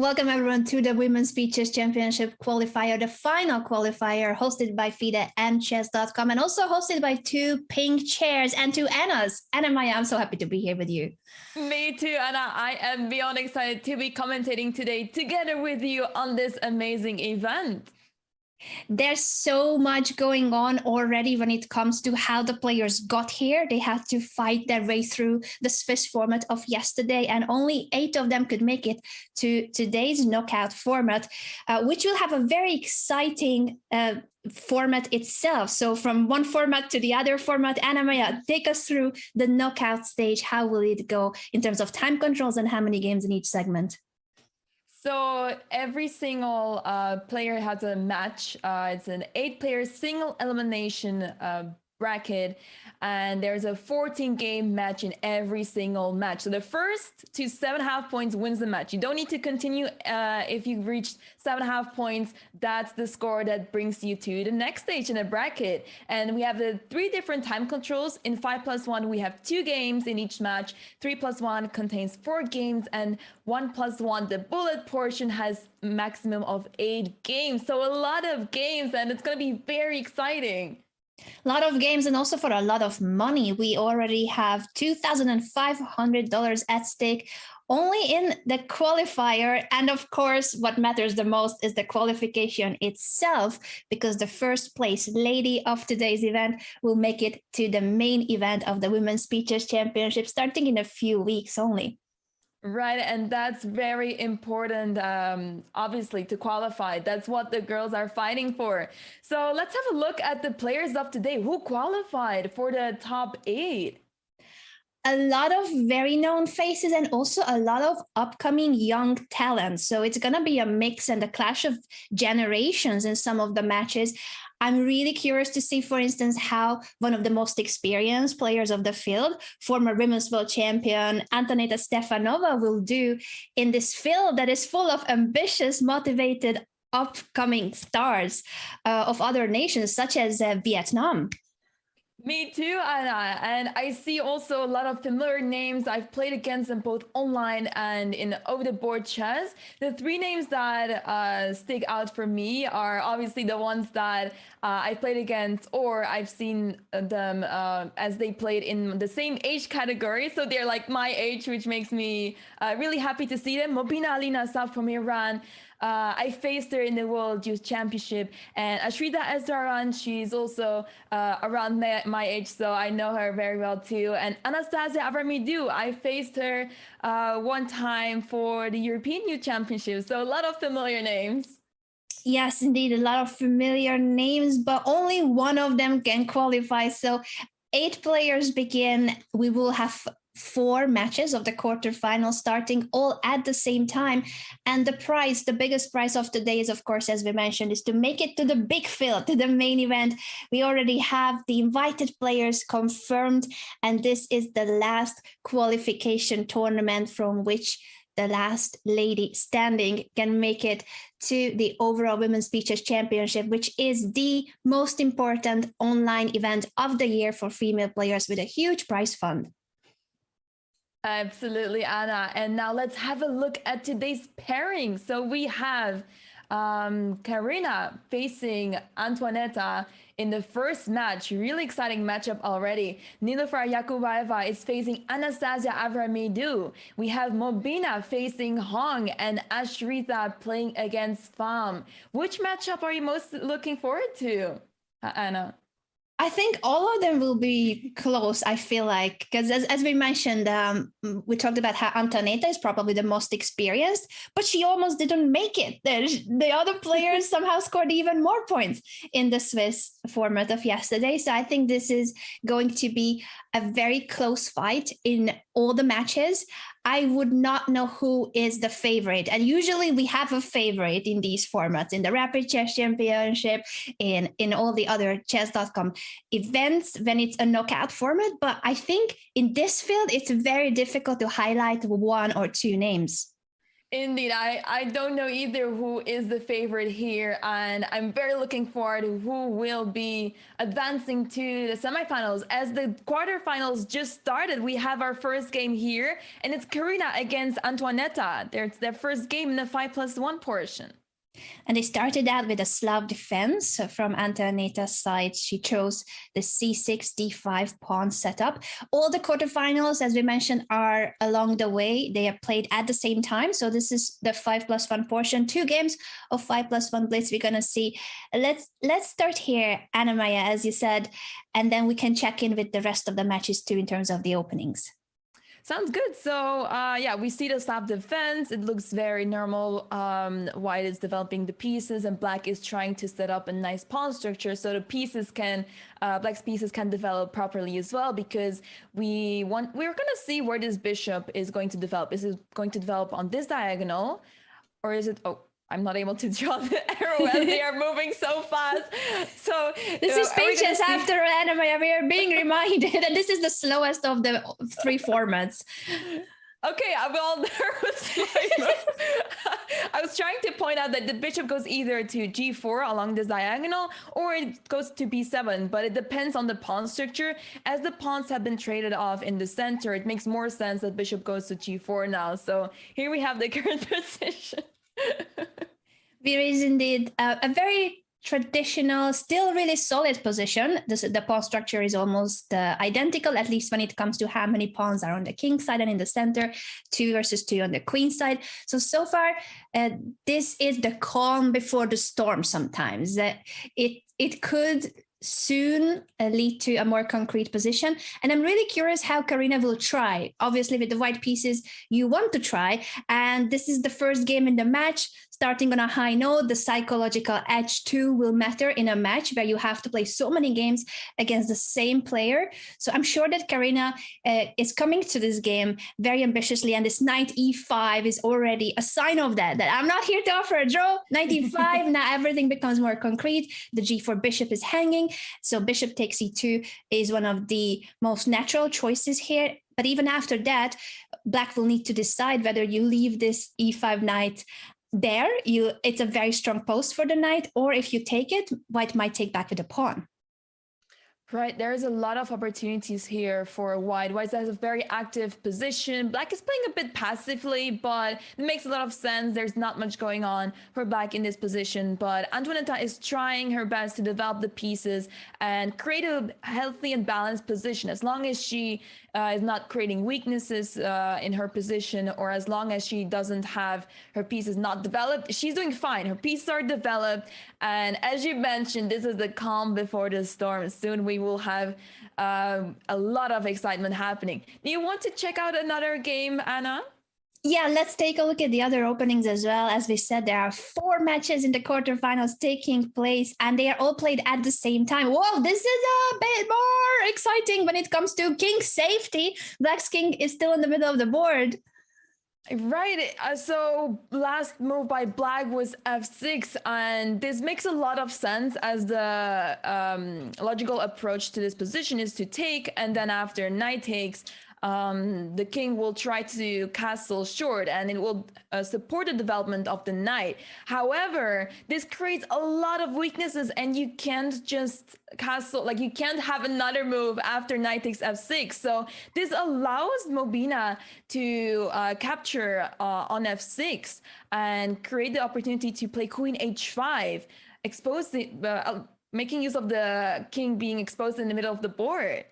Welcome everyone to the Women's Beaches Championship Qualifier, the final qualifier, hosted by FIDE and chess.com, and also hosted by two pink chairs and two Annas. Anna, Maya, I'm so happy to be here with you. Me too, Anna. I am beyond excited to be commentating today together with you on this amazing event. There's so much going on already when it comes to how the players got here. They had to fight their way through the Swiss format of yesterday, and only 8 of them could make it to today's knockout format, which will have a very exciting format itself. So from one format to the other format, Anna Maya, take us through the knockout stage. How will it go in terms of time controls and how many games in each segment? So every single player has a match. It's an 8-player single elimination bracket, and there's a 14-game match in every single match. So the first to 7.5 points wins the match. You don't need to continue. If you've reached 7.5 points, that's the score that brings you to the next stage in the bracket. And we have the 3 different time controls. In 5+1, we have 2 games in each match. 3+1 contains 4 games, and 1+1, the bullet portion, has maximum of 8 games. So a lot of games, and it's going to be very exciting. A lot of games, and also for a lot of money. We already have $2,500 at stake only in the qualifier. And of course, what matters the most is the qualification itself, because the first place lady of today's event will make it to the main event of the Women's Speeches Championship starting in a few weeks only. Right, and that's very important, obviously, to qualify. That's what the girls are fighting for. So let's have a look at the players of today who qualified for the top 8. A lot of very known faces and also a lot of upcoming young talents. So it's going to be a mix and a clash of generations in some of the matches. I'm really curious to see, for instance, how one of the most experienced players of the field, former women's world champion Antoneta Stefanova, will do in this field that is full of ambitious, motivated, upcoming stars of other nations, such as Vietnam. Me too, Anna. And I see also a lot of familiar names. I've played against them both online and in over-the-board chess. The 3 names that stick out for me are obviously the ones that I played against, or I've seen them as they played in the same age category. So they're like my age, which makes me really happy to see them. Mobina Alina Saf from Iran. I faced her in the World Youth Championship, and Ashrita Ezdaran, she's also around my age, so I know her very well too. And Anastasia Avramidou, I faced her one time for the European Youth Championship, so a lot of familiar names. Yes, indeed, a lot of familiar names, but only one of them can qualify. So 8 players begin. We will have 4 matches of the quarterfinal starting all at the same time. And the prize, the biggest prize of the day is, of course, as we mentioned, is to make it to the big field, to the main event. We already have the invited players confirmed, and this is the last qualification tournament from which the last lady standing can make it to the overall Women's Speeches Championship, which is the most important online event of the year for female players with a huge prize fund. Absolutely, Anna. And now let's have a look at today's pairing. So we have Karina facing Antoinetta in the first match. Really exciting matchup already. Nilufar Yakubaeva is facing Anastasia Avramidou. We have Mobina facing Hong, and Ashrita playing against Pham. Which matchup are you most looking forward to, Anna? I think all of them will be close, I feel like, because as we mentioned, we talked about how Antoneta is probably the most experienced, but she almost didn't make it. The other players somehow scored even more points in the Swiss format of yesterday. So I think this is going to be a very close fight in all the matches. I would not know who is the favorite. And usually we have a favorite in these formats, in the Rapid Chess Championship, in all the other chess.com events when it's a knockout format. But I think in this field, it's very difficult to highlight 1 or 2 names. Indeed, I don't know either who is the favorite here, and I'm very looking forward to who will be advancing to the semifinals. As the quarterfinals just started, we have our first game here, and it's Karina against Antoinetta. It's their first game in the 5+1 portion. And they started out with a Slav defense from Antonita's side. She chose the c6, d5 pawn setup. All the quarterfinals, as we mentioned, are along the way. They are played at the same time. So this is the 5+1 portion. 2 games of 5+1 blitz we're going to see. Let's start here, Anna Maya, as you said, and then we can check in with the rest of the matches too in terms of the openings. Sounds good. So yeah, we see the Slav defense. It looks very normal. White is developing the pieces and black is trying to set up a nice pawn structure so the pieces can, black's pieces can develop properly as well, because we're going to see where this bishop is going to develop. Is it going to develop on this diagonal, or is it, oh, I'm not able to draw the arrow as they are moving so fast. So this is speeches after anime. We are being reminded that this is the slowest of the 3 formats. Okay, well, there was I was trying to point out that the bishop goes either to g4 along this diagonal, or it goes to b7, but it depends on the pawn structure. As the pawns have been traded off in the center, it makes more sense that bishop goes to g4 now. So here we have the current position. There is indeed a very traditional, still really solid position. The pawn structure is almost identical, at least when it comes to how many pawns are on the king side and in the center, 2 versus 2 on the queen side. So far, this is the calm before the storm sometimes. It could soon lead to a more concrete position. And I'm really curious how Karina will try. Obviously, with the white pieces, you want to try. And this is the first game in the match. Starting on a high note, the psychological edge too will matter in a match where you have to play so many games against the same player. So I'm sure that Karina is coming to this game very ambitiously, and this knight e5 is already a sign of that I'm not here to offer a draw. Knight e5, now everything becomes more concrete. The g4 bishop is hanging, so bishop takes e2 is one of the most natural choices here. But even after that, black will need to decide whether you leave this e5 knight there, it's a very strong post for the knight, or if you take it, white might take back with a pawn. Right, there's a lot of opportunities here for white. White has a very active position. Black is playing a bit passively, but it makes a lot of sense. There's not much going on for black in this position, but Antoinetta is trying her best to develop the pieces and create a healthy and balanced position. As long as she is not creating weaknesses in her position, or as long as she doesn't have her pieces not developed, she's doing fine. Her pieces are developed, and as you mentioned, this is the calm before the storm. Soon we will have a lot of excitement happening. Do you want to check out another game, Anna? Yeah, let's take a look at the other openings as well. As we said, there are 4 matches in the quarterfinals taking place, and they are all played at the same time. Whoa, this is a bit more exciting when it comes to king safety. Black's king is still in the middle of the board. Right, so last move by black was f6, and this makes a lot of sense, as the logical approach to this position is to take, and then after knight takes, the king will try to castle short, and it will support the development of the knight. However, this creates a lot of weaknesses, and you can't just castle, like you can't have another move after knight takes f6. So this allows Mobina to capture on f6 and create the opportunity to play queen h5, expose the making use of the king being exposed in the middle of the board.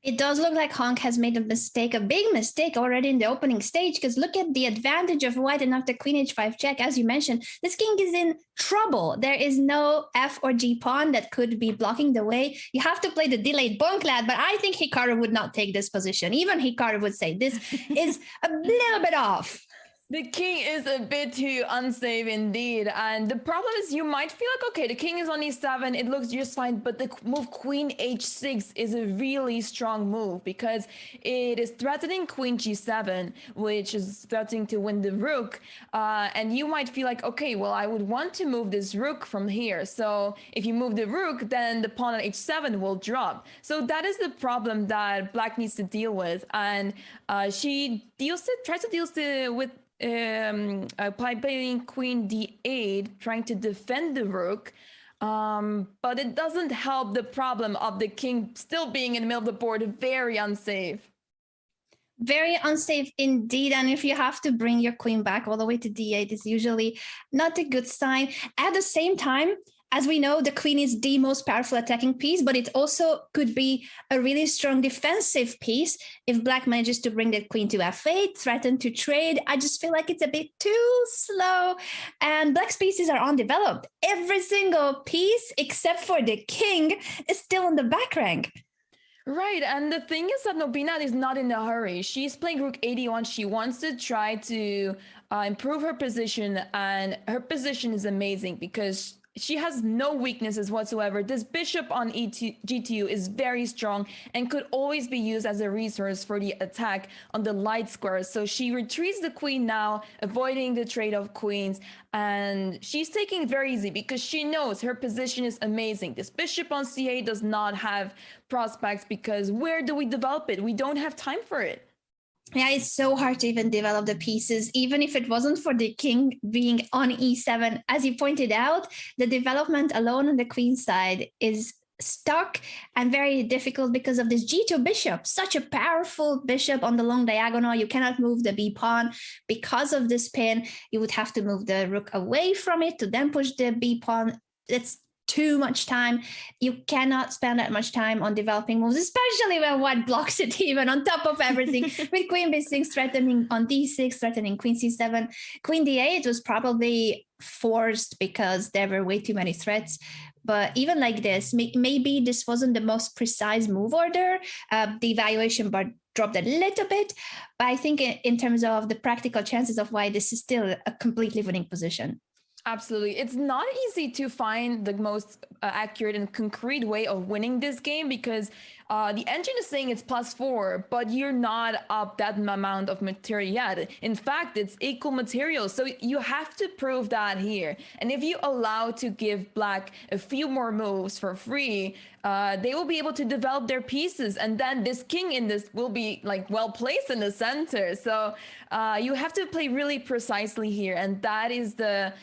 It does look like Honk has made a mistake, a big mistake already in the opening stage, because look at the advantage of white, and after queen h5 check, as you mentioned, this king is in trouble. There is no f or g pawn that could be blocking the way. You have to play the delayed Bonclad, but I think Hikaru would not take this position. Even Hikaru would say this is a little bit off. The king is a bit too unsafe indeed, and the problem is you might feel like, okay, the king is on e7, it looks just fine, but the move queen h6 is a really strong move, because it is threatening queen g7, which is threatening to win the rook, and you might feel like, okay, well, I would want to move this rook from here, so if you move the rook, then the pawn on h7 will drop. So that is the problem that black needs to deal with, and she tries to deal with playing queen d8, trying to defend the rook, but it doesn't help the problem of the king still being in the middle of the board, very unsafe. Very unsafe indeed. And if you have to bring your queen back all the way to d8, it's usually not a good sign. At the same time, as we know, the queen is the most powerful attacking piece, but it also could be a really strong defensive piece if black manages to bring the queen to f8, threaten to trade. I just feel like it's a bit too slow, and black's pieces are undeveloped. Every single piece, except for the king, is still in the back rank. Right, and the thing is that Mobina is not in a hurry. She's playing rook 81. She wants to try to improve her position, and her position is amazing because she has no weaknesses whatsoever. This bishop on G2 is very strong and could always be used as a resource for the attack on the light squares. So she retreats the queen now, avoiding the trade of queens, and she's taking it very easy because she knows her position is amazing. This bishop on C8 does not have prospects because where do we develop it? We don't have time for it. Yeah, it's so hard to even develop the pieces, even if it wasn't for the king being on e7. As you pointed out, the development alone on the queen side is stuck and very difficult because of this g2 bishop, such a powerful bishop on the long diagonal. You cannot move the b pawn because of this pin. You would have to move the rook away from it to then push the b pawn. It's too much time. You cannot spend that much time on developing moves, especially when white blocks it even on top of everything. With queen b6 threatening on d6, threatening queen c7, queen d8 was probably forced because there were way too many threats. But even like this, maybe this wasn't the most precise move order. The evaluation bar dropped a little bit, but I think in terms of the practical chances of why this is still a completely winning position. Absolutely. It's not easy to find the most accurate and concrete way of winning this game because the engine is saying it's +4, but you're not up that amount of material yet. In fact, it's equal material. So you have to prove that here. And if you allow to give black a few more moves for free, they will be able to develop their pieces. And then this king in this will be like well placed in the center. So you have to play really precisely here. And that is the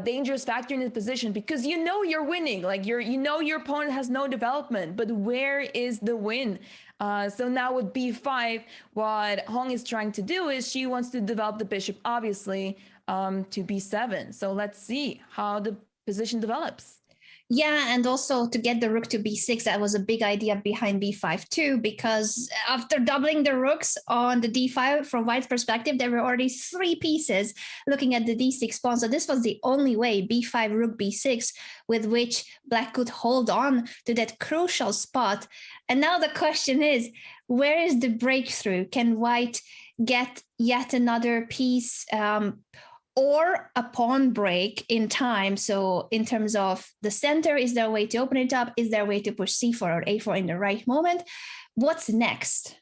dangerous factor in the position because you know you're winning. Like you know your opponent has no development, but where is the win? So now with b5, what Hong is trying to do is she wants to develop the bishop, obviously, to b7. So let's see how the position develops. Yeah, and also to get the rook to b6, that was a big idea behind b5 too, because after doubling the rooks on the d5 from white's perspective, there were already 3 pieces looking at the d6 pawn. So this was the only way, b5, rook b6, with which black could hold on to that crucial spot. And now the question is, where is the breakthrough? Can white get yet another piece or a pawn break in time? So in terms of the center, is there a way to open it up? Is there a way to push c4 or a4 in the right moment? What's next?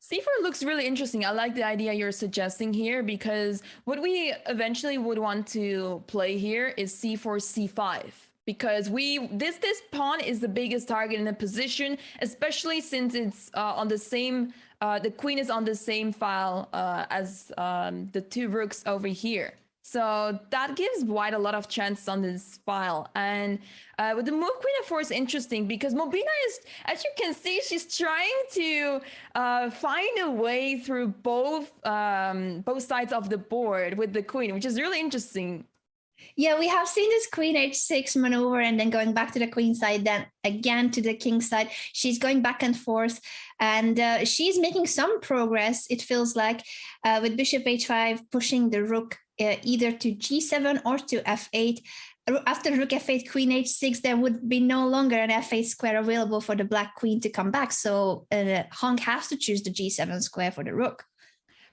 C4 looks really interesting. I like the idea you're suggesting here because what we eventually would want to play here is c4, c5. Because this pawn is the biggest target in the position, especially since it's on the same, the queen is on the same file as the 2 rooks over here. So that gives white a lot of chances on this file. And with the move queen f4 is interesting because Mobina is, as you can see, she's trying to find a way through both sides of the board with the queen, which is really interesting. Yeah, we have seen this queen h6 maneuver and then going back to the queen side, then again to the king side. She's going back and forth and she's making some progress, it feels like, with bishop h5 pushing the rook either to g7 or to f8. After rook f8, queen h6, there would be no longer an f8 square available for the black queen to come back. So Hong has to choose the g7 square for the rook.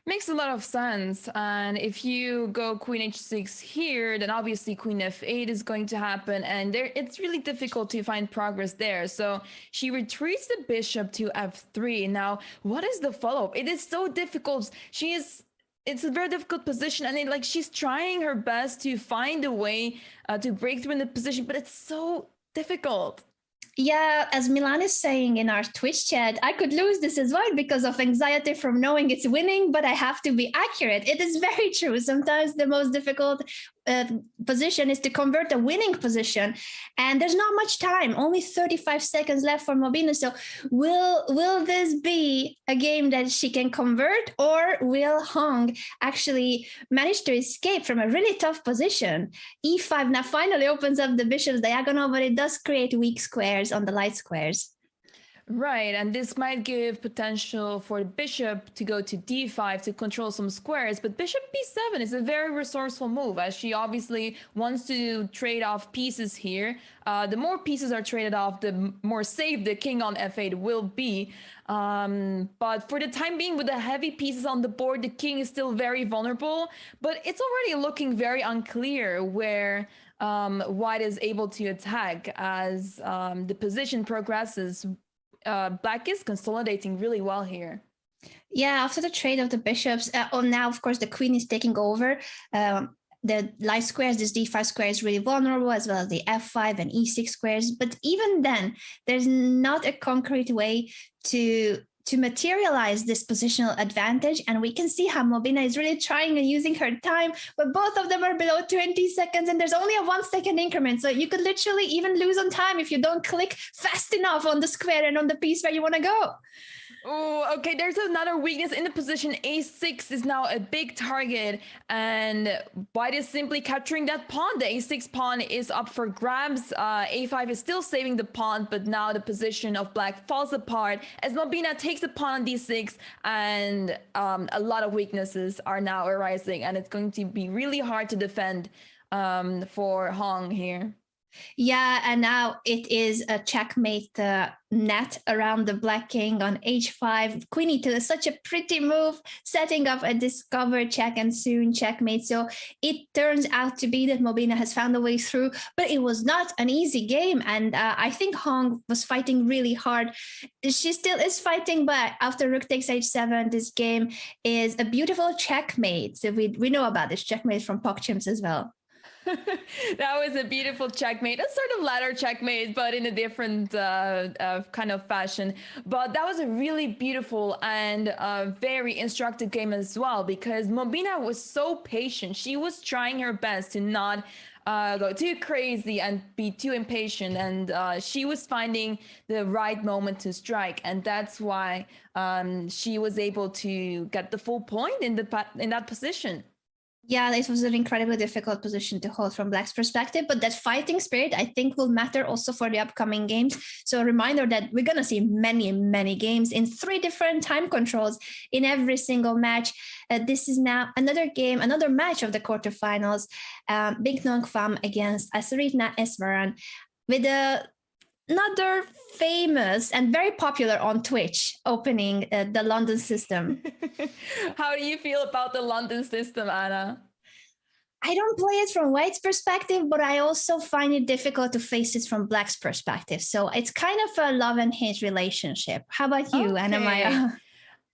Makes a lot of sense. And if you go queen h6 here, then obviously queen f8 is going to happen. And it's really difficult to find progress there. So she retreats the bishop to f3. Now, what is the follow-up? It is so difficult. It's a very difficult position. And she's trying her best to find a way to break through in the position, but it's so difficult. Yeah, as Milan is saying in our Twitch chat, I could lose this as well because of anxiety from knowing it's winning, but I have to be accurate. It is very true. Sometimes the most difficult position is to convert a winning position, and there's not much time, only 35 seconds left for Mobina. So will this be a game that she can convert, or will Hong actually manage to escape from a really tough position? E5 now finally opens up the bishop's diagonal, but it does create weak squares on the light squares. Right, and this might give potential for the bishop to go to d5 to control some squares, but bishop b7 is a very resourceful move, as she obviously wants to trade off pieces here. The more pieces are traded off, the more safe the king on f8 will be. But for the time being, with the heavy pieces on the board, the king is still very vulnerable, but it's already looking very unclear where white is able to attack as the position progresses. Black is consolidating really well here. Yeah, after the trade of the bishops, now of course the queen is taking over. The light squares, this d5 square is really vulnerable, as well as the f5 and e6 squares. But even then, there's not a concrete way to materialize this positional advantage. And we can see how Mobina is really trying and using her time, but both of them are below 20 seconds and there's only a 1 second increment. So you could literally even lose on time if you don't click fast enough on the square and on the piece where you want to go. Oh, okay, there's another weakness in the position. a6 is now a big target, and white is simply capturing that pawn. The a6 pawn is up for grabs. A5 is still saving the pawn, but now the position of black falls apart as Mobina takes the pawn on d6, and a lot of weaknesses are now arising, and it's going to be really hard to defend for Hong here. Yeah, and now it is a checkmate net around the black king on h5. Queen e2 is such a pretty move, setting up a discover check and soon checkmate. So it turns out to be that Mobina has found a way through, but it was not an easy game. And I think Hong was fighting really hard. She still is fighting, but after rook takes h7, this game is a beautiful checkmate. So we know about this checkmate from PogChamps as well. That was a beautiful checkmate, a sort of ladder checkmate, but in a different kind of fashion. But that was a really beautiful and very instructive game as well, because Mobina was so patient. She was trying her best to not go too crazy and be too impatient, and she was finding the right moment to strike, and that's why she was able to get the full point in that position. Yeah, it was an incredibly difficult position to hold from Black's perspective, but that fighting spirit, I think, will matter also for the upcoming games. So a reminder that we're going to see many, many games in 3 different time controls in every single match. This is now another game, another match of the quarterfinals. Big Nong Pham against Ashrita Esvaran with another famous and very popular on Twitch opening, the London system. How do you feel about the London system, Anna? I don't play it from White's perspective, but I also find it difficult to face it from Black's perspective. So it's kind of a love and hate relationship. How about you, Anna Maya?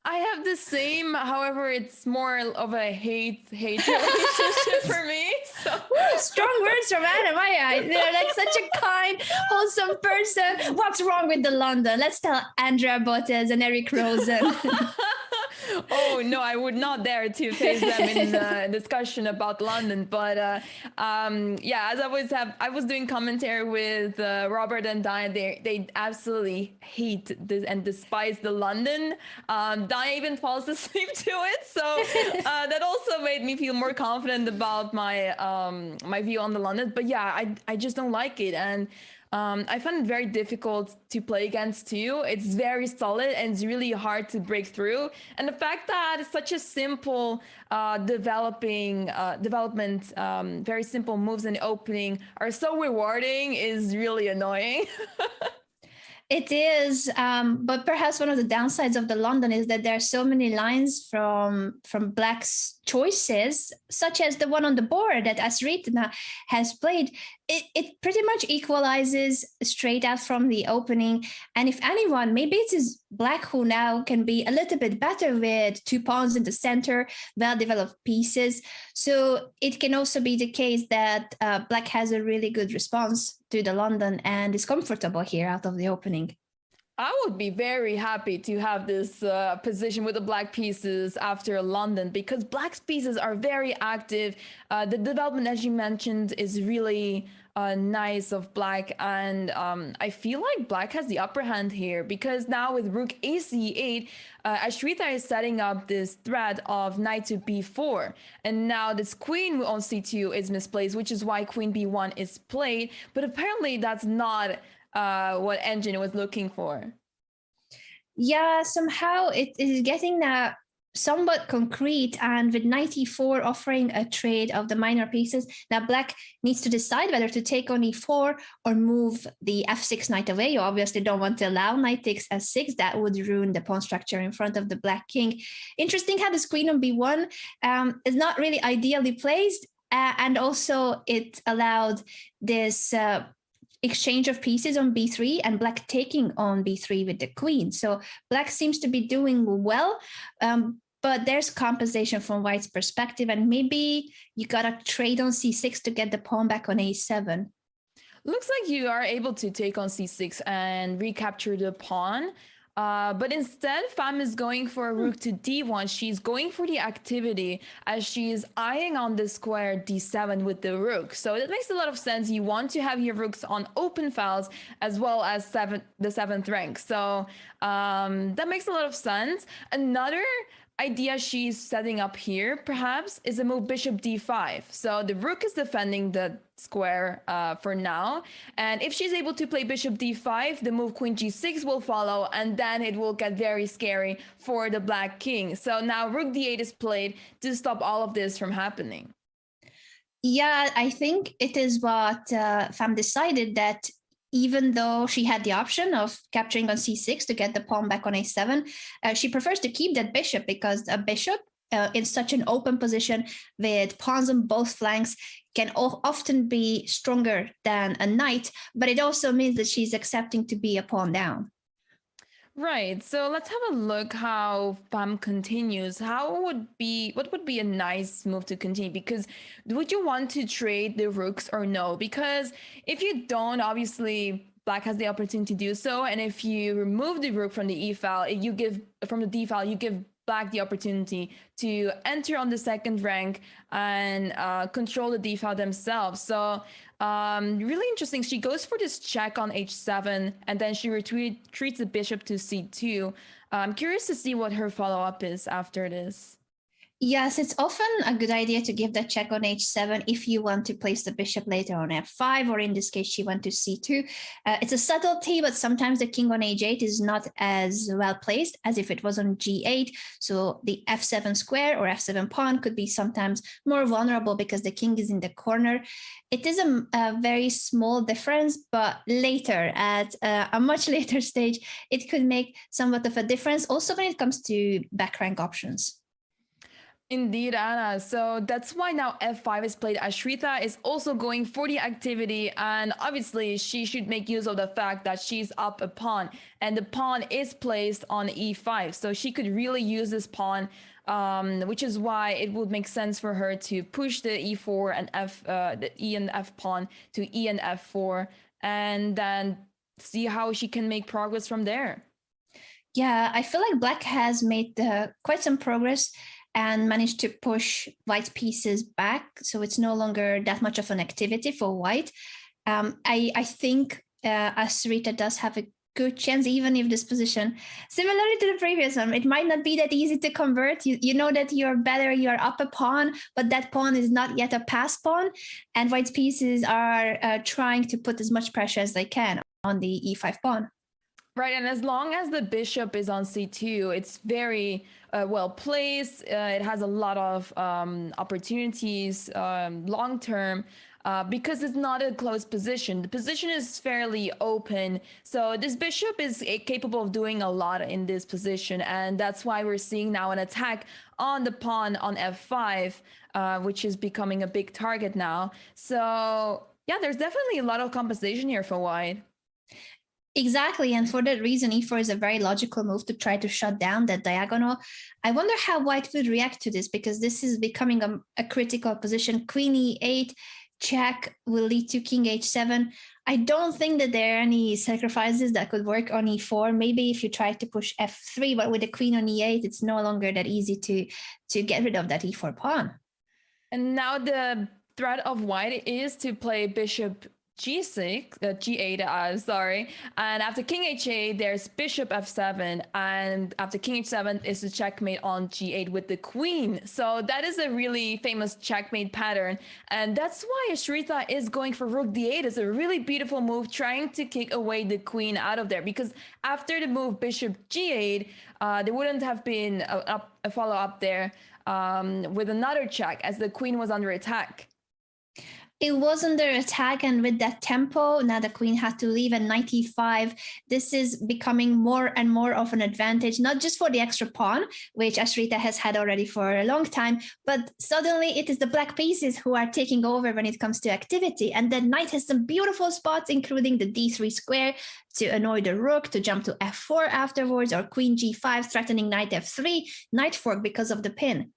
I have the same, however, it's more of a hate relationship for me. So. Strong words from Anna Maya. They're like such a kind, wholesome person. What's wrong with the London? Let's tell Andrea Bottes and Eric Rosen. Oh no, I would not dare to face them in a discussion about London. But yeah, as I was doing commentary with Robert and Diane. They absolutely hate this and despise the London. Diane even falls asleep to it. So that also made me feel more confident about my my view on the London. But yeah, I just don't like it, and I find it very difficult to play against too. It's very solid and it's really hard to break through. And the fact that it's such a simple development, very simple moves in the opening are so rewarding is really annoying. It is, but perhaps one of the downsides of the London is that there are so many lines from Black's choices, such as the one on the board that Ashrita has played. It pretty much equalizes straight out from the opening. And if anyone, maybe it is Black who now can be a little bit better with 2 pawns in the center, well-developed pieces. So it can also be the case that Black has a really good response to the London and is comfortable here out of the opening. I would be very happy to have this position with the black pieces after London, because black pieces are very active. The development, as you mentioned, is really nice of black, and I feel like black has the upper hand here, because now with rook AC8, Ashrita is setting up this threat of knight to b4, and now this queen on c2 is misplaced, which is why queen b1 is played, but apparently that's not what engine was looking for. Yeah, somehow it is getting somewhat concrete, and with 94 offering a trade of the minor pieces, now black needs to decide whether to take on e4 or move the f6 knight away. You obviously don't want to allow knight takes f6. That would ruin the pawn structure in front of the black king. Interesting how this queen on b1 is not really ideally placed, and also it allowed this exchange of pieces on b3 and black taking on b3 with the queen. So black seems to be doing well, but there's compensation from white's perspective, and maybe you gotta trade on c6 to get the pawn back on a7. Looks like you are able to take on c6 and recapture the pawn. But instead, Pham is going for a rook to d1. She's going for the activity as she's eyeing on the square d7 with the rook. So that makes a lot of sense. You want to have your rooks on open files as well as the seventh rank. So that makes a lot of sense. Another idea she's setting up here, perhaps, is a move bishop d5. So the rook is defending the square for now, and if she's able to play bishop d5, the move queen g6 will follow, and then it will get very scary for the black king. So now rook d8 is played to stop all of this from happening. Yeah, I think it is what Pham decided, that even though she had the option of capturing on c6 to get the pawn back on a7, she prefers to keep that bishop, because a bishop in such an open position with pawns on both flanks can often be stronger than a knight, but it also means that she's accepting to be a pawn down. Right. So let's have a look how Pham continues. What would be a nice move to continue? Because would you want to trade the rooks or no? Because if you don't, obviously black has the opportunity to do so. And if you remove the rook from the e file, you give from the d file, you give black the opportunity to enter on the second rank and control the d file themselves. So really interesting. She goes for this check on h7, and then she retreats the bishop to c2. I'm curious to see what her follow-up is after this. Yes, it's often a good idea to give that check on h7 if you want to place the bishop later on f5, or in this case, she went to c2. It's a subtlety, but sometimes the king on h8 is not as well placed as if it was on g8. So the f7 square or f7 pawn could be sometimes more vulnerable because the king is in the corner. It is a very small difference, but later, at a much later stage, it could make somewhat of a difference, also when it comes to back rank options. Indeed, Anna. So that's why now f5 is played. Ashrita is also going for the activity, and obviously she should make use of the fact that she's up a pawn, and the pawn is placed on e5. So she could really use this pawn, which is why it would make sense for her to push the e4 and the e and f pawn to e and f4, and then see how she can make progress from there. Yeah, I feel like black has made quite some progress and managed to push white pieces back. So it's no longer that much of an activity for white. I think Ashrita does have a good chance, even if this position, similarly to the previous one, it might not be that easy to convert. You know that you're better, you're up a pawn, but that pawn is not yet a pass pawn. And white's pieces are trying to put as much pressure as they can on the e5 pawn. Right, and as long as the bishop is on c2, it's very well placed. It has a lot of opportunities long term because it's not a closed position. The position is fairly open, so this bishop is capable of doing a lot in this position, and that's why we're seeing now an attack on the pawn on f5, which is becoming a big target now. So yeah, there's definitely a lot of compensation here for white. Exactly, and for that reason, e4 is a very logical move to try to shut down that diagonal. I wonder how white would react to this, because this is becoming a critical position. Queen e8 check will lead to king h7. I don't think that there are any sacrifices that could work on e4. Maybe if you try to push f3, but with the queen on e8, it's no longer that easy to get rid of that e4 pawn. And now the threat of white is to play bishop g6, g8, sorry. And after king h8, there's bishop f7. And after king h7 is the checkmate on g8 with the queen. So that is a really famous checkmate pattern. And that's why Ashrita is going for rook d8. It's a really beautiful move, trying to kick away the queen out of there. Because after the move bishop g8, there wouldn't have been a follow-up there with another check, as the queen was under attack. It was under attack, and with that tempo, now the queen had to leave at knight e5. This is becoming more and more of an advantage, not just for the extra pawn, which Ashrita has had already for a long time, but suddenly it is the black pieces who are taking over when it comes to activity. And the knight has some beautiful spots, including the d3 square to annoy the rook, to jump to f4 afterwards, or queen g5, threatening knight f3, knight fork because of the pin.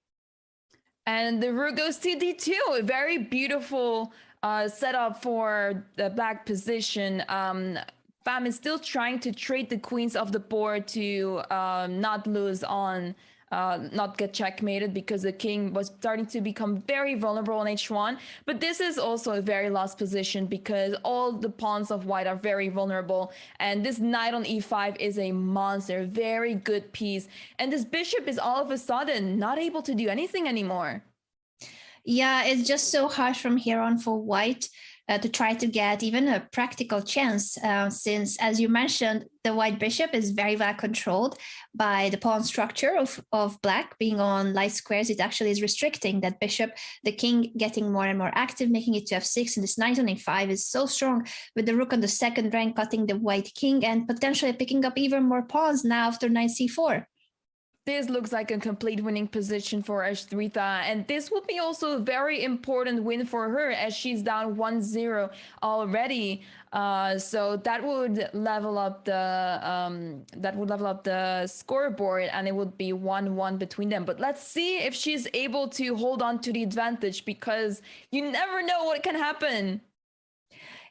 And the rook goes to d2. A very beautiful setup for the black position. Pham is still trying to trade the queens off the board to not lose on, not get checkmated, because the king was starting to become very vulnerable on h1. But this is also a very lost position because all the pawns of white are very vulnerable. And this knight on e5 is a monster, very good piece. And this bishop is all of a sudden not able to do anything anymore. Yeah, it's just so hard from here on for white to try to get even a practical chance, since, as you mentioned, the white bishop is very well controlled by the pawn structure of black. Being on light squares, it actually is restricting that bishop. The king getting more and more active, making it to f6, and this knight on a5 is so strong, with the rook on the second rank cutting the white king and potentially picking up even more pawns now after knight c4. This looks like a complete winning position for Ashrita, and this would be also a very important win for her, as she's down 1-0 already. So that would level up the scoreboard, and it would be 1-1 between them. But let's see if she's able to hold on to the advantage, because you never know what can happen.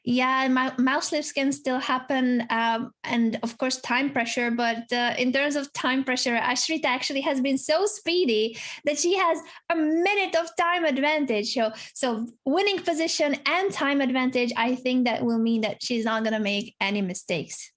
Yeah, mouse slips can still happen, and of course time pressure. But in terms of time pressure, Ashrita actually has been so speedy that she has a minute of time advantage. So winning position and time advantage, I think that will mean that she's not going to make any mistakes.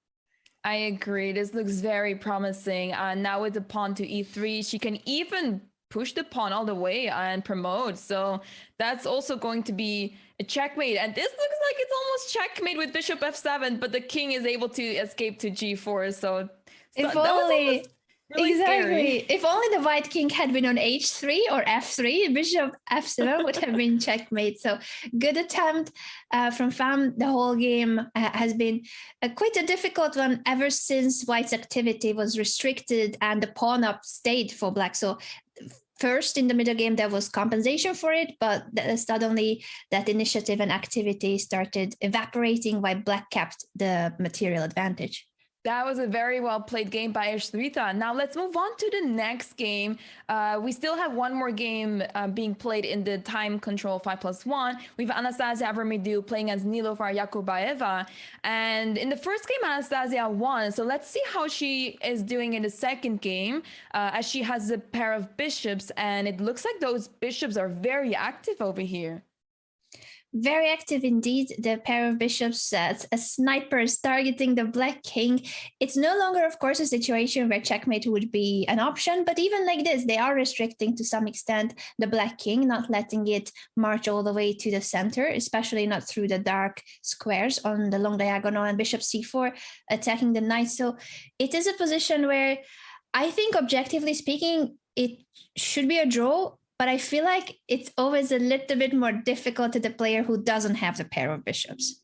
I agree. This looks very promising. Now with the pawn to e3, she can even push the pawn all the way and promote. So that's also going to be a checkmate. And this looks like it's almost checkmate with bishop f7, but the king is able to escape to g4. So if that was only, really exactly. Scary. If only the white king had been on h3 or f3, bishop f7 would have been checkmate. So good attempt from Pham. The whole game has been quite a difficult one ever since white's activity was restricted and the pawn up stayed for black. So first in the middle game, there was compensation for it, but suddenly that initiative and activity started evaporating while black kept the material advantage. That was a very well played game by Ashrita. Now let's move on to the next game. We still have one more game being played in the time control 5+1. We have Anastasia Avramidou playing as Nilufar Yakubaeva. And in the first game, Anastasia won. So let's see how she is doing in the second game, as she has a pair of bishops. And it looks like those bishops are very active over here. Very active indeed. The pair of bishops as snipers targeting the black king. It's no longer, of course, a situation where checkmate would be an option, but even like this, they are restricting to some extent the black king, not letting it march all the way to the center, especially not through the dark squares on the long diagonal, and bishop c4 attacking the knight. So it is a position where I think, objectively speaking, it should be a draw. But I feel like it's always a little bit more difficult to the player who doesn't have the pair of bishops.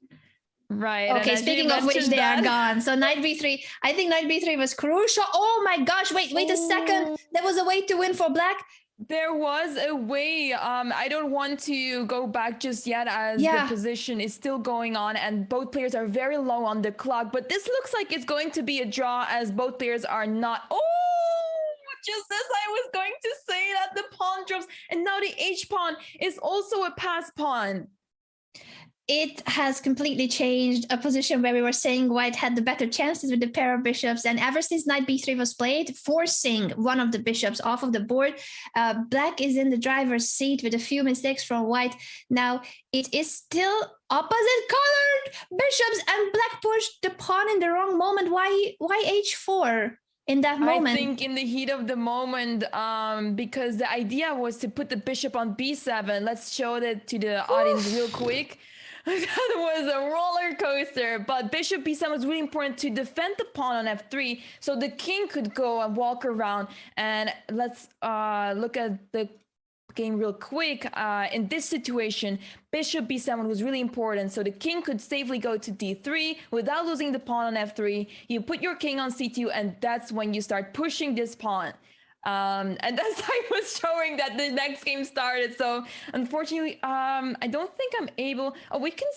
Right. Okay, speaking of which, they are gone. So knight b3, I think knight b3 was crucial. Oh my gosh, wait a second. There was a way to win for black. There was a way. I don't want to go back just yet, as the position is still going on and both players are very low on the clock. But this looks like it's going to be a draw, as both players are not... Just as I was going to say that, the pawn drops, and now the h pawn is also a pass pawn. It has completely changed a position where we were saying white had the better chances with the pair of bishops. And ever since knight b3 was played, forcing one of the bishops off of the board, black is in the driver's seat with a few mistakes from white. Now, it is still opposite colored bishops, and black pushed the pawn in the wrong moment. Why h4? In that moment, I think in the heat of the moment, because the idea was to put the bishop on b7. Let's show that to the audience real quick. That was a roller coaster, but bishop b7 was really important to defend the pawn on f3, so the king could go and walk around. And let's look at the game real quick. In this situation, bishop b7 was really important, so the king could safely go to d3 without losing the pawn on f3. You put your king on c2, and that's when you start pushing this pawn. And that's I was showing that the next game started. So unfortunately, I don't think I'm able. Oh, we can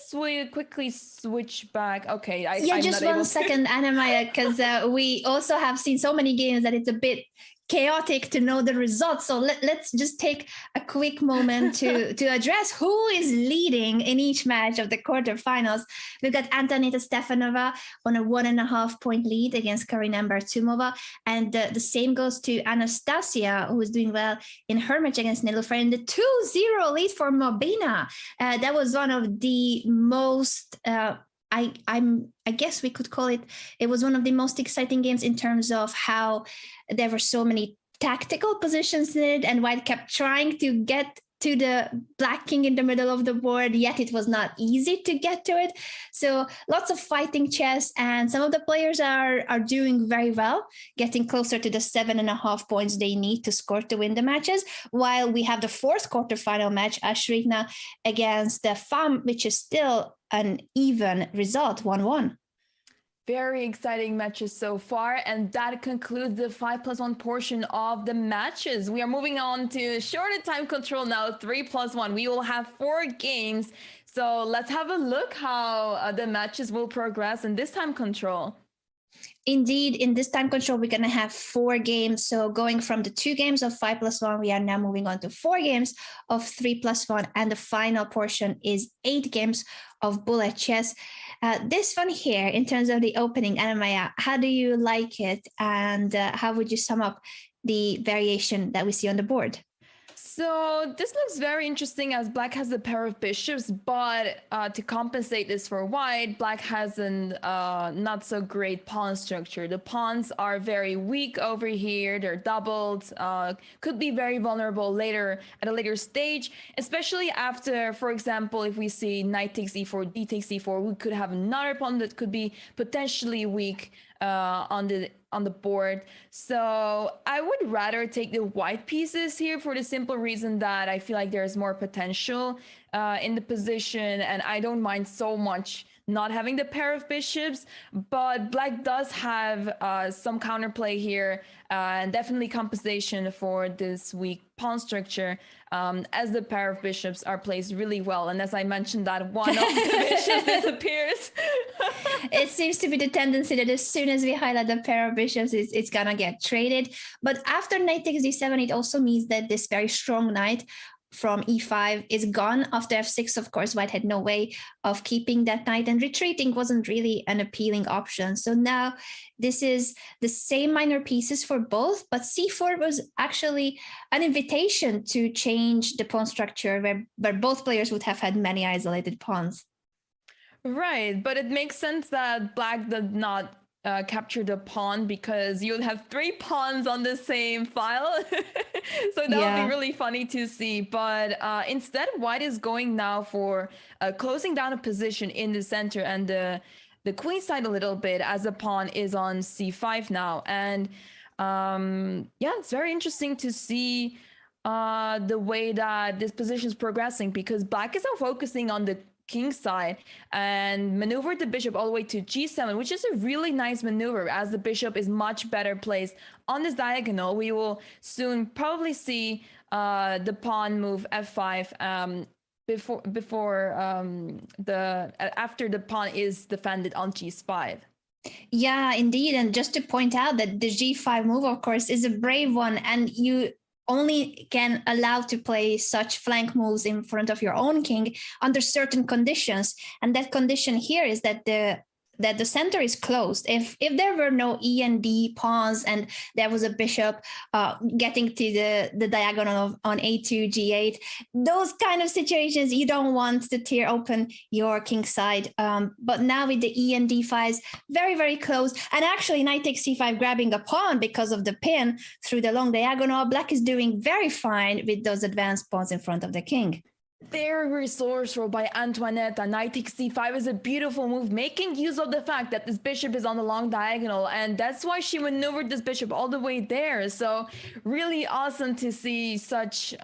quickly switch back. Okay, I'm just not 1 second, Anna-Maya, because we also have seen so many games that it's a bit chaotic to know the results. So let's just take a quick moment to address who is leading in each match of the quarterfinals. We've got Antonita Stefanova on a 1.5 point lead against Karina Bartumova. And the same goes to Anastasia, who is doing well in her match against Nilufar, in the 2-0 lead for Mobina. That was one of the most I guess we could call it was one of the most exciting games in terms of how there were so many tactical positions in it, and white kept trying to get to the black king in the middle of the board, yet it was not easy to get to it. So lots of fighting chess, and some of the players are doing very well, getting closer to the 7.5 points they need to score to win the matches, while we have the fourth quarterfinal match, Ashrita against the Pham, which is still an even result, 1-1. Very exciting matches so far, and that concludes the 5+1 portion of the matches. We are moving on to shorter time control now, 3+1. We will have 4 games, so let's have a look how the matches will progress in this time control. Indeed, in this time control, we're going to have 4 games. So going from the 2 games of 5+1, we are now moving on to 4 games of 3+1. And the final portion is 8 games of bullet chess. This one here, in terms of the opening, Anna-Maya, how do you like it? And how would you sum up the variation that we see on the board? So this looks very interesting as black has a pair of bishops, but to compensate this for white, black has an not so great pawn structure. The pawns are very weak over here. They're doubled, could be very vulnerable later at a later stage, especially after, for example, if we see knight takes e4, d takes e4, we could have another pawn that could be potentially weak on the board. So I would rather take the white pieces here for the simple reason that I feel like there's more potential in the position, and I don't mind so much not having the pair of bishops, but black does have some counterplay here and definitely compensation for this weak pawn structure, as the pair of bishops are placed really well. And as I mentioned, that one of the bishops disappears. It seems to be the tendency that as soon as we highlight the pair of bishops, it's gonna get traded. But after knight takes d7, it also means that this very strong knight from e5 is gone. After f6, of course, white had no way of keeping that knight, and retreating wasn't really an appealing option. So now this is the same minor pieces for both, but c4 was actually an invitation to change the pawn structure where both players would have had many isolated pawns. Right, but it makes sense that black did not capture the pawn, because you'd have 3 pawns on the same file. So that would be really funny to see. But instead, white is going now for closing down a position in the center and the queen side a little bit, as the pawn is on c5 now. And yeah, it's very interesting to see the way that this position is progressing, because black is now focusing on the king side and maneuvered the bishop all the way to g7, which is a really nice maneuver, as the bishop is much better placed on this diagonal. We will soon probably see the pawn move f5 after the pawn is defended on g5. Yeah, indeed. And just to point out that the g5 move, of course, is a brave one, and you only can allow to play such flank moves in front of your own king under certain conditions. And that condition here is that the center is closed. If there were no E and D pawns and there was a bishop getting to the diagonal on A2, G8, those kind of situations, you don't want to tear open your king side. But now with the E and D files, very, very close. And actually knight takes C5 grabbing a pawn because of the pin through the long diagonal. Black is doing very fine with those advanced pawns in front of the king. Very resourceful by Antoinette. Knight takes c5 is a beautiful move, making use of the fact that this bishop is on the long diagonal, and that's why she maneuvered this bishop all the way there. So really awesome to see such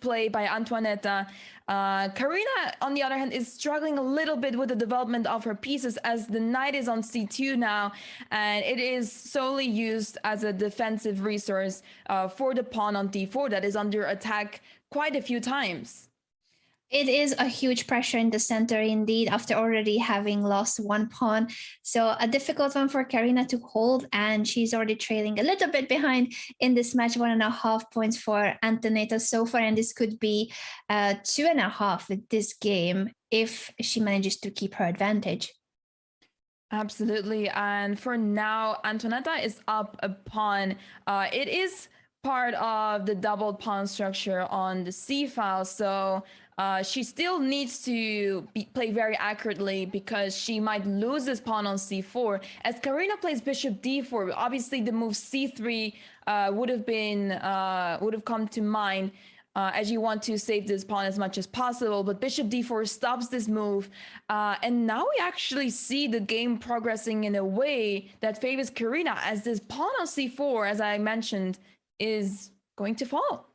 play by Antoinette. Karina, on the other hand, is struggling a little bit with the development of her pieces, as the knight is on c2 now, and it is solely used as a defensive resource for the pawn on d4 that is under attack quite a few times. It is a huge pressure in the center indeed, after already having lost one pawn. So a difficult one for Karina to hold, and she's already trailing a little bit behind in this match, 1.5 points for Antonetta so far, and this could be 2.5 with this game if she manages to keep her advantage. Absolutely, and for now, Antonetta is up a pawn. It is part of the doubled pawn structure on the c file, so she still needs to play very accurately, because she might lose this pawn on c4. As Karina plays bishop d4, obviously the move c3 would have come to mind, as you want to save this pawn as much as possible, but bishop d4 stops this move, and now we actually see the game progressing in a way that favors Karina, as this pawn on c4, as I mentioned, is going to fall.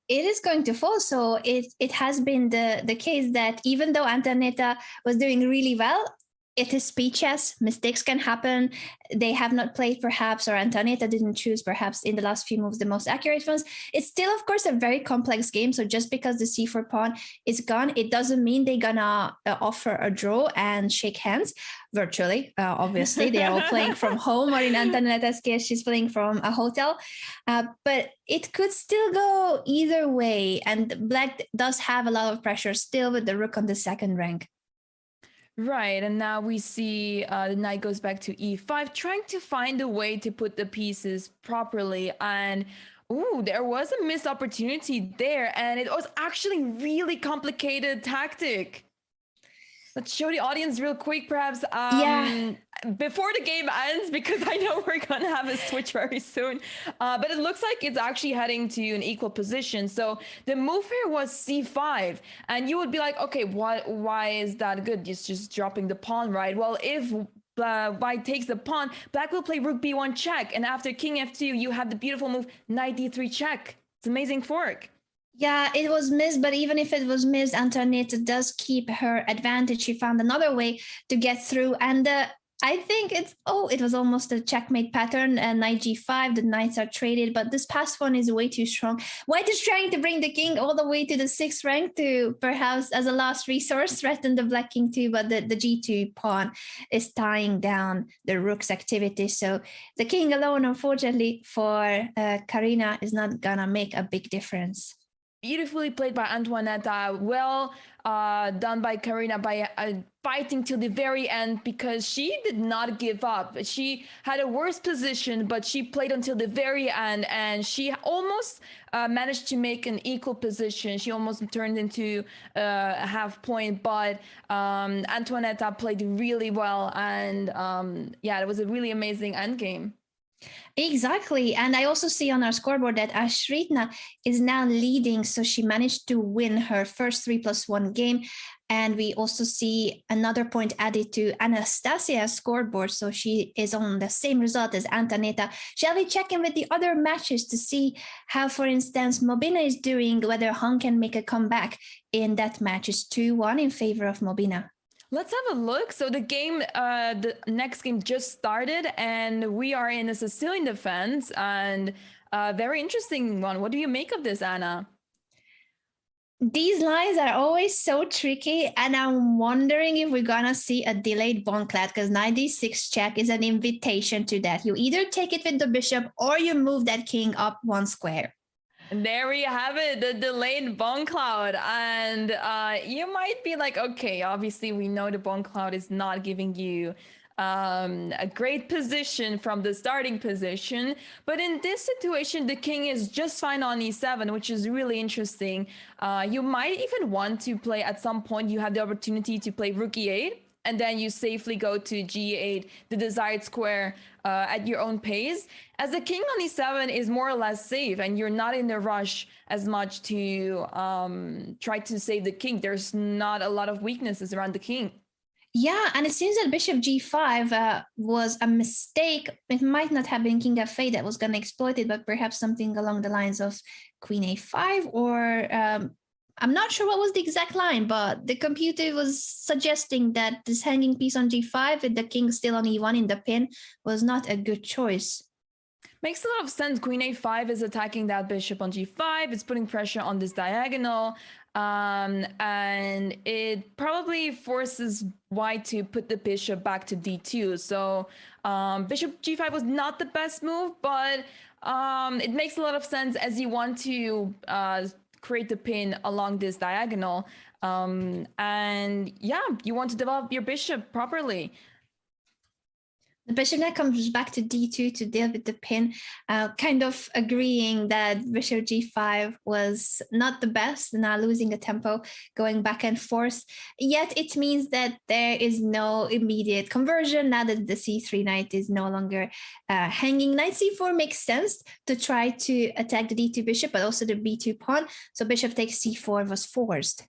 It is going to fall. So it has been the case that even though Antonetta was doing really well, it is speed chess. Mistakes can happen. They have not played perhaps, or Antonetta didn't choose perhaps in the last few moves the most accurate ones. It's still, of course, a very complex game. So just because the c4 pawn is gone, it doesn't mean they're gonna offer a draw and shake hands virtually. Obviously, they are all playing from home, or in Antonetta's case, she's playing from a hotel. But it could still go either way. And Black does have a lot of pressure still with the rook on the second rank. Right, and now we see the knight goes back to e5, trying to find a way to put the pieces properly. And ooh, there was a missed opportunity there, and it was actually really complicated tactic. Let's show the audience real quick, perhaps, before the game ends, because I know we're going to have a switch very soon. But it looks like it's actually heading to an equal position. So the move here was c5. And you would be like, okay, why is that good? It's just dropping the pawn, right? Well, if white takes the pawn, black will play rook b1 check. And after king f2, you have the beautiful move knight d3 check. It's amazing fork. Yeah, it was missed, but even if it was missed, Antoinette does keep her advantage. She found another way to get through, and I think it was almost a checkmate pattern. Knight g5, the knights are traded, but this past one is way too strong. White is trying to bring the king all the way to the 6th rank to perhaps, as a last resource, threaten the black king too, but the g2 pawn is tying down the rook's activity. So the king alone, unfortunately, for Karina, is not gonna make a big difference. Beautifully played by Antoinetta. Well done by Karina by fighting till the very end, because she did not give up. She had a worse position, but she played until the very end, and she almost managed to make an equal position. She almost turned into a half point, but Antoinetta played really well, and yeah, it was a really amazing endgame. Exactly. And I also see on our scoreboard that Ashrita is now leading. So she managed to win her first 3+1 game. And we also see another point added to Anastasia's scoreboard. So she is on the same result as Antonetta. Shall we check in with the other matches to see how, for instance, Mobina is doing, whether Han can make a comeback in that match? It's 2-1 in favor of Mobina. Let's have a look. So the game, the next game just started, and we are in a Sicilian defense, and a very interesting one. What do you make of this, Anna? These lines are always so tricky, and I'm wondering if we're gonna see a delayed Bonclad, because knight d6 check is an invitation to that. You either take it with the bishop or you move that king up one square. And there we have it, the delayed bone cloud. And you might be like, okay, obviously we know the bone cloud is not giving you a great position from the starting position. But in this situation, the king is just fine on e7, which is really interesting. You might even want to play at some point, you have the opportunity to play rook e8. And then you safely go to g8, the desired square, at your own pace. As the king on e7 is more or less safe, and you're not in a rush as much to try to save the king. There's not a lot of weaknesses around the king. Yeah, and it seems that bishop g5 was a mistake. It might not have been king f8 that was going to exploit it, but perhaps something along the lines of queen a5, or I'm not sure what was the exact line, but the computer was suggesting that this hanging piece on g5 with the king still on e1 in the pin was not a good choice. Makes a lot of sense. Queen a5 is attacking that bishop on g5. It's putting pressure on this diagonal. And it probably forces white to put the bishop back to d2. So bishop g5 was not the best move, but it makes a lot of sense as you want to create the pin along this diagonal. And yeah, you want to develop your bishop properly. The bishop now comes back to d2 to deal with the pin, kind of agreeing that bishop g5 was not the best, now losing the tempo, going back and forth. Yet it means that there is no immediate conversion now that the c3 knight is no longer hanging. Knight c4 makes sense to try to attack the d2 bishop, but also the b2 pawn. So bishop takes c4 was forced.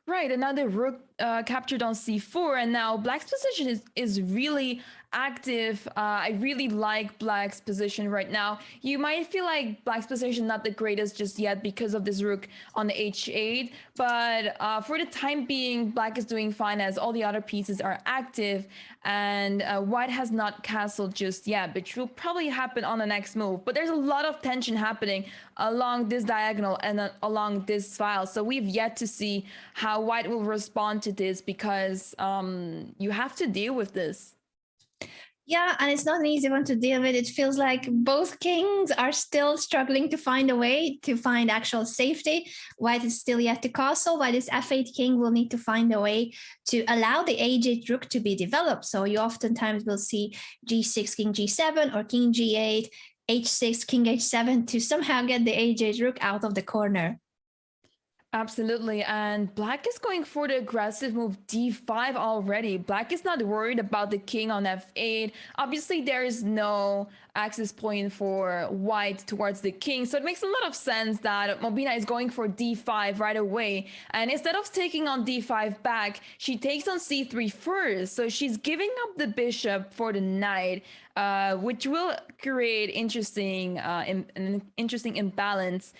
Right, another rook captured on c4, and now black's position is really active. I really like black's position right now. You might feel like black's position not the greatest just yet because of this rook on the h8, but for the time being, black is doing fine as all the other pieces are active, and white has not castled just yet, which will probably happen on the next move. But there's a lot of tension happening along this diagonal and along this file, so we've yet to see how white will respond to this, because you have to deal with this. Yeah, and it's not an easy one to deal with. It feels like both kings are still struggling to find a way to find actual safety. White is still yet to castle. While this f8 king will need to find a way to allow the h8 rook to be developed. So you oftentimes will see g6, king g7, or king g8, h6, king h7 to somehow get the h8 rook out of the corner. Absolutely, and black is going for the aggressive move d5 already. Black is not worried about the king on f8. Obviously, there is no access point for white towards the king, so it makes a lot of sense that Mobina is going for d5 right away. And instead of taking on d5 back, she takes on c3 first. So she's giving up the bishop for the knight, which will create an interesting imbalance.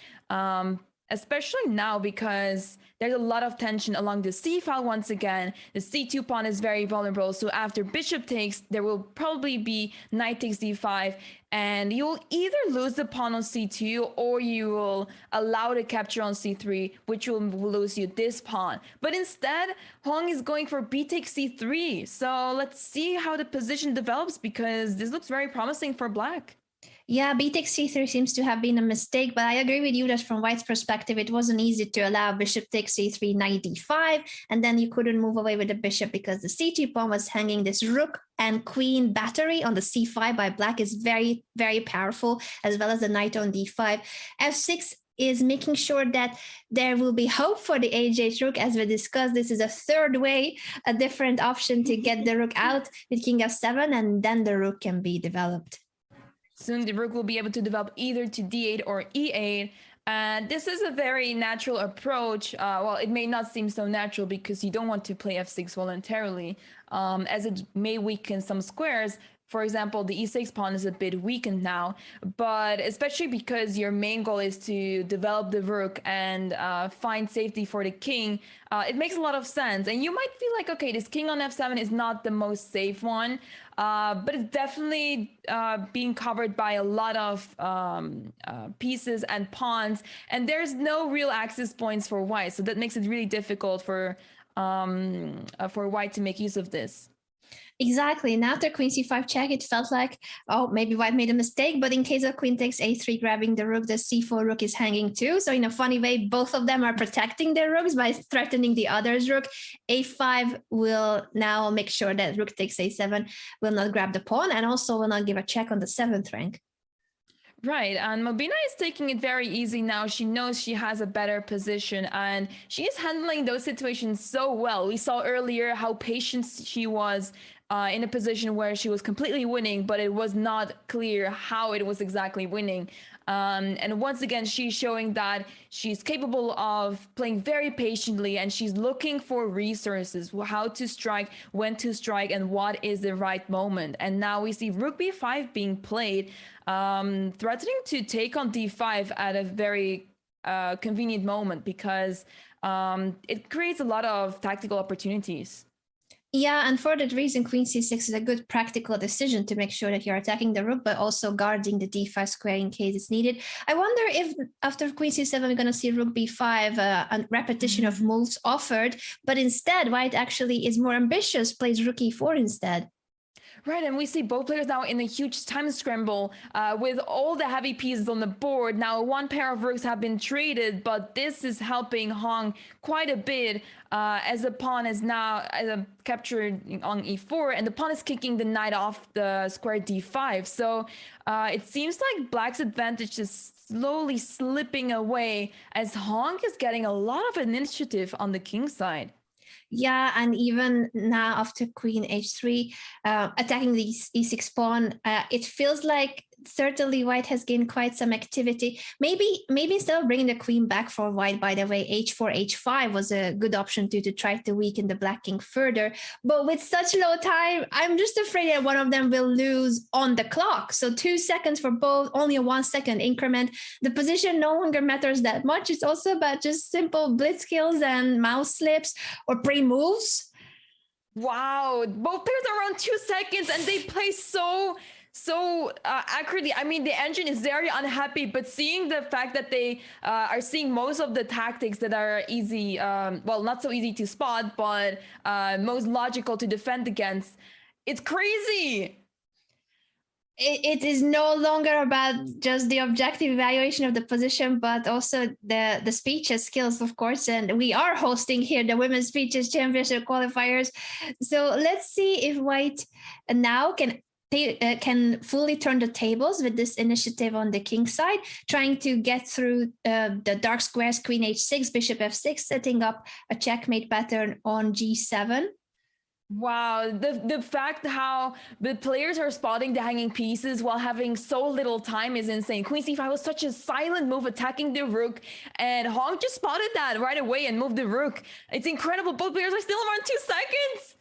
Especially now, because there's a lot of tension along the c file once again. The c2 pawn is very vulnerable, so after bishop takes, there will probably be knight takes d5, and you'll either lose the pawn on c2 or you will allow the capture on c3, which will lose you this pawn. But instead, Hong is going for b takes c3. So let's see how the position develops, because this looks very promising for black. Yeah, b takes c3 seems to have been a mistake, but I agree with you that from white's perspective, it wasn't easy to allow bishop takes c3, knight d5, and then you couldn't move away with the bishop because the c2 pawn was hanging. This rook and queen battery on the c5 by black is very, very powerful, as well as the knight on d5. f6 is making sure that there will be hope for the h8 rook. As we discussed, this is a third way, a different option to get the rook out with king f7, and then the rook can be developed. Soon the rook will be able to develop either to d8 or e8. And this is a very natural approach. Well, it may not seem so natural because you don't want to play f6 voluntarily, as it may weaken some squares. for example, the e6 pawn is a bit weakened now, but especially because your main goal is to develop the rook and find safety for the king, it makes a lot of sense. And you might feel like, okay, this king on f7 is not the most safe one, but it's definitely being covered by a lot of pieces and pawns, and there's no real access points for white, so that makes it really difficult for white to make use of this. Exactly. And after queen c5 check, it felt like, oh, maybe white made a mistake. But in case of queen takes a3, grabbing the rook, the c4 rook is hanging too. So in a funny way, both of them are protecting their rooks by threatening the other's rook. a5 will now make sure that rook takes a7 will not grab the pawn, and also will not give a check on the 7th rank. Right, and Mobina is taking it very easy now. She knows she has a better position, and she is handling those situations so well. We saw earlier how patient she was in a position where she was completely winning, but it was not clear how it was exactly winning. And once again, she's showing that she's capable of playing very patiently, and she's looking for resources, how to strike, when to strike, and what is the right moment. And now we see rook b5 being played, threatening to take on d5 at a very convenient moment, because it creates a lot of tactical opportunities. Yeah, and for that reason, queen c6 is a good practical decision to make sure that you're attacking the rook, but also guarding the d5 square in case it's needed. I wonder if after queen c7, we're going to see rook b5, a repetition of moves offered, but instead, white actually is more ambitious, plays rook e4 instead. Right, and we see both players now in a huge time scramble with all the heavy pieces on the board. Now, one pair of rooks have been traded, but this is helping Hong quite a bit as the pawn is now captured on e4, and the pawn is kicking the knight off the square d5. So it seems like Black's advantage is slowly slipping away as Hong is getting a lot of initiative on the king side. Yeah, and even now after queen h3, attacking the e6 pawn, it feels like certainly white has gained quite some activity. Maybe instead of bringing the queen back for white, by the way, h4, h5 was a good option to try to weaken the black king further. But with such low time, I'm just afraid that one of them will lose on the clock. So 2 seconds for both, only a 1 second increment. The position no longer matters that much. It's also about just simple blitz kills and mouse slips or pre-moves. Wow, both pairs are around 2 seconds, and they play so accurately. I mean, the engine is very unhappy, but seeing the fact that they are seeing most of the tactics that are easy, well, not so easy to spot, but most logical to defend against, it's crazy. It is no longer about just the objective evaluation of the position, but also the speeches skills, of course. And we are hosting here the Women's Speeches Championship qualifiers. So let's see if white now can fully turn the tables with this initiative on the king side, trying to get through the dark squares, queen h6, bishop f6, setting up a checkmate pattern on g7. Wow, the fact how the players are spotting the hanging pieces while having so little time is insane. Queen c5 was such a silent move, attacking the rook, and Hong just spotted that right away and moved the rook. It's incredible. Both players are still around 2 seconds.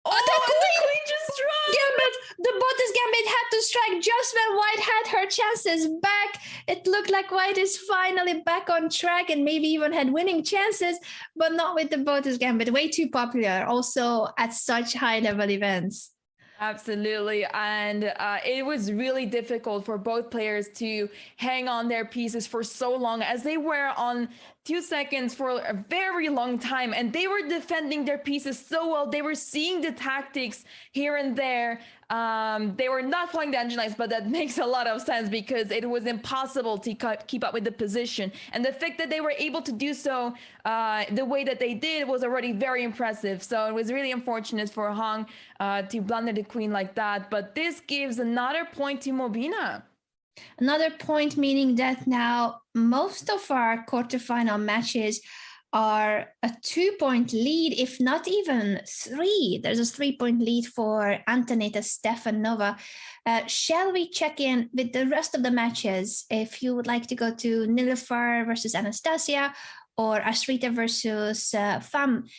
Oh, the queen just struck! Gambit! The Bottas Gambit had to strike just when white had her chances back. It looked like white is finally back on track and maybe even had winning chances, but not with the Bottas Gambit. Way too popular, also at such high-level events. Absolutely, and it was really difficult for both players to hang on their pieces for so long, as they were on 2 seconds for a very long time, and they were defending their pieces so well. They were seeing the tactics here and there. They were not following the engine lines, but that makes a lot of sense because it was impossible to keep up with the position. And the fact that they were able to do so the way that they did was already very impressive. So it was really unfortunate for Hong to blunder the queen like that. But this gives another point to Mobina. Another point, meaning that now most of our quarterfinal matches are a 2-point lead, if not even 3. There's a 3-point lead for Antoneta Stefanova. Shall we check in with the rest of the matches? If you would like to go to Nilufar versus Anastasia or Ashrita versus Pham.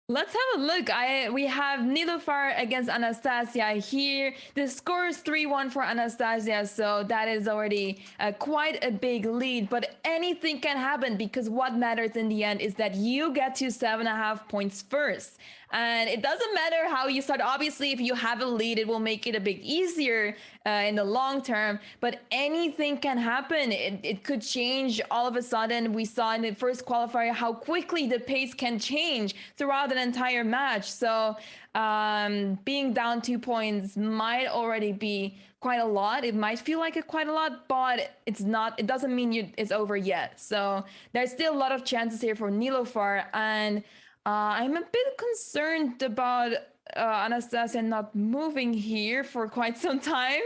Let's have a look. We have Nilufar against Anastasia here. The score is 3-1 for Anastasia, so that is already quite a big lead. But anything can happen because what matters in the end is that you get to 7.5 points first. And it doesn't matter how you start. Obviously, if you have a lead, it will make it a bit easier in the long term. But anything can happen. It could change all of a sudden. We saw in the first qualifier how quickly the pace can change throughout an entire match. So being down 2 points might already be quite a lot. It might feel like it quite a lot, but it's not. It doesn't mean it's over yet. So there's still a lot of chances here for Nilufar, and I'm a bit concerned about Anastasia not moving here for quite some time.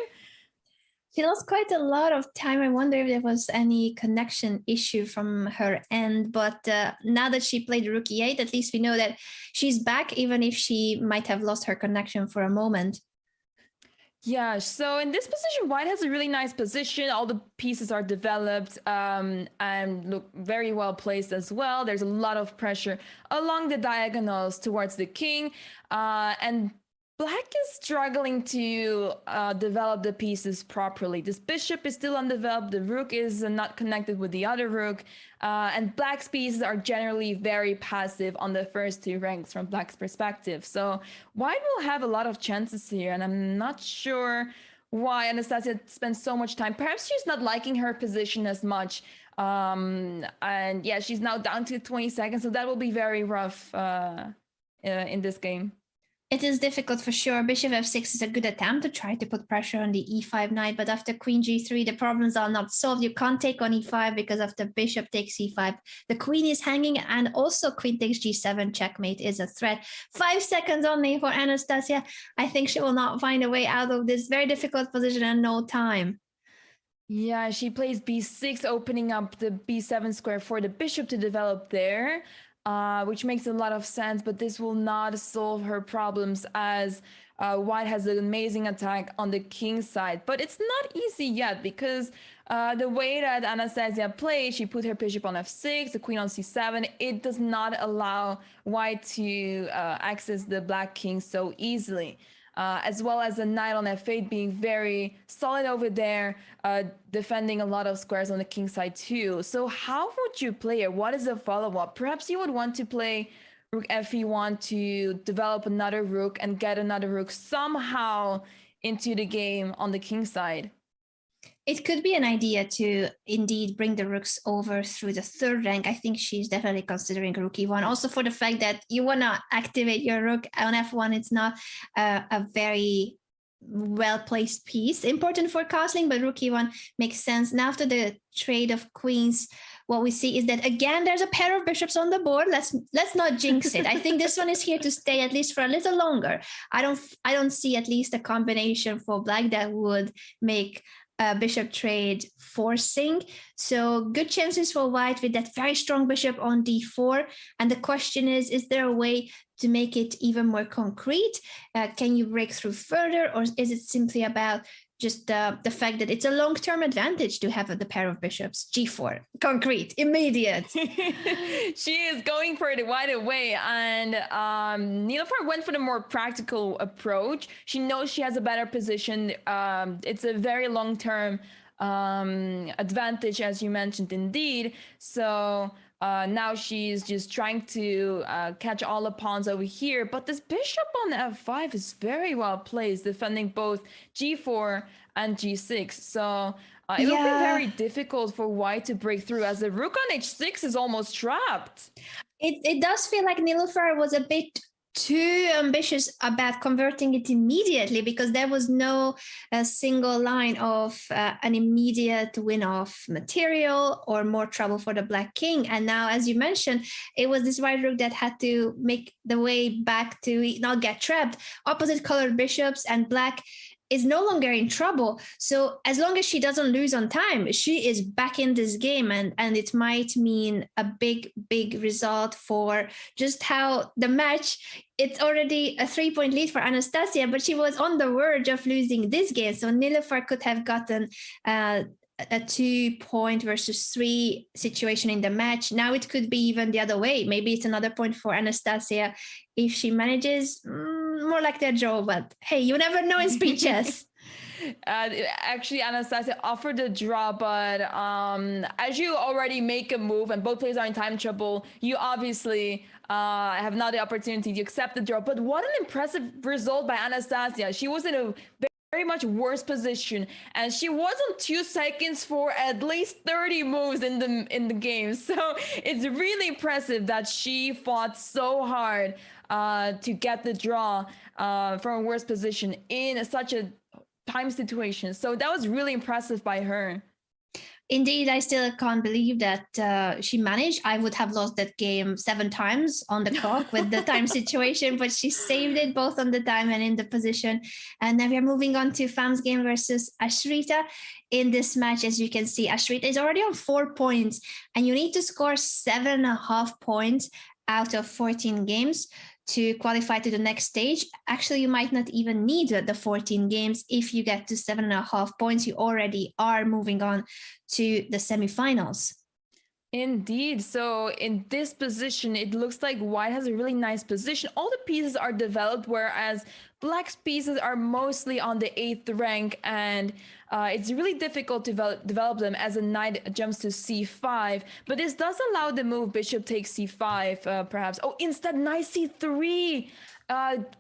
She lost quite a lot of time. I wonder if there was any connection issue from her end. But now that she played Rookie 8, at least we know that she's back, even if she might have lost her connection for a moment. Yeah, so in this position, White has a really nice position. All the pieces are developed and look very well placed as well. There's a lot of pressure along the diagonals towards the king. And Black is struggling to develop the pieces properly. This bishop is still undeveloped. The rook is not connected with the other rook. And Black's pieces are generally very passive on the first two ranks from Black's perspective. So White will have a lot of chances here. And I'm not sure why Anastasia spends so much time. Perhaps she's not liking her position as much. And yeah, she's now down to 20 seconds. So that will be very rough in this game. It is difficult for sure. Bishop f6 is a good attempt to try to put pressure on the e5 knight, but after queen g3, the problems are not solved. You can't take on e5 because after bishop takes e5, the queen is hanging, and also queen takes g7, checkmate is a threat. 5 seconds only for Anastasia. I think she will not find a way out of this very difficult position in no time. Yeah, she plays b6, opening up the b7 square for the bishop to develop there. Which makes a lot of sense, but this will not solve her problems as White has an amazing attack on the king side. But it's not easy yet because the way that Anastasia plays, she put her bishop on f6, the queen on c7. It does not allow White to access the black king so easily. As well as the knight on f8 being very solid over there, defending a lot of squares on the king side too. So how would you play it? What is the follow-up? Perhaps you would want to play rook fe1 to develop another rook and get another rook somehow into the game on the king side. It could be an idea to indeed bring the rooks over through the third rank. I think she's definitely considering rook e1. Also for the fact that you want to activate your rook on f1. It's not a very well-placed piece. Important for castling, but rook e1 makes sense. Now after the trade of queens, what we see is that again there's a pair of bishops on the board. Let's not jinx it. I think this one is here to stay at least for a little longer. I don't see at least a combination for black that would make bishop trade forcing. So good chances for white with that very strong bishop on d4. And the question is there a way to make it even more concrete? Can you break through further, or is it simply about just the fact that it's a long-term advantage to have the pair of bishops? G4, concrete, immediate. She is going for it right away. And Nilufar went for the more practical approach. She knows she has a better position. It's a very long-term advantage, as you mentioned, indeed. So now she's just trying to catch all the pawns over here. But this bishop on f5 is very well placed, defending both g4 and g6. So it will be very difficult for white to break through, as the rook on h6 is almost trapped. It does feel like Nilufar was a bit too ambitious about converting it immediately, because there was no single line of an immediate win of material or more trouble for the black king. And now, as you mentioned, it was this white rook that had to make the way back to not get trapped. Opposite colored bishops, and black is no longer in trouble. So as long as she doesn't lose on time, she is back in this game, and it might mean a big result for just how the match. It's already a 3-point lead for Anastasia, but she was on the verge of losing this game. So Nilufar could have gotten a 2-point versus 3 situation in the match. Now it could be even the other way. Maybe it's another point for Anastasia if she manages, more like their draw. But hey, you never know in speeches. Actually, Anastasia offered a draw, but as you already make a move and both players are in time trouble, you obviously have not the opportunity to accept the draw. But what an impressive result by Anastasia. She was in a very much worse position, and she was on 2 seconds for at least 30 moves in the game. So it's really impressive that she fought so hard to get the draw from a worse position in such a time situation. So that was really impressive by her. Indeed, I still can't believe that she managed. I would have lost that game 7 times on the clock with the time situation, but she saved it both on the time and in the position. And then we are moving on to Pham's game versus Ashrita. In this match, as you can see, Ashrita is already on 4 points, and you need to score 7.5 points out of 14 games to qualify to the next stage. Actually, you might not even need the 14 games. If you get to 7.5 points, you already are moving on to the semifinals. Indeed. So in this position, it looks like white has a really nice position. All the pieces are developed, whereas black's pieces are mostly on the 8th rank, and it's really difficult to develop them as a knight jumps to c5. But this does allow the move bishop takes c5, perhaps. Oh, instead knight c3,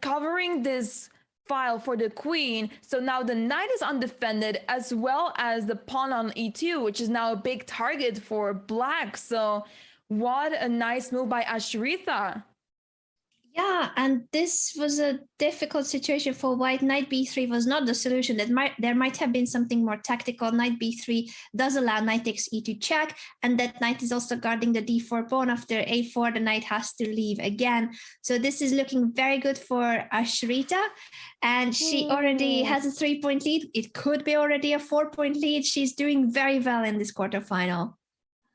covering this file for the queen. So now the knight is undefended, as well as the pawn on e2, which is now a big target for black. So what a nice move by Ashrita. Yeah, and this was a difficult situation for white. Knight b3 was not the solution. There might have been something more tactical. Knight b3 does allow knight takes e2 check, and that knight is also guarding the d4 pawn. After a4, the knight has to leave again. So this is looking very good for Ashrita, and she already has a 3-point lead. It could be already a 4-point lead. She's doing very well in this quarterfinal.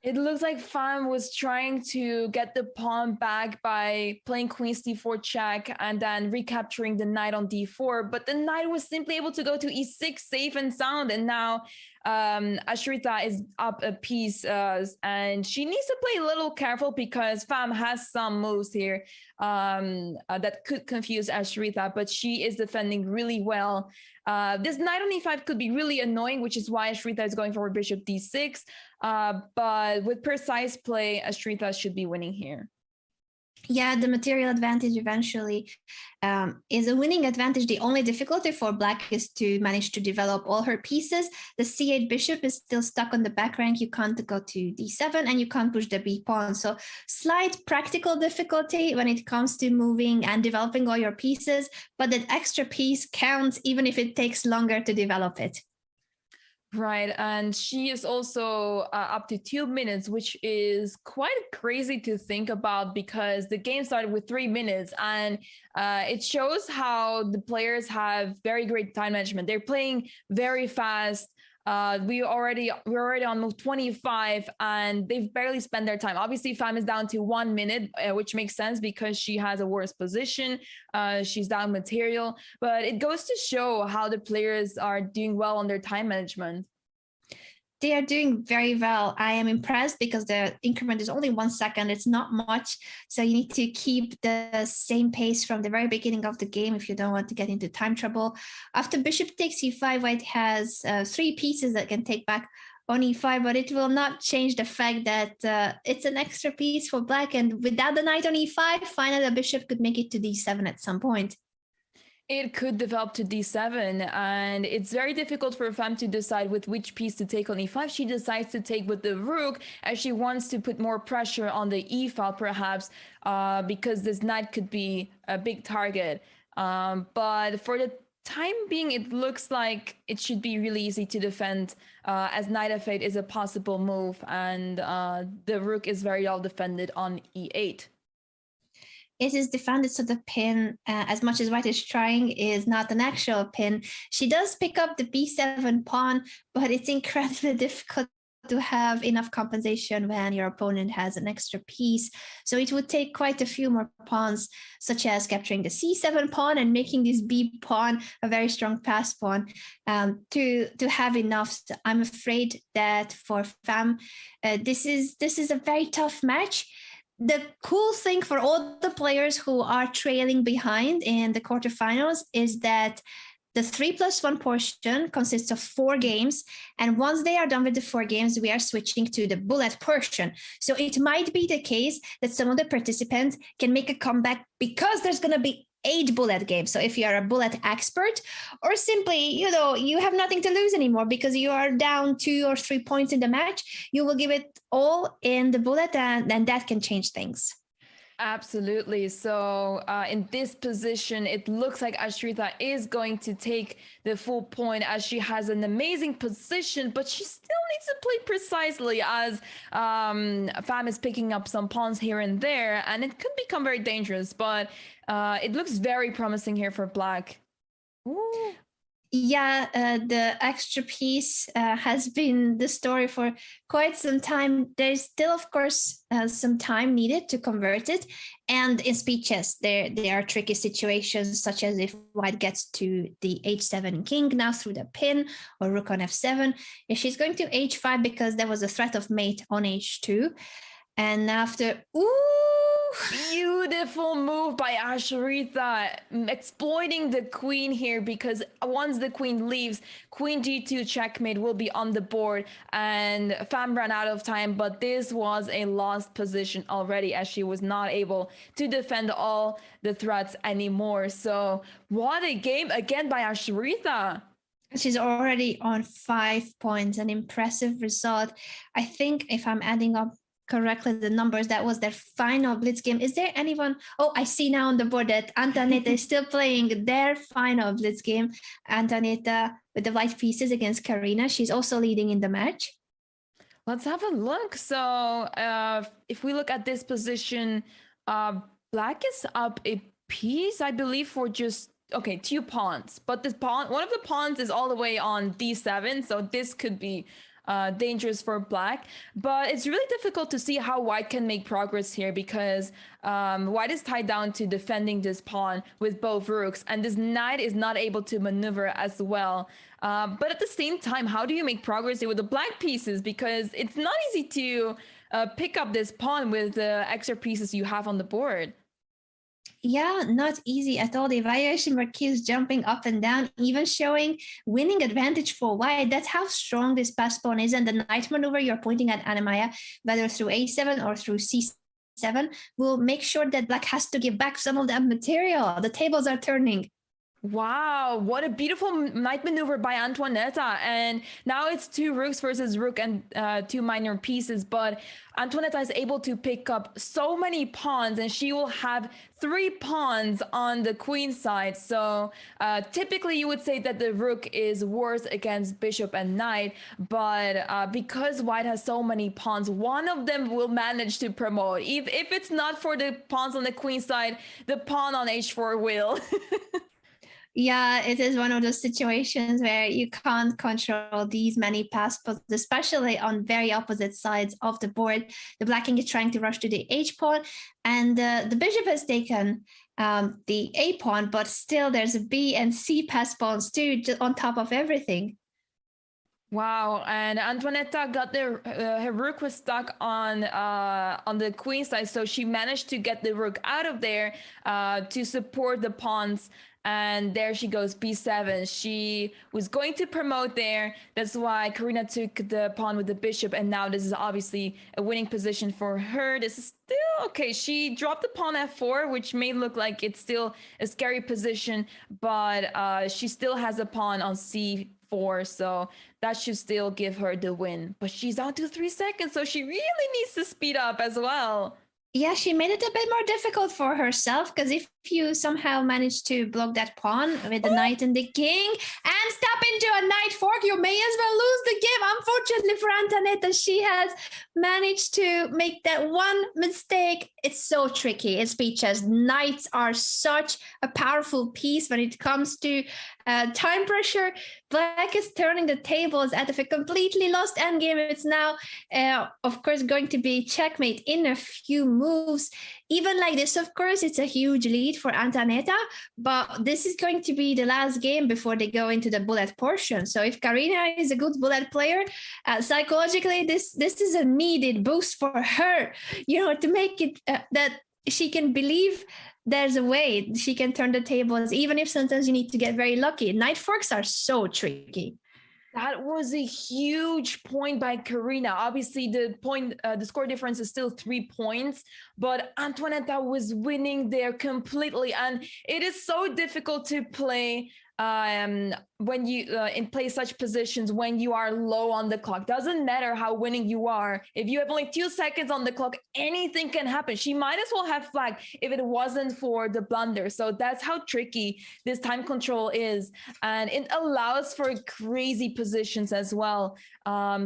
It looks like Pham was trying to get the pawn back by playing queen d4 check and then recapturing the knight on d4, but the knight was simply able to go to e6 safe and sound, and now Ashrita is up a piece, and she needs to play a little careful because Pham has some moves here that could confuse Ashrita, but she is defending really well. This knight on e5 could be really annoying, which is why Ashrita is going for bishop d6. But with precise play, Ashrita should be winning here. Yeah, the material advantage eventually is a winning advantage. The only difficulty for black is to manage to develop all her pieces. The c8 bishop is still stuck on the back rank. You can't go to d7, and you can't push the b pawn. So slight practical difficulty when it comes to moving and developing all your pieces, but that extra piece counts even if it takes longer to develop it. Right, and she is also up to 2 minutes, which is quite crazy to think about because the game started with 3 minutes, and it shows how the players have very great time management. They're playing very fast. We're already on move 25, and they've barely spent their time. Obviously, Pham is down to 1 minute, which makes sense because she has a worse position. She's down material, but it goes to show how the players are doing well on their time management. They are doing very well. I am impressed because the increment is only 1 second. It's not much. So you need to keep the same pace from the very beginning of the game if you don't want to get into time trouble. After bishop takes e5, white has 3 pieces that can take back on e5, but it will not change the fact that it's an extra piece for black. And without the knight on e5, finally the bishop could make it to d7 at some point. It could develop to d7, and it's very difficult for Pham to decide with which piece to take on e5. She decides to take with the rook, as she wants to put more pressure on the e file, perhaps, because this knight could be a big target. But for the time being, it looks like it should be really easy to defend, as knight f8 is a possible move, and the rook is very well defended on e8. It is defended, so the pin, as much as white is trying, is not an actual pin. She does pick up the b7 pawn, but it's incredibly difficult to have enough compensation when your opponent has an extra piece. So it would take quite a few more pawns, such as capturing the c7 pawn and making this b pawn a very strong pass pawn to have enough. I'm afraid that for Pham, this is a very tough match. The cool thing for all the players who are trailing behind in the quarterfinals is that the 3+1 portion consists of 4 games. And once they are done with the 4 games, we are switching to the bullet portion. So it might be the case that some of the participants can make a comeback because there's going to be 8 bullet games. So if you are a bullet expert, or simply, you have nothing to lose anymore because you are down 2 or 3 points in the match, you will give it all in the bullet, and that can change things. Absolutely. So in this position, it looks like Ashrita is going to take the full point as she has an amazing position, but she still needs to play precisely as Pham is picking up some pawns here and there, and it could become very dangerous, but it looks very promising here for Black. Ooh. Yeah, the extra piece has been the story for quite some time. There's still, of course, some time needed to convert it. And in speed chess, there are tricky situations, such as if white gets to the h7 king now through the pin, or rook on f7. If she's going to h5 because there was a threat of mate on h2. And after, beautiful move by Ashrita, exploiting the queen here, because once the queen leaves, queen g2 checkmate will be on the board, and Pham ran out of time, but this was a lost position already as she was not able to defend all the threats anymore. So what a game again by Ashrita. She's already on 5 points, an impressive result. I think if I'm adding up correctly the numbers, that was their final blitz game. Is there anyone? Oh, I see now on the board that Antoinette is still playing their final blitz game. Antoinette with the white pieces against Karina. She's also leading in the match. Let's have a look. So if we look at this position, Black is up a piece, I believe, for just 2 pawns, but this pawn, one of the pawns is all the way on d7, so this could be dangerous for Black, but it's really difficult to see how white can make progress here, because white is tied down to defending this pawn with both rooks, and this knight is not able to maneuver as well. But at the same time, how do you make progress here with the black pieces? Because it's not easy to pick up this pawn with the extra pieces you have on the board. Yeah, not easy at all. The variation keeps jumping up and down, even showing winning advantage for white. That's how strong this pass pawn is. And the knight maneuver you're pointing at, Anamaya, whether through a7 or through c7, will make sure that black has to give back some of that material. The tables are turning. Wow, what a beautiful knight maneuver by Antoinetta. And now it's 2 rooks versus rook and 2 minor pieces, but Antoinetta is able to pick up so many pawns, and she will have 3 pawns on the queen side. So typically you would say that the rook is worse against bishop and knight, but because white has so many pawns, one of them will manage to promote. If it's not for the pawns on the queen side, the pawn on h4 will. Yeah, it is one of those situations where you can't control these many pass pawns, especially on very opposite sides of the board. The black king is trying to rush to the h pawn, and the bishop has taken the a pawn, but still there's a b and c pass pawns too, just on top of everything. Wow, and Antoinetta got her rook was stuck on the queen side, so she managed to get the rook out of there to support the pawns. And there she goes, b7. She was going to promote there. That's why Karina took the pawn with the bishop, and now this is obviously a winning position for her. This is still okay. She dropped the pawn f4, which may look like it's still a scary position, but she still has a pawn on c4, so that should still give her the win. But she's down to 3 seconds, so she really needs to speed up as well. Yeah, she made it a bit more difficult for herself, because if you somehow manage to block that pawn with the knight and the king and step into a knight fork, you may as well lose the game. Unfortunately for Antoaneta, she has managed to make that one mistake. It's so tricky. It's Peaches. Knights are such a powerful piece when it comes to time pressure. Black is turning the tables out of a completely lost endgame. It's now, of course, going to be checkmate in a few moves. Even like this, of course, it's a huge lead for Antoaneta, but this is going to be the last game before they go into the bullet portion. So if Karina is a good bullet player, psychologically, this is a needed boost for her, to make it that she can believe there's a way she can turn the tables, even if sometimes you need to get very lucky. Knight forks are so tricky. That was a huge point by Karina. Obviously, the score difference is still 3 points, but Antoaneta was winning there completely. And it is so difficult to play when you play such positions when you are low on the clock. Doesn't matter how winning you are. If you have only 2 seconds on the clock, anything can happen. She might as well have flagged if it wasn't for the blunder. So that's how tricky this time control is. And it allows for crazy positions as well,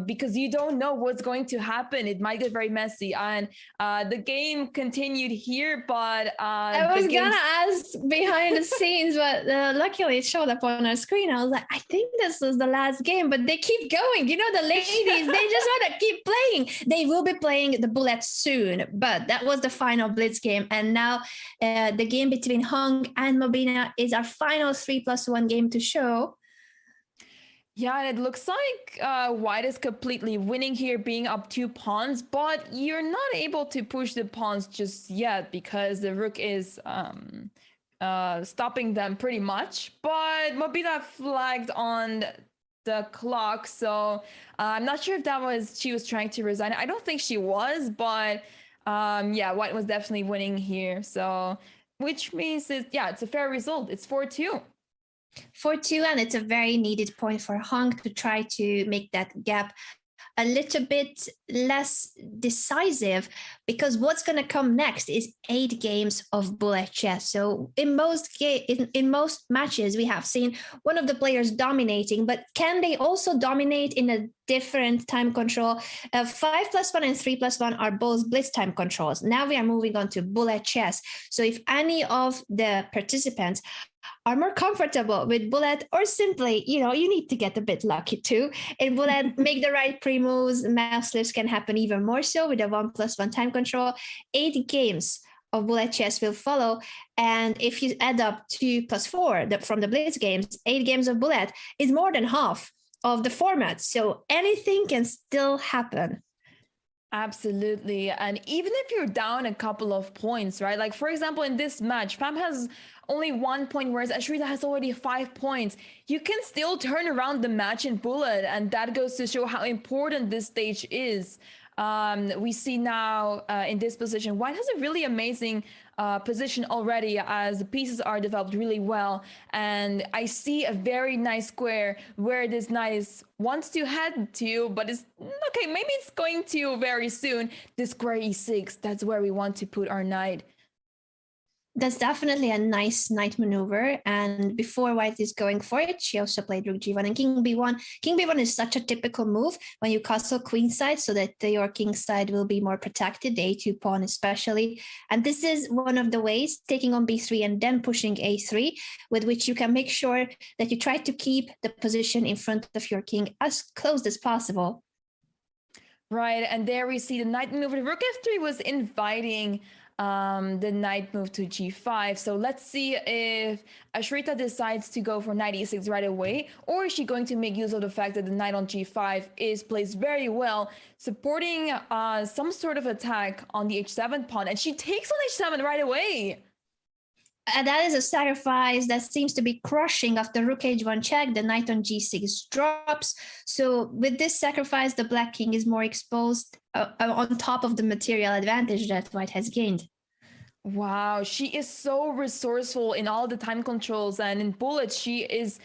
because you don't know what's going to happen. It might get very messy. And the game continued here, but I was gonna ask behind the scenes, but luckily it showed up on our screen. I was like, I think this was the last game, but they keep going. The ladies, they just want to keep playing. They will be playing the bullet soon, but that was the final blitz game. And now the game between Hung and Mobina is our final 3+1 game to show. Yeah, and it looks like white is completely winning here, being up 2 pawns, but you're not able to push the pawns just yet because the rook is stopping them pretty much. But Mobina flagged on the clock, so I'm not sure if she was trying to resign. I don't think she was, but yeah, white was definitely winning here. So which means it's a fair result. It's 4-2. 4-2, and it's a very needed point for Hung to try to make that gap a little bit less decisive, because what's going to come next is 8 games of bullet chess. So in most matches, we have seen one of the players dominating, but can they also dominate in a different time control? 5+1 and 3+1 are both blitz time controls. Now we are moving on to bullet chess. So if any of the participants are more comfortable with bullet, or simply, you need to get a bit lucky too. In bullet, make the right pre-moves, mouse slips can happen even more so with a 1+1 time control. 8 games of bullet chess will follow. And if you add up 2+4 from the blitz games, 8 games of bullet is more than half of the format. So anything can still happen. Absolutely. And even if you're down a couple of points, right? Like, for example, in this match, Pham has only 1 point, whereas Ashrita has already 5 points. You can still turn around the match in bullet, and that goes to show how important this stage is. We see now in this position, white has a really amazing position already, as the pieces are developed really well. And I see a very nice square where this knight wants to head to, but it's okay, maybe it's going to very soon. The square e6, that's where we want to put our knight. That's definitely a nice knight maneuver. And before white is going for it, she also played rook g1 and king b1. King b1 is such a typical move when you castle queen side, so that your king side will be more protected, the a2 pawn especially. And this is one of the ways, taking on b3 and then pushing a3, with which you can make sure that you try to keep the position in front of your king as close as possible. Right, and there we see the knight maneuver. Rook f3 was inviting the knight move to g5. So let's see if Ashrita decides to go for knight e6 right away, or is she going to make use of the fact that the knight on g5 is placed very well, supporting some sort of attack on the h7 pawn, and she takes on h7 right away. And that is a sacrifice that seems to be crushing after rook h1 check. The knight on g6 drops. So with this sacrifice, the black king is more exposed on top of the material advantage that white has gained. Wow, she is so resourceful in all the time controls, and in bullets, she is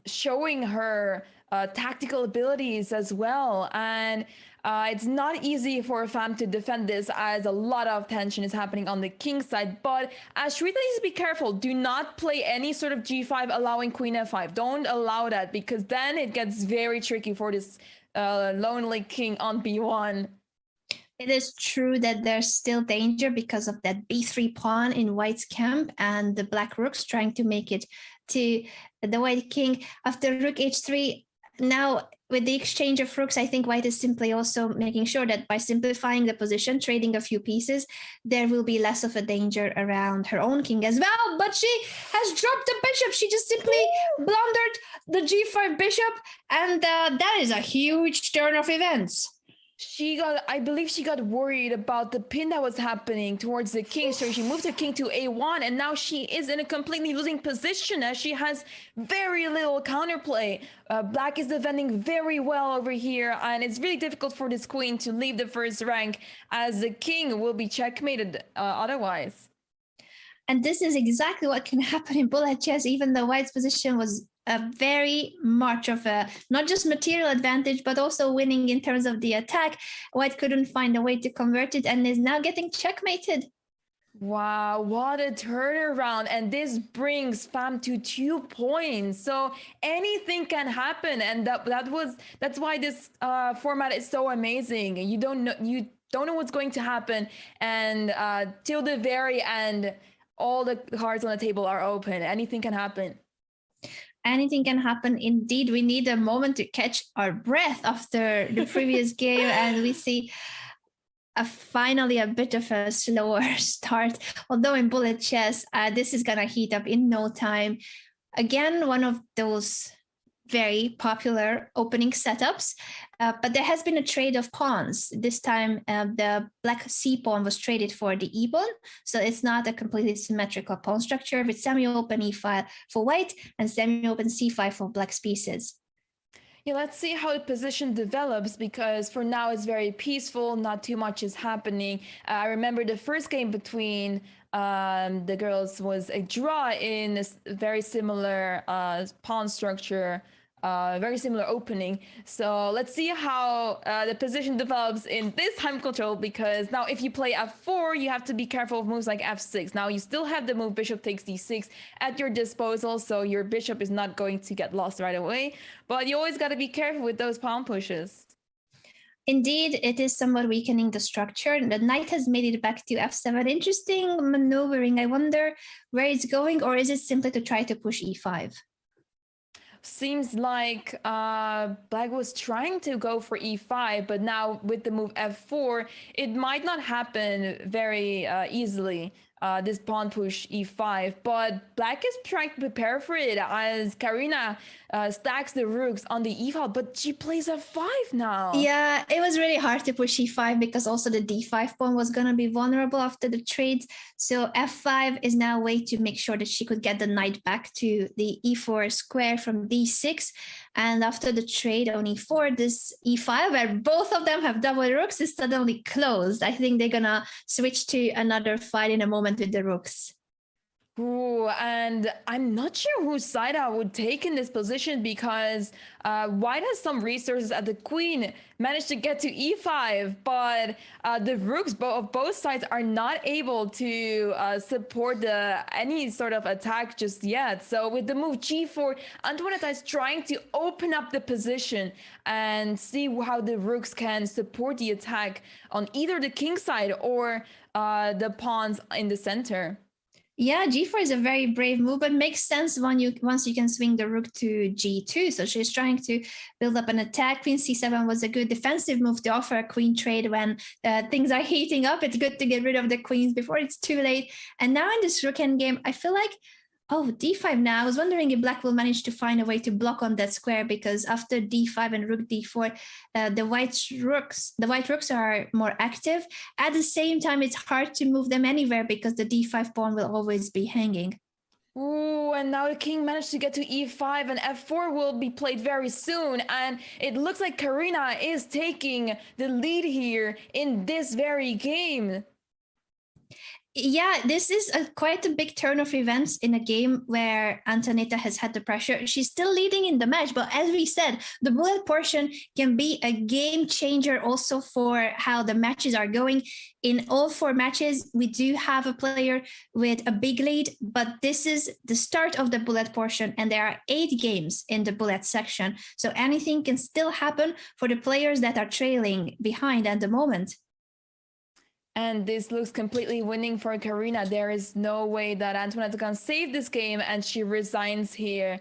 showing her tactical abilities as well. And It's not easy for Pham to defend this as a lot of tension is happening on the king side, but Ashrita needs to be careful. Do not play any sort of g5 allowing queen f5. Don't allow that, because then it gets very tricky for this lonely king on b1. It is true that there's still danger because of that b3 pawn in white's camp and the black rooks trying to make it to the white king. After rook h3, now with the exchange of rooks, I think white is simply also making sure that by simplifying the position, trading a few pieces, there will be less of a danger around her own king as well. But she has dropped the bishop. She just simply blundered the g5 bishop, and that is a huge turn of events. I believe she got worried about the pin that was happening towards the king, so she moved her king to a1, and now she is in a completely losing position as she has very little counterplay. Black is defending very well over here, and it's really difficult for this queen to leave the first rank as the king will be checkmated otherwise. And this is exactly what can happen in bullet chess, even though white's position was very much of a not just material advantage, but also winning in terms of the attack. White couldn't find a way to convert it and is now getting checkmated. Wow, what a turnaround. And this brings Pham to 2 points. So anything can happen. And that's why this format is so amazing. You don't know what's going to happen. And till the very end, all the cards on the table are open. Anything can happen. Anything can happen. Indeed, we need a moment to catch our breath after the previous game, and we see finally a bit of a slower start. Although in bullet chess, this is gonna heat up in no time. Again, one of those very popular opening setups, but there has been a trade of pawns. This time, the black c pawn was traded for the e pawn, so it's not a completely symmetrical pawn structure with semi-open e5 for white and semi-open c5 for black's pieces. Yeah, let's see how the position develops, because for now it's very peaceful, not too much is happening. I remember the first game between the girls was a draw in a very similar pawn structure, very similar opening. So let's see how the position develops in this time control, because now if you play f4, you have to be careful of moves like f6. Now you still have the move bishop takes d6 at your disposal, so your bishop is not going to get lost right away, but you always got to be careful with those pawn pushes. Indeed, it is somewhat weakening the structure. The knight has made it back to f7. Interesting maneuvering. I wonder where it's going, or is it simply to try to push e5? Seems like black was trying to go for e5, but now with the move f4, it might not happen very easily, this pawn push e5, but black is trying to prepare for it as Karina stacks the rooks on the e file, but she plays f5 now. Yeah, it was really hard to push e5 because also the d5 pawn was going to be vulnerable after the trades. So f5 is now a way to make sure that she could get the knight back to the e4 square from d6. And after the trade on e4, this e5, where both of them have double rooks, is suddenly closed. I think they're going to switch to another fight in a moment with the rooks. Ooh, and I'm not sure whose side I would take in this position, because white has some resources at the queen, managed to get to e5, but the rooks of both sides are not able to support any sort of attack just yet. So with the move g4, Antoinetta is trying to open up the position and see how the rooks can support the attack on either the king side or the pawns in the center. Yeah, g4 is a very brave move, but makes sense once you can swing the rook to g2. So she's trying to build up an attack. Queen c7 was a good defensive move to offer a queen trade when things are heating up. It's good to get rid of the queens before it's too late. And now in this rook endgame, I feel like, oh, d5 now. I was wondering if black will manage to find a way to block on that square, because after d5 and rook d4, the white rooks are more active. At the same time, it's hard to move them anywhere because the d5 pawn will always be hanging. Ooh, and now the king managed to get to e5, and f4 will be played very soon. And it looks like Karina is taking the lead here in this very game. Yeah, this is quite a big turn of events in a game where Antonetta has had the pressure. She's still leading in the match, but as we said, the bullet portion can be a game changer also for how the matches are going. In all 4 matches, we do have a player with a big lead, but this is the start of the bullet portion, and there are 8 games in the bullet section. So anything can still happen for the players that are trailing behind at the moment. And this looks completely winning for Karina. There is no way that Antoinette can save this game, and she resigns here,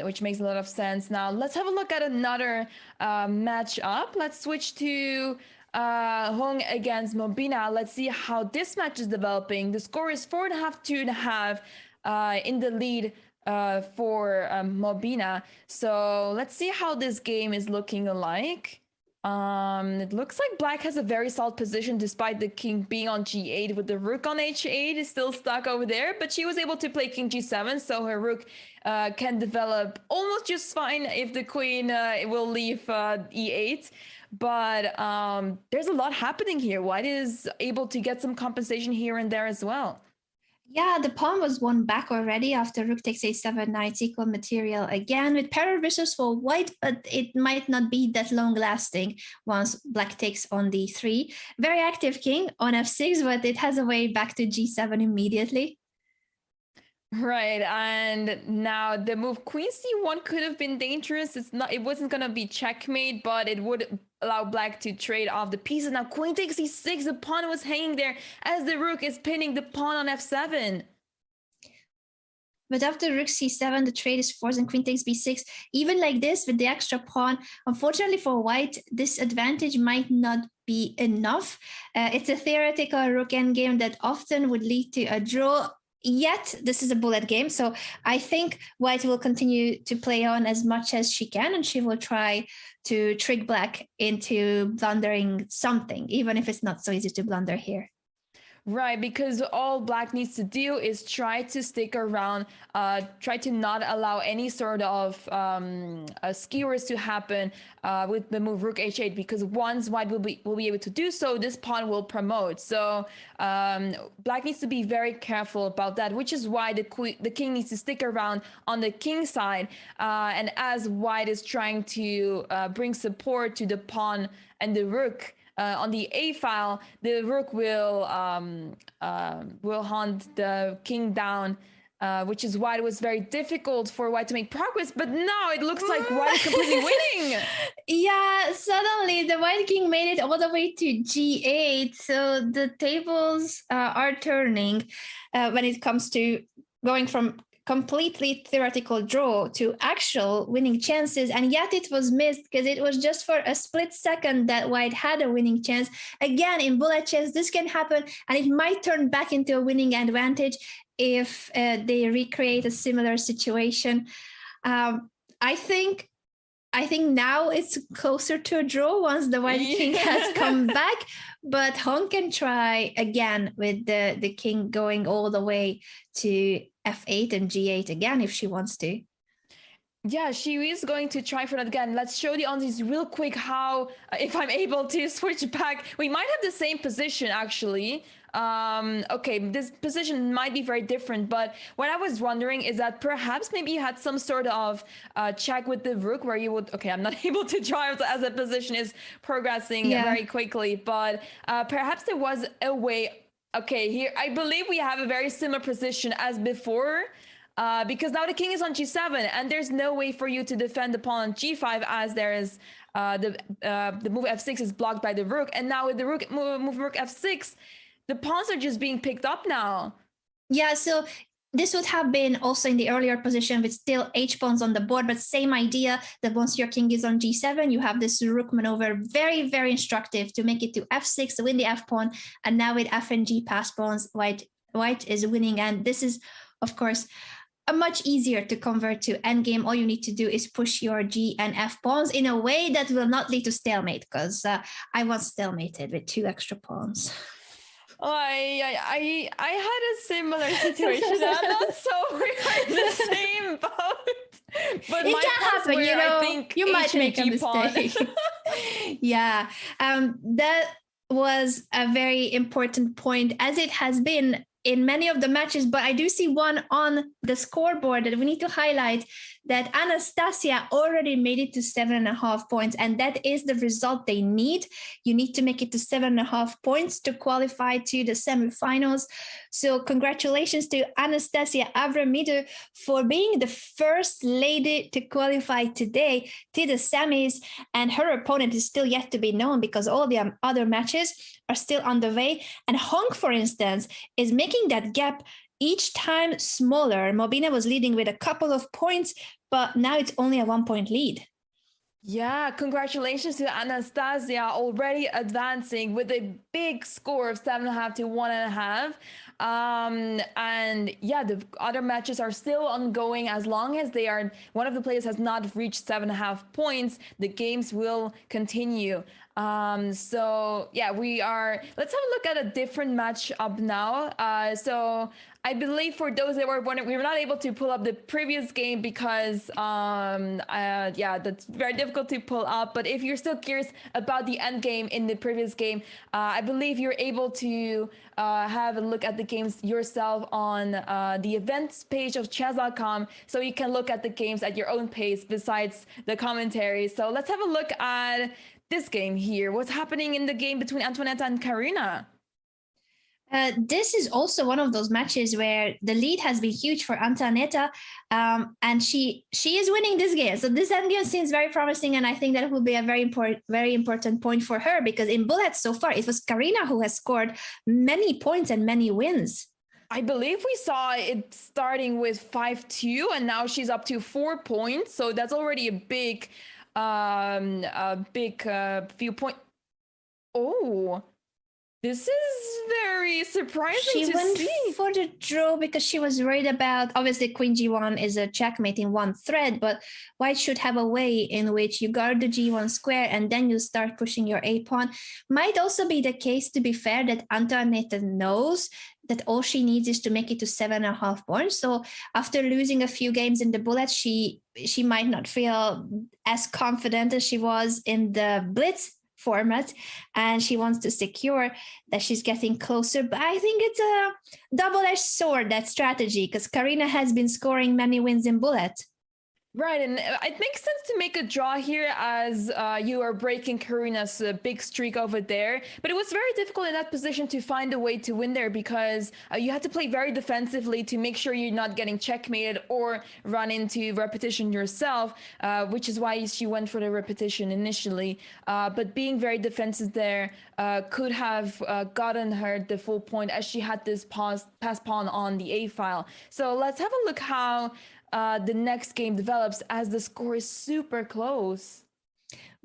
which makes a lot of sense. Now, let's have a look at another matchup. Let's switch to Hong against Mobina. Let's see how this match is developing. The score is 4.5, 2.5 in the lead for Mobina. So let's see how this game is looking like. It looks like black has a very solid position despite the king being on g8 with the rook on h8 is still stuck over there, but she was able to play king g7, so her rook can develop almost just fine if the queen will leave e8. But there's a lot happening here. White is able to get some compensation here and there as well. Yeah, the pawn was won back already after rook takes a7, knight equal material again with pair of bishops for white, but it might not be that long lasting once black takes on d3. Very active king on f6, but it has a way back to g7 immediately. Right, and now the move queen c1 could have been dangerous. It wasn't gonna be checkmate, but it would allow black to trade off the pieces. Now queen takes c6, the pawn was hanging there as the rook is pinning the pawn on f7. But after rook c7, the trade is forced and queen takes b6. Even like this with the extra pawn, unfortunately for white, this advantage might not be enough. It's a theoretical rook endgame that often would lead to a draw. Yet this is a bullet game, so I think white will continue to play on as much as she can, and she will try to trick black into blundering something, even if it's not so easy to blunder here. Right, because all black needs to do is try to stick around, try to not allow any sort of skewers to happen with the move rook h8, because once white will be able to do so, this pawn will promote. So black needs to be very careful about that, which is why the king needs to stick around on the king side. And as white is trying to bring support to the pawn and the rook, on the A file, the rook will hunt the king down, which is why it was very difficult for white to make progress. But now it looks like white is completely winning. Yeah, suddenly the white king made it all the way to g8. So the tables are turning when it comes to going from completely theoretical draw to actual winning chances, and yet it was missed because it was just for a split second that white had a winning chance. Again, in bullet chess this can happen, and it might turn back into a winning advantage if they recreate a similar situation. I think now it's closer to a draw once the white king has come back, but Hong can try again with the king going all the way to f8 and g8 again if she wants to. Yeah, she is going to try for that again. Let's show the answers real quick how, if I'm able to switch back. We might have the same position, actually. Okay, this position might be very different, but what I was wondering is that perhaps maybe you had some sort of check with the rook where you would, okay, I'm not able to drive as a position is progressing very quickly, but perhaps there was a way. Okay, here, I believe we have a very similar position as before. Because now the king is on g7 and there's no way for you to defend the pawn on g5 as there is the move f6 is blocked by the rook, and now with the rook move rook f6, the pawns are just being picked up now. Yeah, so this would have been also in the earlier position with still h pawns on the board, but same idea that once your king is on g7, you have this rook maneuver, very, very instructive to make it to f6 to win the f pawn, and now with f and g pass pawns, white is winning, and this is, of course, a much easier to convert to endgame. All you need to do is push your g and f pawns in a way that will not lead to stalemate, because I once stalemated with 2 extra pawns. I had a similar situation. I'm not so we're in the same boat. But it can happen, you know. I think you might make a mistake. Yeah, was a very important point, as it has been in many of the matches, but I do see one on the scoreboard that we need to highlight, that Anastasia already made it to 7.5 points, and that is the result they need. You need to make it to 7.5 points to qualify to the semifinals. So congratulations to Anastasia Avramidou for being the first lady to qualify today to the semis, and her opponent is still yet to be known because all the other matches are still on the way. And Hong, for instance, is making that gap each time smaller. Mobina was leading with a couple of points, but now it's only a 1-point lead. Yeah, congratulations to Anastasia, already advancing with a big score of 7.5 to 1.5. And yeah, the other matches are still ongoing. As long as one of the players has not reached 7.5 points, the games will continue. So yeah, let's have a look at a different match up now. So I believe for those that were wondering, we were not able to pull up the previous game because yeah, that's very difficult to pull up. But if you're still curious about the end game in the previous game, I believe you're able to have a look at the games yourself on the events page of chess.com, so you can look at the games at your own pace besides the commentary. So let's have a look at this game here. What's happening in the game between Antoinette and Karina? This is also one of those matches where the lead has been huge for Antoinette, and she is winning this game. So this end game seems very promising, and I think that will be a very important point for her, because in bullets so far, it was Karina who has scored many points and many wins. I believe we saw it starting with 5-2, and now she's up to 4 points. So that's already a big few point. Oh, this is very surprising to see. She went for the draw because she was worried about, obviously Queen G1 is a checkmate in one thread, but White should have a way in which you guard the G1 square and then you start pushing your A pawn. Might also be the case, to be fair, that Antoinette knows that all she needs is to make it to 7.5 points. So after losing a few games in the bullet, she might not feel as confident as she was in the blitz format, and she wants to secure that she's getting closer. But I think it's a double-edged sword, that strategy, because Karina has been scoring many wins in bullet. Right, and it makes sense to make a draw here as you are breaking Karina's big streak over there. But it was very difficult in that position to find a way to win there, because you had to play very defensively to make sure you're not getting checkmated or run into repetition yourself, which is why she went for the repetition initially. But being very defensive there could have gotten her the full point, as she had this pass pawn on the A file. So let's have a look how the next game develops, as the score is super close.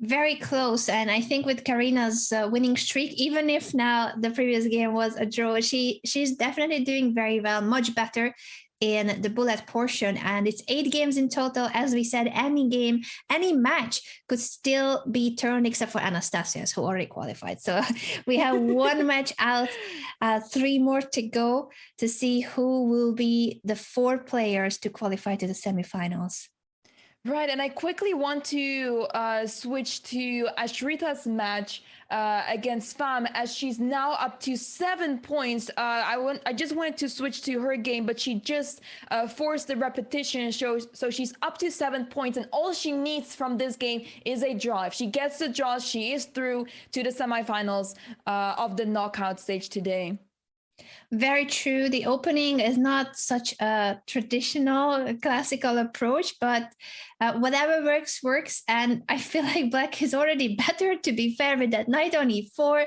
Very close. And I think with Karina's winning streak, even if now the previous game was a draw, she's definitely doing very well, much better in the bullet portion. And it's 8 games in total. As we said, any game, any match could still be turned, except for Anastasia's, who already qualified. So we have 1 match out, 3 more to go to see who will be the 4 players to qualify to the semifinals. Right, and I quickly want to switch to Ashrita's match against Pham, as she's now up to 7 points. I just wanted to switch to her game, but she just forced the repetition, so she's up to 7 points, and all she needs from this game is a draw. If she gets the draw, she is through to the semifinals of the knockout stage today. Very true. The opening is not such a traditional classical approach, but whatever works. And I feel like Black is already better, to be fair, with that knight on e4,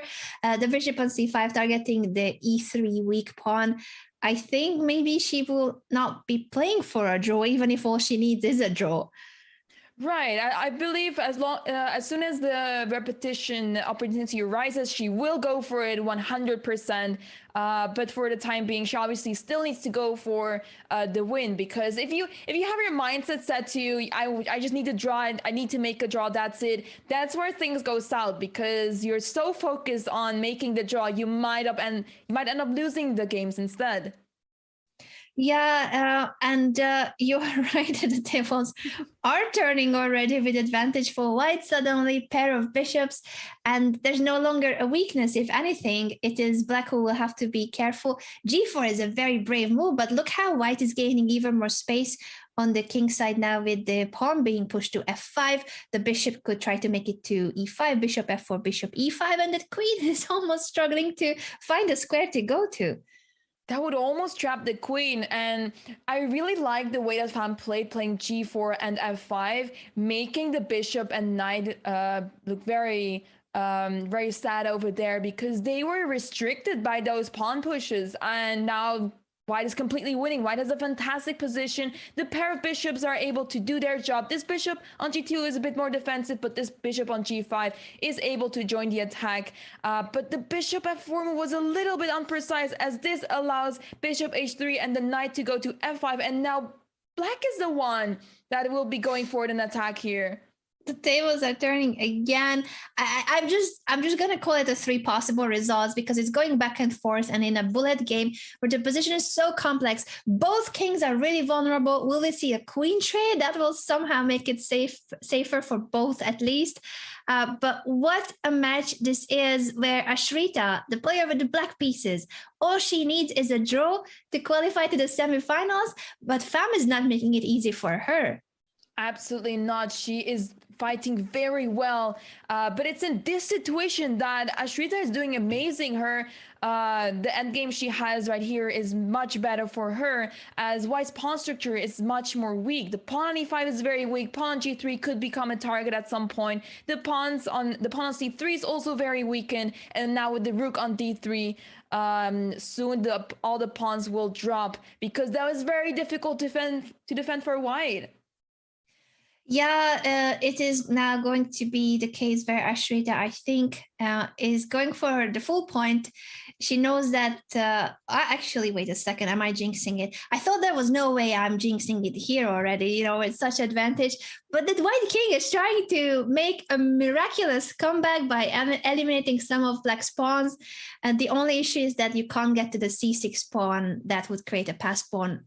the bishop on c5 targeting the e3 weak pawn. I think maybe she will not be playing for a draw, even if all she needs is a draw. Right. I believe as soon as the repetition opportunity arises, she will go for it 100%. But for the time being, she obviously still needs to go for the win, because if you have your mindset set to I just need to draw, I need to make a draw, that's it, that's where things go south, because you're so focused on making the draw, you might end up losing the games instead. Yeah, and you're right that the tables are turning already with advantage for white. Suddenly, pair of bishops, and there's no longer a weakness. If anything, it is black who will have to be careful. G4 is a very brave move, but look how white is gaining even more space on the king side now with the pawn being pushed to f5. The bishop could try to make it to e5, bishop f4, bishop e5, and the queen is almost struggling to find a square to go to. That would almost trap the queen, and I really like the way that Pham played, playing g4 and f5, making the bishop and knight look very very sad over there, because they were restricted by those pawn pushes, and now white is completely winning. White has a fantastic position. The pair of bishops are able to do their job. This bishop on g2 is a bit more defensive, but this bishop on g5 is able to join the attack. But the bishop f4 was a little bit unprecise, as this allows bishop h3 and the knight to go to f5. And now black is the one that will be going for an attack here. The tables are turning again. I'm just gonna call it the three possible results, because it's going back and forth, and in a bullet game where the position is so complex, both kings are really vulnerable. Will we see a queen trade that will somehow make it safer for both, at least? But what a match this is, where Ashrita, the player with the black pieces, all she needs is a draw to qualify to the semifinals, but Pham is not making it easy for her. Absolutely not. She is fighting very well, but it's in this situation that Ashrita is doing amazing. Her the endgame she has right here is much better for her, as white's pawn structure is much more weak. The pawn on e5 is very weak. Pawn on g3 could become a target at some point. The pawn on c3 is also very weakened, and now with the rook on d3, soon all the pawns will drop, because that was very difficult to defend for white. Yeah, it is now going to be the case where Ashrita, I think, is going for the full point. She knows that. Actually, wait a second. Am I jinxing it? I thought there was no way I'm jinxing it here already. You know, it's such advantage. But the White King is trying to make a miraculous comeback by eliminating some of Black's pawns. And the only issue is that you can't get to the c6 pawn. That would create a pass pawn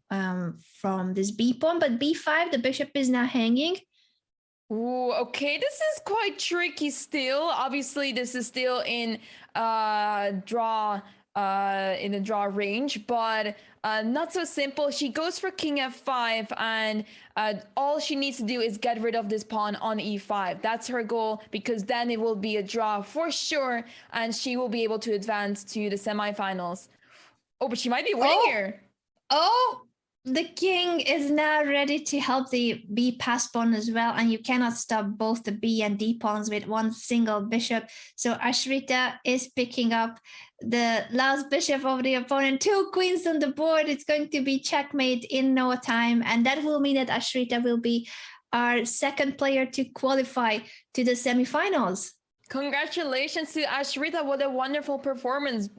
from this b pawn. But b5, the bishop is now hanging. Ooh, okay, this is quite tricky still. Obviously, this is still in the draw range, but not so simple. She goes for king f5, and all she needs to do is get rid of this pawn on e5. That's her goal, because then it will be a draw for sure, and she will be able to advance to the semifinals. Oh, but she might be winning here. Oh, the king is now ready to help the b pass pawn as well, and you cannot stop both the b and d pawns with one single bishop. So Ashrita is picking up the last bishop of the opponent. Two queens on the board. It's going to be checkmate in no time, and that will mean that Ashrita will be our second player to qualify to the semifinals. Congratulations to Ashrita. What a wonderful performance,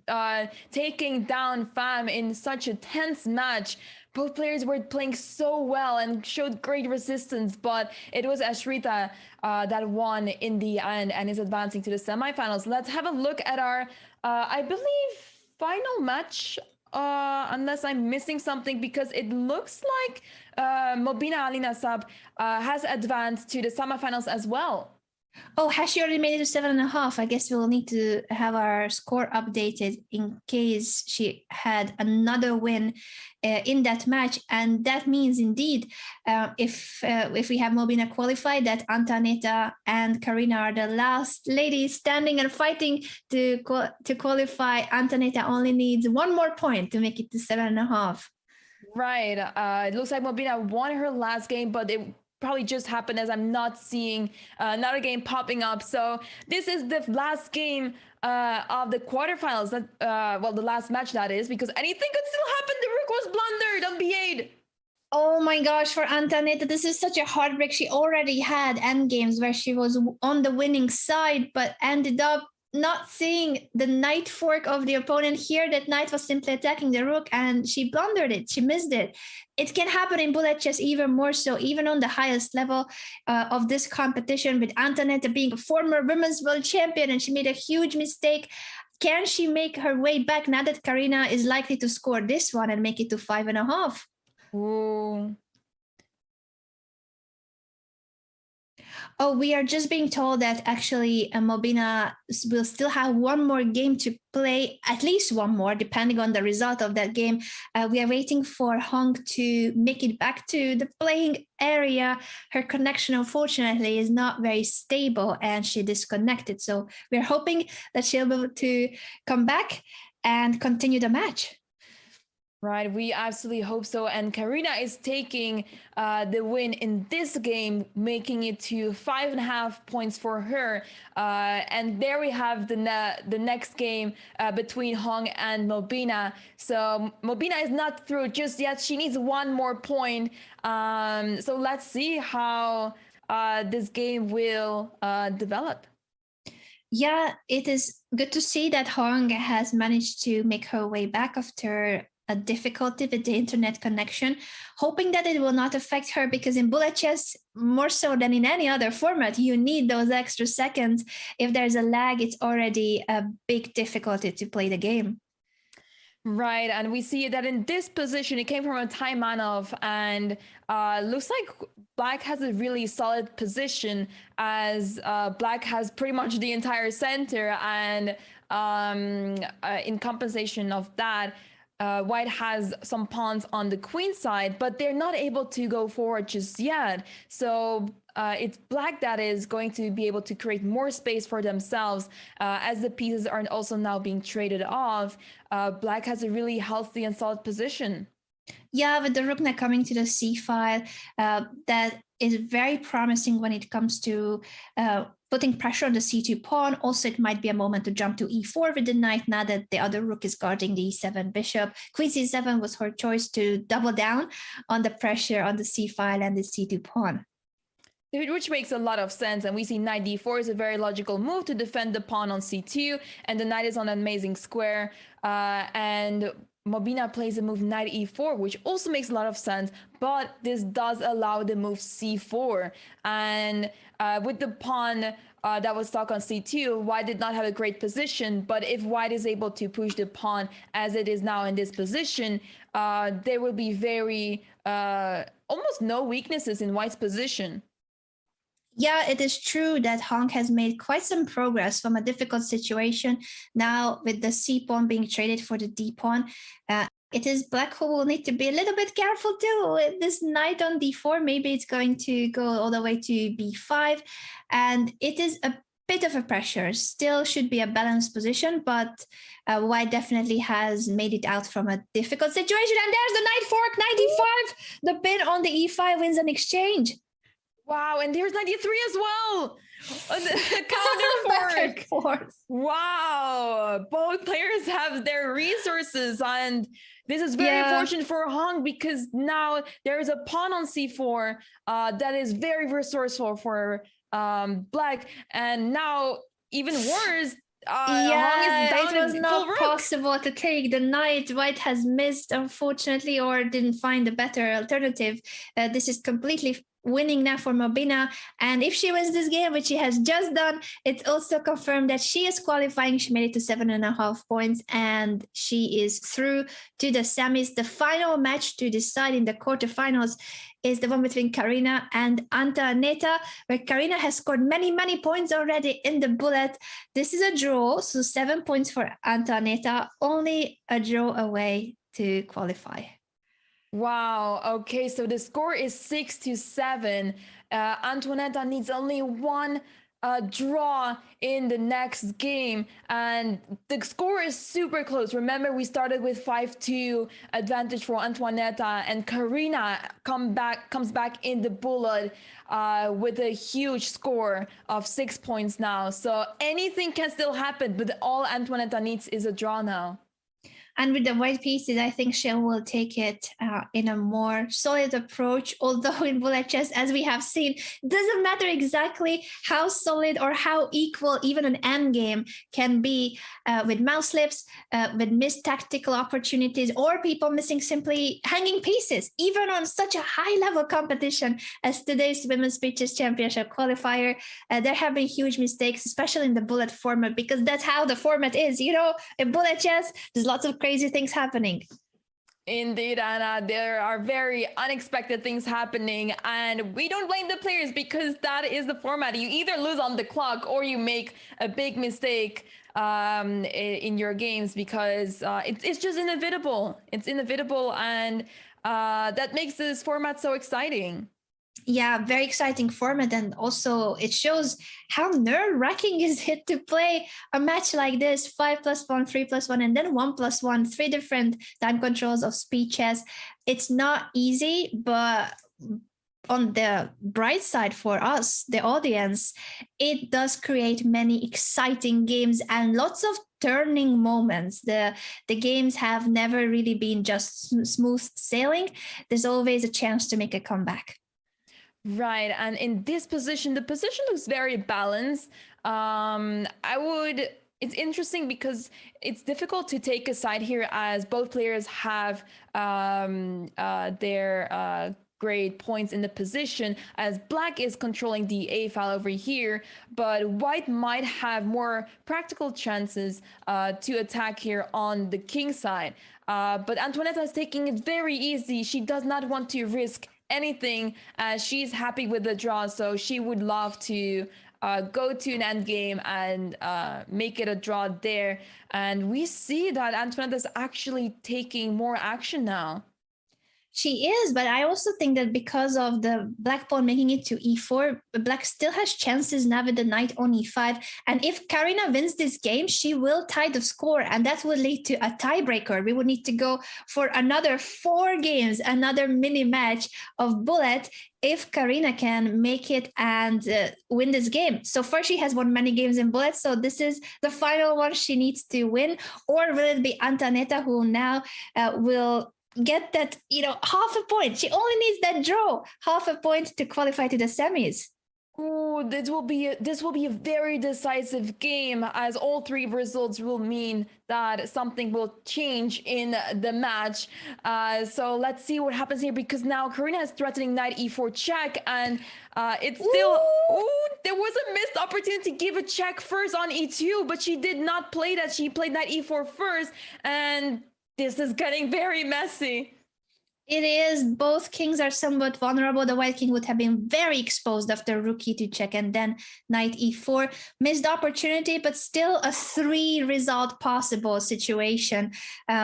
taking down Pham in such a tense match. Both players were playing so well and showed great resistance, but it was Ashrita that won in the end and is advancing to the semifinals. Let's have a look at our, I believe, final match, unless I'm missing something, because it looks like Mobina Alina Sab has advanced to the semifinals as well. Oh, has she already made it to 7.5? I guess we'll need to have our score updated in case she had another win in that match. And that means indeed, if we have Mobina qualified, that Antonetta and Karina are the last ladies standing and fighting to qualify. Antonetta only needs one more point to make it to 7.5. Right. It looks like Mobina won her last game, but it probably just happened as I'm not seeing another game popping up. So this is the last game of the quarterfinals. That well, the last match that is, because anything could still happen. The rook was blundered on b8. Oh my gosh, for Antonetta, this is such a heartbreak. She already had endgames where she was on the winning side, but ended up not seeing the knight fork of the opponent here. That knight was simply attacking the rook, and she blundered it. She missed it. It can happen in bullet chess even more so, even on the highest level of this competition, with Antonetta being a former women's world champion, and she made a huge mistake. can she make her way back now that Karina is likely to score this one and make it to 5.5? Ooh. Oh, we are just being told that actually Mobina will still have one more game to play, at least one more, depending on the result of that game. We are waiting for Hong to make it back to the playing area. Her connection, unfortunately, is not very stable and she disconnected. So we're hoping that she'll be able to come back and continue the match. Right, we absolutely hope so. And Karina is taking the win in this game, making it to 5.5 points for her. And there we have the next game between Hong and Mobina. So Mobina is not through just yet. She needs one more point. So let's see how this game will develop. Yeah, it is good to see that Hong has managed to make her way back after a difficulty with the internet connection, hoping that it will not affect her, because in bullet chess, more so than in any other format, you need those extra seconds. If there's a lag, it's already a big difficulty to play the game. Right, and we see that in this position, it came from a Taimanov, and looks like Black has a really solid position, as Black has pretty much the entire center, and in compensation of that, White has some pawns on the queen side, but they're not able to go forward just yet. So it's Black that is going to be able to create more space for themselves, as the pieces are also now being traded off. Black has a really healthy and solid position. Yeah, with the rook now coming to the c file, that is very promising when it comes to putting pressure on the c2 pawn. Also, it might be a moment to jump to e4 with the knight now that the other rook is guarding the e7 bishop. Queen c7 was her choice to double down on the pressure on the c file and the c2 pawn. Which makes a lot of sense, and we see knight d4 is a very logical move to defend the pawn on c2, and the knight is on an amazing square, and Mobina plays the move knight e4, which also makes a lot of sense, but this does allow the move c4, and with the pawn that was stuck on c2, White did not have a great position, but if White is able to push the pawn as it is now in this position, there will be very almost no weaknesses in White's position. Yeah, it is true that Hong has made quite some progress from a difficult situation. Now, with the c pawn being traded for the d pawn, it is Black who will need to be a little bit careful too. This knight on d4, maybe it's going to go all the way to b5, and it is a bit of a pressure. Still should be a balanced position, but White definitely has made it out from a difficult situation. And there's the knight fork, knight e5. The pin on the e5 wins an exchange. Wow, and there's 93 as well. Counter fork. Wow, both players have their resources, and this is very fortunate for Hong, because now there is a pawn on c4 that is very resourceful for Black, and now even worse. It was not possible to take the knight. White has missed, unfortunately, or didn't find a better alternative. This is completely winning now for Mobina, and if she wins this game, which she has just done, it's also confirmed that she is qualifying. She made it to 7.5 points, and she is through to the semis. The final match to decide in the quarterfinals is the one between Karina and Antoaneta, where Karina has scored many points already in the bullet. This is a draw, so 7 points for Antoaneta, only a draw away to qualify. Wow. Okay, so the score is 6-7. Antoaneta needs only one draw in the next game, and the score is super close. Remember, we started with 5-2 advantage for Antoaneta, and Karina comes back in the bullet with a huge score of 6 points now. So anything can still happen, but all Antoaneta needs is a draw now. And with the white pieces, I think she will take it in a more solid approach. Although in bullet chess, as we have seen, doesn't matter exactly how solid or how equal even an endgame can be with mouse slips, with missed tactical opportunities, or people missing simply hanging pieces. Even on such a high-level competition as today's Women's Speeches Championship qualifier, there have been huge mistakes, especially in the bullet format, because that's how the format is. You know, in bullet chess, there's lots of crazy things happening. Indeed, Anna, there are very unexpected things happening, and we don't blame the players because that is the format. You either lose on the clock or you make a big mistake in your games because it's just inevitable. It's inevitable, and that makes this format so exciting. Yeah, very exciting format, and also it shows how nerve-wracking is it to play a match like this: 5+1, 3+1, and then 1+1, 3 different time controls of speed chess. It's not easy, but on the bright side for us, the audience, it does create many exciting games and lots of turning moments. The games have never really been just smooth sailing. There's always a chance to make a comeback. Right, and in this position, the position looks very balanced. It's interesting because it's difficult to take a side here as both players have their great points in the position, as black is controlling the A file over here, but white might have more practical chances to attack here on the king side. But Antoinetta is taking it very easy. She does not want to risk anything. She's happy with the draw, so she would love to go to an end game and make it a draw there. And we see that Antoinette is actually taking more action now. She is, but I also think that because of the black pawn making it to e4, black still has chances now with the knight on e5. And if Karina wins this game, she will tie the score, and that will lead to a tiebreaker. We would need to go for another 4 games, another mini match of bullet, if Karina can make it and win this game. So far, she has won many games in bullet, so this is the final one she needs to win. Or will it be Antoinetta who now will get that, half a point? She only needs that draw, half a point to qualify to the semis. Oh, this will be a very decisive game, as all 3 results will mean that something will change in the match. So let's see what happens here, because now Karina is threatening knight e4 check, and it's still. Ooh, there was a missed opportunity to give a check first on e2, but she did not play that. She played knight e4 first, and this is getting very messy. It is. Both kings are somewhat vulnerable. The white king would have been very exposed after rook e2 check and then knight e4. Missed opportunity, but still a 3 result possible situation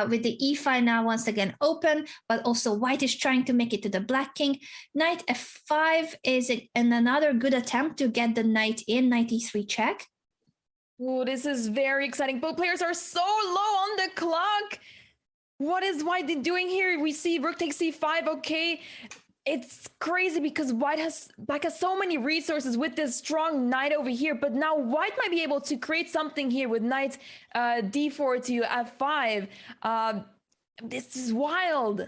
with the e file now once again open, but also white is trying to make it to the black king. Knight f5 is another good attempt to get the knight in, knight e3 check. Oh, this is very exciting. Both players are so low on the clock. What is white doing here? We see rook takes c5. Okay, it's crazy because black has so many resources with this strong knight over here, but now white might be able to create something here with knight d4 to f5. This is wild.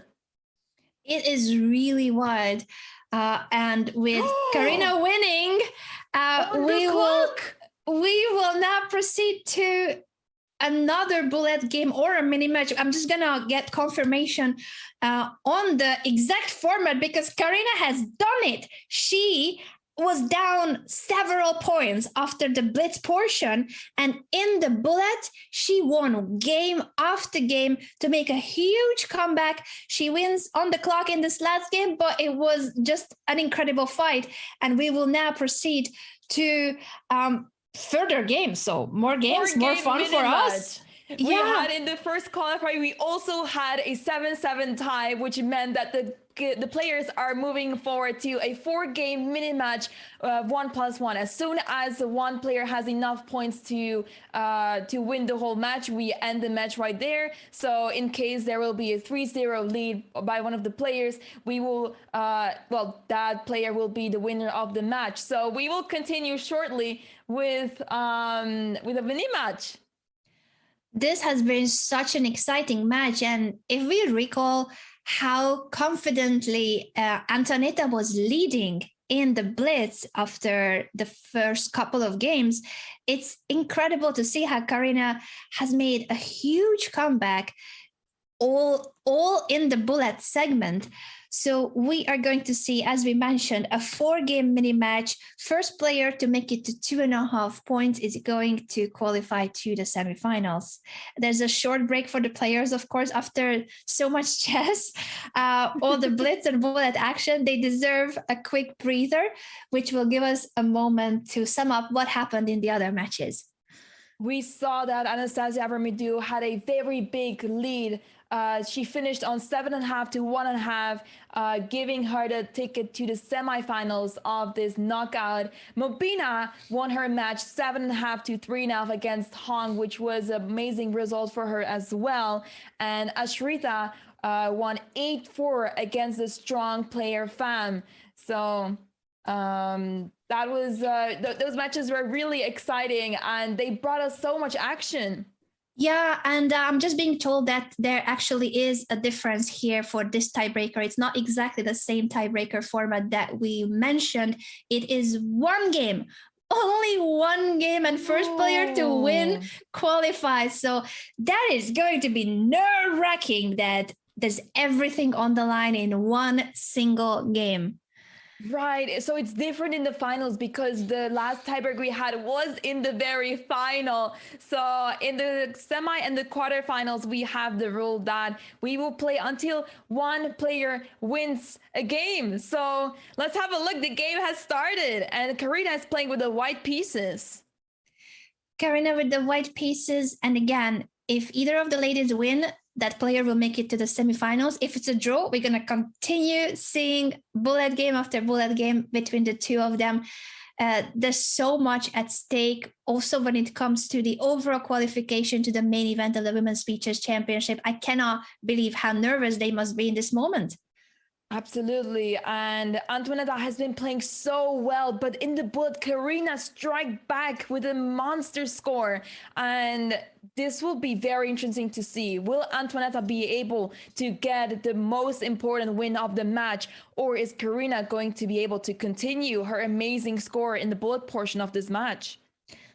It is really wild. And with Karina winning, we will now proceed to another bullet game or a mini match. I'm just gonna get confirmation on the exact format because Karina has done it. She was down several points after the blitz portion, and in the bullet she won game after game to make a huge comeback. She wins on the clock in this last game, but it was just an incredible fight, and we will now proceed to further games. So more games, more fun for us. We had in the first qualifier, we also had a 7-7 tie, which meant that the players are moving forward to a 4-game mini match, 1+1. As soon as one player has enough points to win the whole match, we end the match right there. So in case there will be a 3-0 lead by one of the players, we will that player will be the winner of the match. So we will continue shortly with a mini match. This has been such an exciting match. And if we recall how confidently Antonetta was leading in the blitz after the first couple of games, it's incredible to see how Karina has made a huge comeback all in the bullet segment. So we are going to see, as we mentioned, a 4-game mini match. First player to make it to 2.5 points is going to qualify to the semifinals. There's a short break for the players, of course, after so much chess, all the blitz and bullet action. They deserve a quick breather, which will give us a moment to sum up what happened in the other matches. We saw that Anastasia Avramidou had a very big lead. She finished on 7.5 to 1.5, giving her the ticket to the semifinals of this knockout. Mobina won her match 7.5 to 3.5 against Hong, which was an amazing result for her as well. And Ashrita won 8-4 against the strong player Pham. So that was those matches were really exciting, and they brought us so much action. Yeah, and I'm just being told that there actually is a difference here for this tiebreaker. It's not exactly the same tiebreaker format that we mentioned. It is one game, only one game, and first player to win qualifies. So that is going to be nerve-wracking that there's everything on the line in one single game. Right. So it's different in the finals because the last tiebreak we had was in the very final. So in the semi and the quarterfinals, we have the rule that we will play until one player wins a game. So let's have a look. The game has started and Karina is playing with the white pieces. Karina with the white pieces. And again, if either of the ladies win, that player will make it to the semifinals. If it's a draw, we're going to continue seeing bullet game after bullet game between the two of them. There's so much at stake. Also, when it comes to the overall qualification to the main event of the Women's Speeches Championship, I cannot believe how nervous they must be in this moment. Absolutely. And Antoinetta has been playing so well, but in the bullet, Karina strike back with a monster score. And this will be very interesting to see. Will Antoinetta be able to get the most important win of the match? Or is Karina going to be able to continue her amazing score in the bullet portion of this match?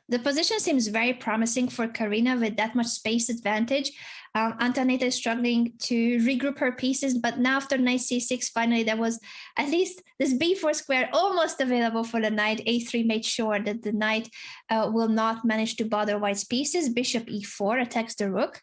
The position seems very promising for Karina with that much space advantage. Antonetta is struggling to regroup her pieces, but now after knight c6, finally there was at least this b4 square almost available for the knight. a3 made sure that the knight will not manage to bother white's pieces. Bishop e4 attacks the rook.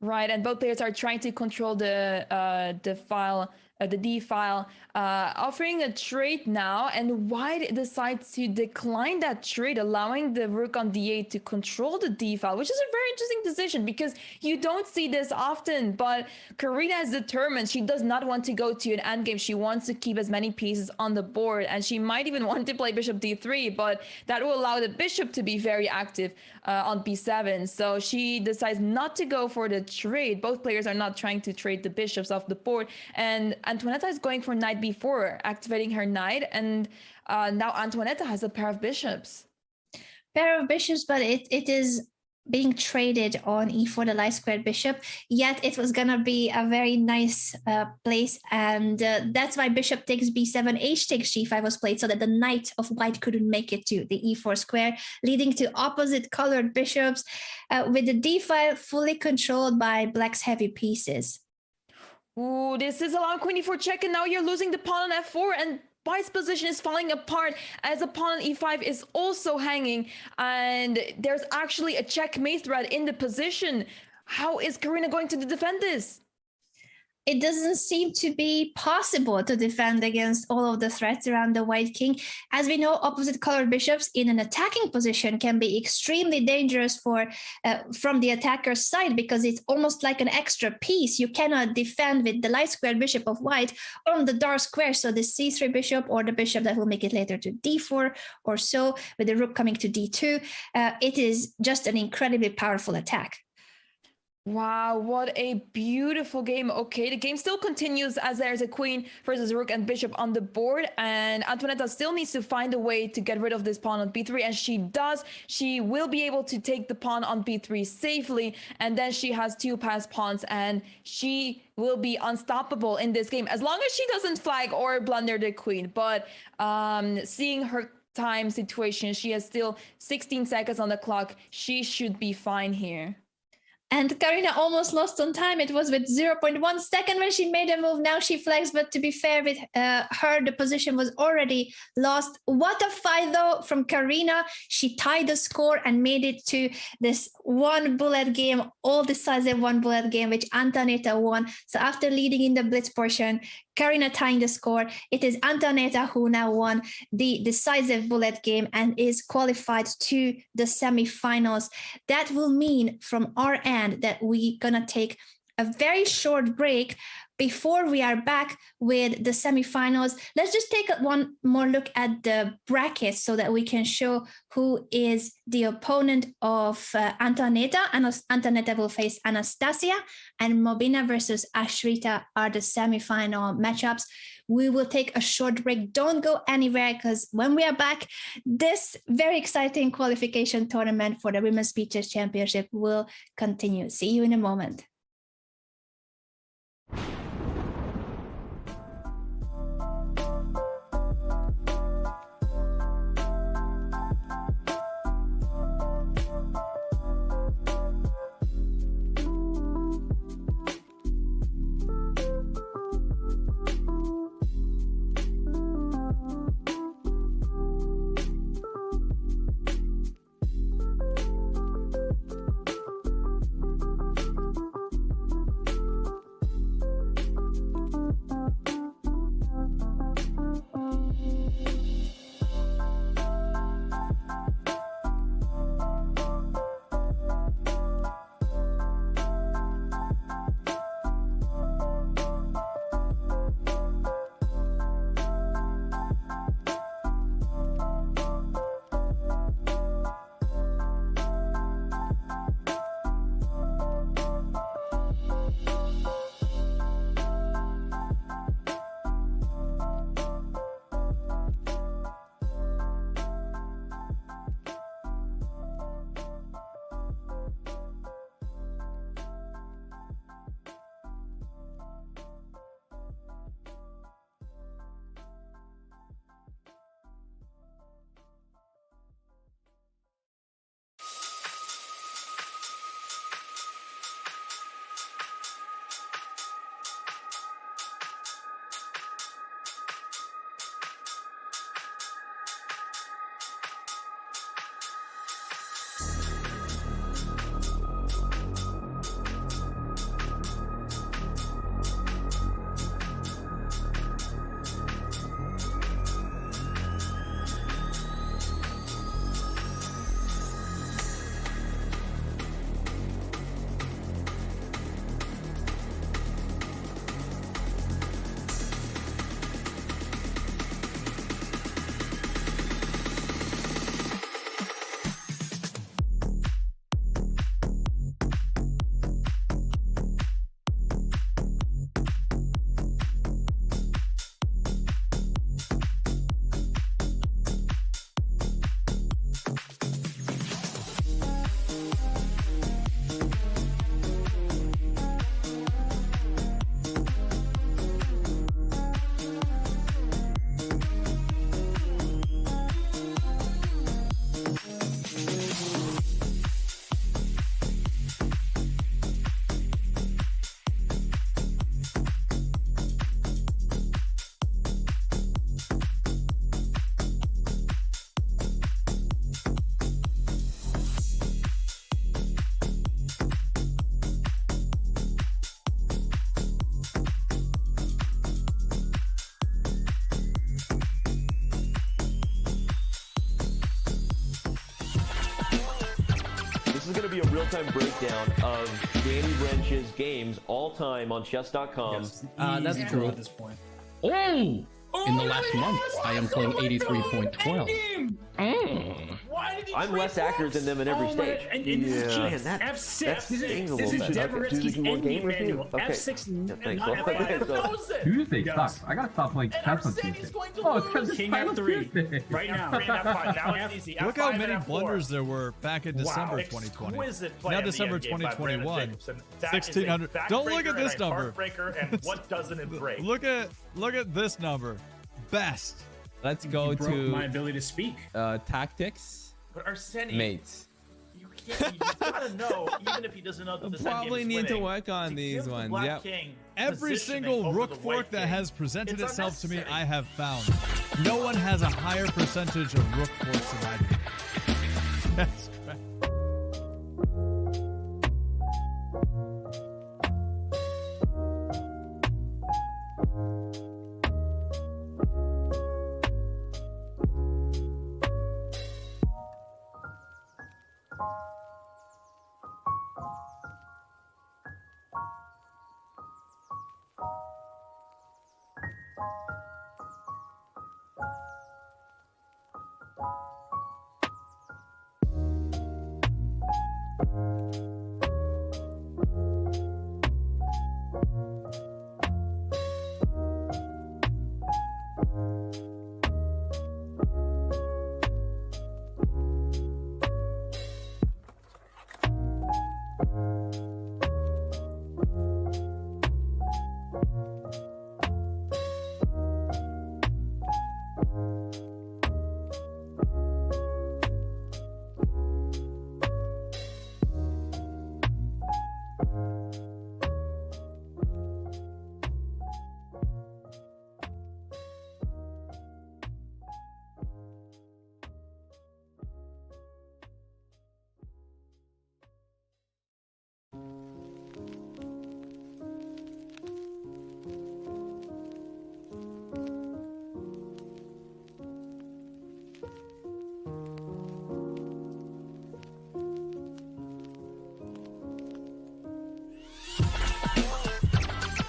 Right, and both players are trying to control the file, the D file, offering a trade now, and white decides to decline that trade, allowing the rook on D8 to control the D file, which is a very interesting decision because you don't see this often. But Karina is determined. She does not want to go to an endgame. She wants to keep as many pieces on the board, and she might even want to play bishop D3, but that will allow the bishop to be very active on B7. So she decides not to go for the trade. Both players are not trying to trade the bishops off the board, and Antoinetta is going for knight b4, activating her knight, and now Antoinetta has a pair of bishops. Pair of bishops, but it is being traded on e4, the light squared bishop, yet it was gonna be a very nice place, and that's why bishop takes b7, h takes g5 was played so that the knight of white couldn't make it to the e4 square, leading to opposite colored bishops, with the d file fully controlled by black's heavy pieces. Ooh, this is allowing queen e4 check, and now you're losing the pawn on f4, and white's position is falling apart as the pawn on e5 is also hanging, and there's actually a checkmate threat in the position. How is Karina going to defend this? It doesn't seem to be possible to defend against all of the threats around the white king. As we know, opposite colored bishops in an attacking position can be extremely dangerous from the attacker's side because it's almost like an extra piece. You cannot defend with the light squared bishop of white on the dark square. So the c3 bishop or the bishop that will make it later to d4 or so with the rook coming to d2. It is just an incredibly powerful attack. Wow, what a beautiful game. Okay, the game still continues as there's a queen versus rook and bishop on the board, and Antoinetta still needs to find a way to get rid of this pawn on b3, and she does. She will be able to take the pawn on b3 safely, and then she has two passed pawns, and she will be unstoppable in this game as long as she doesn't flag or blunder the queen. But seeing her time situation, she has still 16 seconds on the clock. She should be fine here. And Karina almost lost on time. It was with 0.1 second when she made a move. Now she flags, but to be fair with her, the position was already lost. What a fight, though, from Karina. She tied the score and made it to this one bullet game, all decisive one bullet game, which Antoinetta won. So after leading in the blitz portion, Karina tying the score, it is Antoinetta who now won the decisive bullet game and is qualified to the semifinals. That will mean from our end that we're gonna take a very short break before we are back with the semifinals. Let's just take one more look at the brackets so that we can show who is the opponent of Antoinetta. Antoinetta will face Anastasia, and Mobina versus Ashrita are the semifinal matchups. We will take a short break. Don't go anywhere, because when we are back, this very exciting qualification tournament for the Women's Speeches Championship will continue. See you in a moment. This is going to be a real-time breakdown of Danny Wrench's games all time on chess.com. Yes, that's true at this point. Oh! In the last month, I am playing 83.12. Why did he I'm less accurate than them in every stage. And this is cheap. Man, F6. This is Dev Aritzky's endgame manual. F6 thanks. not F5. knows it. Tuesday sucks. I gotta stop playing chess on Tuesday. Oh, it's because King F3. Right now. Now it's easy. Look how many blunders there were back in December 2020. Now December 2021. 1600. Don't look at this number. And what doesn't it break? Look at this number. Best. Let's go to my ability to speak. Tactics. But Arseni, Mates. you gotta know, even if he doesn't know that this Probably need to work on these ones. Yep. Every single rook fork that has presented itself to me, I have found. No one has a higher percentage of rook forks than I do. That's correct.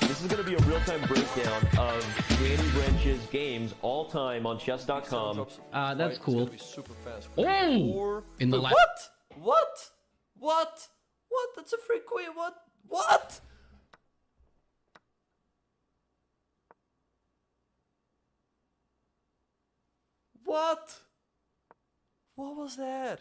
This is going to be a real-time breakdown of Danny Wrench's games all time on chess.com. That's cool. Oh! In the What? That's a free queen. What? What was that?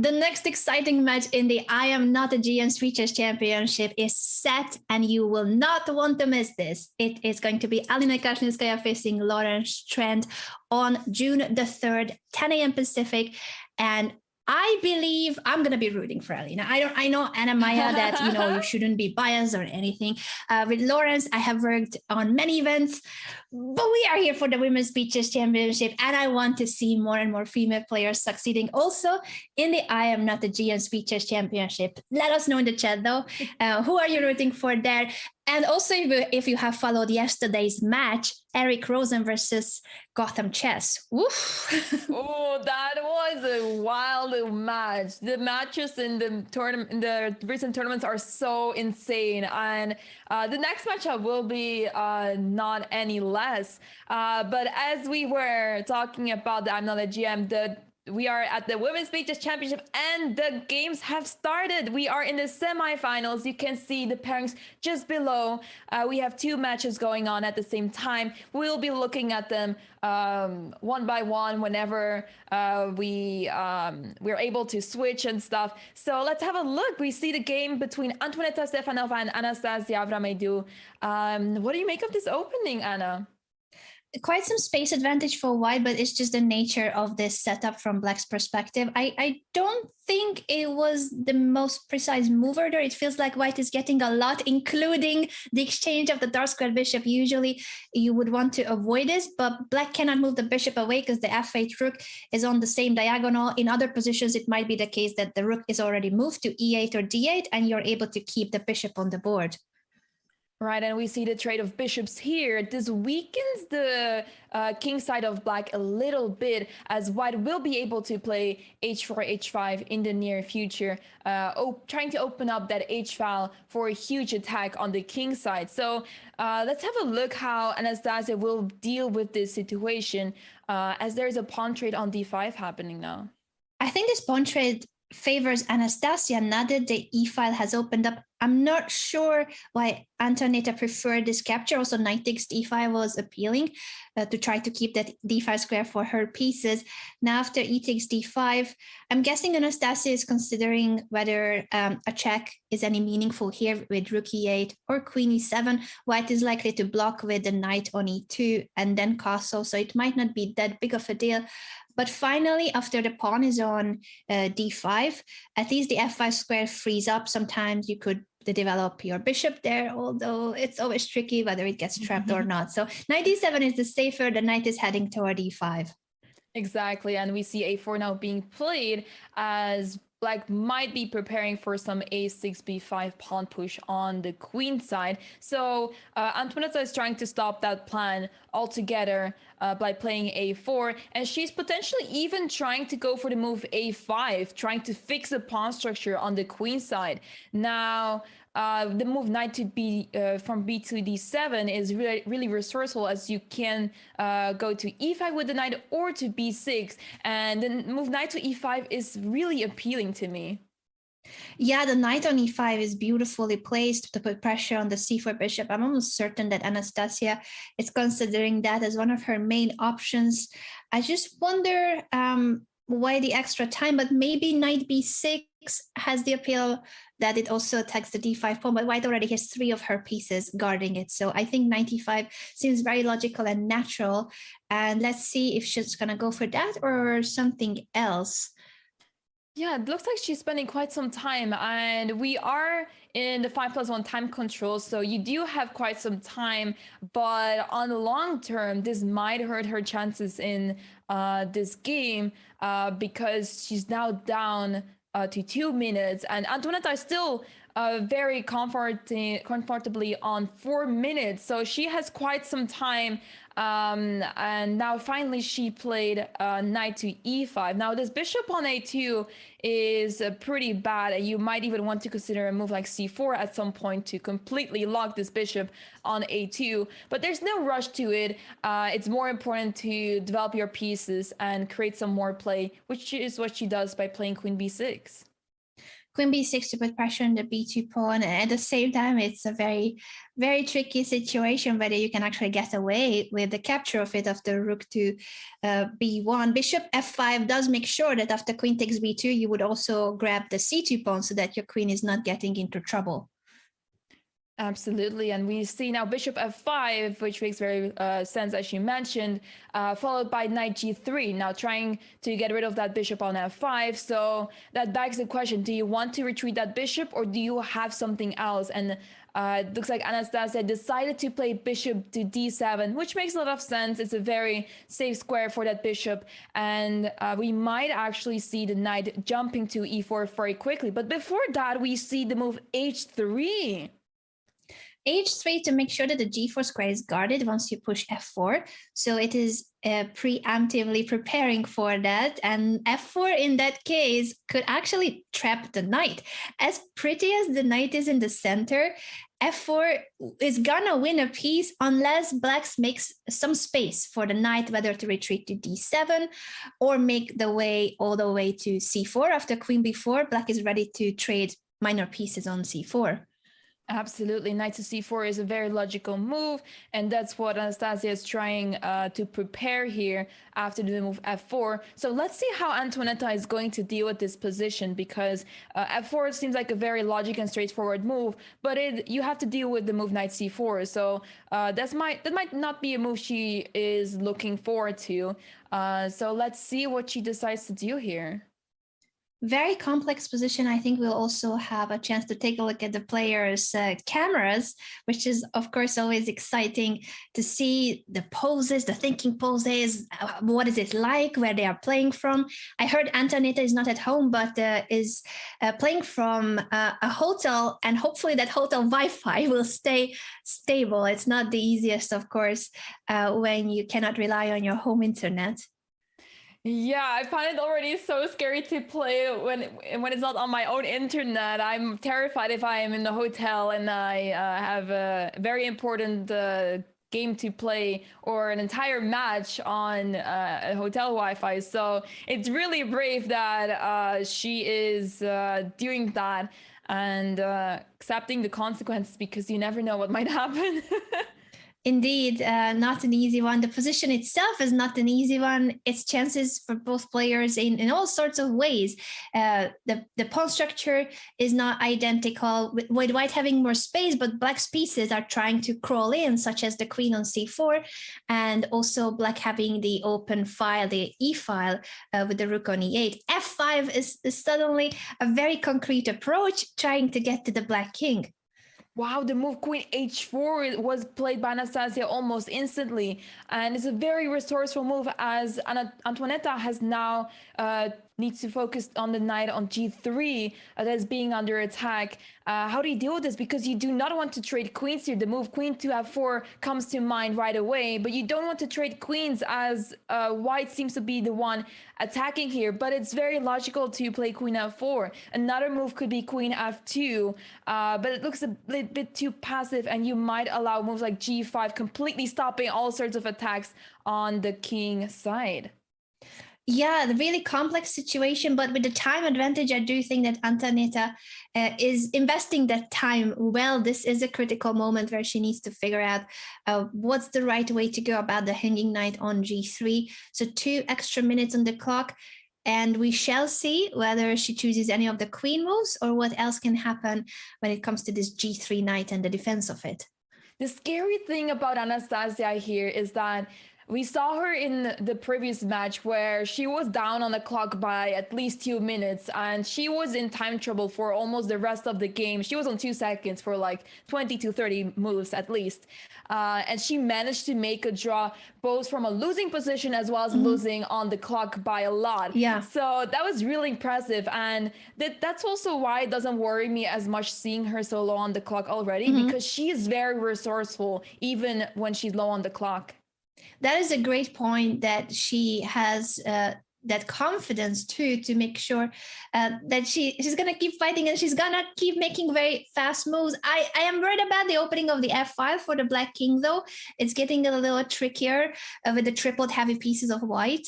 The next exciting match in the I Am Not a GM Speeches Championship is set, and you will not want to miss this. It is going to be Alina Kashnitskaya facing Lauren Strand on June the 3rd, 10 a.m. Pacific. And I believe I'm going to be rooting for Alina. I know, Anna Maya, that, you shouldn't be biased or anything. With Lawrence, I have worked on many events, but we are here for the Women's Speeches Championship, and I want to see more and more female players succeeding also in the I Am Not a GM Speeches Championship. Let us know in the chat, though. Who are you rooting for there? And also, if you have followed yesterday's match, Eric Rosen versus Gotham Chess. Oof. Oh, that was a wild match. The matches in the tournament, in the recent tournaments, are so insane, and the next matchup will be not any less. But as we were talking about the I'm Not a GM, we are at the Women's Speeches Championship and the games have started. We are in the semifinals. You can see the pairings just below. We have 2 matches going on at the same time. We'll be looking at them one by one whenever we're able to switch and stuff. So let's have a look. We see the game between Antoaneta Stefanova and Anastasia Avramidou. What do you make of this opening, Anna? Quite some space advantage for white, but it's just the nature of this setup from black's perspective. I don't think it was the most precise move order. It feels like white is getting a lot, including the exchange of the dark squared bishop. Usually you would want to avoid this, but black cannot move the bishop away because the f8 rook is on the same diagonal. In other positions, it might be the case that the rook is already moved to e8 or d8, and you're able to keep the bishop on the board. Right, and we see the trade of bishops here. This weakens the king side of black a little bit, as white will be able to play h4, h5 in the near future, trying to open up that h-file for a huge attack on the king side. So let's have a look how Anastasia will deal with this situation, as there's a pawn trade on d5 happening now. I think this pawn trade favors Anastasia now that the e-file has opened up. I'm not sure why Antoaneta preferred this capture. Also, knight takes d5 was appealing to try to keep that d5 square for her pieces. Now, after e takes d5, I'm guessing Anastasia is considering whether a check is any meaningful here with rook e8 or queen e7. White is likely to block with the knight on e2 and then castle, so it might not be that big of a deal. But finally, after the pawn is on d5, at least the f5 square frees up. Sometimes you could develop your bishop there, although it's always tricky whether it gets trapped or not. So knight d7 is the safer. The knight is heading toward e5. Exactly, and we see a4 now being played, as black might be preparing for some a6, b5 pawn push on the queen side. So Antoaneta is trying to stop that plan altogether by playing a4, and she's potentially even trying to go for the move a5, trying to fix the pawn structure on the queen side. Now, the move knight to b from b to d7 is really resourceful, as you can go to e5 with the knight or to b6, and the move knight to e5 is really appealing to me. Yeah, the knight on e5 is beautifully placed to put pressure on the c4 bishop. I'm almost certain that Anastasia is considering that as one of her main options. I just wonder why the extra time, but maybe knight b6 has the appeal that it also attacks the d5 pawn, but white already has 3 of her pieces guarding it. So I think knight e5 seems very logical and natural. And let's see if she's going to go for that or something else. Yeah, it looks like she's spending quite some time, and we are in the 5+1 time control, so you do have quite some time, but on the long term, this might hurt her chances in this game because she's now down to 2 minutes, and Antoaneta is still very comfortably on 4 minutes, so she has quite some time. And now finally she played knight to e5. Now this bishop on a2 is pretty bad. You might even want to consider a move like c4 at some point to completely lock this bishop on a2, but there's no rush to it. It's more important to develop your pieces and create some more play, which is what she does by playing queen b6. queen b6 to put pressure on the b2 pawn. And at the same time, it's a very, very tricky situation whether you can actually get away with the capture of it after rook to b1. Bishop f5 does make sure that after queen takes b2, you would also grab the c2 pawn so that your queen is not getting into trouble. Absolutely, and we see now bishop f5, which makes very sense, as you mentioned, followed by knight g3, now trying to get rid of that bishop on f5. So that begs the question, do you want to retreat that bishop, or do you have something else? And it looks like Anastasia decided to play bishop to d7, which makes a lot of sense. It's a very safe square for that bishop, and we might actually see the knight jumping to e4 very quickly. But before that, we see the move h3. h3 to make sure that the g4 square is guarded once you push f4. So it is preemptively preparing for that. And f4 in that case could actually trap the knight. As pretty as the knight is in the center, f4 is gonna win a piece unless black makes some space for the knight, whether to retreat to d7 or make the way all the way to c4. After queen b4, black is ready to trade minor pieces on c4. Absolutely. Knight to c4 is a very logical move, and that's what Anastasia is trying to prepare here after the move f4. So let's see how Antoaneta is going to deal with this position, because f4 seems like a very logical and straightforward move, but you have to deal with the move knight c4. So that might not be a move she is looking forward to. So let's see what she decides to do here. Very complex position. I think we'll also have a chance to take a look at the players' cameras, which is, of course, always exciting to see the poses, the thinking poses, what is it like, where they are playing from. I heard Antoaneta is not at home, but is playing from a hotel, and hopefully that hotel Wi-Fi will stay stable. It's not the easiest, of course, when you cannot rely on your home internet. Yeah, I find it already so scary to play when it's not on my own internet. I'm terrified if I am in the hotel and I have a very important game to play or an entire match on a hotel Wi-Fi. So it's really brave that she is doing that and accepting the consequences, because you never know what might happen. Indeed, not an easy one. The position itself is not an easy one. It's chances for both players in all sorts of ways. The pawn structure is not identical, with white having more space, but black's pieces are trying to crawl in, such as the queen on c4, and also black having the open file, the e file, with the rook on e8. f5 is suddenly a very concrete approach, trying to get to the black king. Wow, the move queen h4 was played by Anastasia almost instantly, and it's a very resourceful move, as Antoaneta has now needs to focus on the knight on g3 that's being under attack. How do you deal with this? Because you do not want to trade queens here. The move queen to f4 comes to mind right away, but you don't want to trade queens, as white seems to be the one attacking here. But it's very logical to play queen f4. Another move could be queen f2, but it looks a little bit too passive, and you might allow moves like g5, completely stopping all sorts of attacks on the king side. Yeah, the really complex situation, but with the time advantage, I do think that Antoaneta is investing that time well. This is a critical moment where she needs to figure out what's the right way to go about the hanging knight on g3. So 2 extra minutes on the clock, and we shall see whether she chooses any of the queen moves or what else can happen when it comes to this g3 knight and the defense of it. The scary thing about Anastasia here is that we saw her in the previous match where she was down on the clock by at least 2 minutes, and she was in time trouble for almost the rest of the game. She was on 2 seconds for like 20 to 30 moves at least. And she managed to make a draw both from a losing position as well as losing on the clock by a lot. Yeah. So that was really impressive. And that's also why it doesn't worry me as much seeing her so low on the clock already, because she is very resourceful even when she's low on the clock. That is a great point, that she has that confidence too, to make sure that she's going to keep fighting and she's going to keep making very fast moves. I am worried about the opening of the f5 for the black king, though. It's getting a little trickier with the tripled heavy pieces of white.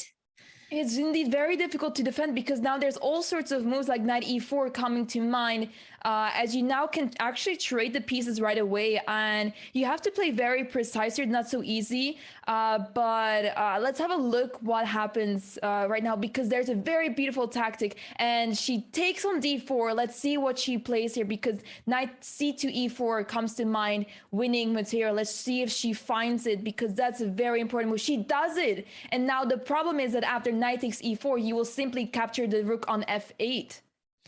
It's indeed very difficult to defend because now there's all sorts of moves like knight e4 coming to mind, as you now can actually trade the pieces right away, and you have to play very precise here. Not so easy, but let's have a look what happens right now, because there's a very beautiful tactic, and she takes on d4. Let's see what she plays here, because knight c2 e4 comes to mind, winning material. Let's see if she finds it, because that's a very important move. She does it, and now the problem is that after knight takes e4, you will simply capture the rook on f8.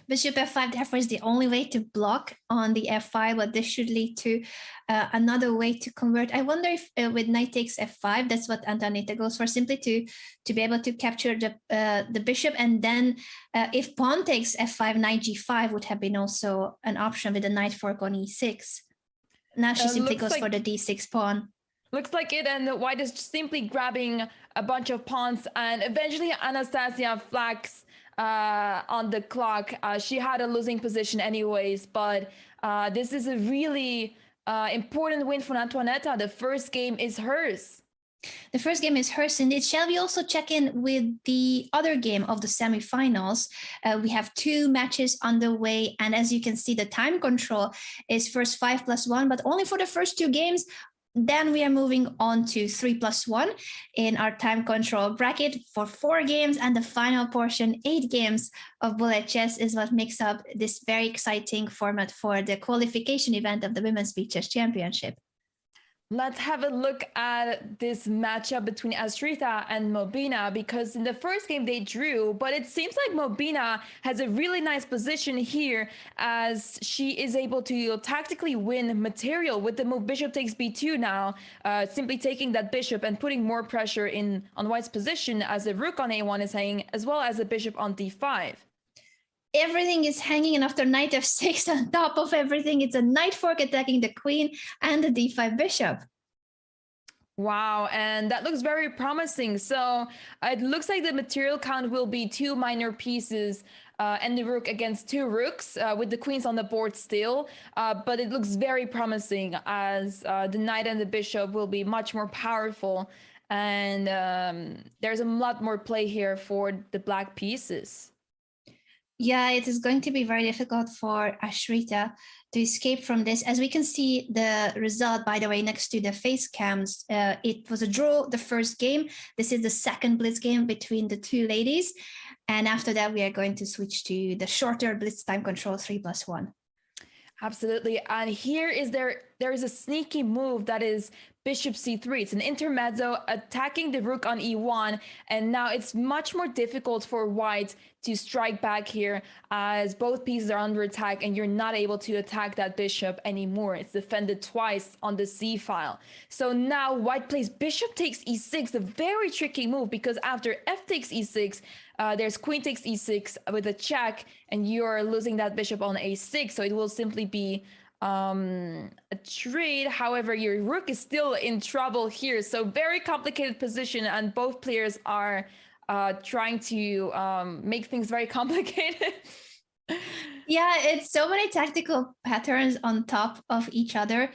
Bishop f5 therefore is the only way to block on the f5, but this should lead to another way to convert. I wonder if with knight takes f5, that's what Antonita goes for, simply to be able to capture the bishop, and then if pawn takes f5, knight g5 would have been also an option with a knight fork on e6. Now she simply goes for the d6 pawn. Looks like it, and white is simply grabbing a bunch of pawns, and eventually Anastasia flags on the clock. She had a losing position anyways, but this is a really important win for Antoinetta. The first game is hers. The first game is hers indeed. Shall we also check in with the other game of the semifinals? We have 2 matches underway, and as you can see, the time control is first 5+1, but only for the first 2 games. Then we are moving on to 3+1 in our time control bracket for 4 games, and the final portion, 8 games of bullet chess, is what makes up this very exciting format for the qualification event of the Women's Beach Chess Championship. Let's have a look at this matchup between Ashrita and Mobina, because in the first game they drew, but it seems like Mobina has a really nice position here, as she is able to tactically win material with the move bishop takes b2 now, simply taking that bishop and putting more pressure on white's position, as the rook on a1 is hanging, as well as the bishop on d5. Everything is hanging, and after knight f6, on top of everything, it's a knight fork attacking the queen and the d5 bishop. Wow, and that looks very promising. So it looks like the material count will be 2 minor pieces and the rook against 2 rooks, with the queens on the board still. But it looks very promising, as the knight and the bishop will be much more powerful. And there's a lot more play here for the black pieces. Yeah, it is going to be very difficult for Ashrita to escape from this. As we can see the result, by the way, next to the face cams, it was a draw the first game. This is the second blitz game between the 2 ladies. And after that, we are going to switch to the shorter blitz time control 3+1. Absolutely. And here is there is a sneaky move that is bishop c3. It's an intermezzo attacking the rook on e1, and now it's much more difficult for white to strike back here, as both pieces are under attack and you're not able to attack that bishop anymore. It's defended twice on the c file. So now white plays bishop takes e6, a very tricky move, because after f takes e6, there's queen takes e6 with a check, and you're losing that bishop on a6, so it will simply be a trade. However, your rook is still in trouble here, so very complicated position, and both players are trying to make things very complicated. Yeah, it's so many tactical patterns on top of each other.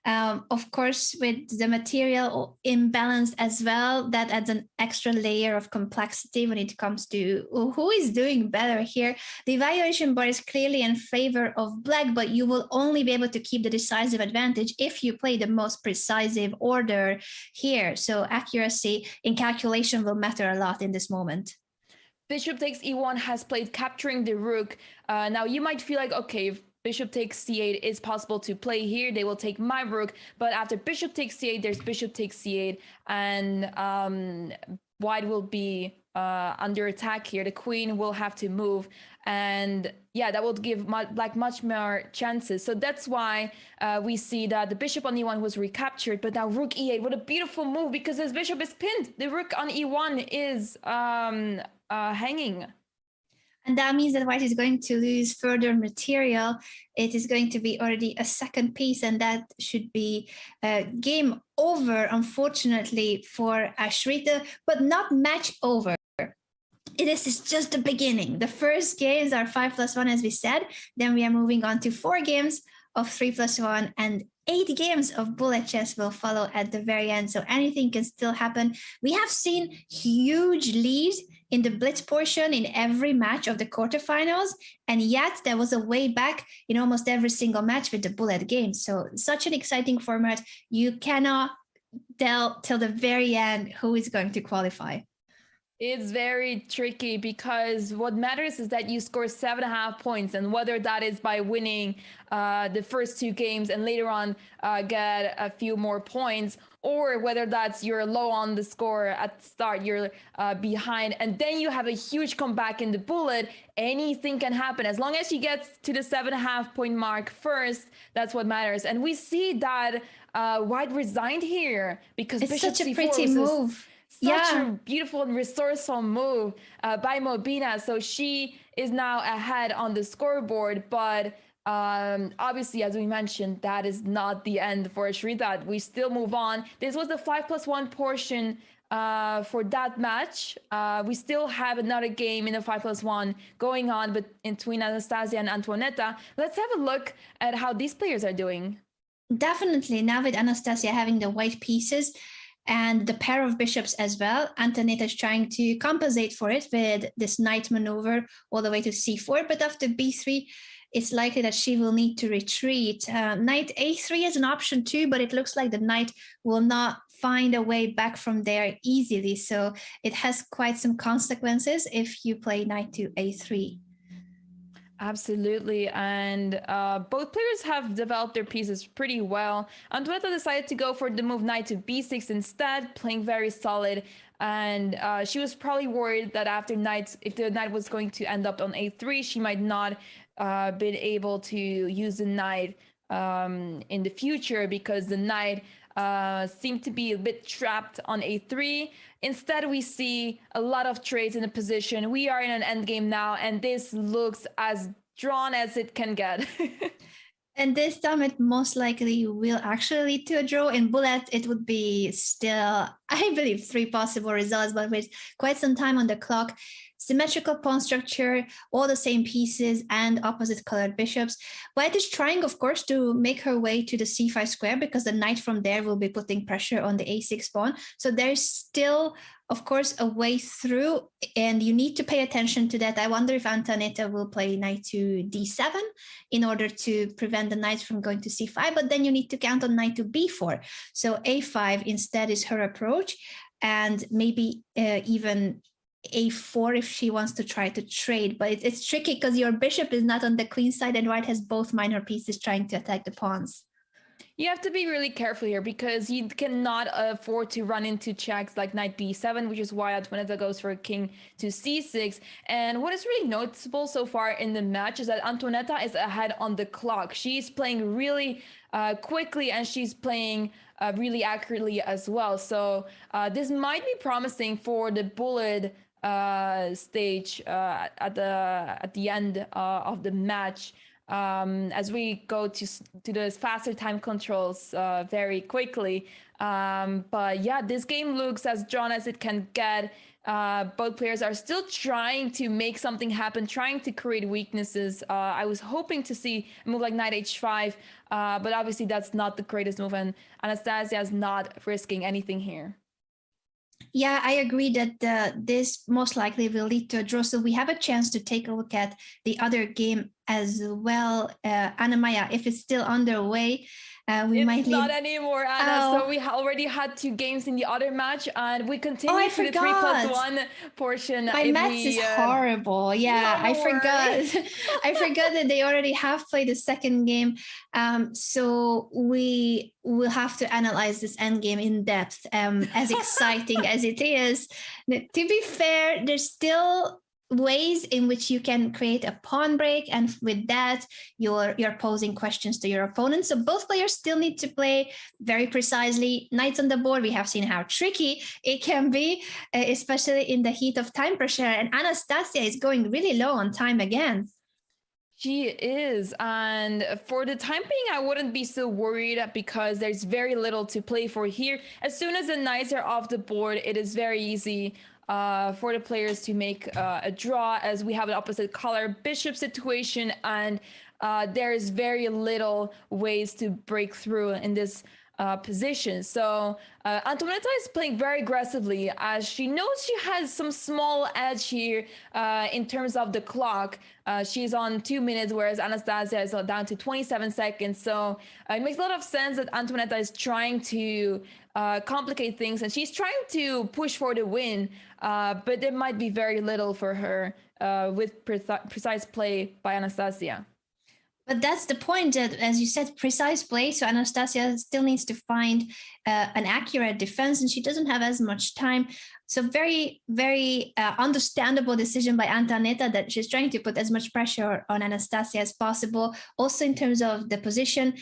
Of course, with the material imbalanced as well, that adds an extra layer of complexity when it comes to who is doing better here. The evaluation board is clearly in favor of black, but you will only be able to keep the decisive advantage if you play the most precise order here. So accuracy in calculation will matter a lot in this moment. Bishop takes e1 has played capturing the rook. Now you might feel like, okay, if bishop takes c8 is possible to play here, they will take my rook, but after bishop takes c8, there's bishop takes c8, and white will be under attack here. The queen will have to move, and yeah, that will give black much more chances. So that's why we see that the bishop on e1 was recaptured, but now rook e8, what a beautiful move, because his bishop is pinned. The rook on e1 is hanging. And that means that white is going to lose further material. It is going to be already a second piece, and that should be game over, unfortunately, for Ashrita, but not match over. This is just the beginning. The first games are 5+1, as we said. Then we are moving on to 4 games of 3+1, and 8 games of bullet chess will follow at the very end. So anything can still happen. We have seen huge leads in the blitz portion in every match of the quarterfinals, and yet there was a way back in almost every single match with the bullet game. So such an exciting format. You cannot tell till the very end who is going to qualify. It's very tricky because what matters is that you score 7.5 points, and whether that is by winning the first 2 games and later on get a few more points, or whether that's you're low on the score at the start, you're behind, and then you have a huge comeback in the bullet. Anything can happen as long as you get to the 7.5 point mark first. That's what matters. And we see that White resigned here because It's Bishop such a C4 pretty was move. such a beautiful and resourceful move by Mobina. So she is now ahead on the scoreboard. But obviously, as we mentioned, that is not the end for Ashrita. We still move on. This was the 5+1 portion for that match. We still have another game in the 5+1 going on between Anastasia and Antoinetta. Let's have a look at how these players are doing. Definitely. Now with Anastasia having the white pieces and the pair of bishops as well, Antoinetta is trying to compensate for it with this knight maneuver all the way to c4. But after b3, it's likely that she will need to retreat. Knight a3 is an option too, but it looks like the knight will not find a way back from there easily. So it has quite some consequences if you play knight to a3. Absolutely, and both players have developed their pieces pretty well. Antoinetta decided to go for the move knight to b6 instead, playing very solid, and she was probably worried that after knight, if the knight was going to end up on a3, she might not been able to use the knight in the future because the knight seemed to be a bit trapped on a3. Instead, we see a lot of trades in the position. We are in an endgame now, and this looks as drawn as it can get. And this time it most likely will actually lead to a draw. In bullet, it would be still, I believe, 3 possible results, but with quite some time on the clock, symmetrical pawn structure, all the same pieces and opposite colored bishops. White is trying, of course, to make her way to the c5 square because the knight from there will be putting pressure on the a6 pawn. So there's still, of course, a way through, and you need to pay attention to that. I wonder if Antoinetta will play knight to d7 in order to prevent the knight from going to c5, but then you need to count on knight to b4. So a5 instead is her approach, and maybe even a4 if she wants to try to trade. But it's tricky because your bishop is not on the queen side and white has both minor pieces trying to attack the pawns. You have to be really careful here because you cannot afford to run into checks like knight b7, which is why Antoinetta goes for king to c6. And what is really noticeable so far in the match is that Antoinetta is ahead on the clock. She's playing really quickly, and she's playing really accurately as well. So this might be promising for the bullet stage at the end of the match. As we go to those faster time controls very quickly. But yeah, this game looks as drawn as it can get. Both players are still trying to make something happen, trying to create weaknesses. I was hoping to see a move like knight h5, but obviously that's not the greatest move, and Anastasia is not risking anything here. Yeah, I agree that this most likely will lead to a draw. So we have a chance to take a look at the other game as well. Anna Maya, if it's still underway, we might leave. It's not anymore, Anna. So we already had 2 games in the other match, and we continue to the 3+1 portion. My maths is horrible. Yeah, I forgot. I forgot that they already have played the second game. So we will have to analyze this endgame in depth. As exciting as it is, to be fair, there's still ways in which you can create a pawn break, and with that you're posing questions to your opponent. So both players still need to play very precisely. Knights on the board, we have seen how tricky it can be, especially in the heat of time pressure, and Anastasia is going really low on time again. She is, and for the time being, I wouldn't be so worried because there's very little to play for here. As soon as the knights are off the board, it is very easy for the players to make a draw, as we have an opposite color bishop situation, and there is very little ways to break through in this position. So Antoinetta is playing very aggressively as she knows she has some small edge here in terms of the clock. She's on 2 minutes, whereas Anastasia is down to 27 seconds. So it makes a lot of sense that Antoinetta is trying to complicate things, and she's trying to push for the win, but there might be very little for her with precise play by Anastasia. But that's the point, that, as you said, precise play. So Anastasia still needs to find an accurate defense, and she doesn't have as much time. So very, very understandable decision by Antoinetta that she's trying to put as much pressure on Anastasia as possible. Also, in terms of the position,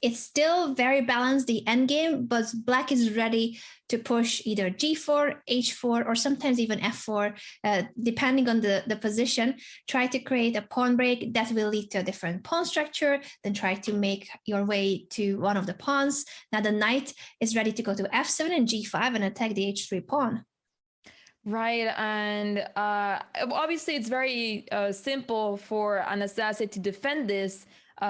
it's still very balanced, the end game, but Black is ready to push either G4, H4, or sometimes even F4, depending on the position. Try to create a pawn break that will lead to a different pawn structure, then try to make your way to one of the pawns. Now the knight is ready to go to F7 and G5 and attack the H3 pawn. Right, and obviously it's very simple for Anastasia to defend this.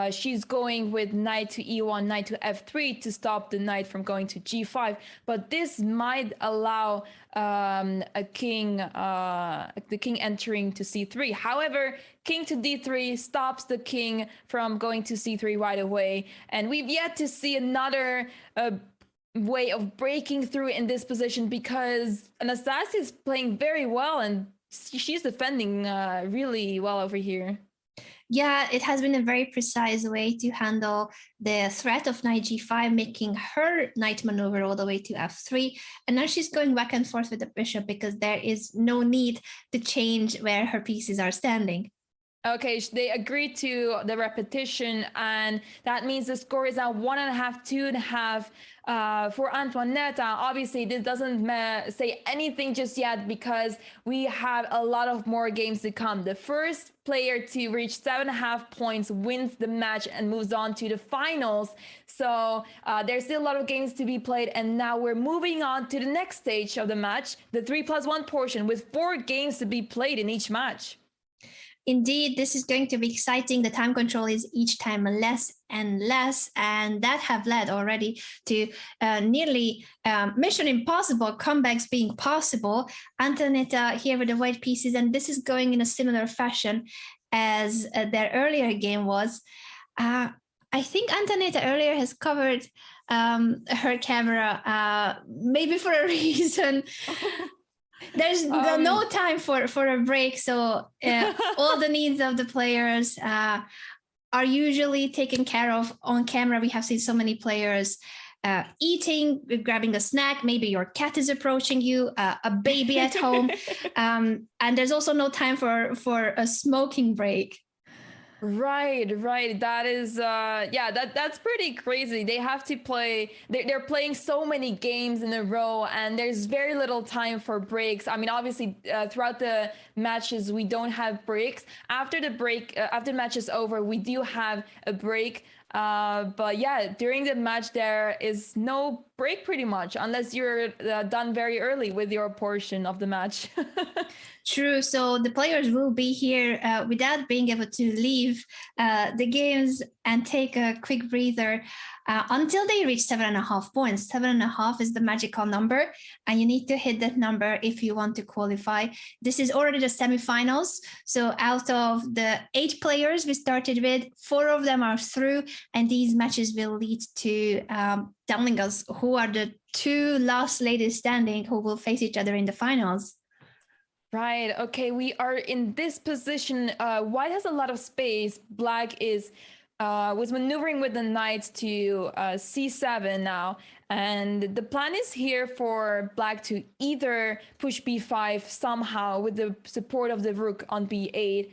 She's going with knight to E1, knight to F3 to stop the knight from going to G5. But this might allow the king entering to C3. However, king to D3 stops the king from going to C3 right away. And we've yet to see another way of breaking through in this position, because Anastasia is playing very well and she's defending really well over here. Yeah, it has been a very precise way to handle the threat of knight G5, making her knight maneuver all the way to F3. And now she's going back and forth with the bishop because there is no need to change where her pieces are standing. Okay, they agreed to the repetition, and that means the score is now 1.5, 2.5 for Antoinetta. Obviously, this doesn't say anything just yet because we have a lot of more games to come. The first player to reach 7.5 points wins the match and moves on to the finals. So there's still a lot of games to be played, and now we're moving on to the next stage of the match, the 3+1 portion, with 4 games to be played in each match. Indeed, this is going to be exciting. The time control is each time less and less, and that have led already to nearly mission impossible comebacks being possible. Antoinetta here with the white pieces, and this is going in a similar fashion as their earlier game was. I think Antoinetta earlier has covered her camera, maybe for a reason. There's no time for a break, so all the needs of the players are usually taken care of on camera. We have seen so many players eating, grabbing a snack, maybe your cat is approaching you, a baby at home, and there's also no time for a smoking break. Right. That is, that's pretty crazy. They have to play, they're playing so many games in a row, and there's very little time for breaks. I mean, obviously, throughout the matches, we don't have breaks. After the break, after the match is over, we do have a break. But yeah, during the match, there is no break pretty much, unless you're done very early with your portion of the match. True. So the players will be here without being able to leave the games and take a quick breather until they reach 7.5 points. 7.5 is the magical number, and you need to hit that number if you want to qualify. This is already the semifinals. So out of the 8 players we started with, 4 of them are through, and these matches will lead to telling us who are the 2 last ladies standing who will face each other in the finals. Right. Okay. We are in this position. White has a lot of space. Black was maneuvering with the knights to C7 now. And the plan is here for Black to either push B5 somehow with the support of the rook on B8,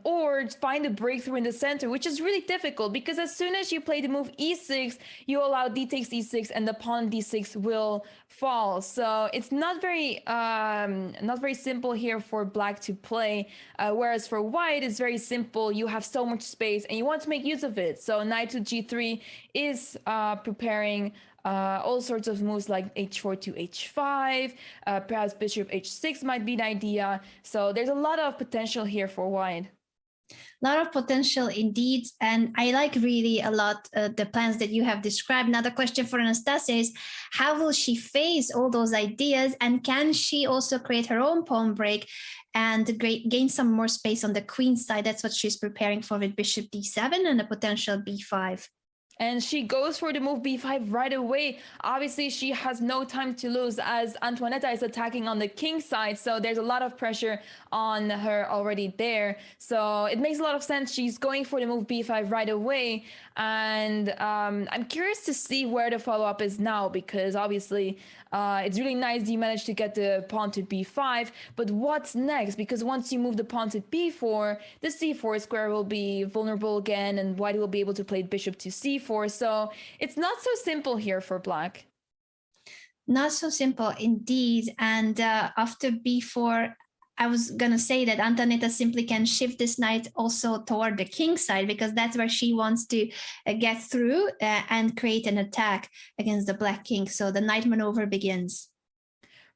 or find a breakthrough in the center, which is really difficult because as soon as you play the move E6, you allow D takes E6 and the pawn D6 will fall. So it's not very simple here for Black to play, whereas for White it's very simple. You have so much space and you want to make use of it. So knight to G3 is preparing all sorts of moves like H4 to H5, perhaps bishop H6 might be an idea. So there's a lot of potential here for White. A lot of potential indeed. And I like really a lot the plans that you have described. Now, the question for Anastasia is, how will she face all those ideas? And can she also create her own pawn break and gain some more space on the queen side? That's what she's preparing for with bishop d7 and a potential b5. And she goes for the move b5 right away. Obviously, she has no time to lose as Antoaneta is attacking on the king side. So there's a lot of pressure on her already there. So it makes a lot of sense. She's going for the move b5 right away. And I'm curious to see where the follow-up is now, because obviously it's really nice you managed to get the pawn to b5. But what's next? Because once you move the pawn to b4, the c4 square will be vulnerable again, and white will be able to play bishop to c4. So it's not so simple here for black. Not so simple indeed. And after b4, I was going to say that Antoaneta simply can shift this knight also toward the king side, because that's where she wants to get through and create an attack against the black king. So the knight maneuver begins.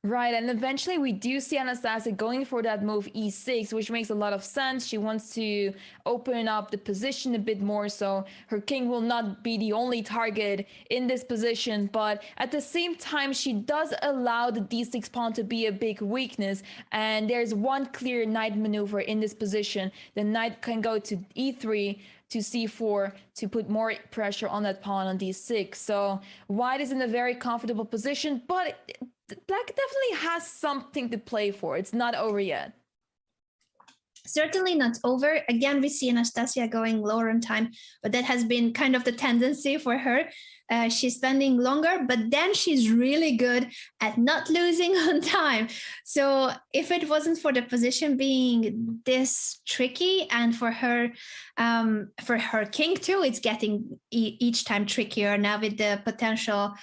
Right, and eventually we do see Anastasia going for that move e6, which makes a lot of sense. She wants to open up the position a bit more, so her king will not be the only target in this position. But at the same time, she does allow the d6 pawn to be a big weakness, and there's one clear knight maneuver in this position. The knight can go to e3, to c4 to put more pressure on that pawn on d6. So white is in a very comfortable position, but black definitely has something to play for. It's not over yet. Certainly not over. Again, we see Anastasia going lower on time, but that has been kind of the tendency for her. She's spending longer, but then she's really good at not losing on time. So if it wasn't for the position being this tricky, and for her king too, it's getting each time trickier now with the potential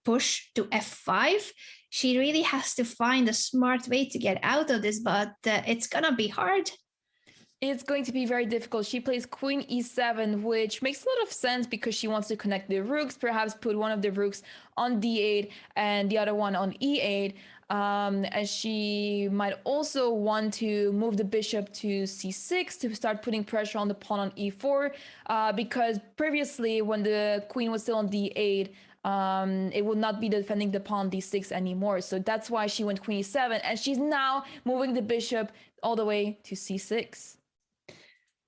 push to f5. She really has to find a smart way to get out of this, but it's gonna be hard. It's going to be very difficult. She plays queen e7, which makes a lot of sense because she wants to connect the rooks, perhaps put one of the rooks on d8 and the other one on e8. As she might also want to move the bishop to c6 to start putting pressure on the pawn on e4, because previously when the queen was still on d8, it will not be defending the pawn d6 anymore. So that's why she went queen e7, and she's now moving the bishop all the way to c6.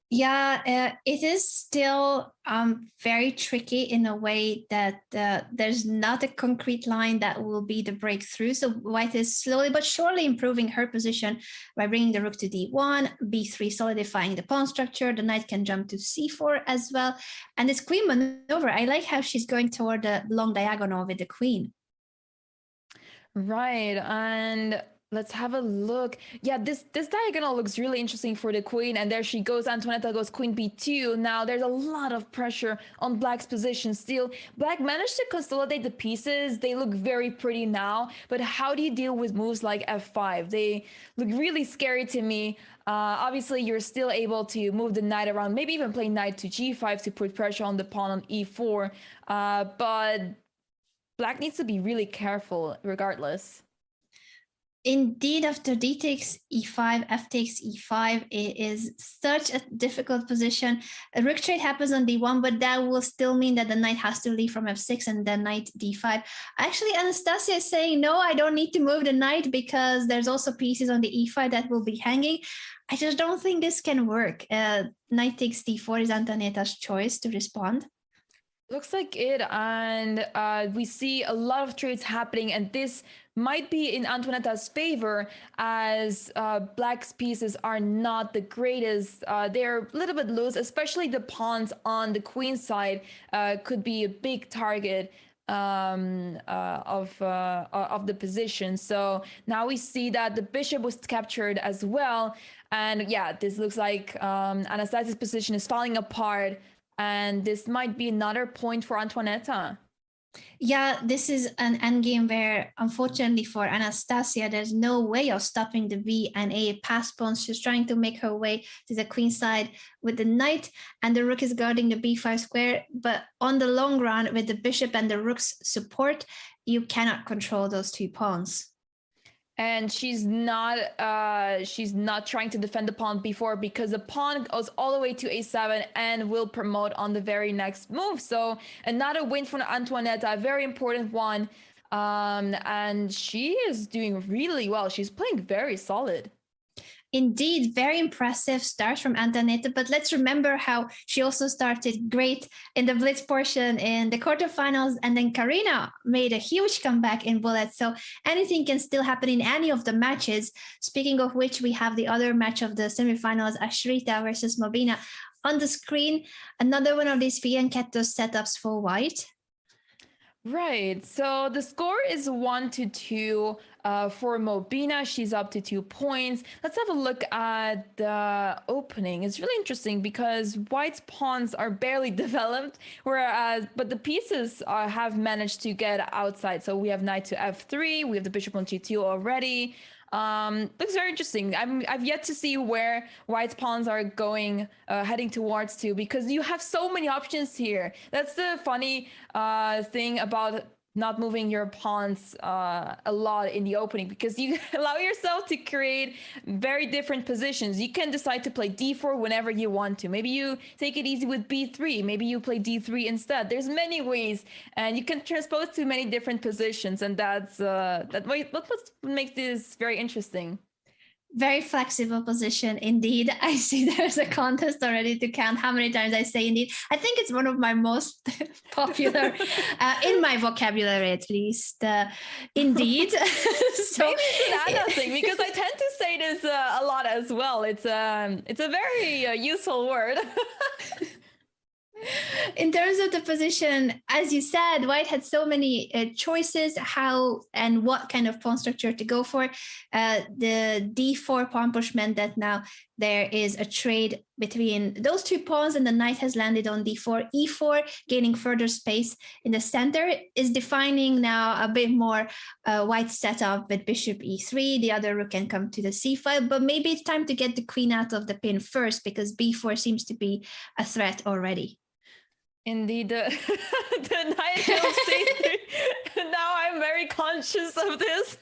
Yeah, it is still very tricky in a way that there's not a concrete line that will be the breakthrough. So white is slowly but surely improving her position by bringing the rook to d1, b3 solidifying the pawn structure. The knight can jump to c4 as well. And this queen maneuver, I like how she's going toward the long diagonal with the queen. Right, and let's have a look. Yeah, this diagonal looks really interesting for the queen, and there she goes. Antoaneta goes queen b2. Now there's a lot of pressure on black's position still. Black managed to consolidate the pieces. They look very pretty now, but how do you deal with moves like f5? They look really scary to me. Obviously, you're still able to move the knight around, maybe even play knight to g5 to put pressure on the pawn on e4, but black needs to be really careful regardless. Indeed, after d takes e5, f takes e5, it is such a difficult position. A rook trade happens on d1, but that will still mean that the knight has to leave from f6 and then knight d5. Actually, Anastasia is saying, no, I don't need to move the knight because there's also pieces on the e5 that will be hanging. I just don't think this can work. Knight takes d4 is Antoaneta's choice to respond. Looks like it, and we see a lot of trades happening, and this might be in Antoaneta's favor as black's pieces are not the greatest. They're a little bit loose, especially the pawns on the queen side could be a big target of the position. So now we see that the bishop was captured as well, and yeah, this looks like Anastasia's position is falling apart. And this might be another point for Antoaneta. Yeah, this is an endgame where, unfortunately for Anastasia, there's no way of stopping the B and A pass pawns. She's trying to make her way to the queen side with the knight, and the rook is guarding the b5 square. But on the long run, with the bishop and the rook's support, you cannot control those two pawns. And she's not trying to defend the pawn b4 because the pawn goes all the way to a7 and will promote on the very next move. So another win for Antoinette, a very important one. And she is doing really well. She's playing very solid. Indeed, very impressive start from Antoinette, but let's remember how she also started great in the Blitz portion in the quarterfinals, and then Karina made a huge comeback in Bullets, so anything can still happen in any of the matches. Speaking of which, we have the other match of the semifinals, Ashrita versus Mobina. On the screen, another one of these fianchetto setups for white. Right, so the score is 1-2 for Mobina. She's up to 2 points. Let's have a look at the opening. It's really interesting because white's pawns are barely developed, but the pieces have managed to get outside. So we have knight to f3, we have the bishop on g2 already. Looks very interesting. I've yet to see where white's pawns are going, heading towards to, because you have so many options here. That's the funny thing about not moving your pawns a lot in the opening, because you allow yourself to create very different positions. You can decide to play d4 whenever you want to. Maybe you take it easy with b3. Maybe you play d3 instead. There's many ways, and you can transpose to many different positions, and that's what makes this very interesting. Very flexible position indeed. I see there's a contest already to count how many times I say indeed. I think it's one of my most popular in my vocabulary, at least. Indeed. So maybe it's an Anna thing, because I tend to say this a lot as well. It's a very useful word. In terms of the position, as you said, white had so many choices how and what kind of pawn structure to go for. The d4 pawn push meant that now there is a trade between those two pawns, and the knight has landed on d4. e4, gaining further space in the center, is defining now a bit more white setup with bishop e3. The other rook can come to the c5, but maybe it's time to get the queen out of the pin first, because b4 seems to be a threat already. Indeed, the knight c3. Now I'm very conscious of this.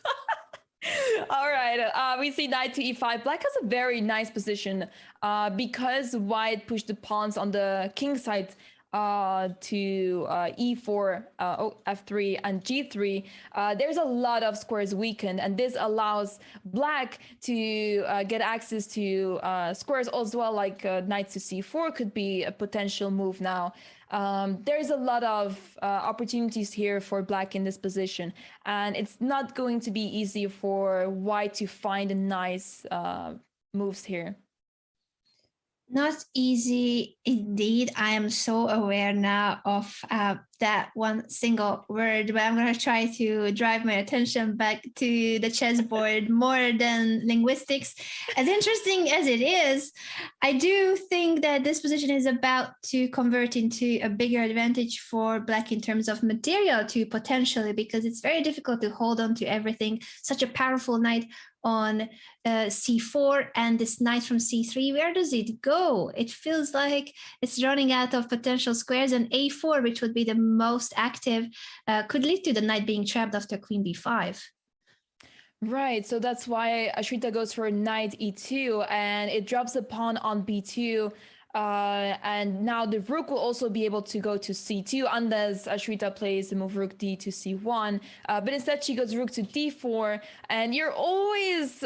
All right, we see knight to e5. Black has a very nice position because white pushed the pawns on the king side to e4, f3 and g3. There's a lot of squares weakened, and this allows black to get access to squares as well, like knight to c4 could be a potential move now. There's a lot of opportunities here for black in this position, and it's not going to be easy for white to find nice moves here. Not easy indeed. I am so aware now of that one single word, but I'm going to try to drive my attention back to the chessboard more than linguistics. As interesting as it is, I do think that this position is about to convert into a bigger advantage for black in terms of material too, potentially, because it's very difficult to hold on to everything. Such a powerful knight on c4, and this knight from c3, where does it go? It feels like it's running out of potential squares, and a4, which would be the most active, could lead to the knight being trapped after queen b5. Right, so that's why Ashrita goes for knight e2, and it drops the pawn on b2. And now the rook will also be able to go to c2 unless Ashrita plays the move rook d to c1. But instead she goes rook to d4, and you're always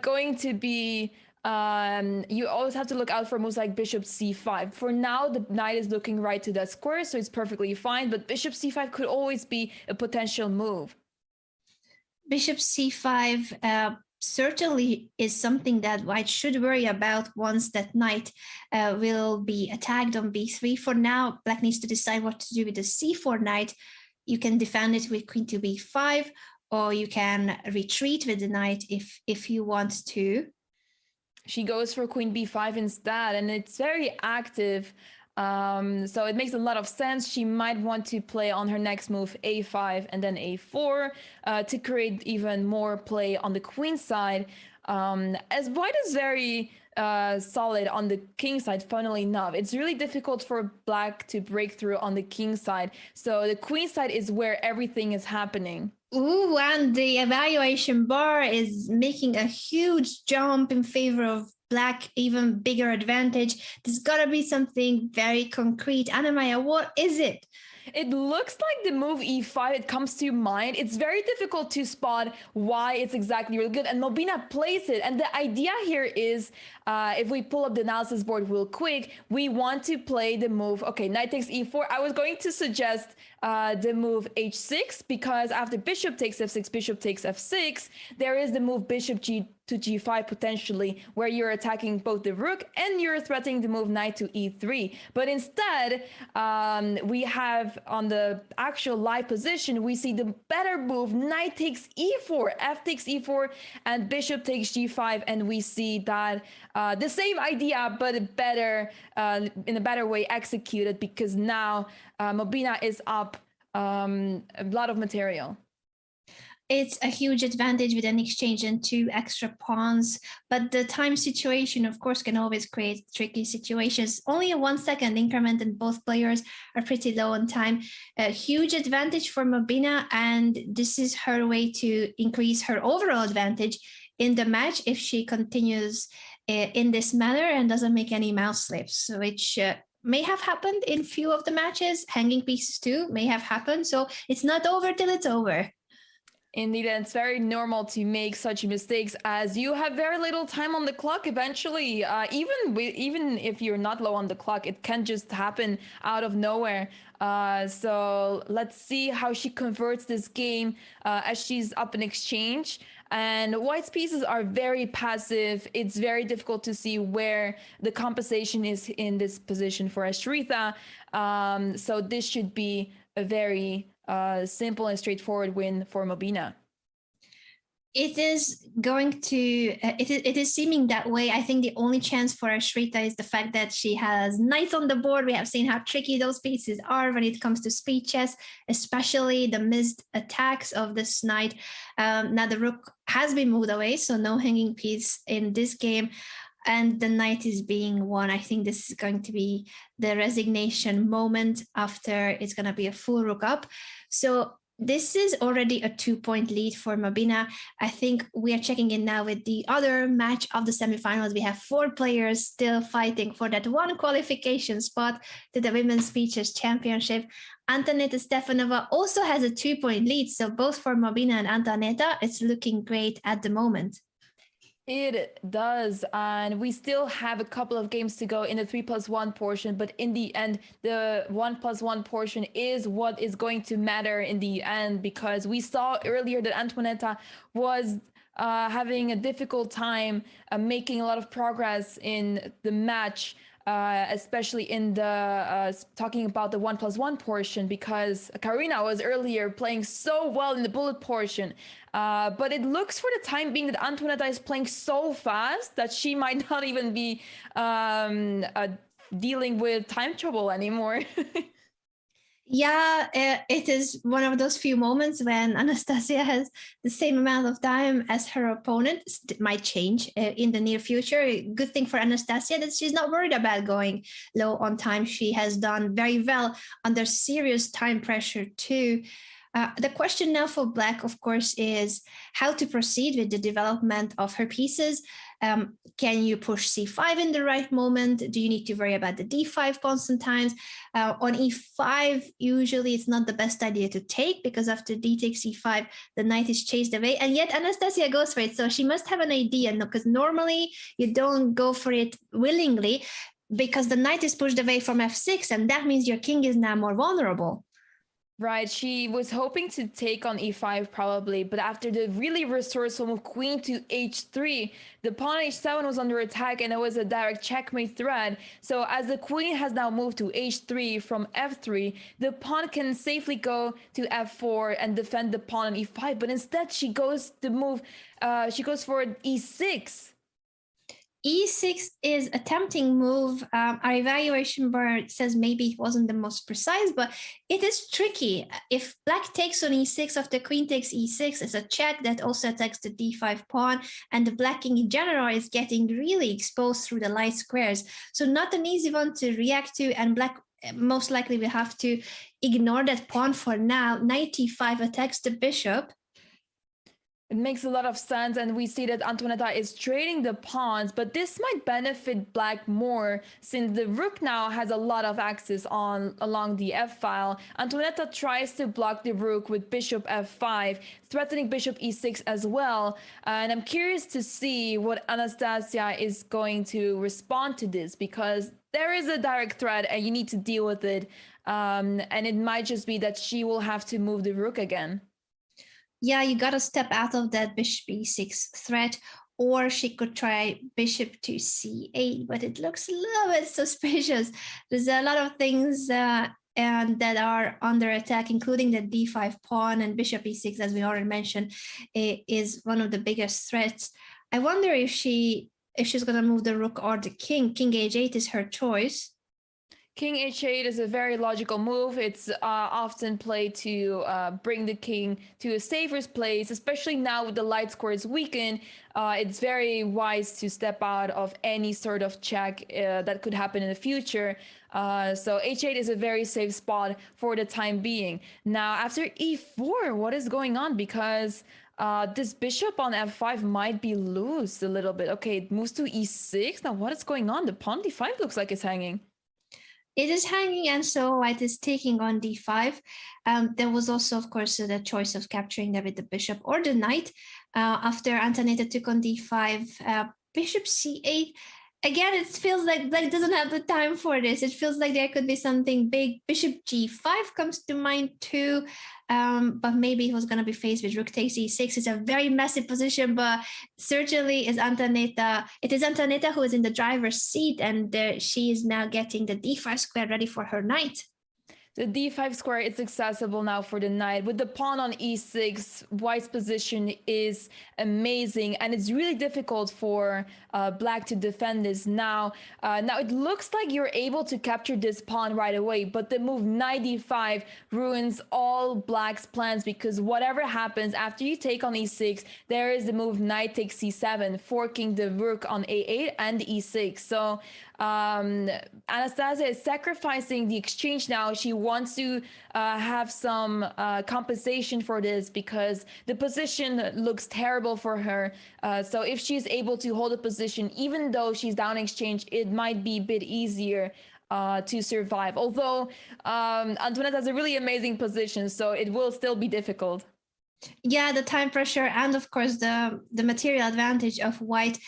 going to be you always have to look out for moves like bishop c5. For now, the knight is looking right to that square, so it's perfectly fine, but bishop c5 could always be a potential move. Bishop c5 certainly is something that white should worry about once that knight will be attacked on b3. For now, black needs to decide what to do with the c4 knight. You can defend it with queen to b5, or you can retreat with the knight if you want to. She goes for queen b5 instead, and it's very active. So it makes a lot of sense. She might want to play on her next move a5 and then a4 to create even more play on the queen side. As white is very solid on the king side, funnily enough. It's really difficult for black to break through on the king side. So the queen side is where everything is happening. Ooh, and the evaluation bar is making a huge jump in favor of black, even bigger advantage. There's got to be something very concrete. Anna-Maya, what is it? It looks like the move e5, it comes to mind. It's very difficult to spot why it's exactly really good. And Mobina plays it. And the idea here is, if we pull up the analysis board real quick, we want to play the move. Okay, knight takes e4. I was going to suggest the move h6, because after bishop takes f6, bishop takes f6, there is the move bishop to g5 potentially, where you're attacking both the rook and you're threatening the move knight to e3. But instead, we have on the actual live position, we see the better move, knight takes e4, f takes e4, and bishop takes g5, and we see that the same idea, but better in a better way executed, because now Mobina is up a lot of material. It's a huge advantage with an exchange and 2 extra pawns, but the time situation, of course, can always create tricky situations. Only a 1 second increment, and both players are pretty low on time. A huge advantage for Mobina, and this is her way to increase her overall advantage in the match if she continues in this manner and doesn't make any mouse slips, which may have happened in few of the matches. Hanging pieces too may have happened, so it's not over till it's over. Indeed, and it's very normal to make such mistakes, as you have very little time on the clock eventually. Even if you're not low on the clock, it can just happen out of nowhere. So let's see how she converts this game as she's up in exchange. And white's pieces are very passive. It's very difficult to see where the compensation is in this position for Ashrita. So this should be a very simple and straightforward win for Mobina. It is going to, it is seeming that way. I think the only chance for Ashrita is the fact that she has knights on the board. We have seen how tricky those pieces are when it comes to speed chess, especially the missed attacks of this knight. Now the rook has been moved away, so no hanging piece in this game. And the knight is being won. I think this is going to be the resignation moment after it's going to be a full rook up. So this is already a 2-point lead for Mobina. I think we are checking in now with the other match of the semifinals. We have 4 players still fighting for that one qualification spot to the Women's Speeches Championship. Antonetta Stefanova also has a 2-point lead. So both for Mobina and Antonetta, it's looking great at the moment. It does, and we still have a couple of games to go in the 3+1 portion, but in the end, the 1+1 portion is what is going to matter in the end, because we saw earlier that Antonetta was having a difficult time making a lot of progress in the match, especially in the talking about the 1+1 portion, because Karina was earlier playing so well in the bullet portion. But it looks for the time being that Antonetta is playing so fast that she might not even be dealing with time trouble anymore. Yeah, it is one of those few moments when Anastasia has the same amount of time as her opponent. It might change in the near future. Good thing for Anastasia that she's not worried about going low on time. She has done very well under serious time pressure too. The question now for Black, of course, is how to proceed with the development of her pieces. Can you push c5 in the right moment? Do you need to worry about the d5 pawn sometimes? On e5, usually it's not the best idea to take, because after d takes e5, the knight is chased away. And yet Anastasia goes for it. So she must have an idea, because normally you don't go for it willingly, because the knight is pushed away from f6, and that means your king is now more vulnerable. Right, she was hoping to take on e5 probably, but after the really resourceful move queen to h3, the pawn h7 was under attack and it was a direct checkmate threat. So as the queen has now moved to h3 from f3, the pawn can safely go to f4 and defend the pawn on e5, but instead she goes for e6. E6 is a tempting move. Our evaluation bar says maybe it wasn't the most precise, but it is tricky. If black takes on E6 after queen takes E6, it's a check that also attacks the D5 pawn, and the black king in general is getting really exposed through the light squares. So not an easy one to react to, and black most likely will have to ignore that pawn for now. Knight E5 attacks the bishop. It makes a lot of sense, and we see that Antoaneta is trading the pawns, but this might benefit black more since the rook now has a lot of access along the f-file. Antoaneta tries to block the rook with bishop f5, threatening bishop e6 as well, and I'm curious to see what Anastasia is going to respond to this, because there is a direct threat and you need to deal with it, and it might just be that she will have to move the rook again. Yeah, you got to step out of that bishop e6 threat, or she could try bishop to c8, but it looks a little bit suspicious. There's a lot of things and that are under attack, including the d5 pawn, and bishop e6, as we already mentioned, is one of the biggest threats. I wonder if she's going to move the rook or the king. King h8 is her choice. King h8 is a very logical move. It's often played to bring the king to a safer place, especially now with the light squares weakened. It's very wise to step out of any sort of check that could happen in the future. So h8 is a very safe spot for the time being. Now, after e4, what is going on? Because this bishop on f5 might be loose a little bit. Okay, it moves to e6. Now, what is going on? The pawn d5 looks like it's hanging. It is hanging, and so white is taking on d5. There was also, of course, the choice of capturing that with the bishop or the knight. After Antoaneta took on d5, bishop c8. Again, it feels like black doesn't have the time for this. It feels like there could be something big. Bishop g5 comes to mind too, but maybe he was going to be faced with rook takes e6. It's a very messy position, but certainly is Antoaneta. It is Antoaneta who is in the driver's seat, and she is now getting the d5 square ready for her knight. The d5 square is accessible now for the knight. With the pawn on e6, white's position is amazing, and it's really difficult for black to defend this now. Now it looks like you're able to capture this pawn right away, but the move knight d5 ruins all black's plans, because whatever happens after you take on e6, there is the move knight takes c7, forking the rook on a8 and e6. So Anastasia is sacrificing the exchange now. She wants to have some compensation for this, because the position looks terrible for her. So if she's able to hold a position, even though she's down exchange, it might be a bit easier to survive. Although Antoaneta has a really amazing position, so it will still be difficult. Yeah, the time pressure and, of course, the material advantage of white.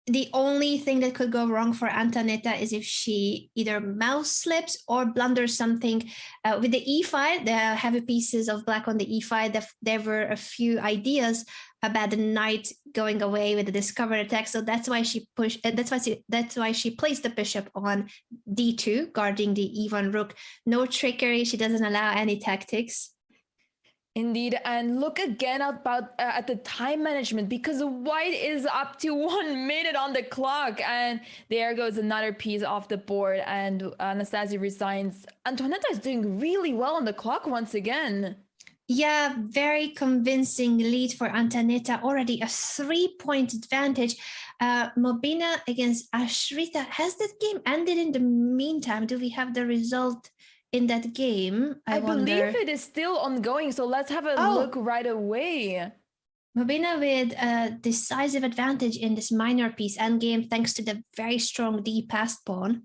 The only thing that could go wrong for Antoaneta is if she either mouse slips or blunders something. With the e5, the heavy pieces of black on the e5, there were a few ideas about the knight going away with the discovered attack. So that's why she pushed. That's why she placed the bishop on d2, guarding the e1 rook. No trickery. She doesn't allow any tactics. Indeed, and look again at the time management, because white is up to 1 minute on the clock, and there goes another piece off the board, and Anastasia resigns. Antoaneta is doing really well on the clock once again. Yeah, very convincing lead for Antoaneta, already a 3-point advantage. Mobina against Ashrita. Has that game ended in the meantime? Do we have the result in that game? I believe it is still ongoing, so let's have a look right away. Mobina with a decisive advantage in this minor piece endgame, thanks to the very strong d-passed pawn.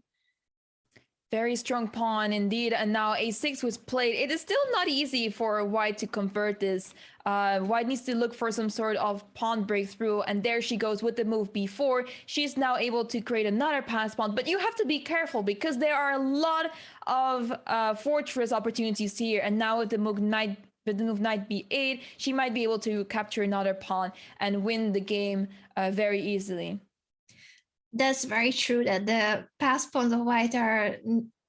Very strong pawn indeed, and now a6 was played. It is still not easy for white to convert this. White needs to look for some sort of pawn breakthrough, and there she goes with the move b4. She's now able to create another pass pawn, but you have to be careful, because there are a lot of fortress opportunities here, and now with the move knight b8, she might be able to capture another pawn and win the game very easily. That's very true, that the pass pawns of white are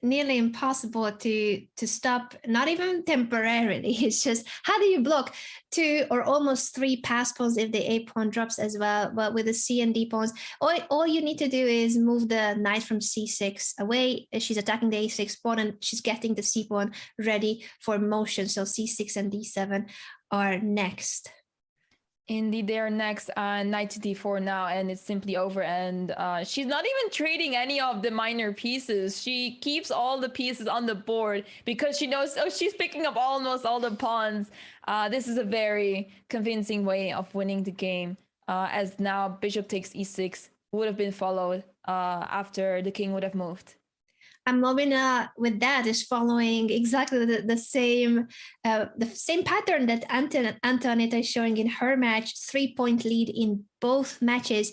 nearly impossible to stop, not even temporarily. It's just, how do you block 2 or almost 3 pass pawns if the A pawn drops as well? But with the C and D pawns, all you need to do is move the knight from C6 away. She's attacking the A6 pawn and she's getting the C pawn ready for motion. So C6 and D7 are next. Indeed, they are next. Knight to d4 now, and it's simply over. And she's not even trading any of the minor pieces. She keeps all the pieces on the board because she knows, oh, she's picking up almost all the pawns. This is a very convincing way of winning the game, as now bishop takes e6 would have been followed after the king would have moved. And Mobina with that is following exactly the same pattern that Antoinette is showing in her match, 3-point lead in both matches.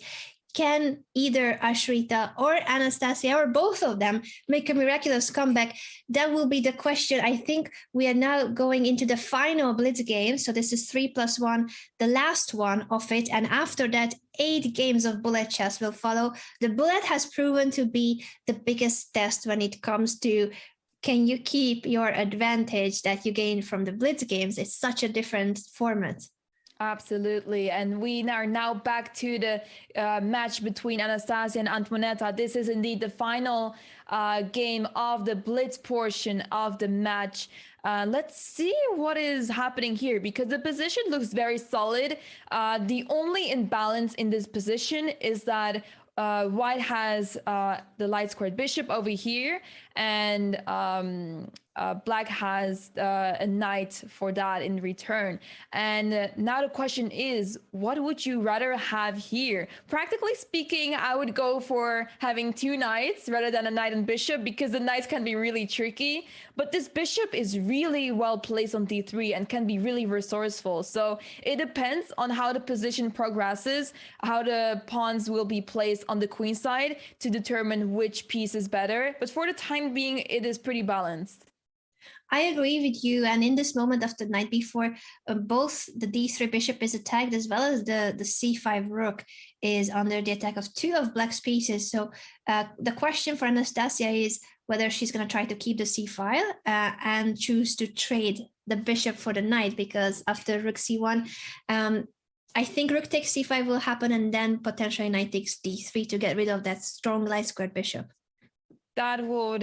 Can either Ashrita or Anastasia or both of them make a miraculous comeback? That will be the question. I think we are now going into the final blitz game. So this is 3+1, the last one of it. And after that, 8 games of bullet chess will follow. The bullet has proven to be the biggest test when it comes to, can you keep your advantage that you gain from the blitz games? It's such a different format. Absolutely. And we are now back to the match between Anastasia and Antoinetta. This is indeed the final game of the blitz portion of the match. Let's see what is happening here, because the position looks very solid. The only imbalance in this position is that white has the light squared bishop over here, and black has a knight for that in return. And now the question is, what would you rather have here? Practically speaking, I would go for having 2 knights rather than a knight and bishop, because the knights can be really tricky. But this bishop is really well placed on d3 and can be really resourceful. So it depends on how the position progresses, how the pawns will be placed on the queen side to determine which piece is better. But for the time being, it is pretty balanced. I agree with you. And in this moment of the knight b4, both the d3 bishop is attacked, as well as the c5 rook is under the attack of 2 of black's pieces. So the question for Anastasia is whether she's going to try to keep the c file and choose to trade the bishop for the knight, because after rook c1, I think rook takes c5 will happen, and then potentially knight takes d3 to get rid of that strong light squared bishop. That would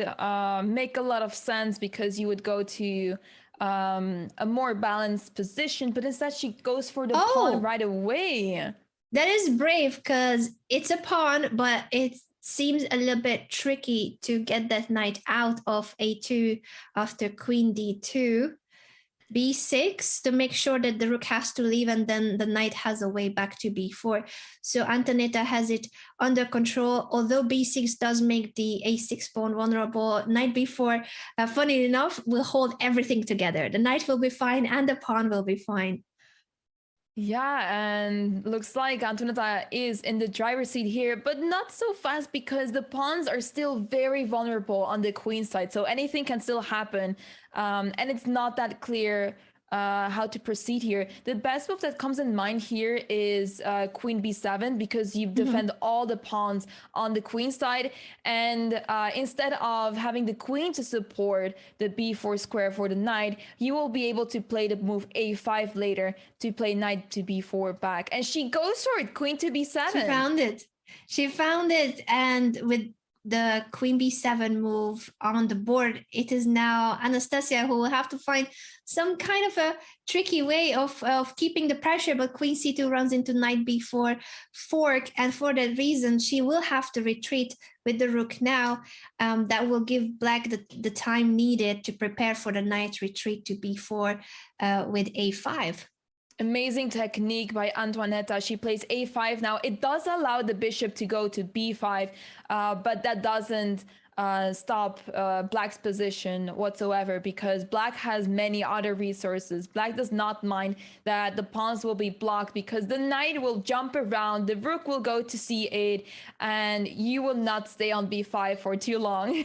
make a lot of sense, because you would go to a more balanced position, but instead she goes for the pawn right away. That is brave, because it's a pawn, but it seems a little bit tricky to get that knight out of a2 after queen d2. b6 to make sure that the rook has to leave, and then the knight has a way back to b4. So Antoinetta has it under control, although b6 does make the a6 pawn vulnerable. Knight b4, funny enough, will hold everything together. The knight will be fine and the pawn will be fine. Yeah, and looks like Antoinetta is in the driver's seat here, but not so fast, because the pawns are still very vulnerable on the queen side. So anything can still happen. And it's not that clear how to proceed here. The best move that comes in mind here is queen b7, because you defend all the pawns on the queen side, and instead of having the queen to support the b4 square for the knight, you will be able to play the move a5 later to play knight to b4 back. And she goes for it, queen to b7. She found it, and with the queen b7 move on the board, it is now Anastasia who will have to find some kind of a tricky way of keeping the pressure, but queen c2 runs into knight b4 fork, and for that reason she will have to retreat with the rook now. That will give black the time needed to prepare for the knight retreat to b4 with a5. Amazing technique by Antoinetta. She plays a5 now. It does allow the bishop to go to b5, but that doesn't stop black's position whatsoever, because black has many other resources. Black does not mind that the pawns will be blocked, because the knight will jump around, the rook will go to c8, and you will not stay on b5 for too long.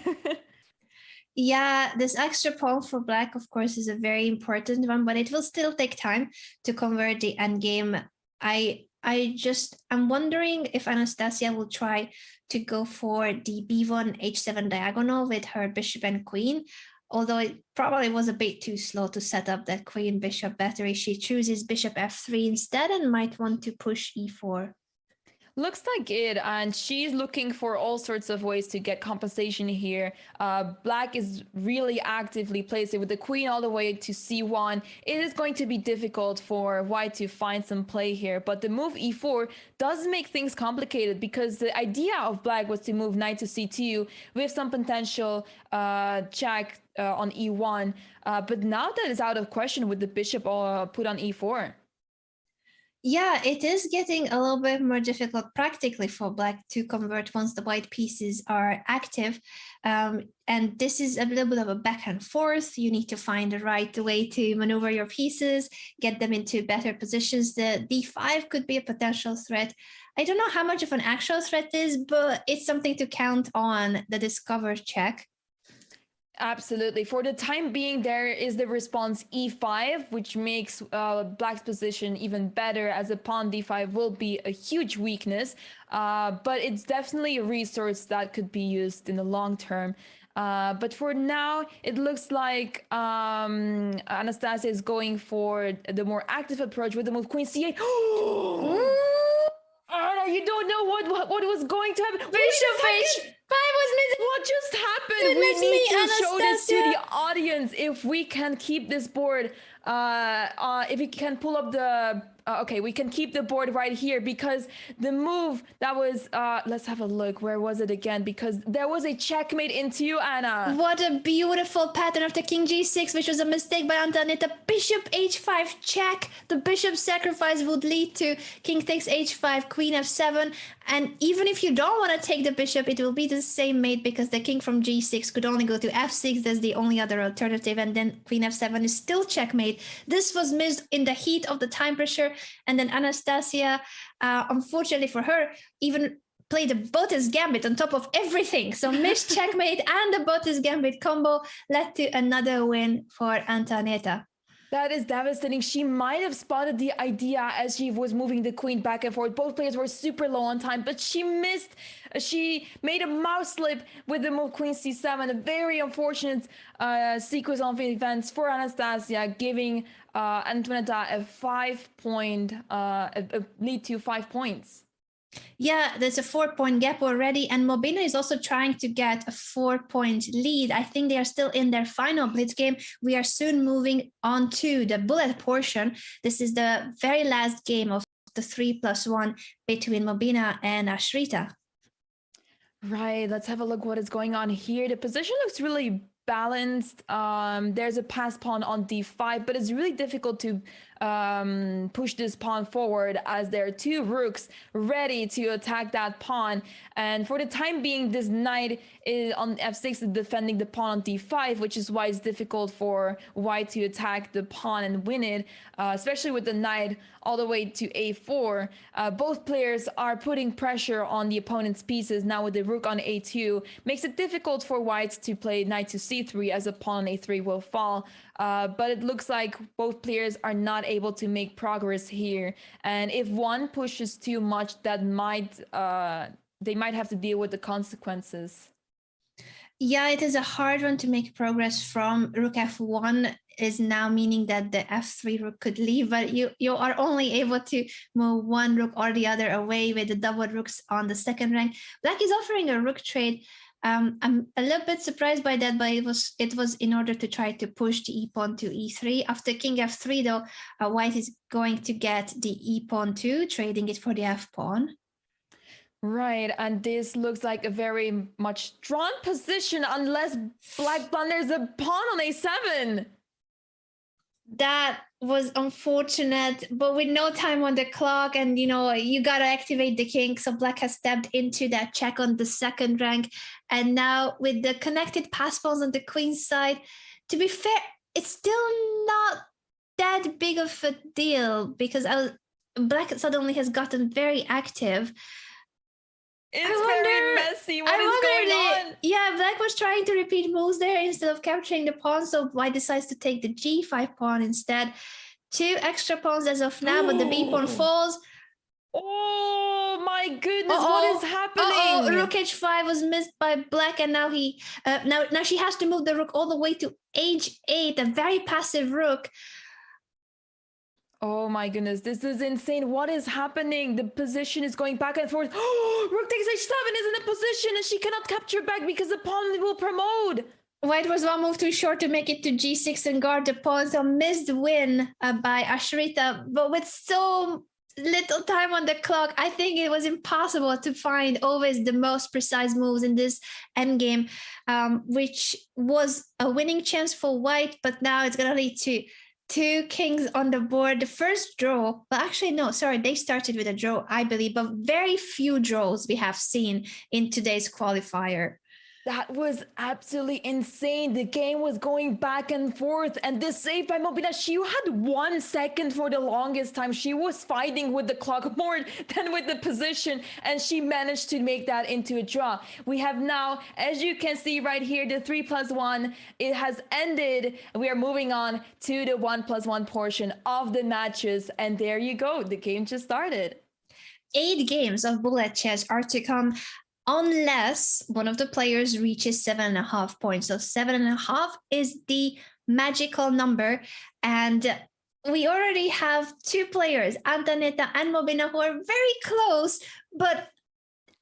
Yeah, this extra pawn for black, of course, is a very important one, but it will still take time to convert the endgame. I I'm wondering if Anastasia will try to go for the b1 h7 diagonal with her bishop and queen, although it probably was a bit too slow to set up that queen bishop battery. She chooses bishop f3 instead and might want to push e4. Looks like it, and she's looking for all sorts of ways to get compensation here. Black is really actively placing with the queen all the way to c1. It is going to be difficult for white to find some play here, but the move e4 does make things complicated because the idea of black was to move knight to c2 with some potential check on e1, but now that is out of question with the bishop put on e4. Yeah, it is getting a little bit more difficult practically for black to convert once the white pieces are active. And this is a little bit of a back and forth. You need to find the right way to maneuver your pieces, get them into better positions. The d5 could be a potential threat. I don't know how much of an actual threat is, but it's something to count on, the discover check. Absolutely. For the time being, there is the response e5, which makes black's position even better, as a pawn d5 will be a huge weakness. But it's definitely a resource that could be used in the long term. But for now, it looks like Anastasia is going for the more active approach with the move queen c8. Anna, you don't know what was going to happen. Bishop h5 was missing. What just happened? We need to show this to the audience. If we can keep this board, if we can pull up the okay, we can keep the board right here, because the move that was let's have a look. Where was it again? Because there was a checkmate into Anna. What a beautiful pattern of the king g6, which was a mistake by Antonetta. Bishop h5 check. The bishop sacrifice would lead to king takes h5, queen f7. And even if you don't want to take the bishop, it will be the same mate, because the king from g6 could only go to f6. That's the only other alternative. And then queen f7 is still checkmate. This was missed in the heat of the time pressure. And then Anastasia, unfortunately for her, even played a Bottas gambit on top of everything. So missed checkmate and the Bottas gambit combo led to another win for Antonetta. That is devastating. She might have spotted the idea as she was moving the queen back and forth. Both players were super low on time, but she missed. She made a mouse slip with the move queen c7. A very unfortunate sequence of events for Anastasia, giving Antonetta a lead to 5 points. Yeah, there's a 4-point gap already, and Mobina is also trying to get a 4-point lead. I think they are still in their final blitz game. We are soon moving on to the bullet portion. This is the very last game of the 3+1 between Mobina and Ashrita. Right, let's have a look what is going on here. The position looks really balanced. There's a pass pawn on d5, but it's really difficult to push this pawn forward, as there are two rooks ready to attack that pawn. And for the time being, this knight is on f6 defending the pawn on d5, which is why it's difficult for white to attack the pawn and win it, especially with the knight all the way to a4. Both players are putting pressure on the opponent's pieces now with the rook on a2. Makes it difficult for white to play knight to c3, as a pawn on a3 will fall. But it looks like both players are not able to make progress here. And if one pushes too much, that might they might have to deal with the consequences. Yeah, it is a hard one to make progress from. Rook f1 is now meaning that the f3 rook could leave, but you are only able to move one rook or the other away with the double rooks on the second rank. Black is offering a rook trade. I'm a little bit surprised by that, but it was in order to try to push the e-pawn to e3. After king f3, though, white is going to get the e-pawn too, trading it for the f-pawn. Right, and this looks like a very much drawn position unless black blunders a pawn on a7. That was unfortunate, but with no time on the clock, and you gotta activate the king, so black has stepped into that check on the second rank. And now with the connected pass pawns on the queen's side, to be fair, it's still not that big of a deal, because black suddenly has gotten very active. It's very messy. What is going on? Yeah, black was trying to repeat moves there instead of capturing the pawn, so white decides to take the g5 pawn instead. 2 extra pawns as of now, but the b pawn falls. Oh my goodness, what is happening? Rook h5 was missed by black, and now now she has to move the rook all the way to h8, a very passive rook. Oh my goodness, this is insane. What is happening? The position is going back and forth. Oh, rook takes h7 is in a position and she cannot capture back because the pawn will promote. White was one move too short to make it to g6 and guard the pawn, so missed win by Ashrita. But with so little time on the clock, I think it was impossible to find always the most precise moves in this endgame, which was a winning chance for White, but now it's going to lead to two kings on the board. The first draw, well, actually, no, sorry, they started with a draw, I believe, but very few draws we have seen in today's qualifier. That was absolutely insane. The game was going back and forth, and this save by Mobina, she had 1 second for the longest time. She was fighting with the clock more than with the position, and she managed to make that into a draw. We have now, as you can see right here, the 3+1, it has ended. We are moving on to the 1+1 portion of the matches, and there you go. The game just started. 8 games of bullet chess are to come, unless one of the players reaches 7.5 points. So 7.5 is the magical number. And we already have 2 players, Antonetta and Mobina, who are very close. But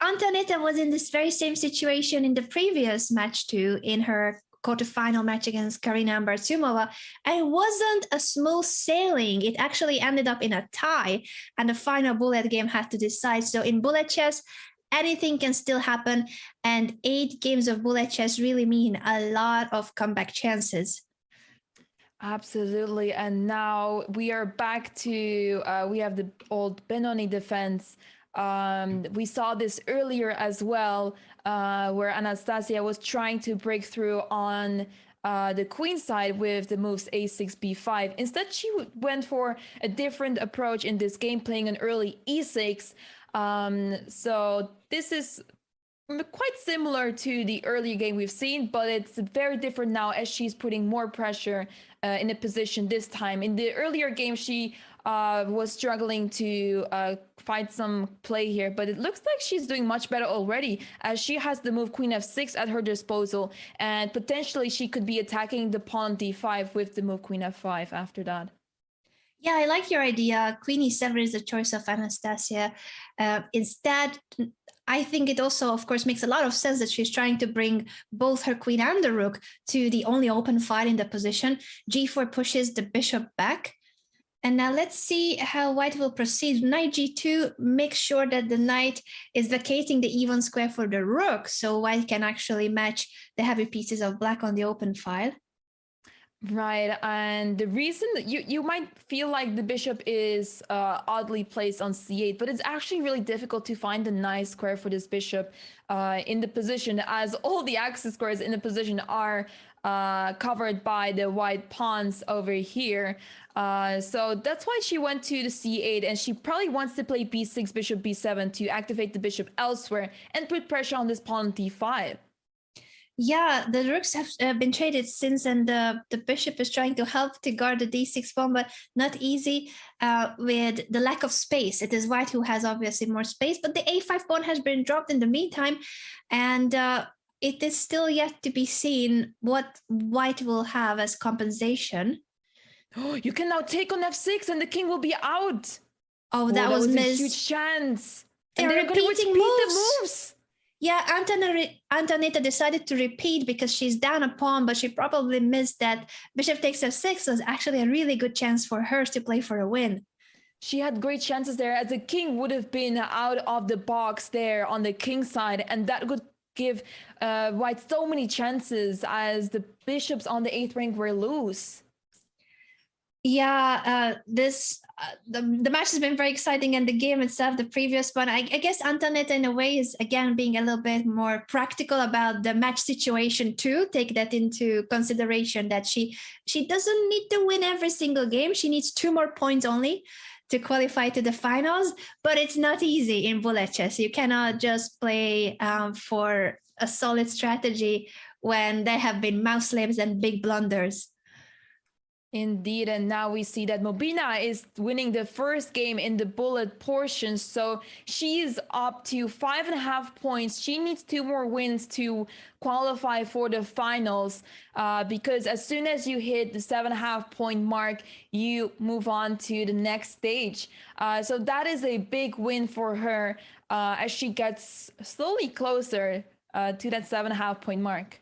Antonetta was in this very same situation in the previous match too, in her quarterfinal match against Karina Ambartsumova, and it wasn't a smooth sailing. It actually ended up in a tie, and the final bullet game had to decide. So in bullet chess, anything can still happen, and 8 games of bullet chess really mean a lot of comeback chances. Absolutely. And now we are back to, we have the old Benoni defense. We saw this earlier as well, where Anastasia was trying to break through on the queen side with the moves a6, b5. Instead, she went for a different approach in this game, playing an early e6. So this is quite similar to the earlier game we've seen, but it's very different now as she's putting more pressure in a position this time. In the earlier game, she was struggling to find some play here, but it looks like she's doing much better already, as she has the move queen f6 at her disposal, and potentially she could be attacking the pawn d5 with the move queen f5 after that. Yeah, I like your idea. Queen e7 is the choice of Anastasia. Instead, I think it also, of course, makes a lot of sense that she's trying to bring both her queen and the rook to the only open file in the position. g4 pushes the bishop back. And now let's see how White will proceed. Knight g2 makes sure that the knight is vacating the even square for the rook, so White can actually match the heavy pieces of black on the open file. Right, and the reason that you might feel like the bishop is oddly placed on c8, but it's actually really difficult to find a nice square for this bishop in the position, as all the axis squares in the position are covered by the white pawns over here. So that's why she went to the c8, and she probably wants to play b6, bishop b7 to activate the bishop elsewhere and put pressure on this pawn on d5. Yeah, the rooks have been traded since, and the bishop is trying to help to guard the d6 pawn, but not easy with the lack of space. It is White who has obviously more space, but the a5 pawn has been dropped in the meantime, and it is still yet to be seen what White will have as compensation. You can now take on f6 and the king will be out. Oh, that was missed. A huge chance. They're going to repeat the moves. Yeah, Antonetta decided to repeat because she's down a pawn, but she probably missed that bishop takes f6 was actually a really good chance for her to play for a win. She had great chances there, as the king would have been out of the box there on the king side, and that would give White so many chances, as the bishops on the 8th rank were loose. Yeah, the match has been very exciting, and the game itself, the previous one, I guess Antonetta in a way is again being a little bit more practical about the match situation too. Take that into consideration, that she doesn't need to win every single game. She needs 2 more points only to qualify to the finals, but it's not easy in bullet chess. You cannot just play for a solid strategy when there have been mouse slaves and big blunders. Indeed, and now we see that Mobina is winning the first game in the bullet portion, so she's up to 5.5 points. She needs 2 more wins to qualify for the finals, because as soon as you hit the 7.5 point mark, you move on to the next stage. So that is a big win for her as she gets slowly closer to that 7.5 point mark.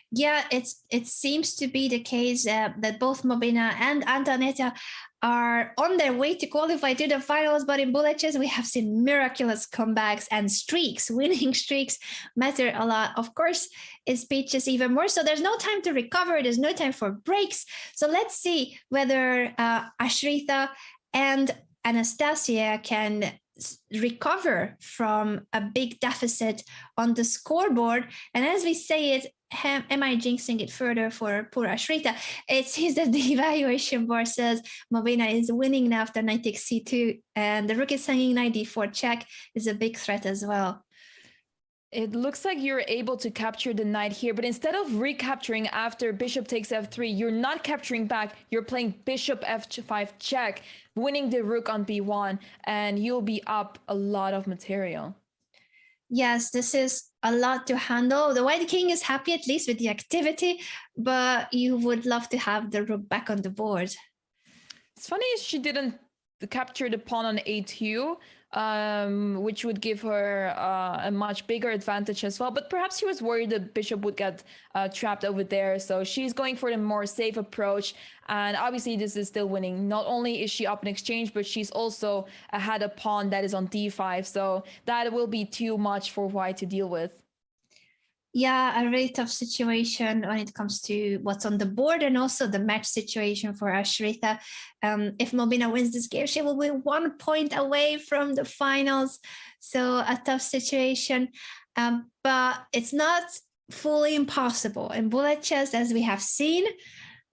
Yeah, it seems to be the case that both Mobina and Antoinette are on their way to qualify to the finals, but in bullet chess we have seen miraculous comebacks and streaks. Winning streaks matter a lot. Of course, in speed chess even more so. There's no time to recover. There's no time for breaks. So let's see whether Ashrita and Anastasia can recover from a big deficit on the scoreboard. And as we say it, am I jinxing it further for poor Ashrita? It seems that the evaluation board says Mobina is winning now after knight takes c2, and the rook is hanging knight d4 check is a big threat as well. It looks like you're able to capture the knight here, but instead of recapturing after bishop takes f3, you're not capturing back, you're playing bishop f5 check, winning the rook on b1, and you'll be up a lot of material. Yes, this is a lot to handle. The white king is happy at least with the activity, but you would love to have the rook back on the board. It's funny she didn't capture the pawn on a2, which would give her a much bigger advantage as well. But perhaps she was worried the bishop would get trapped over there. So she's going for the more safe approach. And obviously this is still winning. Not only is she up in exchange, but she's also had a pawn that is on d5. So that will be too much for white to deal with. Yeah, a really tough situation when it comes to what's on the board and also the match situation for Ashrita. If Mobina wins this game, she will be 1 point away from the finals. So a tough situation, but it's not fully impossible. In bullet chess, as we have seen,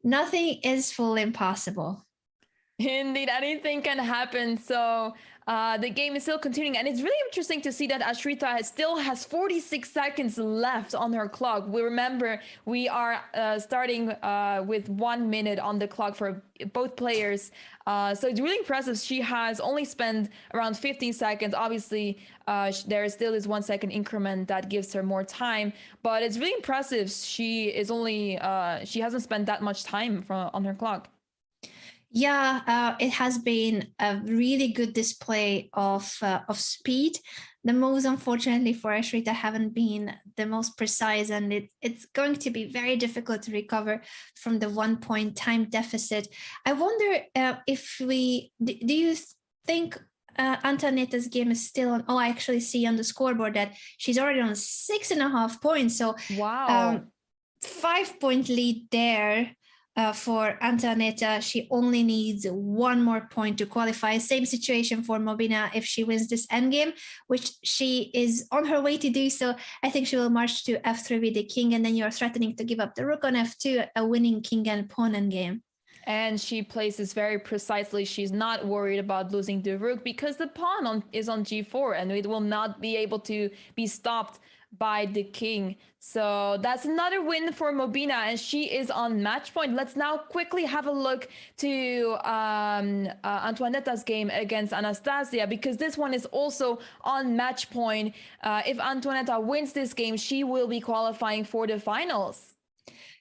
nothing is fully impossible. Indeed, anything can happen. So the game is still continuing, and it's really interesting to see that Ashrita still has 46 seconds left on her clock. We remember we are starting with 1 minute on the clock for both players. So it's really impressive. She has only spent around 15 seconds. Obviously, there still is 1 second increment that gives her more time, but it's really impressive. She is only she hasn't spent that much time on her clock. Yeah, it has been a really good display of speed. The moves, unfortunately, for Ashrita haven't been the most precise, and it's going to be very difficult to recover from the 1 point time deficit. I wonder if do you think Antoinette's game is still on? Oh, I actually see on the scoreboard that she's already on 6.5 points. So wow, 5 point lead there. For Antoinette, she only needs 1 more point to qualify. Same situation for Mobina if she wins this endgame, which she is on her way to do so. I think she will march to f3 with the king, and then you're threatening to give up the rook on f2, a winning king and pawn endgame. And she plays this very precisely. She's not worried about losing the rook because the pawn is on g4, and it will not be able to be stopped by the king. So that's another win for Mobina, and she is on match point. Let's now quickly have a look to Antoinette's game against Anastasia, because this one is also on match point. If Antoinette wins this game, she will be qualifying for the finals.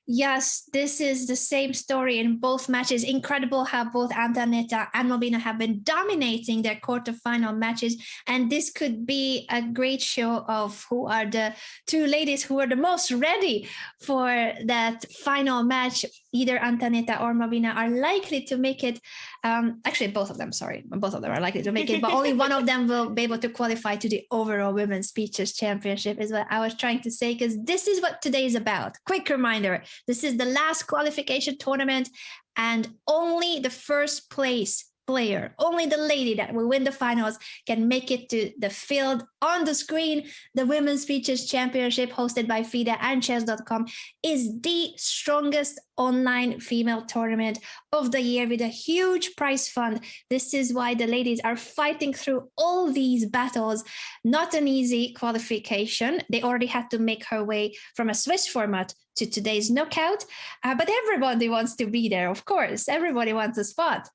Yes, this is the same story in both matches. Incredible how both Antoinette and Mobina have been dominating their quarterfinal matches. And this could be a great show of who are the 2 ladies who are the most ready for that final match. Either Antoinette or Mobina are likely to make it. Actually, both of them are likely to make it, but only one of them will be able to qualify to the overall Women's Speed Chess Championship, is what I was trying to say, because this is what today is about. Quick reminder, this is the last qualification tournament, and only the first place player, only the lady that will win the finals can make it to the field. On the screen, the Women's Features Championship hosted by FIDE and chess.com is the strongest online female tournament of the year with a huge prize fund. This is why the ladies are fighting through all these battles. Not an easy qualification. They already had to make her way from a Swiss format to today's knockout, but everybody wants to be there, of course. Everybody wants a spot.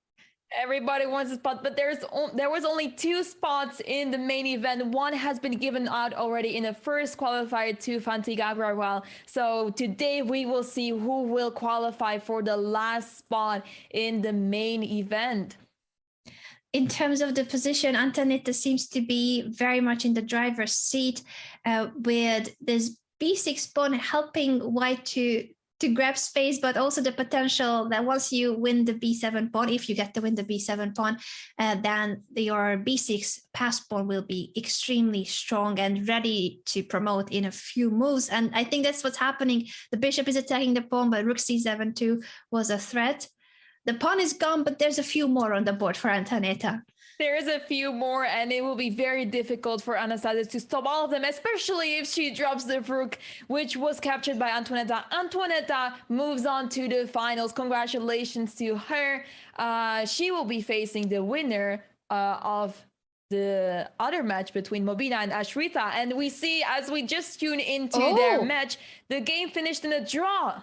Everybody wants a spot, but there was only 2 spots in the main event. One has been given out already in the first qualifier to Fanti. So today we will see who will qualify for the last spot in the main event. In terms of the position, Antonetta seems to be very much in the driver's seat with this b6 pawn helping white to grab space, but also the potential that once you win the b7 pawn, if you get to win the b7 pawn, then your b6 pass pawn will be extremely strong and ready to promote in a few moves. And I think that's what's happening. The bishop is attacking the pawn, but rook c7 too was a threat. The pawn is gone, but there's a few more on the board for Antonetta. There is a few more, and it will be very difficult for Anastasia to stop all of them, especially if she drops the rook, which was captured by Antonetta. Antonetta moves on to the finals. Congratulations to her. She will be facing the winner of the other match between Mobina and Ashrita. And we see, as we just tune into their match, the game finished in a draw.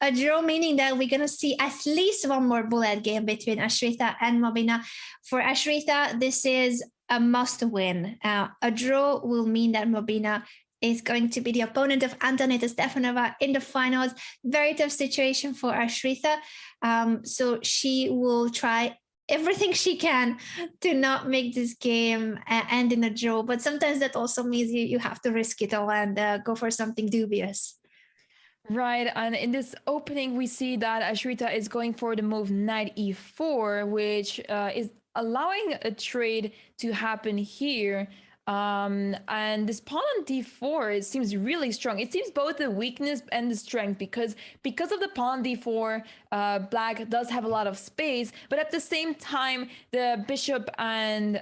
A draw, meaning that we're going to see at least one more bullet game between Ashrita and Mobina. For Ashrita, this is a must win. A draw will mean that Mobina is going to be the opponent of Antonetta Stefanova in the finals. Very tough situation for Ashrita. So she will try everything she can to not make this game end in a draw. But sometimes that also means you have to risk it all and go for something dubious. Right, and in this opening, we see that Ashrita is going for the move knight e4, which is allowing a trade to happen here. And this pawn on d4, it seems really strong. It seems both the weakness and the strength because of the pawn on d4, black does have a lot of space, but at the same time, the bishop and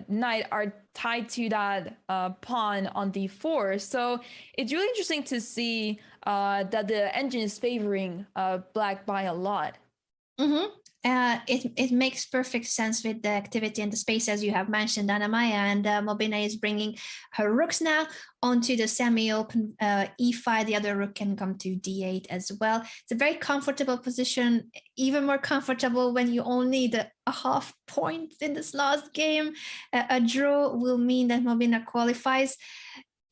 knight are tied to that pawn on d4. So it's really interesting to see that the engine is favoring black by a lot. Mm-hmm. It makes perfect sense with the activity and the space, as you have mentioned, Anna-Maya, and Mobina is bringing her rooks now onto the semi-open e5. The other rook can come to d8 as well. It's a very comfortable position, even more comfortable when you only need a half point in this last game. A draw will mean that Mobina qualifies.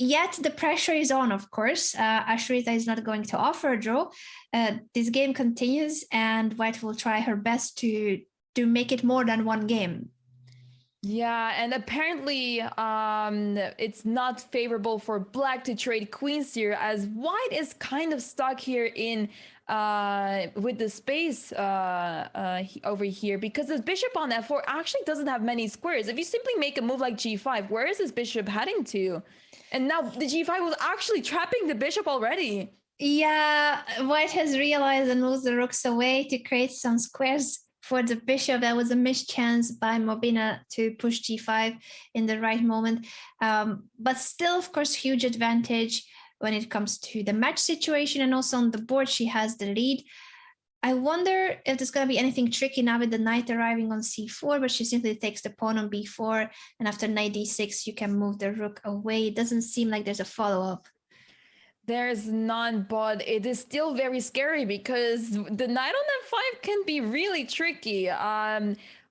Yet the pressure is on, of course. Ashrita is not going to offer a draw. This game continues, and white will try her best to make it more than one game. Yeah, and apparently it's not favorable for black to trade queens here, as white is kind of stuck here in with the space over here, because this bishop on f4 actually doesn't have many squares. If you simply make a move like g5, where is this bishop heading to? And now the g5 was actually trapping the bishop already. Yeah, white has realized and moves the rooks away to create some squares for the bishop. That was a missed chance by Mobina to push g5 in the right moment. But still, of course, huge advantage when it comes to the match situation, and also on the board, she has the lead. I wonder if there's going to be anything tricky now with the knight arriving on c4, but she simply takes the pawn on b4, and after knight d6, you can move the rook away. It doesn't seem like there's a follow-up. There's none, but it is still very scary because the knight on f5 can be really tricky.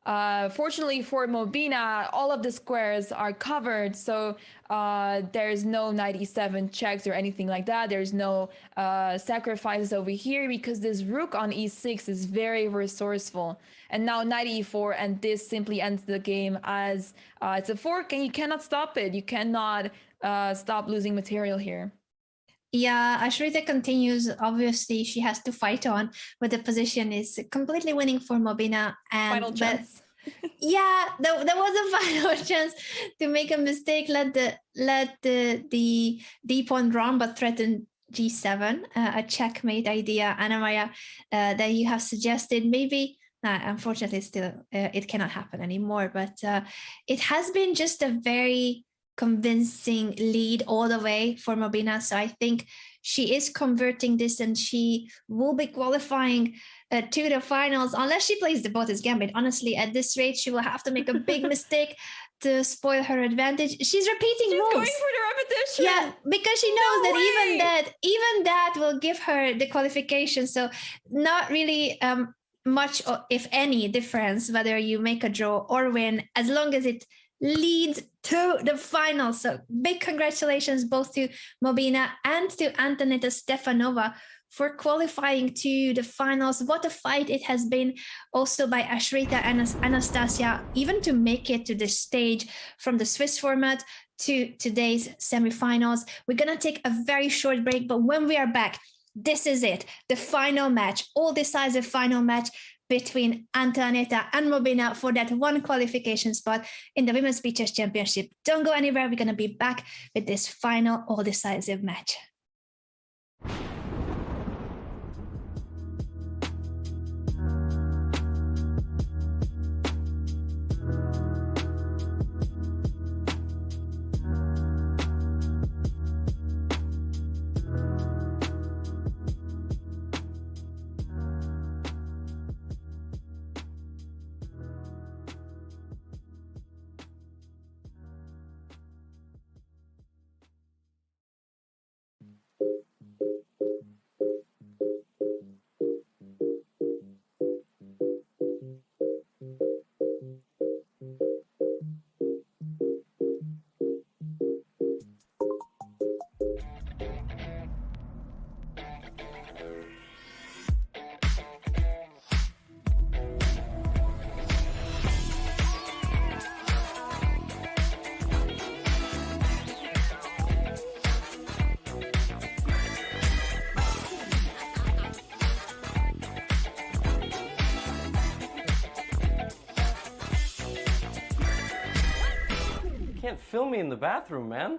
Fortunately for Mobina, all of the squares are covered, so there's no knight e7 checks or anything like that. There's no sacrifices over here because this rook on e6 is very resourceful. And now knight e4, and this simply ends the game as it's a fork, and you cannot stop it. You cannot stop losing material here. Yeah, Ashrita continues. Obviously, she has to fight on, but the position is completely winning for Mobina. And Final chance. Yeah, there was a final chance to make a mistake, let the d pawn run, but threaten g7, a checkmate idea, Anna-Maya, that you have suggested. Maybe Unfortunately, still it cannot happen anymore. But it has been just a very convincing lead all the way for Mobina. So I think she is converting this, and she will be qualifying to the finals unless she plays the Botis Gambit. Honestly, at this rate, she will have to make a big mistake to spoil her advantage. She's repeating moves. She's going for the repetition. Yeah, because she knows that even that will give her the qualification. So not really much, if any, difference whether you make a draw or win, as long as it leads to the final. So big congratulations both to Mobina and to Antonetta Stefanova for qualifying to the finals. What a fight it has been also by Ashrita and Anastasia, even to make it to this stage from the Swiss format to today's semifinals. We're going to take a very short break, but when we are back, this is it, the final match, all decisive final match between Antonetta and Mobina for that one qualification spot in the Women's Beach Chess Championship. Don't go anywhere. We're going to be back with this final all decisive match. Can't film me in the bathroom, man.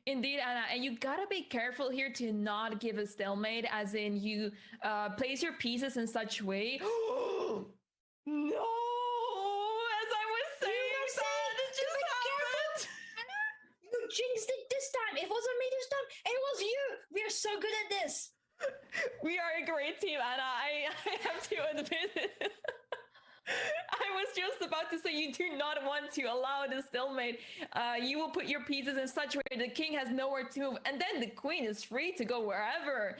Indeed, Anna, and you gotta be careful here to not give a stalemate, as in you place your pieces in such way. No, as I was saying, that it just happened. Anna, you jinxed it this time. It wasn't me this time. It was you. We are so good at this. We are a great team, Anna. I have to admit it. I was just about to say you do not want to allow the stalemate. You will put your pieces in such a way the king has nowhere to move, and then the queen is free to go wherever.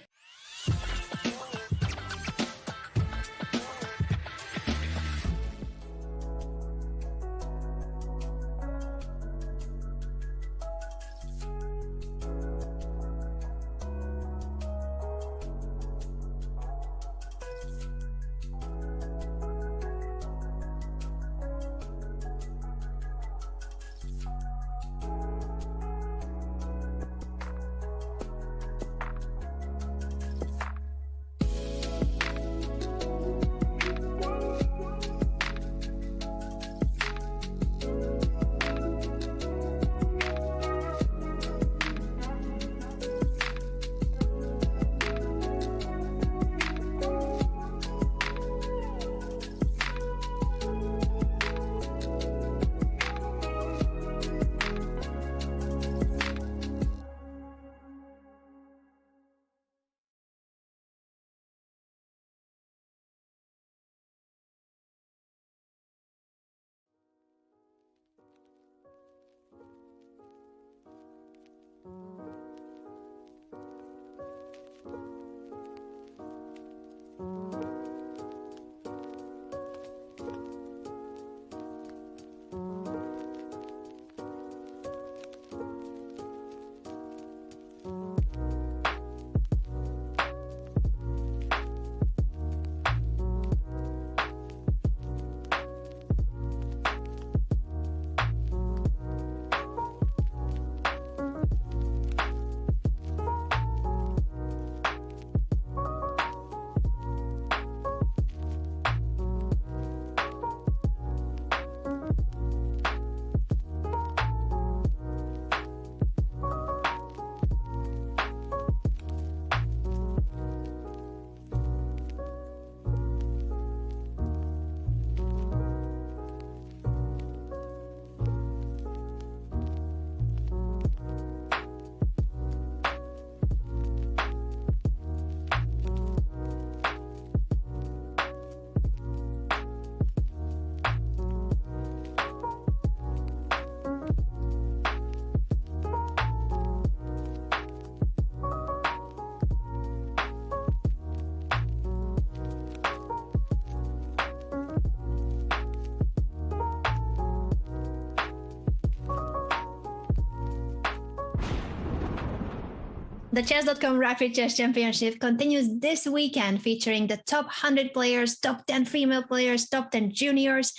The Chess.com Rapid Chess Championship continues this weekend, featuring the top 100 players, top 10 female players, top 10 juniors,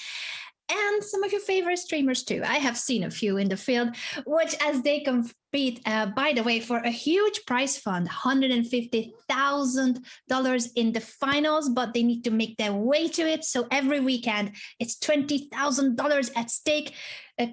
and some of your favorite streamers too. I have seen a few in the field. Watch as they compete, by the way, for a huge prize fund, $150,000 in the finals, but they need to make their way to it. So every weekend, it's $20,000 at stake,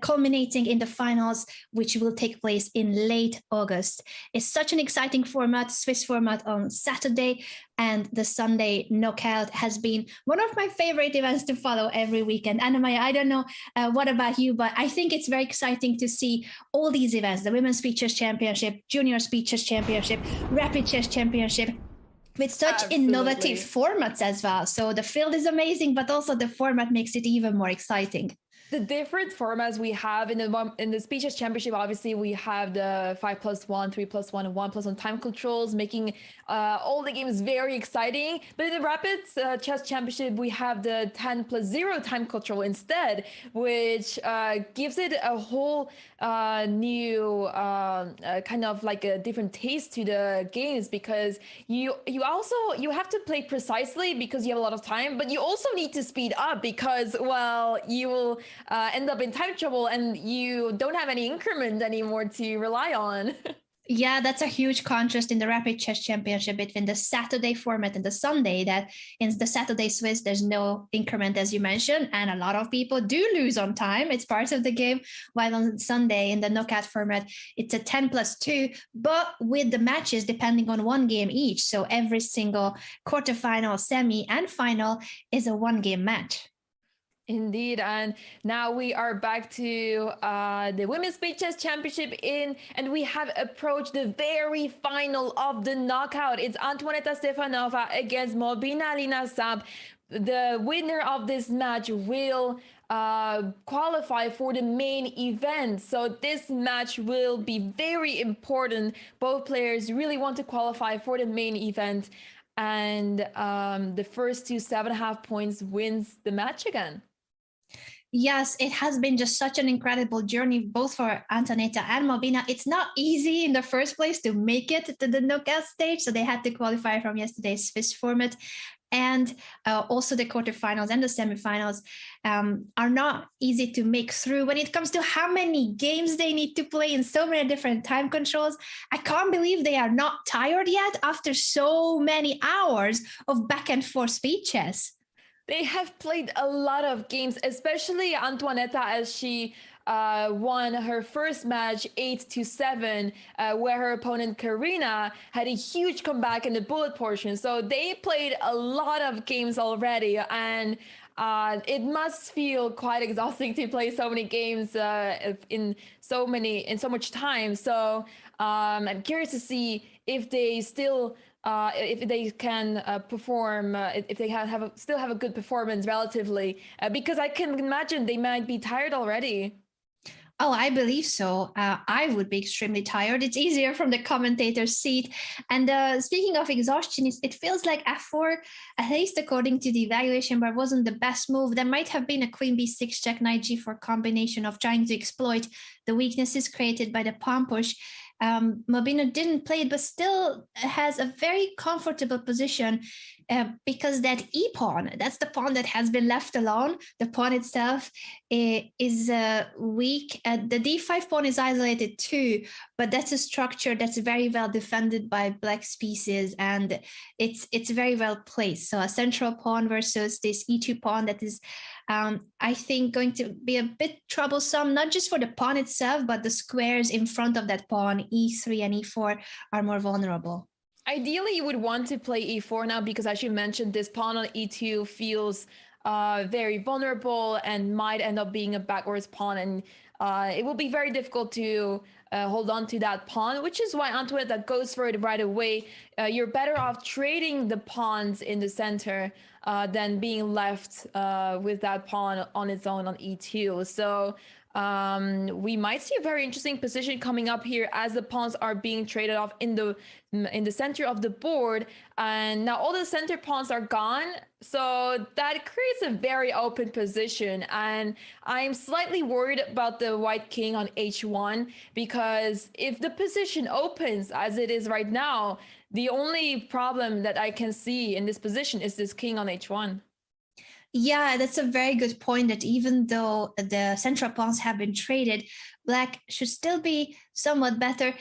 culminating in the finals, which will take place in late August. It's such an exciting format, Swiss format on Saturday, and the Sunday knockout has been one of my favorite events to follow every weekend. Anna-Maya, I don't know what about you, but I think it's very exciting to see all these events, the Women's Speed Chess Championship, Junior Speed Chess Championship, Rapid Chess Championship, with such innovative formats as well. So the field is amazing, but also the format makes it even more exciting. The different formats we have in the Speed Chess Championship, obviously we have the 5+1, 3+1, and 1+1 time controls, making all the games very exciting. But in the Rapid Chess Championship, we have the 10+0 time control instead, which gives it a whole new kind of like a different taste to the games, because you have to play precisely because you have a lot of time, but you also need to speed up because, well, you will end up in time trouble and you don't have any increment anymore to rely on. Yeah, that's a huge contrast in the Rapid Chess Championship between the Saturday format and the Sunday, that in the Saturday Swiss, there's no increment, as you mentioned, and a lot of people do lose on time. It's part of the game, while on Sunday in the knockout format, it's a 10+2, but with the matches depending on one game each. So every single quarterfinal, semi, and final is a one-game match. Indeed, and now we are back to the Women's Speed Chess Championship and we have approached the very final of the knockout. It's Antoaneta Stefanova against Mobina Linasab. The winner of this match will qualify for the main event. So this match will be very important. Both players really want to qualify for the main event. and the first to 7.5 points wins the match again. Yes, it has been just such an incredible journey, both for Antonetta and Mobina. It's not easy in the first place to make it to the knockout stage, so they had to qualify from yesterday's Swiss format. And also the quarterfinals and the semifinals are not easy to make through when it comes to how many games they need to play in so many different time controls. I can't believe they are not tired yet after so many hours of back and forth speed chess. They have played a lot of games, especially Antoinetta, as she won her first match 8-7, where her opponent Karina had a huge comeback in the bullet portion. So they played a lot of games already, and it must feel quite exhausting to play so many games in so much time. So I'm curious to see if they still if they can perform, if they still have a good performance relatively, because I can imagine they might be tired already. Oh, I believe so. I would be extremely tired. It's easier from the commentator's seat. And speaking of exhaustion, it feels like F4, at least according to the evaluation bar, wasn't the best move. There might have been a Queen B6, Jack Knight G4 combination of trying to exploit the weaknesses created by the pawn push. Mobina didn't play it, but still has a very comfortable position because that e-pawn, that's the pawn that has been left alone. The pawn itself is weak. The d5 pawn is isolated too, but that's a structure that's very well defended by Black's pieces, and it's very well placed. So a central pawn versus this e2 pawn that is, I think, going to be a bit troublesome, not just for the pawn itself, but the squares in front of that pawn, e3 and e4, are more vulnerable. Ideally, you would want to play e4 now because, as you mentioned, this pawn on e2 feels very vulnerable and might end up being a backwards pawn, and it will be very difficult to hold on to that pawn, which is why Antoinette goes for it right away. You're better off trading the pawns in the center than being left with that pawn on its own on e2. So we might see a very interesting position coming up here as the pawns are being traded off in the center of the board, and now all the center pawns are gone, so that creates a very open position. And I'm slightly worried about the white king on h1, because if the position opens as it is right now, the only problem that I can see in this position is this king on h1. Yeah, that's a very good point, that even though the central pawns have been traded, Black should still be somewhat better.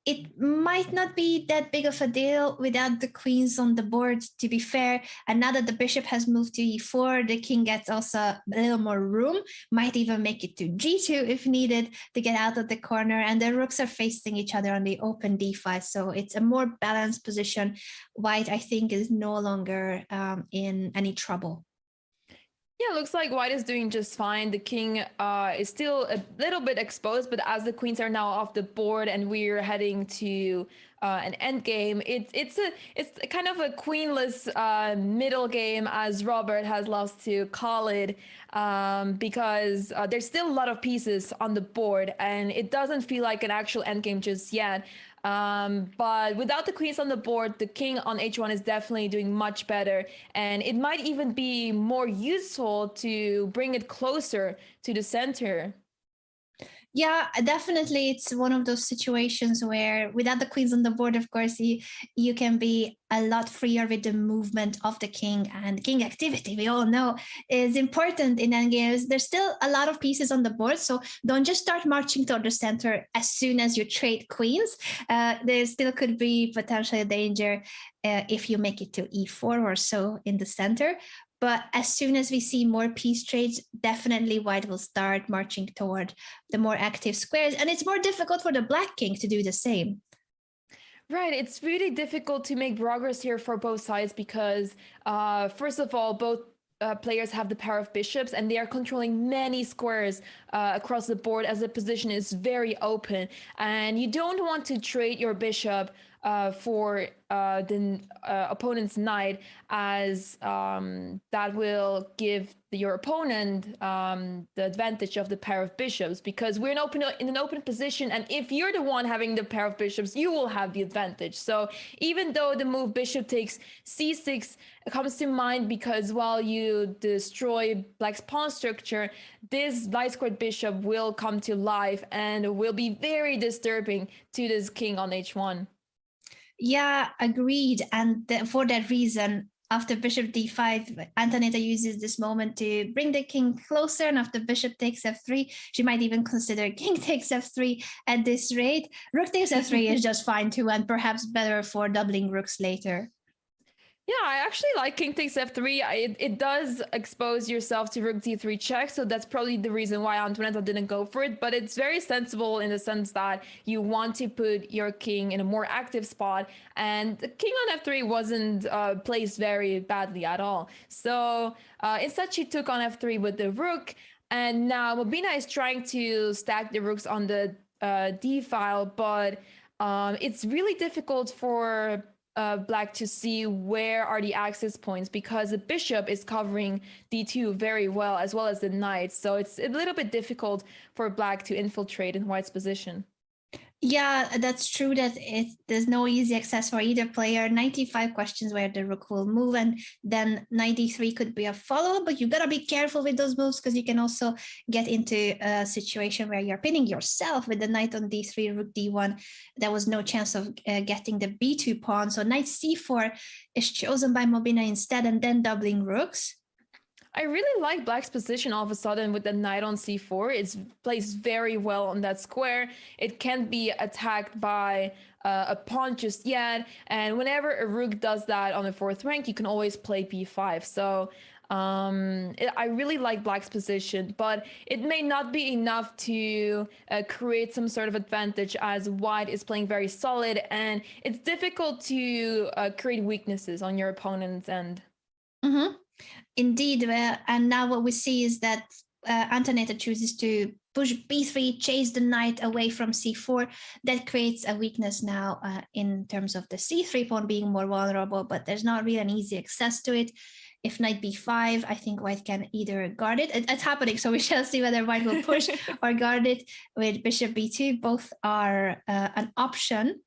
It might not be that big of a deal without the queens on the board, to be fair. And now that the bishop has moved to e4, the king gets also a little more room, might even make it to g2 if needed to get out of the corner. And the rooks are facing each other on the open d5. So it's a more balanced position. White, I think, is no longer in any trouble. Yeah, looks like white is doing just fine. The king is still a little bit exposed, but as the queens are now off the board and we're heading to an endgame, it's kind of a queenless middle game, as Robert has lost to call it, because there's still a lot of pieces on the board and it doesn't feel like an actual endgame just yet. But without the queens on the board, the king on h1 is definitely doing much better, and it might even be more useful to bring it closer to the center. Yeah, definitely. It's one of those situations where without the queens on the board, of course, you can be a lot freer with the movement of the king, and king activity, we all know, is important in endgames. There's still a lot of pieces on the board, so don't just start marching toward the center as soon as you trade queens. There still could be potentially a danger if you make it to e4 or so in the center. But as soon as we see more piece trades, definitely white will start marching toward the more active squares. And it's more difficult for the black king to do the same. Right, it's really difficult to make progress here for both sides because, first of all, both players have the pair of bishops and they are controlling many squares across the board, as the position is very open, and you don't want to trade your bishop for the opponent's knight, as that will give your opponent the advantage of the pair of bishops, because we're in an open position, and if you're the one having the pair of bishops, you will have the advantage. So even though the move bishop takes c6 comes to mind, because while you destroy black's pawn structure, this light squared bishop will come to life and will be very disturbing to this king on h1. Yeah, agreed. And for that reason, after bishop d5, Antonetta uses this moment to bring the king closer. And after bishop takes f3, she might even consider king takes f3 at this rate. Rook takes f3 is just fine too, and perhaps better for doubling rooks later. Yeah, I actually like king takes f3. It does expose yourself to rook d3 check, so that's probably the reason why Antonetta didn't go for it. But it's very sensible in the sense that you want to put your king in a more active spot, and the king on f3 wasn't placed very badly at all. So instead, she took on f3 with the rook, and now Mobina is trying to stack the rooks on the d file, but it's really difficult for black to see where are the access points, because the bishop is covering d2 very well, as well as the knight. So it's a little bit difficult for black to infiltrate in white's position. Yeah, that's true that there's no easy access for either player. 95 questions where the rook will move, and then 93 could be a follow-up, but you gotta be careful with those moves, because you can also get into a situation where you're pinning yourself with the knight on d3, rook d1. There was no chance of getting the b2 pawn, so knight c4 is chosen by Mobina instead, and then doubling rooks. I really like black's position all of a sudden with the knight on c4. It's placed very well on that square. It can't be attacked by a pawn just yet. And whenever a rook does that on the fourth rank, you can always play b5. So I really like black's position, but it may not be enough to create some sort of advantage, as white is playing very solid, and it's difficult to create weaknesses on your opponent's end. Mm-hmm. Indeed, and now what we see is that Antonetta chooses to push b3, chase the knight away from c4. That creates a weakness now in terms of the c3 pawn being more vulnerable, but there's not really an easy access to it. If knight b5, I think white can either guard it. It's happening, so we shall see whether white will push or guard it with bishop b2. Both are an option.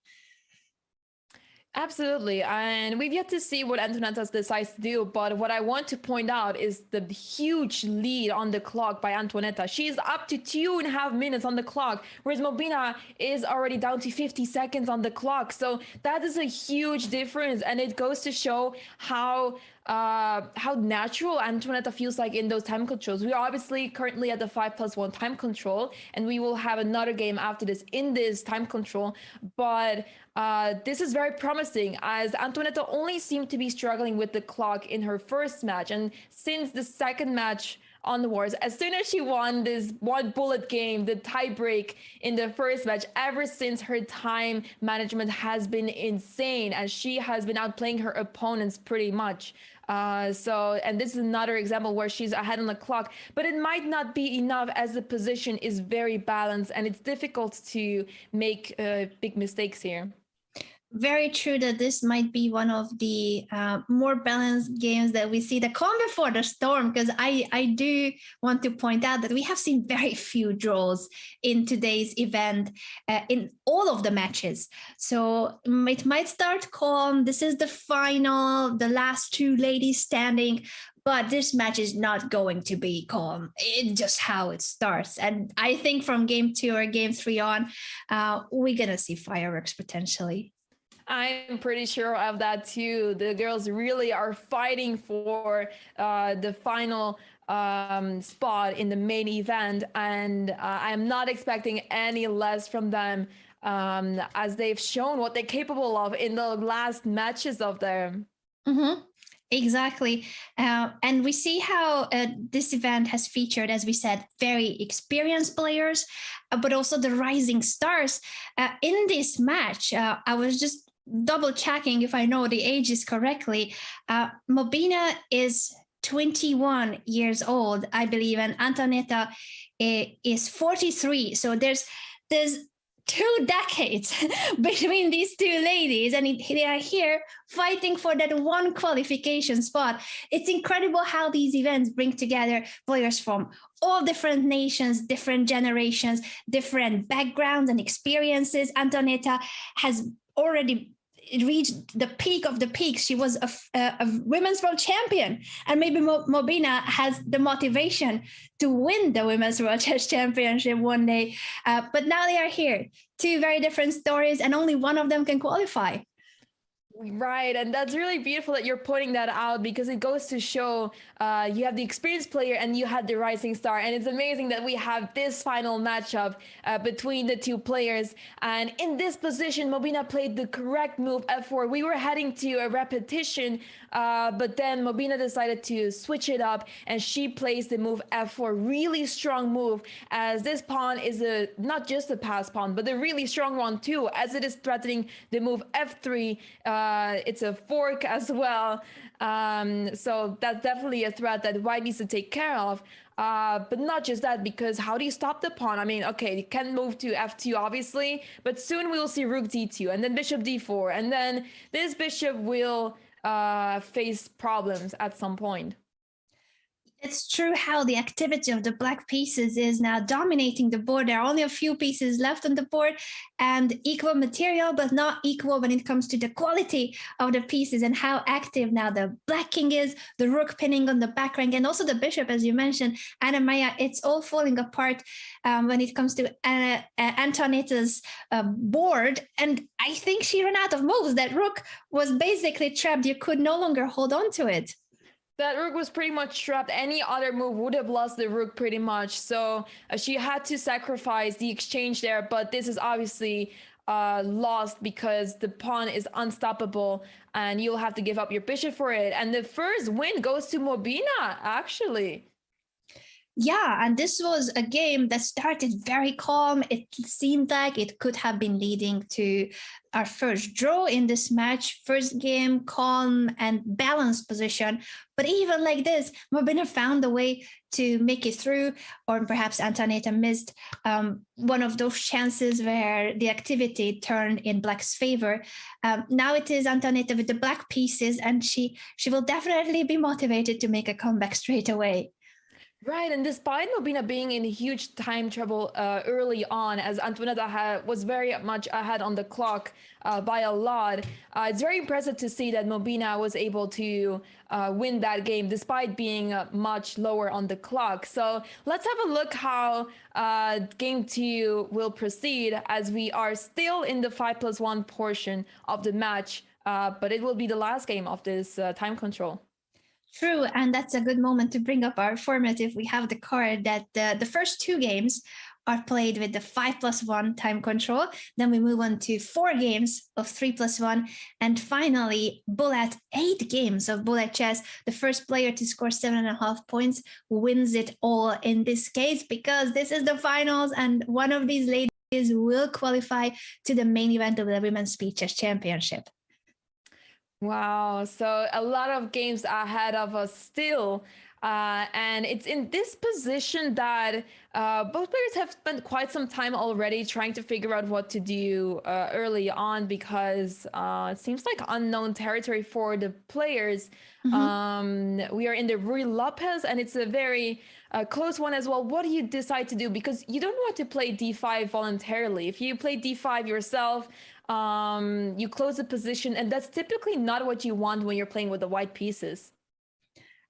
Absolutely, and we've yet to see what Antonetta decides to do, but what I want to point out is the huge lead on the clock by Antonetta. She's up to 2.5 minutes on the clock, whereas Mobina is already down to 50 seconds on the clock. So that is a huge difference, and it goes to show how natural Antonetta feels like in those time controls. We are obviously currently at the 5+1 time control, and we will have another game after this in this time control, but this is very promising, as Antonetta only seemed to be struggling with the clock in her first match, and since the second match onwards, as soon as she won this one bullet game, the tiebreak in the first match, ever since her time management has been insane, as she has been outplaying her opponents pretty much. And this is another example where she's ahead on the clock, but it might not be enough, as the position is very balanced and it's difficult to make big mistakes here. Very true that this might be one of the more balanced games that we see. The calm before the storm, because I do want to point out that we have seen very few draws in today's event in all of the matches. So it might start calm. This is the final, the last two ladies standing, but this match is not going to be calm. It's just how it starts. And I think from game 2 or game 3 on, we're going to see fireworks potentially. I'm pretty sure of that too. The girls really are fighting for the final spot in the main event, and I'm not expecting any less from them, as they've shown what they're capable of in the last matches of them. Mm-hmm. Exactly. And we see how this event has featured, as we said, very experienced players, but also the rising stars. In this match, I was just double checking if I know the ages correctly. Mobina is 21 years old, I believe, and Antonetta is 43. So there's 2 decades between these two ladies, and they are here fighting for that one qualification spot. It's incredible how these events bring together players from all different nations, different generations, different backgrounds and experiences. Antonetta has already reached the peak of the peaks. She was a women's world champion, and maybe Mobina has the motivation to win the women's world chess championship one day. But now they are here, 2 very different stories, and only one of them can qualify. Right, and that's really beautiful that you're pointing that out, because it goes to show you have the experienced player and you had the rising star, and it's amazing that we have this final matchup between the 2 players. And in this position, Mobina played the correct move, f4. We were heading to a repetition, but then Mobina decided to switch it up, and she plays the move f4. Really strong move, as this pawn is not just a pass pawn, but a really strong one too, as it is threatening the move f3. It's a fork as well. So that's definitely a threat that white needs to take care of. But not just that, because how do you stop the pawn? I mean, okay, you can move to f2, obviously, but soon we will see rook d2, and then bishop d4, and then this bishop will face problems at some point. It's true how the activity of the black pieces is now dominating the board. There are only a few pieces left on the board, and equal material, but not equal when it comes to the quality of the pieces and how active now the black king is, the rook pinning on the back rank, and also the bishop, as you mentioned, Anna Maya. It's all falling apart when it comes to Antonetta's board. And I think she ran out of moves. That rook was basically trapped. You could no longer hold on to it. That rook was pretty much trapped. Any other move would have lost the rook pretty much. So she had to sacrifice the exchange there. But this is obviously lost because the pawn is unstoppable and you'll have to give up your bishop for it. And the first win goes to Mobina, actually. Yeah, and this was a game that started very calm. It seemed like it could have been leading to our first draw in this match. First game, calm and balanced position. But even like this, Mobina found a way to make it through, or perhaps Antonetta missed one of those chances where the activity turned in black's favor. Now it is Antonetta with the black pieces, and she will definitely be motivated to make a comeback straight away. Right, and despite Mobina being in huge time trouble early on, as Antonetta was very much ahead on the clock by a lot, it's very impressive to see that Mobina was able to win that game despite being much lower on the clock. So let's have a look how game 2 will proceed, as we are still in the 5+1 portion of the match, but it will be the last game of this time control. True, and that's a good moment to bring up our format if we have the card that the first 2 games are played with the 5+1 time control. Then we move on to 4 games of 3+1, and finally bullet 8 games of bullet chess. The first player to score 7.5 points wins it all in this case, because this is the finals and one of these ladies will qualify to the main event of the Women's Speed Chess Championship. Wow, so a lot of games ahead of us still. And it's in this position that both players have spent quite some time already trying to figure out what to do early on, because it seems like unknown territory for the players. Mm-hmm. We are in the Ruy Lopez, and it's a very close one as well. What do you decide to do? Because you don't want to play d5 voluntarily. If you play d5 yourself, you close the position, and that's typically not what you want when you're playing with the white pieces.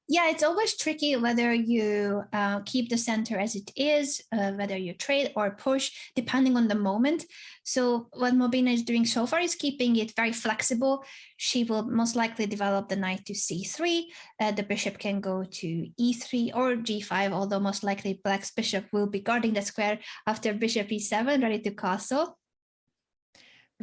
Yeah, it's always tricky whether you keep the center as it is, whether you trade or push, depending on the moment. So what Mobina is doing so far is keeping it very flexible. She will most likely develop the knight to c3. The bishop can go to e3 or g5, although most likely black's bishop will be guarding the square after bishop e7, ready to castle.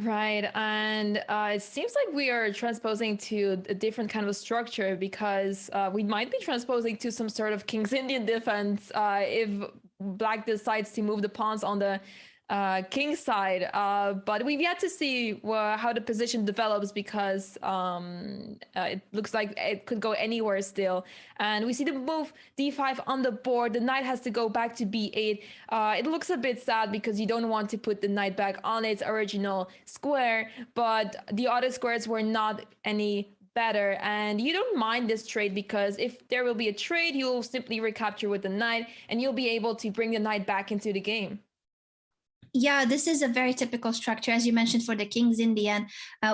Right, and it seems like we are transposing to a different kind of structure, because we might be transposing to some sort of King's Indian defense if black decides to move the pawns on the king side, but we've yet to see how the position develops because it looks like it could go anywhere still. And we see the move d5 on the board. The knight has to go back to b8. It looks a bit sad because you don't want to put the knight back on its original square, but the other squares were not any better, and you don't mind this trade because if there will be a trade, you'll simply recapture with the knight and you'll be able to bring the knight back into the game. Yeah, this is a very typical structure, as you mentioned, for the King's Indian,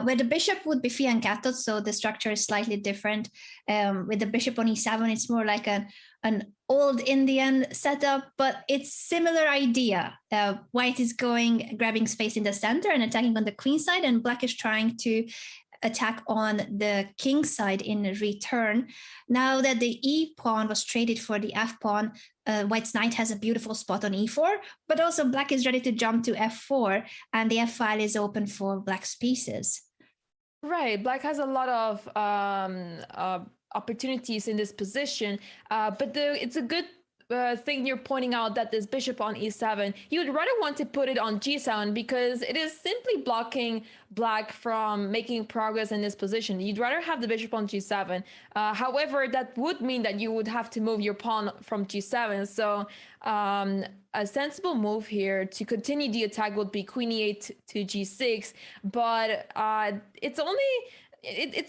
where the bishop would be fianchettoed, so the structure is slightly different. With the bishop on e7, it's more like an old Indian setup, but it's similar idea. White is grabbing space in the center and attacking on the queen side, and black is trying to attack on the king side in return. Now that the e pawn was traded for the f pawn, white's knight has a beautiful spot on e4, but also black is ready to jump to f4, and the f file is open for black's pieces. Right, black has a lot of opportunities in this position, but it's a good thing you're pointing out that this bishop on e7, you would rather want to put it on g7 because it is simply blocking black from making progress in this position. You'd rather have the bishop on g7. However, that would mean that you would have to move your pawn from g7. So a sensible move here to continue the attack would be queen e8 to g6, but it's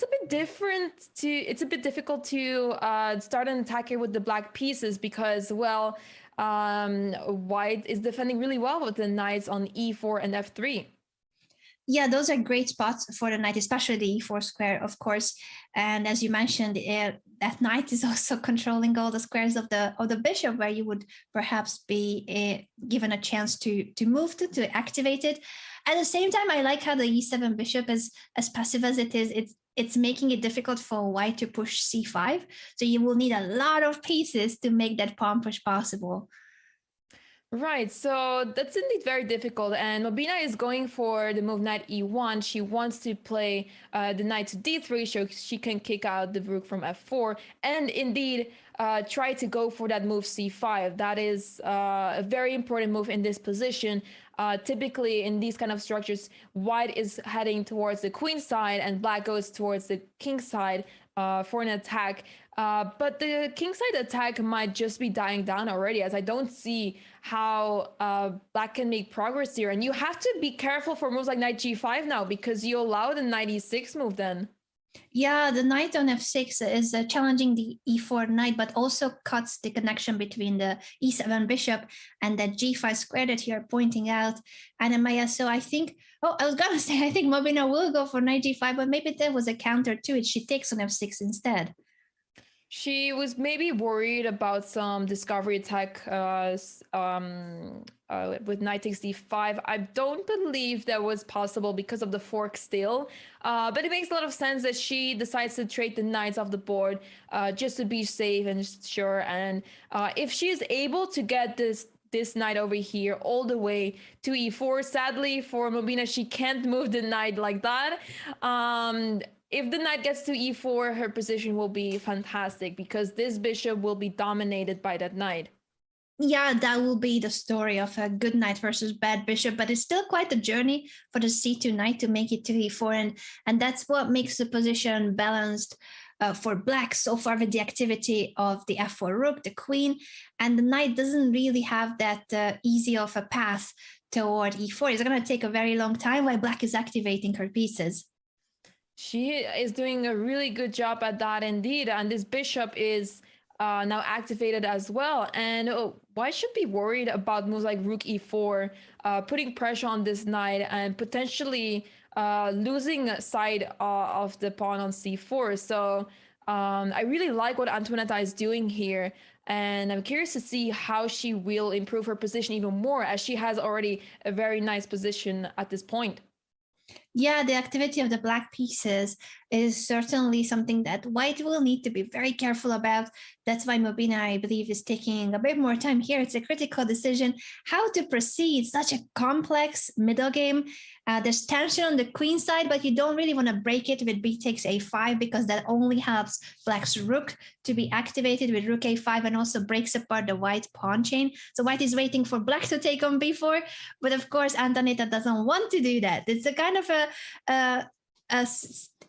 a bit different it's a bit difficult to start an attack here with the black pieces because, well, white is defending really well with the knights on e4 and f3. Yeah, those are great spots for the knight, especially the e4 square, of course. And as you mentioned, that knight is also controlling all the squares of the bishop, where you would perhaps be given a chance to move to activate it. At the same time, I like how the e7 bishop is as passive as it is. It's making it difficult for white to push c5. So you will need a lot of pieces to make that pawn push possible. Right, so that's indeed very difficult, and Mobina is going for the move knight e1. She wants to play the knight to d3 so she can kick out the rook from f4, and indeed try to go for that move c5. That is a very important move in this position. Typically in these kind of structures, white is heading towards the queen side and black goes towards the king side for an attack. But the kingside attack might just be dying down already, as I don't see how black can make progress here. And you have to be careful for moves like knight g5 now, because you allow the knight e6 move then. Yeah, the knight on f6 is challenging the e4 knight, but also cuts the connection between the e7 bishop and that g5 square that you're pointing out, Anna Maya. So I think, I was gonna say, I think Mobina will go for knight g5, but maybe there was a counter to it. She takes on f6 instead. She was maybe worried about some discovery attack with knight takes d5. I don't believe that was possible because of the fork still, but it makes a lot of sense that she decides to trade the knights off the board just to be safe and sure. And if she is able to get this knight over here all the way to e4, sadly for Mobina, she can't move the knight like that. If the knight gets to e4, her position will be fantastic because this bishop will be dominated by that knight. Yeah, that will be the story of a good knight versus bad bishop, but it's still quite a journey for the c2 knight to make it to e4, and that's what makes the position balanced for black so far, with the activity of the f4 rook, the queen, and the knight doesn't really have that easy of a path toward e4. It's going to take a very long time while black is activating her pieces. She is doing a really good job at that indeed, and this bishop is now activated as well. And why should be worried about moves like rook e4, putting pressure on this knight and potentially losing side of the pawn on c4. So I really like what Antoinetta is doing here, and I'm curious to see how she will improve her position even more, as she has already a very nice position at this point. Yeah, the activity of the black pieces is certainly something that white will need to be very careful about. That's why Mobina, I believe, is taking a bit more time here. It's a critical decision how to proceed. Such a complex middle game. There's tension on the queen side, but you don't really want to break it with b takes a5 because that only helps black's rook to be activated with rook a5 and also breaks apart the white pawn chain. So white is waiting for black to take on b4, but of course Antonetta doesn't want to do that. It's a kind of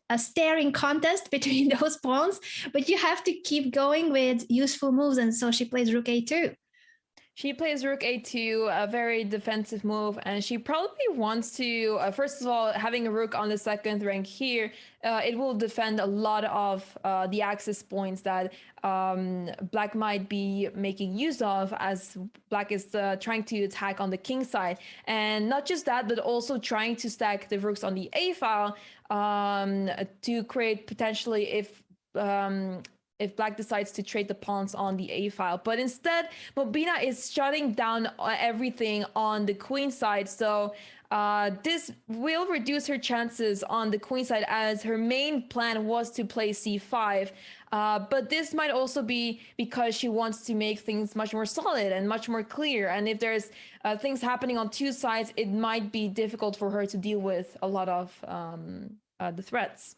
a staring contest between those pawns, but you have to keep going with useful moves, and so she plays rook a2. She plays rook a2, a very defensive move, and she probably wants to, first of all, having a rook on the second rank here, it will defend a lot of the access points that black might be making use of as black is trying to attack on the king side. And not just that, but also trying to stack the rooks on the a file to create potentially if black decides to trade the pawns on the a file. But instead, Mobina is shutting down everything on the queen side. So this will reduce her chances on the queen side, as her main plan was to play c5. But this might also be because she wants to make things much more solid and much more clear. And if there's things happening on two sides, it might be difficult for her to deal with a lot of the threats.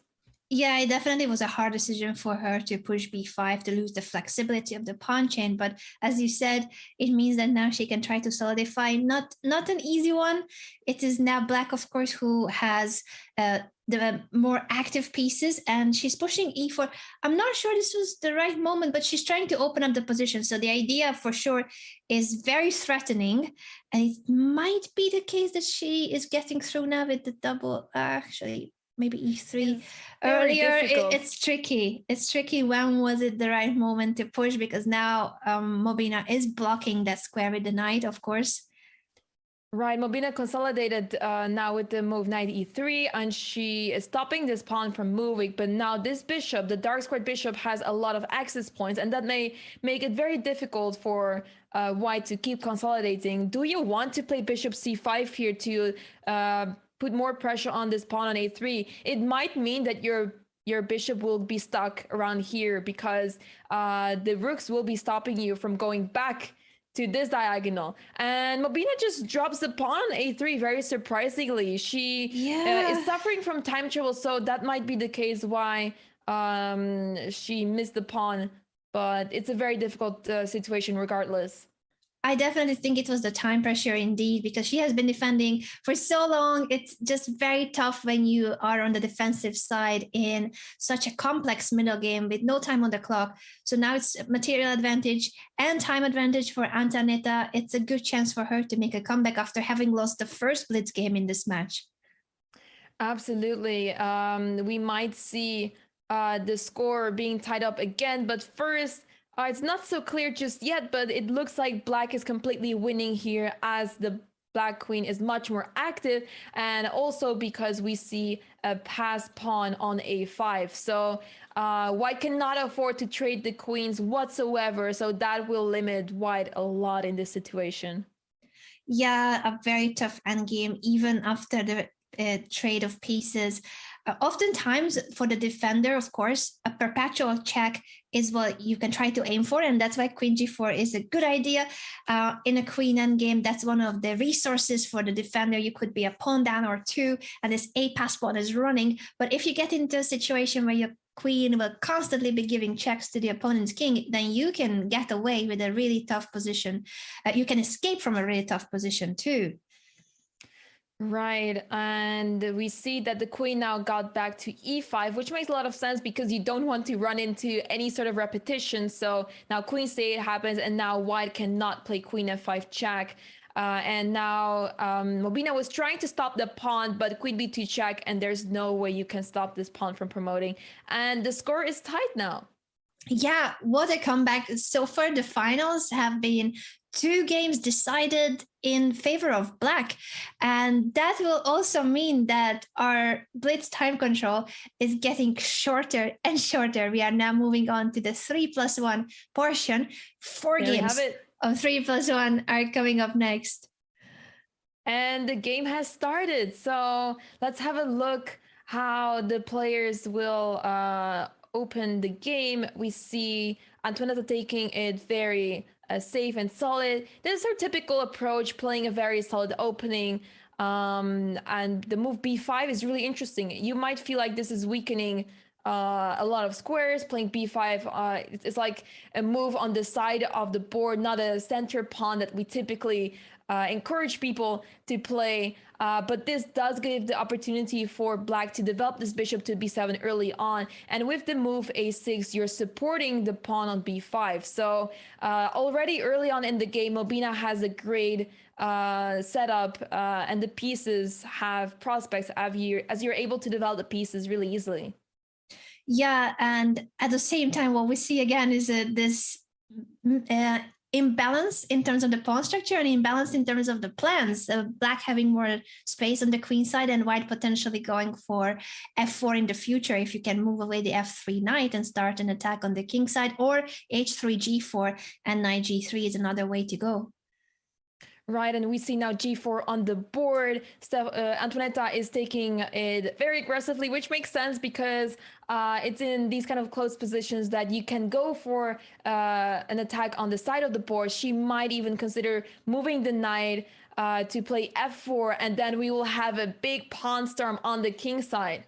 Yeah, it definitely was a hard decision for her to push b5 to lose the flexibility of the pawn chain. But as you said, it means that now she can try to solidify. Not an easy one. It is now black, of course, who has the more active pieces, and she's pushing e4. I'm not sure this was the right moment, but she's trying to open up the position. So the idea for sure is very threatening, and it might be the case that she is getting through now with the double. Actually, maybe e3 earlier. It's tricky. It's tricky. When was it the right moment to push? Because now Mobina is blocking that square with the knight, of course. Right, Mobina consolidated now with the move knight e3, and she is stopping this pawn from moving. But now this bishop, the dark squared bishop, has a lot of access points, and that may make it very difficult for white to keep consolidating. Do you want to play bishop c5 here to put more pressure on this pawn on a3? It might mean that your bishop will be stuck around here because the rooks will be stopping you from going back to this diagonal. And Mobina just drops the pawn on a3 very surprisingly. She is suffering from time trouble, so that might be the case why she missed the pawn, but it's a very difficult situation regardless. I definitely think it was the time pressure indeed, because she has been defending for so long. It's just very tough when you are on the defensive side in such a complex middle game with no time on the clock. So now it's material advantage and time advantage for Antonetta. It's a good chance for her to make a comeback after having lost the first blitz game in this match. Absolutely. We might see the score being tied up again, but first, it's not so clear just yet, but it looks like black is completely winning here as the black queen is much more active, and also because we see a passed pawn on a5. So white cannot afford to trade the queens whatsoever, so that will limit white a lot in this situation. Yeah, a very tough endgame, even after the trade of pieces. Oftentimes for the defender, of course, a perpetual check is what you can try to aim for, and that's why queen g4 is a good idea. In a queen endgame, that's one of the resources for the defender. You could be a pawn down or two, and this a pass pawn is running. But if you get into a situation where your queen will constantly be giving checks to the opponent's king, then you can get away with a really tough position. You can escape from a really tough position too. Right, and we see that the queen now got back to e5, which makes a lot of sense because you don't want to run into any sort of repetition. So now queen c8 happens, and now white cannot play queen f5 check. And now Mobina was trying to stop the pawn, but queen b2 check, and there's no way you can stop this pawn from promoting. And the score is tied now. Yeah, what a comeback. So far, the finals have been 2 games decided in favor of black. And that will also mean that our blitz time control is getting shorter and shorter. We are now moving on to the 3+1 portion. 4 games of 3+1 are coming up next. And the game has started. So let's have a look how the players will open the game. We see Antoinette taking it very safe and solid. This is her typical approach, playing a very solid opening. And the move b5 is really interesting. You might feel like this is weakening a lot of squares. Playing b5, it's like a move on the side of the board, not a center pawn that we typically encourage people to play. But this does give the opportunity for black to develop this bishop to b7 early on. And with the move a6, you're supporting the pawn on b5. So already early on in the game, Mobina has a great setup, and the pieces have prospects as you're able to develop the pieces really easily. Yeah, and at the same time, what we see again is this imbalance in terms of the pawn structure and imbalance in terms of the plans. So black having more space on the queen side and white potentially going for f4 in the future if you can move away the f3 knight and start an attack on the king side, or h3 g4 and knight g3 is another way to go. Right, and we see now g4 on the board. Antoinette is taking it very aggressively, which makes sense because it's in these kind of close positions that you can go for an attack on the side of the board. She might even consider moving the knight to play f4, and then we will have a big pawn storm on the king side.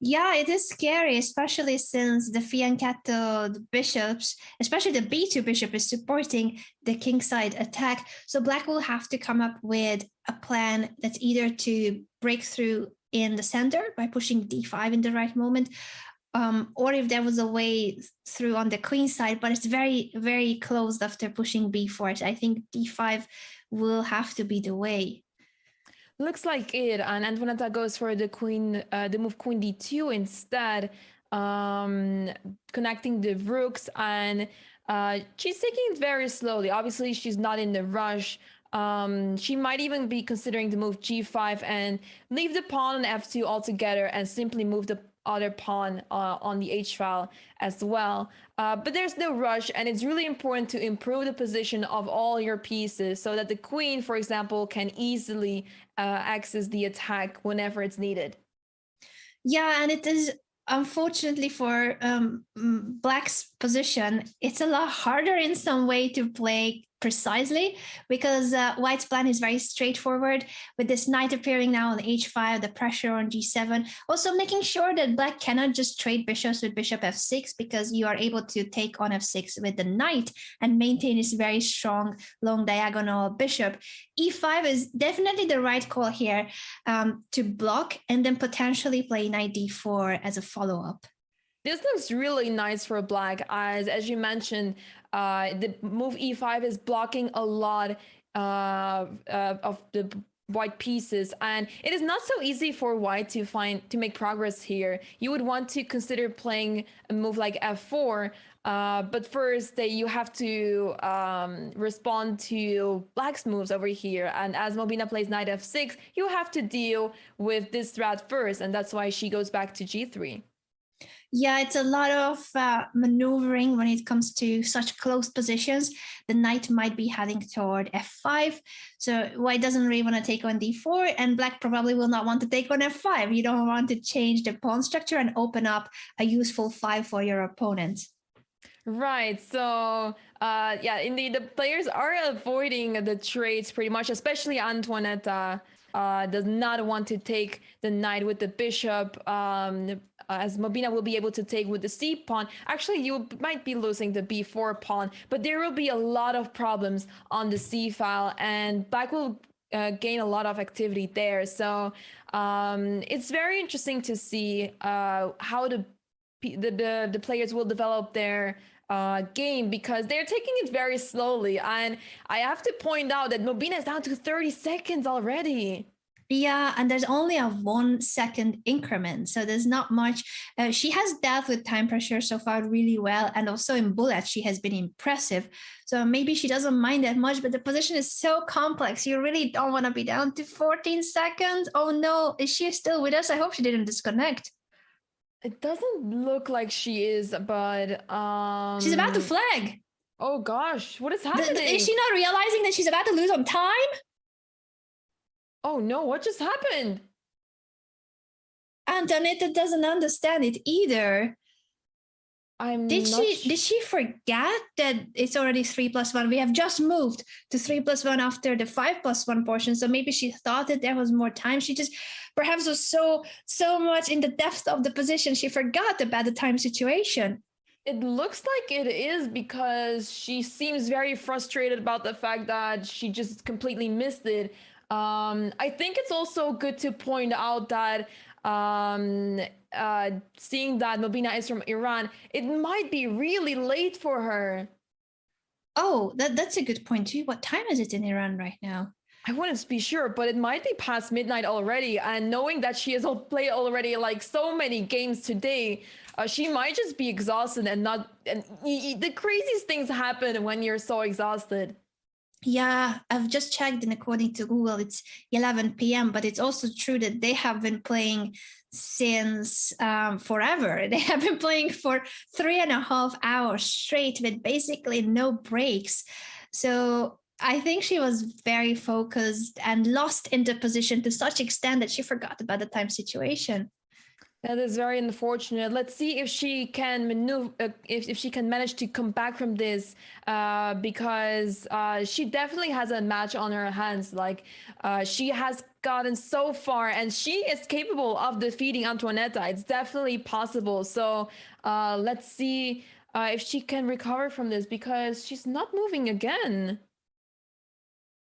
Yeah, it is scary, especially since the fianchetto, the bishops, especially the b2 bishop, is supporting the kingside attack. So black will have to come up with a plan that's either to break through in the center by pushing d5 in the right moment, or if there was a way through on the queen side, but it's very, very closed after pushing b4. So I think d5 will have to be the way. Looks like it, and Antoinette goes for the queen, the move queen d2 instead, connecting the rooks, and she's taking it very slowly. Obviously, she's not in the rush. She might even be considering the move g5 and leave the pawn on f2 altogether and simply move the other pawn on the h file as well. But there's no rush, and it's really important to improve the position of all your pieces so that the queen, for example, can easily access the attack whenever it's needed. Yeah, and it is, unfortunately for black's position, it's a lot harder in some way to play precisely because white's plan is very straightforward with this knight appearing now on h5, the pressure on g7, also making sure that black cannot just trade bishops with bishop f6 because you are able to take on f6 with the knight and maintain this very strong long diagonal bishop. e5 is definitely the right call here, to block and then potentially play knight d4 as a follow-up. This looks really nice for black, as you mentioned. The move e5 is blocking a lot of the white pieces, and it is not so easy for white to make progress here. You would want to consider playing a move like f4, but first you have to respond to black's moves over here. And as Mobina plays knight f6, you have to deal with this threat first, and that's why she goes back to g3. Yeah, it's a lot of maneuvering when it comes to such close positions. The knight might be heading toward f5. So white doesn't really want to take on d4, and black probably will not want to take on f5. You don't want to change the pawn structure and open up a useful 5 for your opponent. Right. So, yeah, indeed, the players are avoiding the trades pretty much, especially Antoinette does not want to take the knight with the bishop, as Mobina will be able to take with the c pawn. Actually, you might be losing the b4 pawn, but there will be a lot of problems on the c file, and black will gain a lot of activity there. So it's very interesting to see how the players will develop their game, because they're taking it very slowly. And I have to point out that Mobina is down to 30 seconds already. Yeah, and there's only a 1 second increment, so there's not much. She has dealt with time pressure so far really well, and also in bullets she has been impressive. So maybe she doesn't mind that much, but the position is so complex. You really don't want to be down to 14 seconds. Oh no, is she still with us? I hope she didn't disconnect. It doesn't look like she is, but she's about to flag. Oh gosh, what is happening? Is she not realizing that she's about to lose on time? Oh no, what just happened? Antonetta doesn't understand it either. Did she forget that it's already 3+1? We have just moved to 3+1 after the 5+1 portion. So maybe she thought that there was more time. She just perhaps was so much in the depth of the position, she forgot about the time situation. It looks like it is, because she seems very frustrated about the fact that she just completely missed it. I think it's also good to point out that seeing that Mobina is from Iran, it might be really late for her. Oh, that's a good point too. What time is it in Iran right now? I wouldn't be sure, but it might be past midnight already. And knowing that she has played already like so many games today, she might just be exhausted and not. And the craziest things happen when you're so exhausted. Yeah, I've just checked, and according to Google, it's 11 p.m. But it's also true that they have been playing since forever. They have been playing for 3.5 hours straight with basically no breaks. So I think she was very focused and lost in the position to such extent that she forgot about the time situation. That is very unfortunate. Let's see if she can maneuver, if she can manage to come back from this, because she definitely has a match on her hands. Like she has gotten so far, and she is capable of defeating Antoinetta. It's definitely possible. So let's see if she can recover from this, because she's not moving again.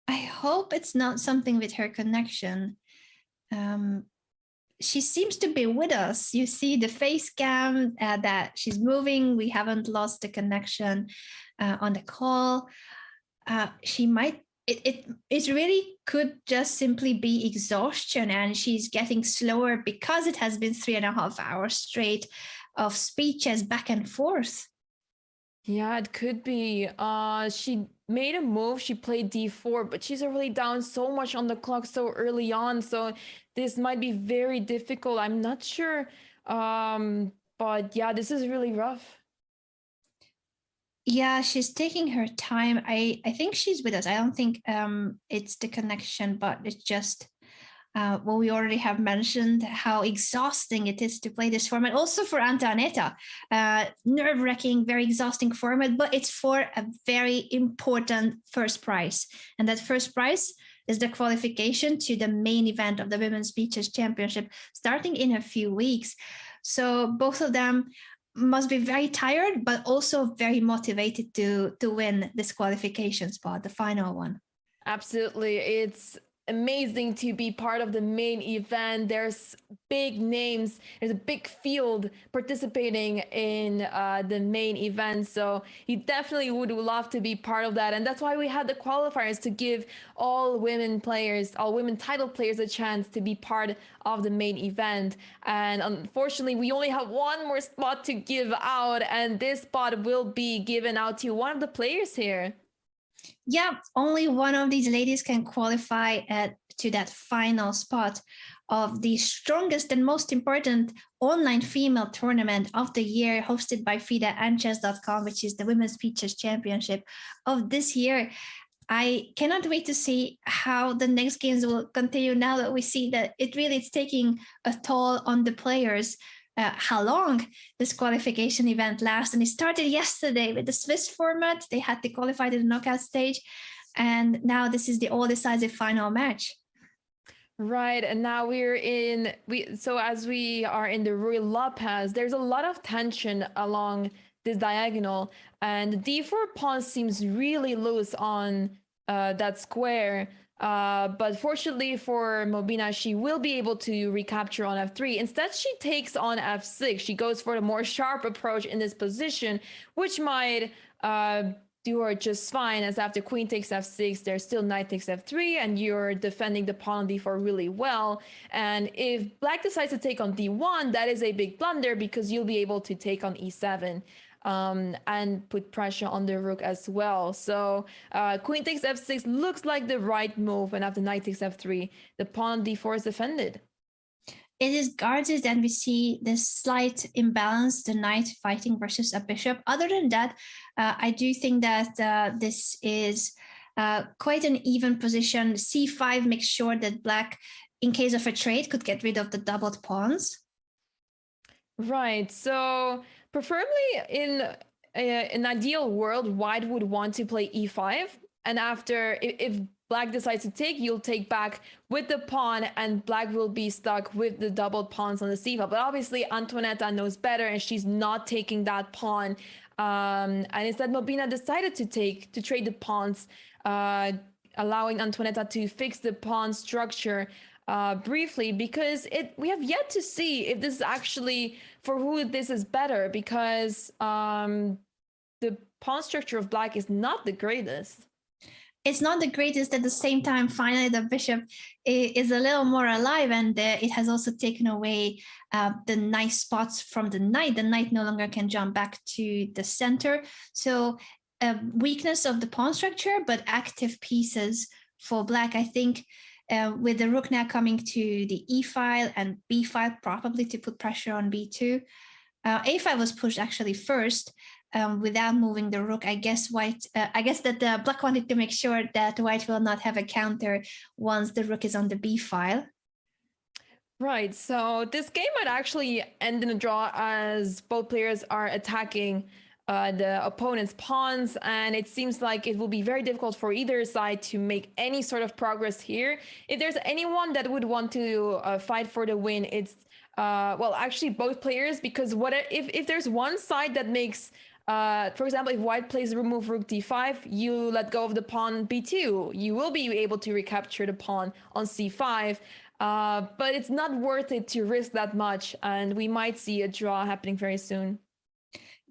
I hope it's not something with her connection. She seems to be with us. You see the face cam that she's moving. We haven't lost the connection on the call. She might, it really could just simply be exhaustion, and she's getting slower because it has been 3.5 hours straight of speeches back and forth. Yeah, it could be. She made a move. She played d4, but she's already down so much on the clock so early on. So this might be very difficult. I'm not sure. But yeah, this is really rough. Yeah, she's taking her time. I think she's with us. I don't think it's the connection, but it's just well, we already have mentioned how exhausting it is to play this format. Also for Antoinetta, nerve-wracking, very exhausting format, but it's for a very important first prize. And that first prize is the qualification to the main event of the Women's Beaches Championship, starting in a few weeks. So both of them must be very tired, but also very motivated to win this qualification spot, the final one. Absolutely. It's amazing to be part of the main event. There's big names, there's a big field participating in the main event, so you definitely would love to be part of that. And that's why we had the qualifiers, to give all women players, all women title players, a chance to be part of the main event. And unfortunately, we only have one more spot to give out, and this spot will be given out to one of the players here. Yeah, only one of these ladies can qualify to that final spot of the strongest and most important online female tournament of the year, hosted by FIDE and chess.com, which is the Women's Beaches Championship of this year. I cannot wait to see how the next games will continue, now that we see that it's taking a toll on the players. How long this qualification event lasts. And it started yesterday with the Swiss format. They had to qualify to the knockout stage. And now this is the all-decisive final match. Right, and now so as we are in the Ruy Lopez, there's a lot of tension along this diagonal, and the d4 pawn seems really loose on that square. But fortunately for Mobina, she will be able to recapture on f3. Instead, she takes on f6. She goes for the more sharp approach in this position, which might do her just fine, as after queen takes f6, there's still knight takes f3, and you're defending the pawn on d4 really well. And if black decides to take on d1, that is a big blunder, because you'll be able to take on e7. And put pressure on the rook as well. So queen takes f6 looks like the right move, and after knight takes f3, the pawn on d4 is defended. It is guarded, and we see this slight imbalance, the knight fighting versus a bishop. Other than that, I do think that this is quite an even position. c5 makes sure that black in case of a trade, could get rid of the doubled pawns. Right. So preferably in an ideal world, white would want to play e5. And after, if black decides to take, you'll take back with the pawn, and black will be stuck with the doubled pawns on the c file. But obviously Antoinetta knows better, and she's not taking that pawn. And instead Mobina decided to trade the pawns, allowing Antoinetta to fix the pawn structure briefly, because we have yet to see if this is actually for who this is better, because the pawn structure of black is not the greatest. It's not the greatest. At the same time, finally, the bishop is a little more alive, and it has also taken away the nice spots from the knight. The knight no longer can jump back to the center. So weakness of the pawn structure, but active pieces for black. I think with the rook now coming to the e file and b file, probably to put pressure on b2. a5 was pushed actually first. Without moving the rook, I guess that black wanted to make sure that white will not have a counter once the rook is on the b file. Right, so this game might actually end in a draw, as both players are attacking the opponent's pawns, and it seems like it will be very difficult for either side to make any sort of progress here. If there's anyone that would want to fight for the win, it's well, actually both players, because if there's one side that makes for example, if white plays remove rook d5, you let go of the pawn b2. You will be able to recapture the pawn on c5, but it's not worth it to risk that much, and we might see a draw happening very soon.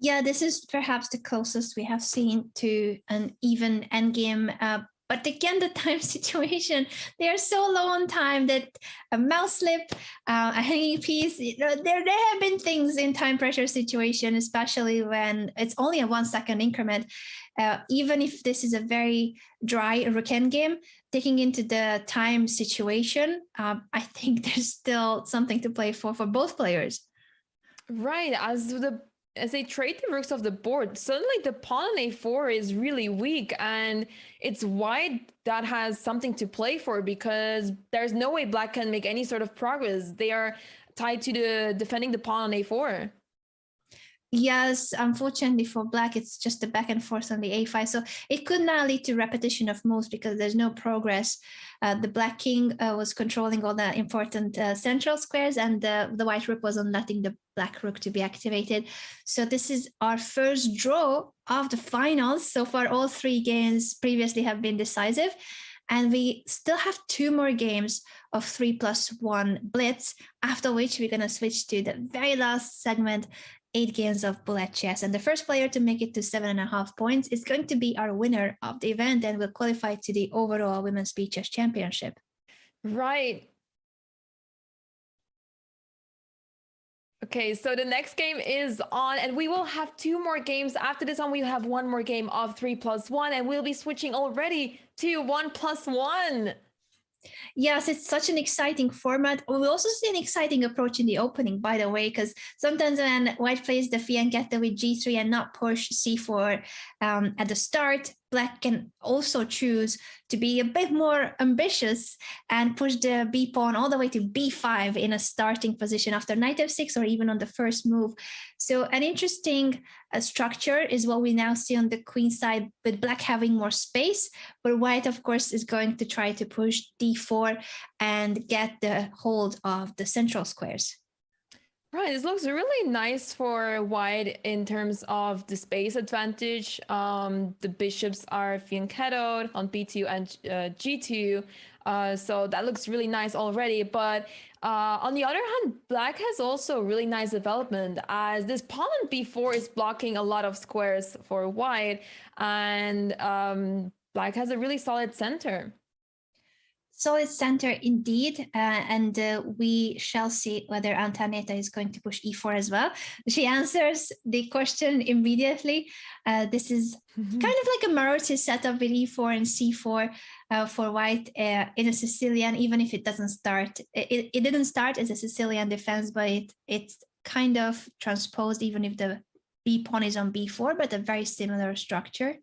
Yeah, this is perhaps the closest we have seen to an even endgame. But again, the time situation, they are so low on time that a mouse slip, a hanging piece, there have been things in time pressure situation, especially when it's only a 1 second increment. Even if this is a very dry rook endgame, taking into the time situation, I think there's still something to play for both players. Right, as they trade the rooks off the board, suddenly the pawn on a4 is really weak, and it's white that has something to play for, because there's no way black can make any sort of progress. They are tied to the defending the pawn on a4. Yes, unfortunately for black, it's just the back and forth on the a5. So it could now lead to repetition of moves because there's no progress. The black king was controlling all the important central squares, and the white rook wasn't letting the black rook to be activated. So this is our first draw of the finals. So far, all 3 games previously have been decisive. And we still have 2 more games of 3+1 blitz, after which we're going to switch to the very last segment, 8 games of bullet chess. And the first player to make it to 7.5 points is going to be our winner of the event and will qualify to the overall Women's Speed Chess Championship. Right. Okay, so the next game is on, and we will have 2 more games. After this one, we'll have 1 more game of 3+1, and we'll be switching already to 1+1. Yes, it's such an exciting format. We also see an exciting approach in the opening, by the way, because sometimes when white plays the fianchetto with g3 and not push c4 at the start, black can also choose to be a bit more ambitious and push the b pawn all the way to b5 in a starting position after knight f6 or even on the first move. So an interesting structure is what we now see on the queen side, with black having more space, but white, of course, is going to try to push d4 and get the hold of the central squares. Right, this looks really nice for white in terms of the space advantage. The bishops are fianchettoed on b2 and g2, so that looks really nice already. But on the other hand, black has also really nice development, as this pawn on b4 is blocking a lot of squares for white, and black has a really solid center. Solid center indeed, and we shall see whether Antoinetta is going to push e4 as well. She answers the question immediately. This is kind of like a Marotti setup with e4 and c4 for white in a Sicilian, even if it doesn't start. It didn't start as a Sicilian defense, but it's kind of transposed even if the b pawn is on b4, but a very similar structure.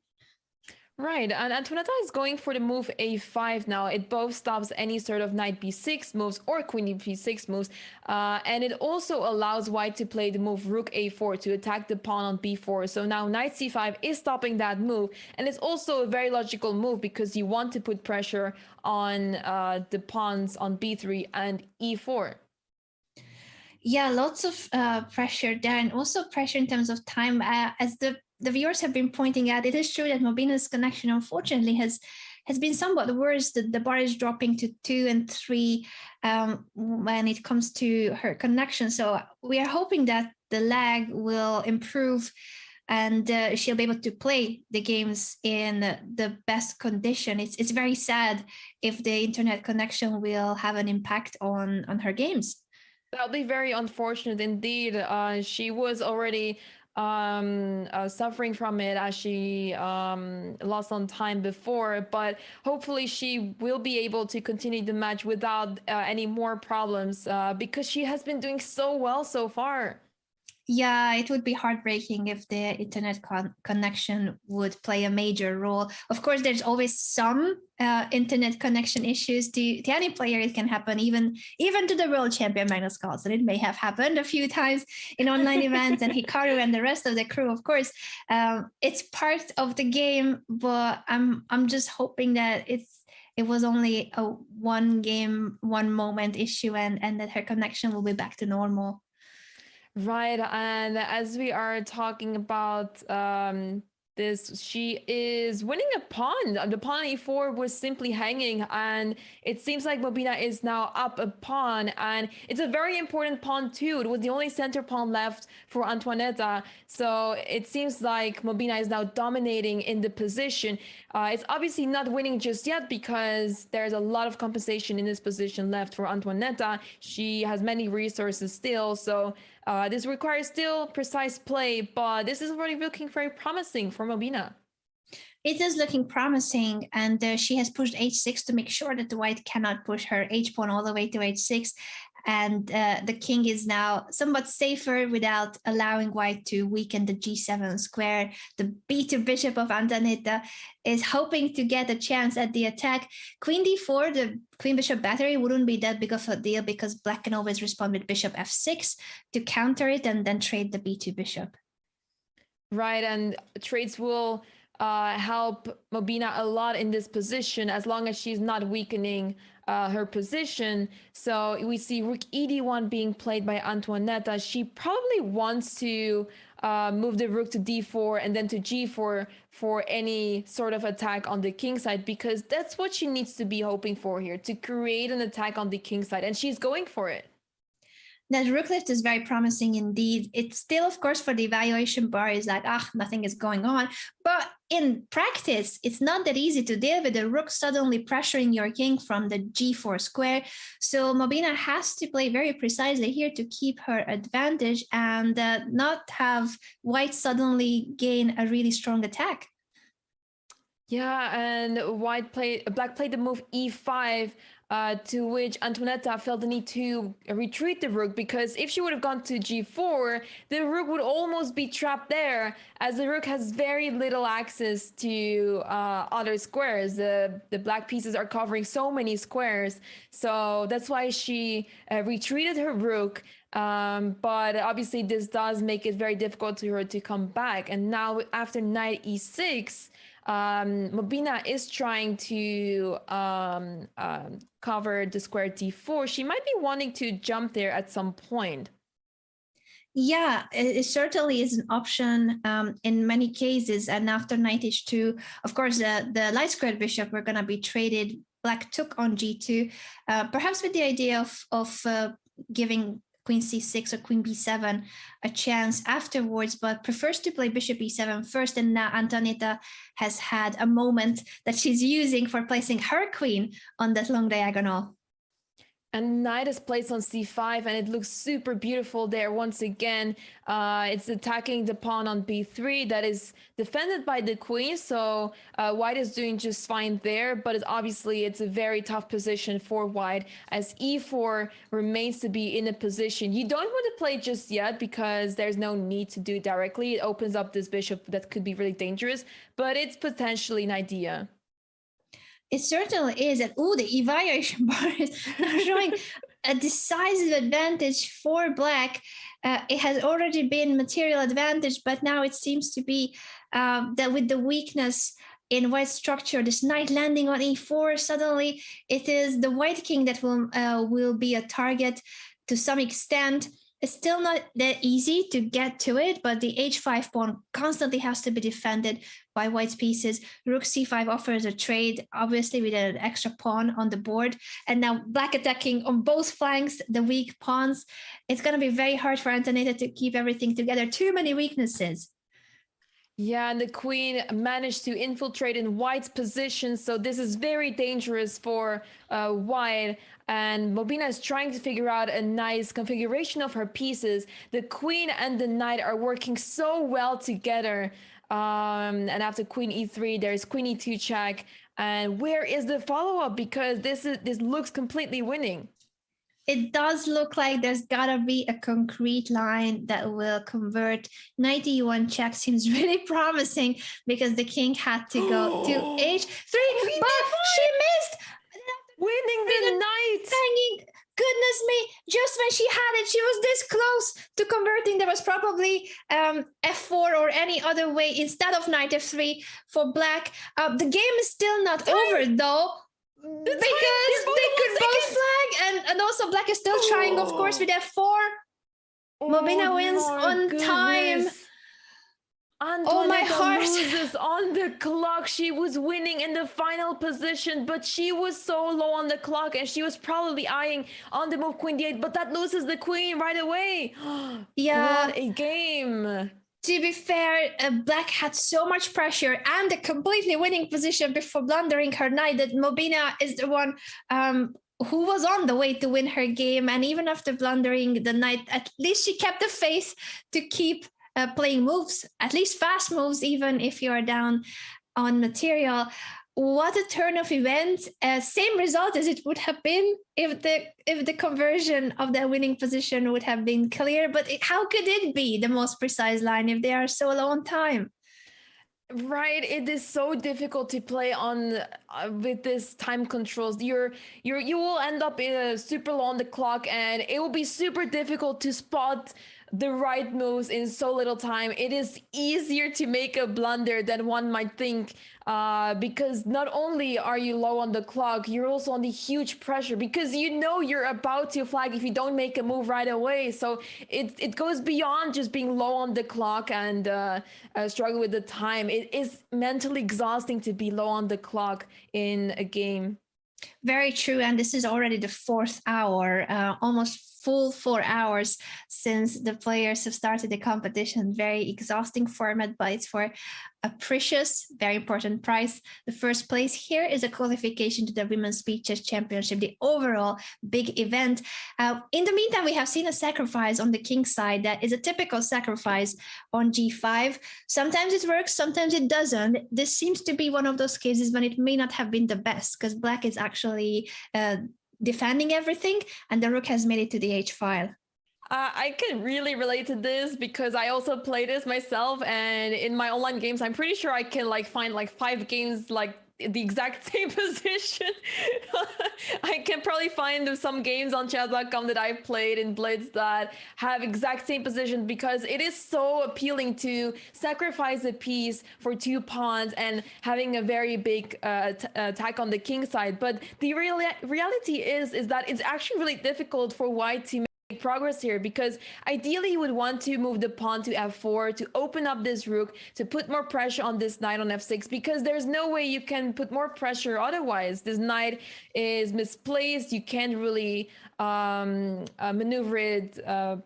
Right, and Antoinetta is going for the move a5 now. It both stops any sort of knight b6 moves or queen b6 moves, and it also allows white to play the move rook a4 to attack the pawn on b4. So now knight c5 is stopping that move, and it's also a very logical move because you want to put pressure on the pawns on b3 and e4. Yeah, lots of pressure there, and also pressure in terms of time. As the viewers have been pointing out, it is true that Mobina's connection, unfortunately, has been somewhat worse. The bar is dropping to 2 and 3 when it comes to her connection. So we are hoping that the lag will improve and she'll be able to play the games in the best condition. It's very sad if the internet connection will have an impact on her games. That'll be very unfortunate indeed. She was already suffering from it as she lost on time before, but hopefully she will be able to continue the match without any more problems because she has been doing so well so far. Yeah, it would be heartbreaking if the internet connection would play a major role. Of course, there's always some internet connection issues to any player. It can happen even to the world champion Magnus Carlsen. It may have happened a few times in online events, and Hikaru and the rest of the crew. Of course, it's part of the game, but I'm just hoping that it was only a one game, one moment issue, and that her connection will be back to normal. Right, and as we are talking about this, she is winning a pawn. The pawn e4 was simply hanging, and it seems like Mobina is now up a pawn, and it's a very important pawn too. It was the only center pawn left for Antoinetta, so it seems like Mobina is now dominating in the position. It's obviously not winning just yet because there's a lot of compensation in this position left for Antoinetta. She has many resources still, so this requires still precise play, but this is already looking very promising for Mobina. It is looking promising, and she has pushed h6 to make sure that the white cannot push her h-pawn all the way to h6, and the king is now somewhat safer without allowing white to weaken the g7 square. The b2 bishop of Antoinetta is hoping to get a chance at the attack. Queen d4, the queen bishop battery, wouldn't be that big of a deal because black can always respond with bishop f6 to counter it and then trade the b2 bishop. Right, and trades will help Mobina a lot in this position as long as she's not weakening her position. So we see rook ed1 being played by Antoinetta. She probably wants to move the rook to d4 and then to g4 for any sort of attack on the king side, because that's what she needs to be hoping for here, to create an attack on the king side, and she's going for it. That rook lift is very promising indeed. It's still, of course, for the evaluation bar is like, nothing is going on. But in practice, it's not that easy to deal with the rook suddenly pressuring your king from the g4 square. So Mobina has to play very precisely here to keep her advantage and not have white suddenly gain a really strong attack. Yeah, and black played the move e5, to which Antoinetta felt the need to retreat the rook, because if she would have gone to g4, the rook would almost be trapped there, as the rook has very little access to other squares. The black pieces are covering so many squares, so that's why she retreated her rook. But obviously this does make it very difficult for her to come back. And now after knight e6, Mobina is trying to cover the square d4. She might be wanting to jump there at some point. Yeah, it certainly is an option in many cases. And after knight h2, of course, the light squared bishop were going to be traded. Black took on g2, perhaps with the idea of giving queen c6 or queen b7 a chance afterwards, but prefers to play bishop e7 first. And now Antoinetta has had a moment that she's using for placing her queen on that long diagonal. And knight is placed on c5, and it looks super beautiful there once again. It's attacking the pawn on b3 that is defended by the queen, so white is doing just fine there, but obviously it's a very tough position for white, as e4 remains to be in a position you don't want to play just yet, because there's no need to do it directly. It opens up this bishop that could be really dangerous, but it's potentially an idea. It certainly is. And the evaluation bar is showing a decisive advantage for black. It has already been material advantage, but now it seems to be that with the weakness in white structure, this knight landing on e4, suddenly it is the white king that will be a target to some extent. It's still not that easy to get to it, but the h5 pawn constantly has to be defended by white's pieces. Rook c5 offers a trade, obviously with an extra pawn on the board. And now black attacking on both flanks, the weak pawns. It's going to be very hard for Antonetta to keep everything together. Too many weaknesses. Yeah, and the queen managed to infiltrate in white's position, so this is very dangerous for white. And Mobina is trying to figure out a nice configuration of her pieces. The queen and the knight are working so well together. And after queen e3, there's queen e2 check. And where is the follow-up? Because this looks completely winning. It does look like there's gotta be a concrete line that will convert. Knight e1 check seems really promising, because the king had to go to h3, but she missed. Winning the knight. Thank goodness me, just when she had it, she was this close to converting. There was probably f4 or any other way instead of knight f3 for black. The game is still not over though, because they could both flag, and also black is still trying, of course, with f4. Mobina wins on time. Antonetta my heart loses on the clock. She was winning in the final position, but she was so low on the clock, and she was probably eyeing on the move queen d8, but that loses the queen right away. Yeah, what a game. To be fair, black had so much pressure and a completely winning position before blundering her knight that Mobina is the one who was on the way to win her game. And even after blundering the knight, at least she kept the faith to keep playing moves, at least fast moves, even if you're down on material. What a turn of events. Same result as it would have been if the conversion of the winning position would have been clear. But how could it be the most precise line if they are so low on time? Right, it is so difficult to play on with this time controls. You will end up super low on the clock, and it will be super difficult to spot the right moves in so little time. It is easier to make a blunder than one might think, because not only are you low on the clock, you're also under huge pressure, because you know you're about to flag if you don't make a move right away. So it goes beyond just being low on the clock and struggle with the time. It is mentally exhausting to be low on the clock in a game. Very true. And this is already the 4th hour, almost full 4 hours since the players have started the competition. Very exhausting format, but it's for a precious, very important prize. The first place here is a qualification to the Women's Speed Chess Championship, the overall big event. In the meantime, we have seen a sacrifice on the king's side that is a typical sacrifice on g5. Sometimes it works, sometimes it doesn't. This seems to be one of those cases when it may not have been the best, because black is actually defending everything, and the rook has made it to the h file. I can really relate to this, because I also play this myself, and in my online games, I'm pretty sure I can find 5 games the exact same position. I can probably find some games on chess.com that I've played in Blitz that have exact same position, because it is so appealing to sacrifice a piece for 2 pawns and having a very big attack on the king side. But the reality is that it's actually really difficult for white to make progress here, because ideally you would want to move the pawn to f4 to open up this rook, to put more pressure on this knight on f6, because there's no way you can put more pressure otherwise. This knight is misplaced. You can't really maneuver it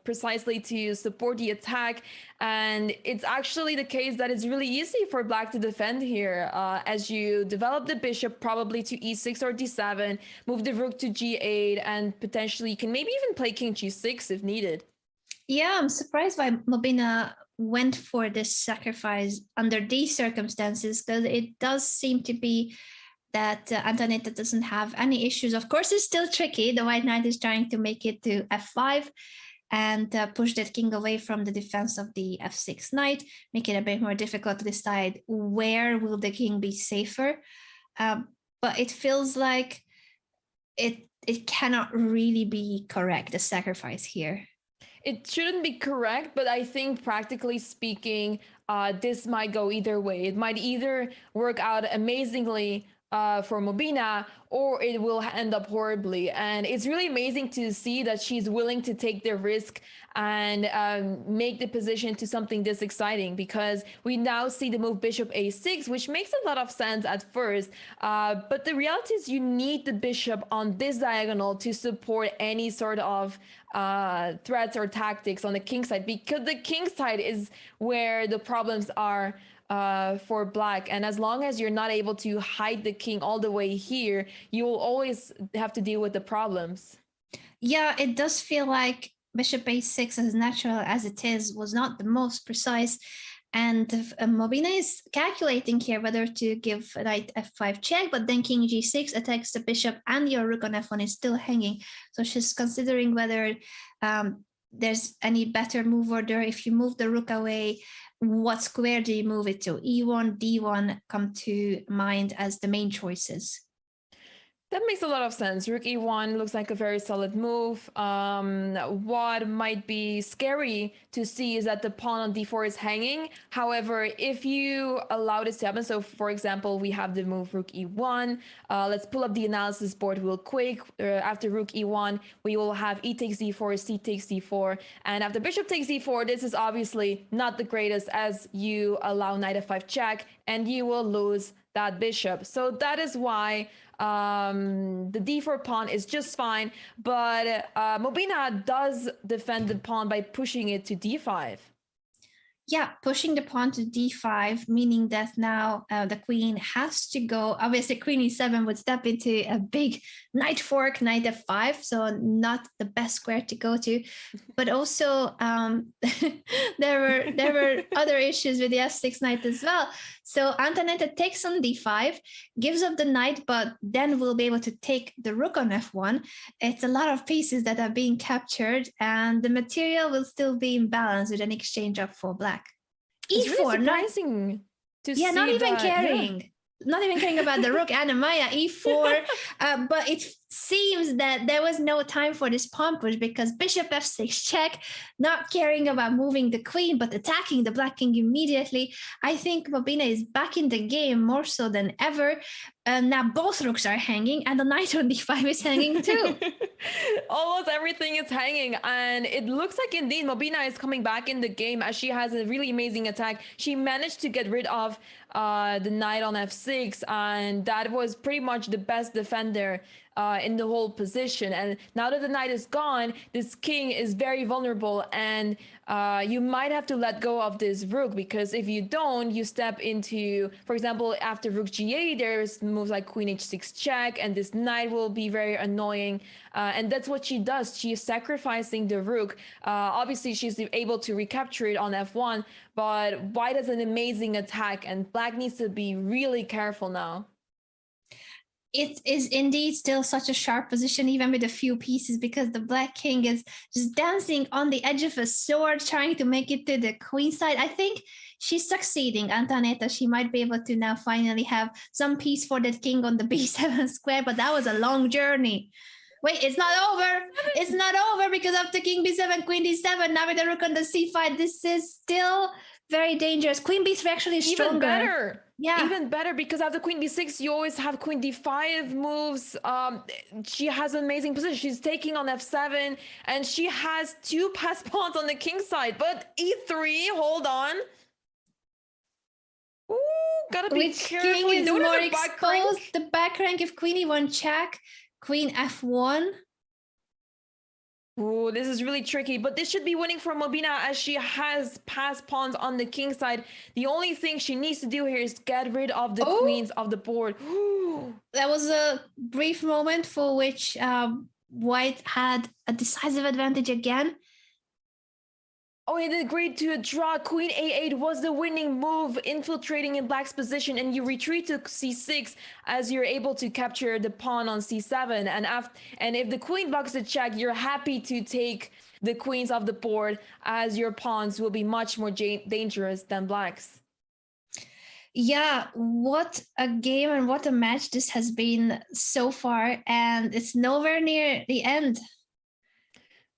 precisely to support the attack. And it's actually the case that it's really easy for black to defend here. As you develop the bishop probably to e6 or d7, move the rook to g8, and potentially you can maybe even play king g6 if needed. Yeah, I'm surprised why Mobina went for this sacrifice under these circumstances, because it does seem to be that Antonetta doesn't have any issues. Of course, it's still tricky. The white knight is trying to make it to f5 and push that king away from the defense of the f6 knight, make it a bit more difficult to decide where will the king be safer. But it feels like it cannot really be correct, the sacrifice here. It shouldn't be correct, but I think practically speaking, this might go either way. It might either work out amazingly for Mobina, or it will end up horribly. And it's really amazing to see that she's willing to take the risk and make the position to something this exciting, because we now see the move bishop a6, which makes a lot of sense at first. But the reality is you need the bishop on this diagonal to support any sort of threats or tactics on the king side, because the king side is where the problems are for black. And as long as you're not able to hide the king all the way here, you will always have to deal with the problems. Yeah, it does feel like bishop a6, as natural as it is, was not the most precise. And Mobina is calculating here whether to give knight f5 check, but then king g6 attacks the bishop and your rook on f1 is still hanging. So she's considering whether there's any better move order. If you move the rook away, what square do you move it to? E1, D1 come to mind as the main choices. That makes a lot of sense. Rook e1 looks like a very solid move. What might be scary to see is that the pawn on d4 is hanging. However, if you allow this to happen, so for example, we have the move rook e1. Let's pull up the analysis board real quick. After rook e1, we will have e takes d4, c takes d4. And after bishop takes d4, this is obviously not the greatest, as you allow knight f5 check and you will lose that bishop. So that is why the d4 pawn is just fine, but Mobina does defend the pawn by pushing it to d5. Yeah, pushing the pawn to d5, meaning that now the queen has to go. Obviously, queen e7 would step into a big knight fork, knight f5, so not the best square to go to. But also, there were other issues with the f6 knight as well. So Antonetta takes on d5, gives up the knight, but then will be able to take the rook on f1. It's a lot of pieces that are being captured, and the material will still be in balance with an exchange up for black. It's E4, really surprising to see not even that, caring. Yeah. Not even caring about the rook and Amaya, e4. But it seems that there was no time for this pawn push, because bishop f6 check, not caring about moving the queen, but attacking the black king immediately. I think Mobina is back in the game more so than ever. Now both rooks are hanging and the knight on d5 is hanging too. Almost everything is hanging, and it looks like indeed Mobina is coming back in the game, as she has a really amazing attack. She managed to get rid of the knight on f6, and that was pretty much the best defender in the whole position. And now that the knight is gone, this king is very vulnerable, and you might have to let go of this rook, because if you don't, you step into, for example, after rook g8, there's moves like queen h6 check, and this knight will be very annoying. And that's what she does. She is sacrificing the rook. Obviously, she's able to recapture it on f1, but white has an amazing attack, and black needs to be really careful now. It is indeed still such a sharp position, even with a few pieces, because the black king is just dancing on the edge of a sword, trying to make it to the queen side. I think she's succeeding, Antonetta. She might be able to now finally have some peace for that king on the b7 square, but that was a long journey. Wait, it's not over. It's not over, because after king b7, queen d7, now with the rook on the c5, this is still very dangerous. Queen b3 actually is stronger. Even better. Yeah. Even better, because after queen b6, you always have queen d5 moves. She has an amazing position. She's taking on f7, and she has two pass pawns on the king side. But e3, hold on. Ooh, gotta be careful. King is more exposed. The back rank, if queen e1 check, queen f1. Ooh, this is really tricky, but this should be winning for Mobina as she has passed pawns on the king side. The only thing she needs to do here is get rid of the queens of the board. That was a brief moment for which White had a decisive advantage again. Oh, it agreed to a draw. Queen A8 was the winning move, infiltrating in Black's position, and you retreat to C6 as you're able to capture the pawn on C7. And if the queen blocks the check, you're happy to take the queens off the board, as your pawns will be much more dangerous than Black's. Yeah, what a game and what a match this has been so far, and it's nowhere near the end.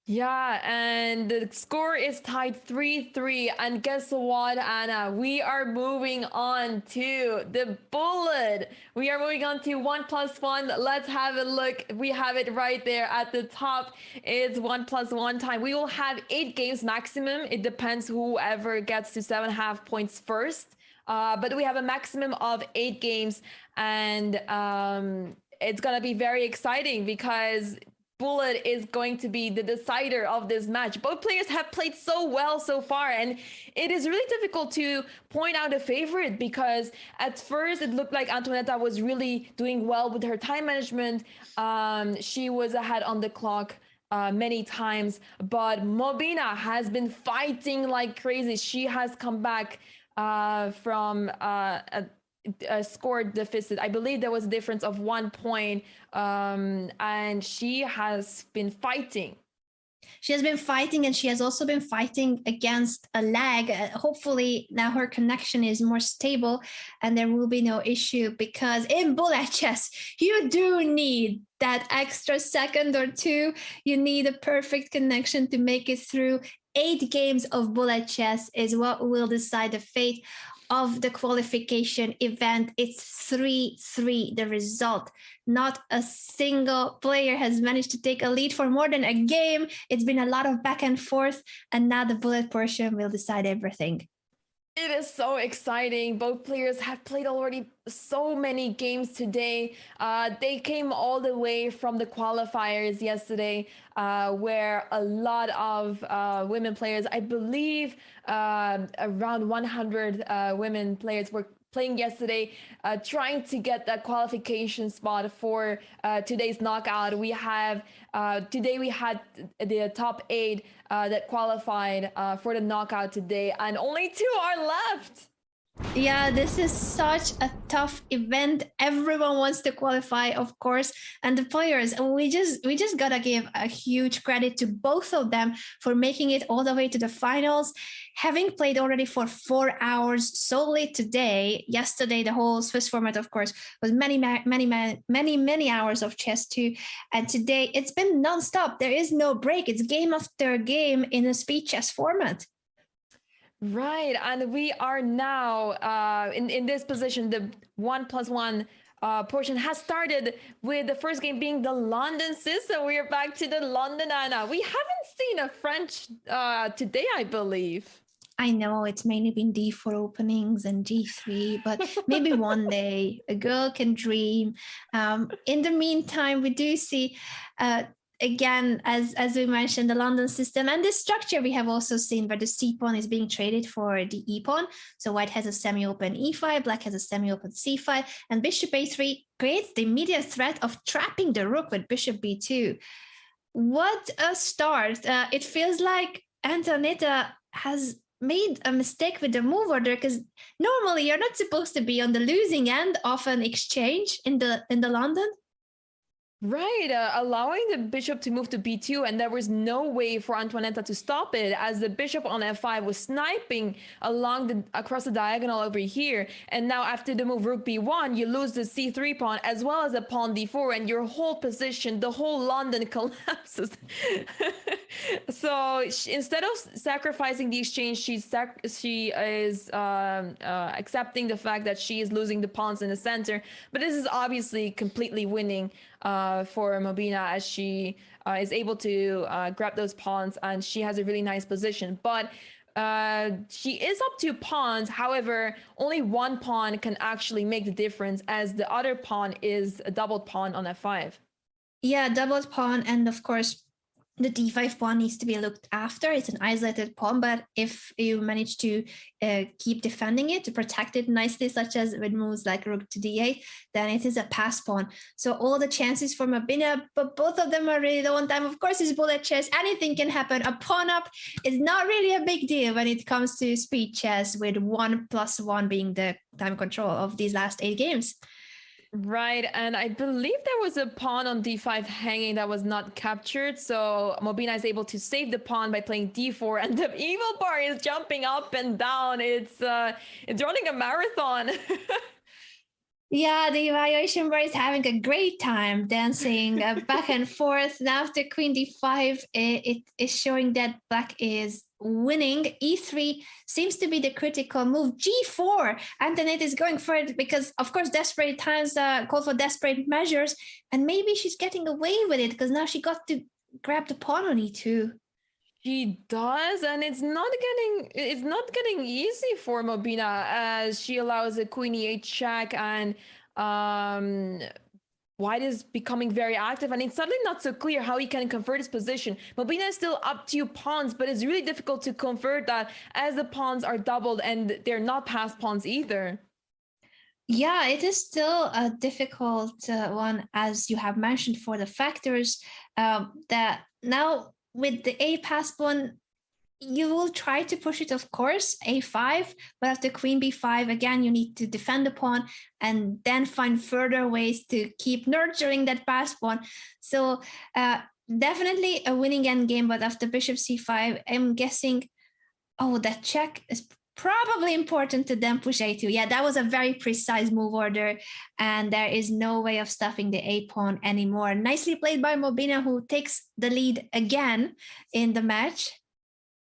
Yeah, and the score is tied 3-3. And guess what, Anna? We are moving on to the bullet. We are moving on to 1+1. Let's have a look. We have it right there at the top. It's 1+1 time. We will have 8 games maximum. It depends whoever gets to 7.5 points first. But we have a maximum of 8 games, and it's gonna be very exciting because Bullet is going to be the decider of this match. Both players have played so well so far, and it is really difficult to point out a favorite because at first it looked like Antoinetta was really doing well with her time management. She was ahead on the clock many times, but Mobina has been fighting like crazy. She has come back from a score deficit. I believe there was a difference of 1 point, and she has been fighting. She has been fighting, and she has also been fighting against a lag. Hopefully now her connection is more stable and there will be no issue, because in bullet chess, you do need that extra second or two. You need a perfect connection to make it through. 8 games of bullet chess is what will decide the fate of the qualification event. It's 3-3, the result. Not a single player has managed to take a lead for more than a game. It's been a lot of back and forth, and now the bullet portion will decide everything. It is so exciting. Both players have played already so many games today. They came all the way from the qualifiers yesterday, where a lot of women players, I believe around 100 women players were playing yesterday, trying to get that qualification spot for today's knockout. We have today we had the top 8 that qualified for the knockout today, and only 2 are left. Yeah, this is such a tough event. Everyone wants to qualify, of course, and the players. And we just gotta give a huge credit to both of them for making it all the way to the finals. Having played already for 4 hours solely today. Yesterday, the whole Swiss format, of course, was many hours of chess too. And today, it's been nonstop. There is no break. It's game after game in a speed chess format. Right, and we are now in this position. The 1+1 portion has started with the first game being the London system. We are back to the London, Anna. We haven't seen a French today, I believe. I know it's mainly been D4 openings and G3, but maybe one day a girl can dream. In the meantime, we do see again, as we mentioned, the London system and the structure we have also seen where the C pawn is being traded for the E pawn. So white has a semi-open E5, black has a semi-open C5, and bishop A3 creates the immediate threat of trapping the rook with bishop B2. What a start. It feels like Antoinetta has made a mistake with the move order, because normally you're not supposed to be on the losing end of an exchange in the London. Right, allowing the bishop to move to b2, and there was no way for Antoinetta to stop it, as the bishop on f5 was sniping across the diagonal over here. And now after the move rook b1, you lose the c3 pawn as well as the pawn d4, and your whole position, the whole London collapses. So instead of sacrificing the exchange, she is accepting the fact that she is losing the pawns in the center. But this is obviously completely winning for Mobina, as she is able to grab those pawns, and she has a really nice position. But she is up 2 pawns. However, only 1 pawn can actually make the difference, as the other pawn is a doubled pawn on f5. Yeah, doubled pawn, and of course the d5 pawn needs to be looked after. It's an isolated pawn, but if you manage to keep defending it, to protect it nicely, such as with moves like rook to d8, then it is a pass pawn. So all the chances for Mobina, but both of them are really low on time. Of course, it's bullet chess. Anything can happen. A pawn up is not really a big deal when it comes to speed chess, with 1+1 being the time control of these last 8 games. Right, and I believe there was a pawn on d5 hanging that was not captured, so Mobina is able to save the pawn by playing d4, and the evil bar is jumping up and down. It's running a marathon. Yeah, the evaluation bar is having a great time dancing back and forth. Now after queen d5, it is showing that black is winning. e3 seems to be the critical move. g4, Antoinette is going for it because, of course, desperate times call for desperate measures, and maybe she's getting away with it because now she got to grab the pawn on e2. She does, and it's not getting easy for Mobina as she allows a queen e8 check, and white is becoming very active, and it's suddenly not so clear how he can convert his position. Mobina is still up 2 pawns, but it's really difficult to convert that as the pawns are doubled and they're not passed pawns either. Yeah, it is still a difficult one, as you have mentioned, for the factors that now with the a pass pawn, you will try to push it, of course, a5, but after queen b5, again, you need to defend the pawn and then find further ways to keep nurturing that pass pawn. So definitely a winning endgame, but after bishop c5, I'm guessing, oh, that check is probably important to then push a2. Yeah, that was a very precise move order, and there is no way of stuffing the a pawn anymore. Nicely played by Mobina, who takes the lead again in the match.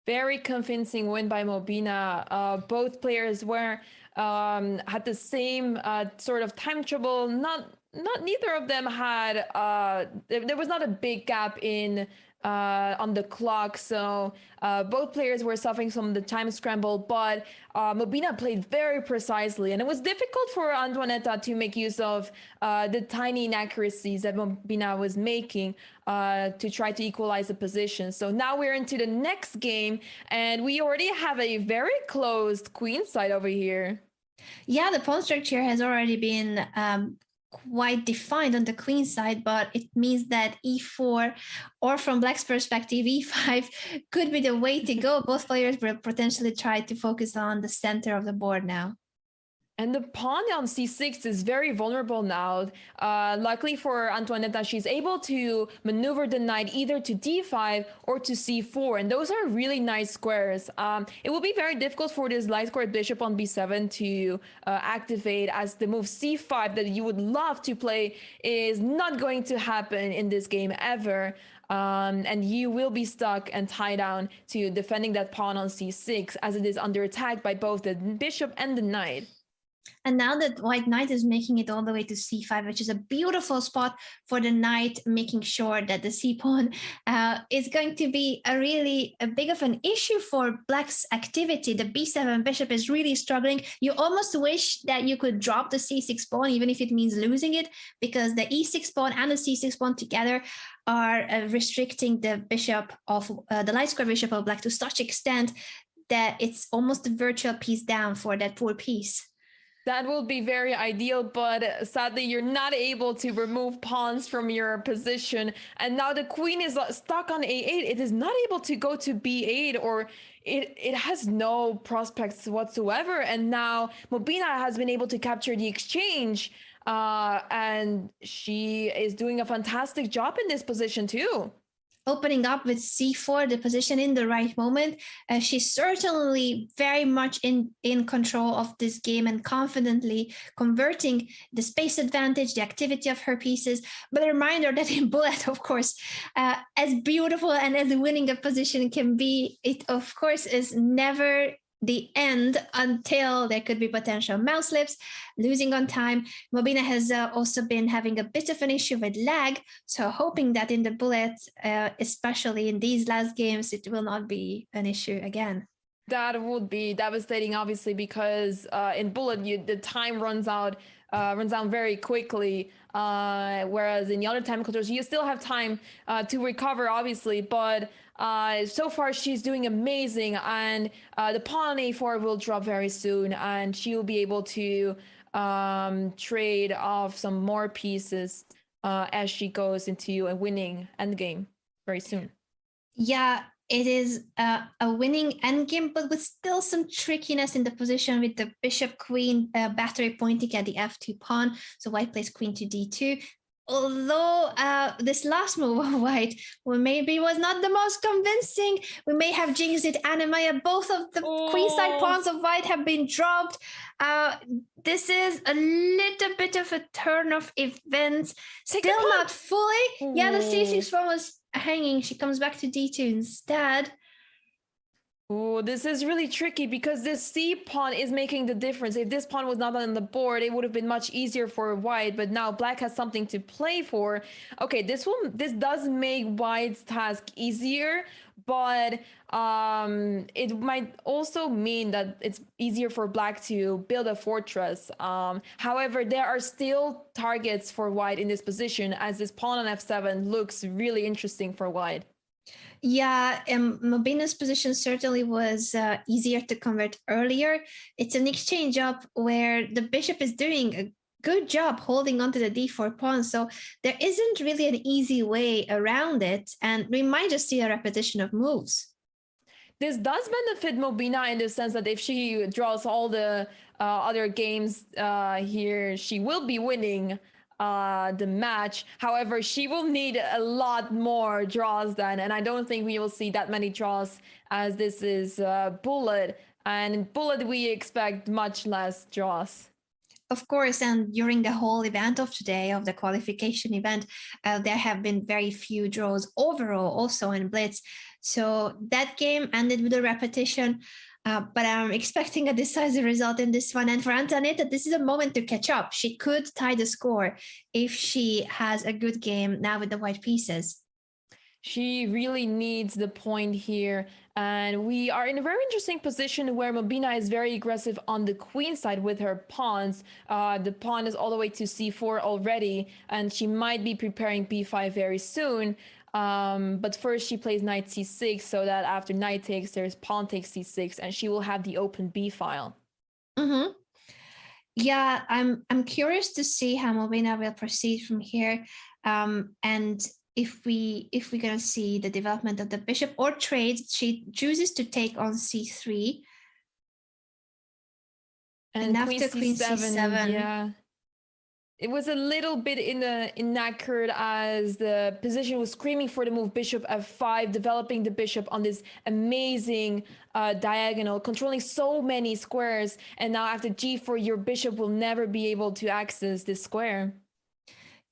Very convincing win by Mobina. Both players were had the same sort of time trouble. Neither of them had there was not a big gap in on the clock, so both players were suffering from the time scramble, but Mobina played very precisely, and it was difficult for Antoinetta to make use of the tiny inaccuracies that Mobina was making to try to equalize the position. So now we're into the next game, and we already have a very closed queen side over here. Yeah, the pawn structure has already been quite defined on the queen side, but it means that e4, or from black's perspective, e5 could be the way to go. Both players will potentially try to focus on the center of the board now. And the pawn on c6 is very vulnerable now. Luckily for Antoinetta, she's able to maneuver the knight either to d5 or to c4, and those are really nice squares. It will be very difficult for this light squared bishop on b7 to activate, as the move c5 that you would love to play is not going to happen in this game ever. And you will be stuck and tied down to defending that pawn on c6, as it is under attack by both the bishop and the knight. And now that white knight is making it all the way to c5, which is a beautiful spot for the knight, making sure that the c pawn is going to be a big of an issue for black's activity. The b7 bishop is really struggling. You almost wish that you could drop the c6 pawn, even if it means losing it, because the e6 pawn and the c6 pawn together are restricting the bishop of the light square bishop of black to such extent that it's almost a virtual piece down for that poor piece. That will be very ideal, but sadly you're not able to remove pawns from your position. And now the queen is stuck on a8. It is not able to go to b8, or it has no prospects whatsoever. And now Mobina has been able to capture the exchange, and she is doing a fantastic job in this position too. Opening up with c4, the position in the right moment. She's certainly very much in control of this game and confidently converting the space advantage, the activity of her pieces. But a reminder that in bullet, of course, as beautiful and as winning a position can be, it of course is never the end until there could be potential mouse slips, losing on time. Mobina has also been having a bit of an issue with lag, so hoping that in the bullet, especially in these last games, it will not be an issue again. That would be devastating, obviously, because in bullet, the time runs out runs down very quickly. Whereas in the other time controls, you still have time to recover, obviously. But so far, she's doing amazing. And the pawn on a4 will drop very soon. And she will be able to trade off some more pieces as she goes into a winning endgame very soon. Yeah, it is a winning endgame, but with still some trickiness in the position with the bishop queen battery pointing at the f2 pawn. So white plays queen to d2. Although this last move of white maybe was not the most convincing, we may have jinxed it, Anamaya. Both of the queenside pawns of white have been dropped. This is a little bit of a turn of events. Still not fully. Yeah, the c6 pawn was hanging. She comes back to d2 instead. Oh, this is really tricky because this C pawn is making the difference. If this pawn was not on the board, it would have been much easier for white, but now black has something to play for. Okay, this does make white's task easier, but it might also mean that it's easier for black to build a fortress. However, there are still targets for white in this position, as this pawn on f7 looks really interesting for white. Yeah, Mobina's position certainly was easier to convert earlier. It's an exchange up where the bishop is doing a good job holding onto the d4 pawn. So there isn't really an easy way around it. And we might just see a repetition of moves. This does benefit Mobina in the sense that if she draws all the other games here, she will be winning the match. However, she will need a lot more draws then, and I don't think we will see that many draws, as this is bullet, and in bullet we expect much less draws. Of course, and during the whole event of today, of the qualification event, there have been very few draws overall, also in Blitz. So that game ended with a repetition. But I'm expecting a decisive result in this one. And for Antoinette, this is a moment to catch up. She could tie the score if she has a good game now with the white pieces. She really needs the point here. And we are in a very interesting position where Mobina is very aggressive on the queen side with her pawns. The pawn is all the way to c4 already, and she might be preparing b5 very soon. But first she plays knight c6, so that after knight takes, there's pawn takes c6, and she will have the open b file. Yeah, I'm curious to see how Mobina will proceed from here, and if we're gonna see the development of the bishop or trades. She chooses to take on c3, and after queen c7, yeah. It was a little bit inaccurate, as the position was screaming for the move bishop f5, developing the bishop on this amazing diagonal, controlling so many squares. And now after g4, your bishop will never be able to access this square.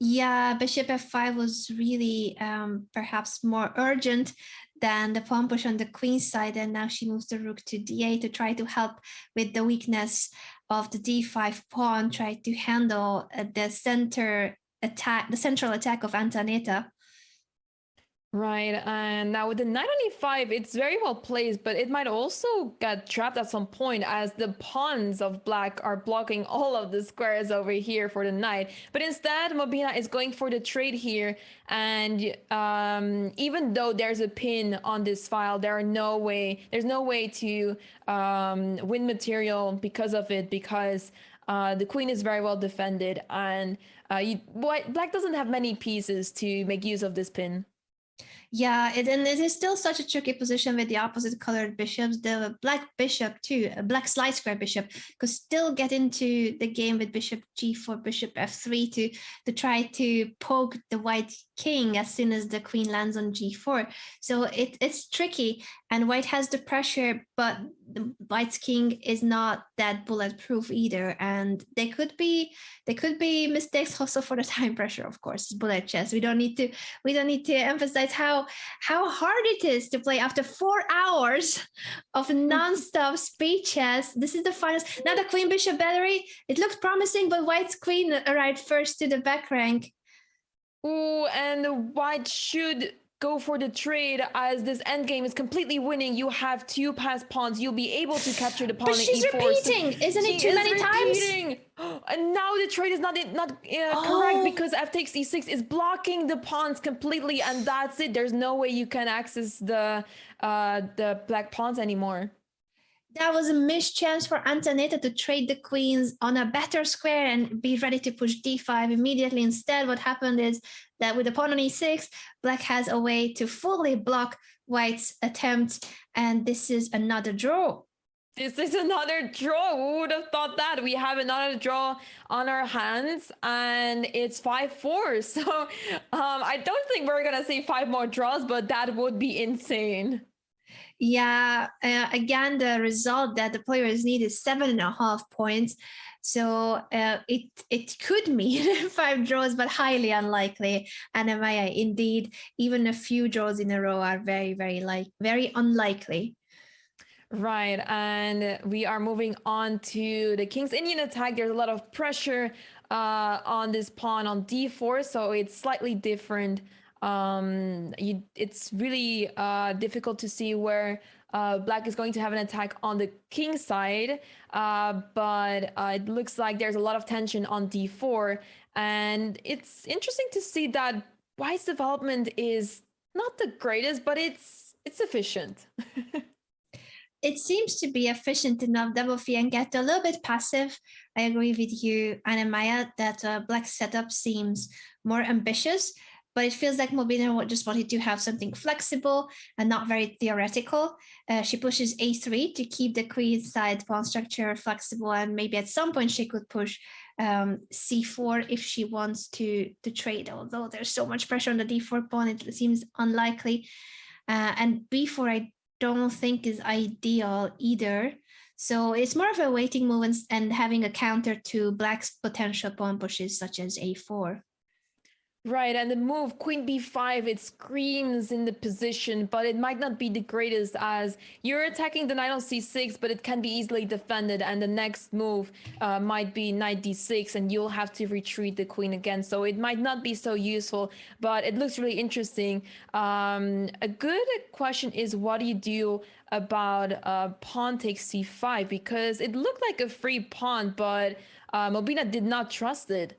Yeah, bishop f5 was really perhaps more urgent than the pawn push on the queen side, and now she moves the rook to d8 to try to help with the weakness of the d5 pawn, try to handle the central attack of Antoinette. Right, and now with the knight on e5, it's very well placed, but it might also get trapped at some point, as the pawns of black are blocking all of the squares over here for the knight. But instead, Mobina is going for the trade here, and even though there's a pin on this file, there's no way to win material because of it, because the queen is very well defended, and black doesn't have many pieces to make use of this pin. Yeah, and it is still such a tricky position with the opposite colored bishops. The black bishop too, a black slide square bishop, could still get into the game with bishop g4, bishop f3 to try to poke the white king as soon as the queen lands on g4. So it's tricky, and white has the pressure, but the white's king is not that bulletproof either. And they could be mistakes also for the time pressure. Of course, bullet chess. We don't need to emphasize how hard it is to play after 4 hours of non-stop speed chess. This is the finals. Now the queen bishop battery, it looked promising, but white's queen arrived first to the back rank. Ooh, and white should go for the trade as this endgame is completely winning. You have 2 passed pawns. You'll be able to capture the pawn But in she's e4. repeating, isn't it too many times? And now the trade is not correct because f takes e6 is blocking the pawns completely, and that's it. There's no way you can access the black pawns anymore. That was a missed chance for Antonetta to trade the queens on a better square and be ready to push d5 immediately. Instead, what happened is that with the pawn on e6, black has a way to fully block white's attempt, and this is another draw. This is another draw. Who would have thought that? We have another draw on our hands, and it's 5-4. So I don't think we're going to see 5 more draws, but that would be insane. Yeah, again, the result that the players need is 7.5 points. So it could mean 5 draws, but highly unlikely. And Amaya, indeed, even a few draws in a row are very, very unlikely. Right, and we are moving on to the King's Indian attack. There's a lot of pressure on this pawn on d4, so it's slightly different. It's really difficult to see where black is going to have an attack on the king side, but it looks like there's a lot of tension on d4, and it's interesting to see that white's development is not the greatest, but it's efficient. It seems to be efficient enough. Double and get a little bit passive. I agree with you, Anna-Maya, that black's setup seems more ambitious, but it feels like Mobina just wanted to have something flexible and not very theoretical. She pushes a3 to keep the queen side pawn structure flexible, and maybe at some point she could push c4 if she wants to trade, although there's so much pressure on the d4 pawn, it seems unlikely. And b4 I don't think is ideal either. So it's more of a waiting move and having a counter to black's potential pawn pushes such as a4. Right, and the move queen b5, it screams in the position, but it might not be the greatest as you're attacking the knight on c6, but it can be easily defended, and the next move might be knight d6, and you'll have to retreat the queen again, so it might not be so useful, but it looks really interesting. A good question is, what do you do about pawn takes c5, because it looked like a free pawn, but Mobina did not trust it.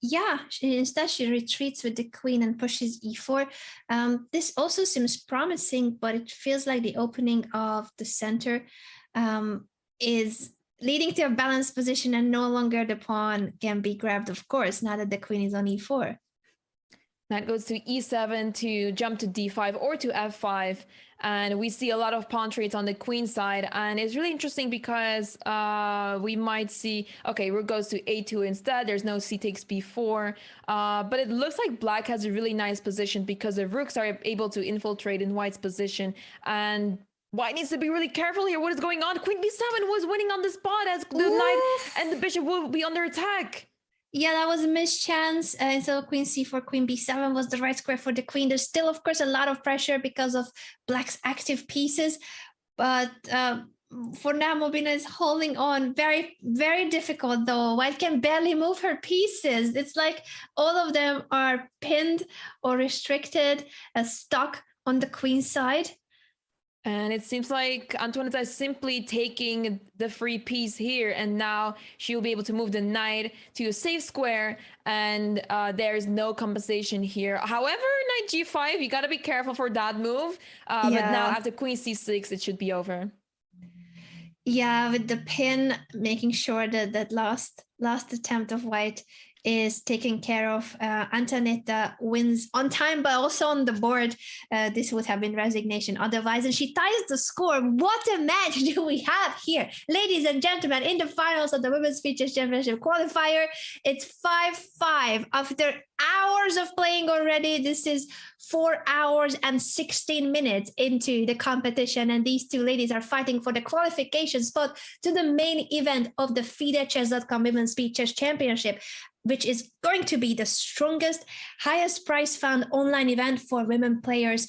Yeah, instead she retreats with the queen and pushes e4. This also seems promising, but it feels like the opening of the center is leading to a balanced position, and no longer the pawn can be grabbed, of course, now that the queen is on e4. That goes to e7 to jump to d5 or to f5. And we see a lot of pawn trades on the queen side. And it's really interesting because we might see, okay, rook goes to a2 instead. There's no c takes b4. But it looks like black has a really nice position because the rooks are able to infiltrate in white's position. And white needs to be really careful here. What is going on? Queen b7 was winning on the spot as the knight and the bishop will be under attack. Yeah, that was a missed chance. So queen c4, queen b7 was the right square for the queen. There's still, of course, a lot of pressure because of black's active pieces. But for now, Mobina is holding on. Very, very difficult, though. White can barely move her pieces. It's like all of them are pinned or restricted, stuck on the queen side. And it seems like Antoinette is simply taking the free piece here, and now she'll be able to move the knight to a safe square, and there's no compensation here. However, knight g5, you got to be careful for that move. But now after queen c6, it should be over. Yeah, with the pin, making sure that that last attempt of white is taken care of. Antonetta wins on time, but also on the board. This would have been resignation otherwise, and she ties the score. What a match do we have here, ladies and gentlemen, in the finals of the Women's Features Championship qualifier. It's 5-5 after hours of playing already. This is 4 hours and 16 minutes into the competition, and these two ladies are fighting for the qualification spot to the main event of the FIDE Chess.com Women's Features Championship, which is going to be the strongest, highest price found online event for women players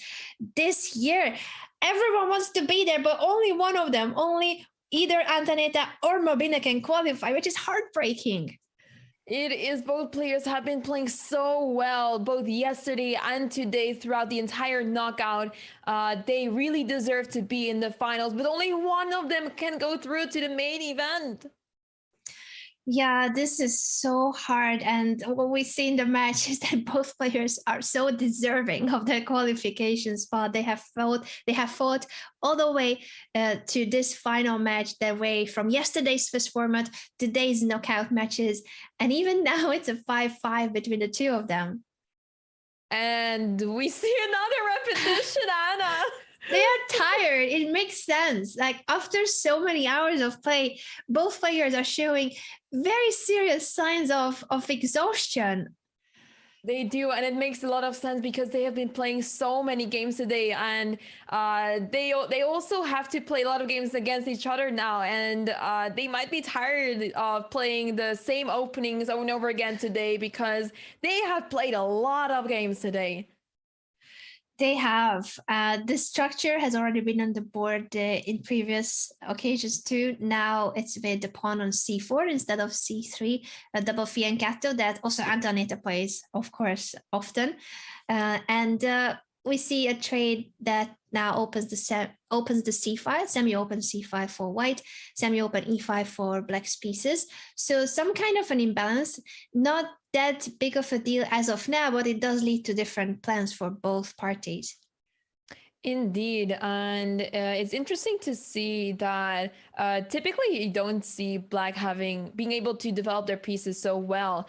this year. Everyone wants to be there, but only one of them, only either Antonetta or Mobina can qualify, which is heartbreaking. It is. Both players have been playing so well, both yesterday and today throughout the entire knockout. They really deserve to be in the finals, but only one of them can go through to the main event. Yeah, this is so hard. And what we see in the match is that both players are so deserving of their qualification spot. They have fought all the way to this final match, their way from yesterday's Swiss format, today's knockout matches. And even now it's a 5-5 between the two of them. And we see another repetition, Anna. They are tired. It makes sense. Like after so many hours of play, both players are showing very serious signs of exhaustion. They do, and it makes a lot of sense because they have been playing so many games today, and they also have to play a lot of games against each other now, and they might be tired of playing the same openings over and over again today because they have played a lot of games today. They have. The structure has already been on the board in previous occasions too. Now it's with the pawn on c4 instead of c3, a double fianchetto that also Antoinette plays, of course, often. And we see a trade that now opens the c5, semi-open c5 for white, semi-open e5 for black's pieces. So some kind of an imbalance, not that big of a deal as of now, but it does lead to different plans for both parties. Indeed, and it's interesting to see that typically you don't see Black being able to develop their pieces so well.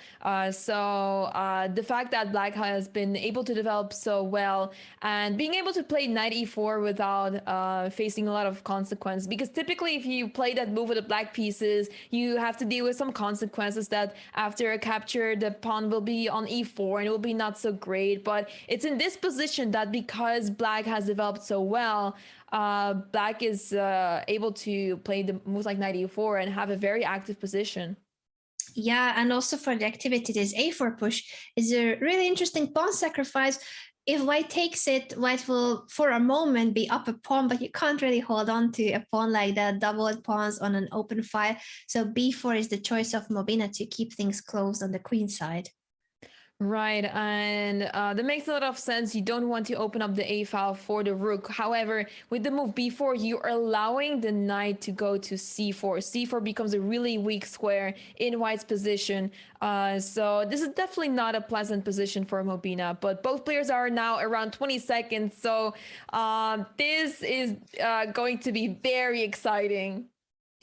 So the fact that Black has been able to develop so well and being able to play knight e4 without facing a lot of consequence, because typically if you play that move with the Black pieces, you have to deal with some consequences that after a capture the pawn will be on e4 and it will be not so great. But it's in this position that because Black has developed so well, Black is able to play the moves like knight e4 and have a very active position. Yeah, and also for the activity, this a4 push is a really interesting pawn sacrifice. If white takes it, white will for a moment be up a pawn, but you can't really hold on to a pawn like that, doubled pawns on an open file. So b4 is the choice of Mobina to keep things closed on the queen side. Right, and that makes a lot of sense. You don't want to open up the a file for the rook. However, with the move b4, you are allowing the knight to go to c4. c4 becomes a really weak square in white's position. So this is definitely not a pleasant position for Mobina, but both players are now around 20 seconds. So this is going to be very exciting.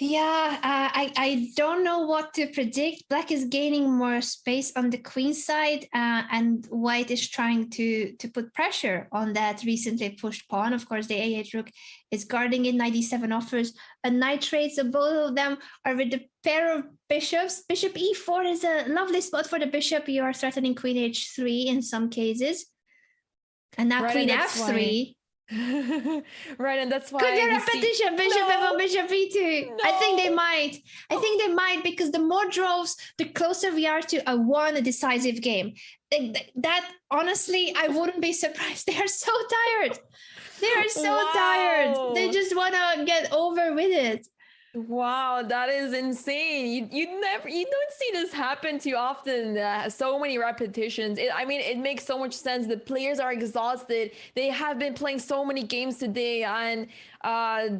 Yeah, I don't know what to predict. Black is gaining more space on the queen side, and white is trying to put pressure on that recently pushed pawn. Of course, the a8 rook is guarding it. Knight e7 offers a knight trade, so both of them are with the pair of bishops. Bishop e4 is a lovely spot for the bishop. You are threatening queen h3 in some cases. And now queen f3. Right, and that's why could be a repetition. Bishop f1, bishop e2. No. I think they might, because the more draws, the closer we are to a decisive game. That honestly, I wouldn't be surprised. They are so tired. They are so tired. They just want to get over with it. Wow, that is insane. You don't see this happen too often. So many repetitions. It makes so much sense. The players are exhausted. They have been playing so many games today, and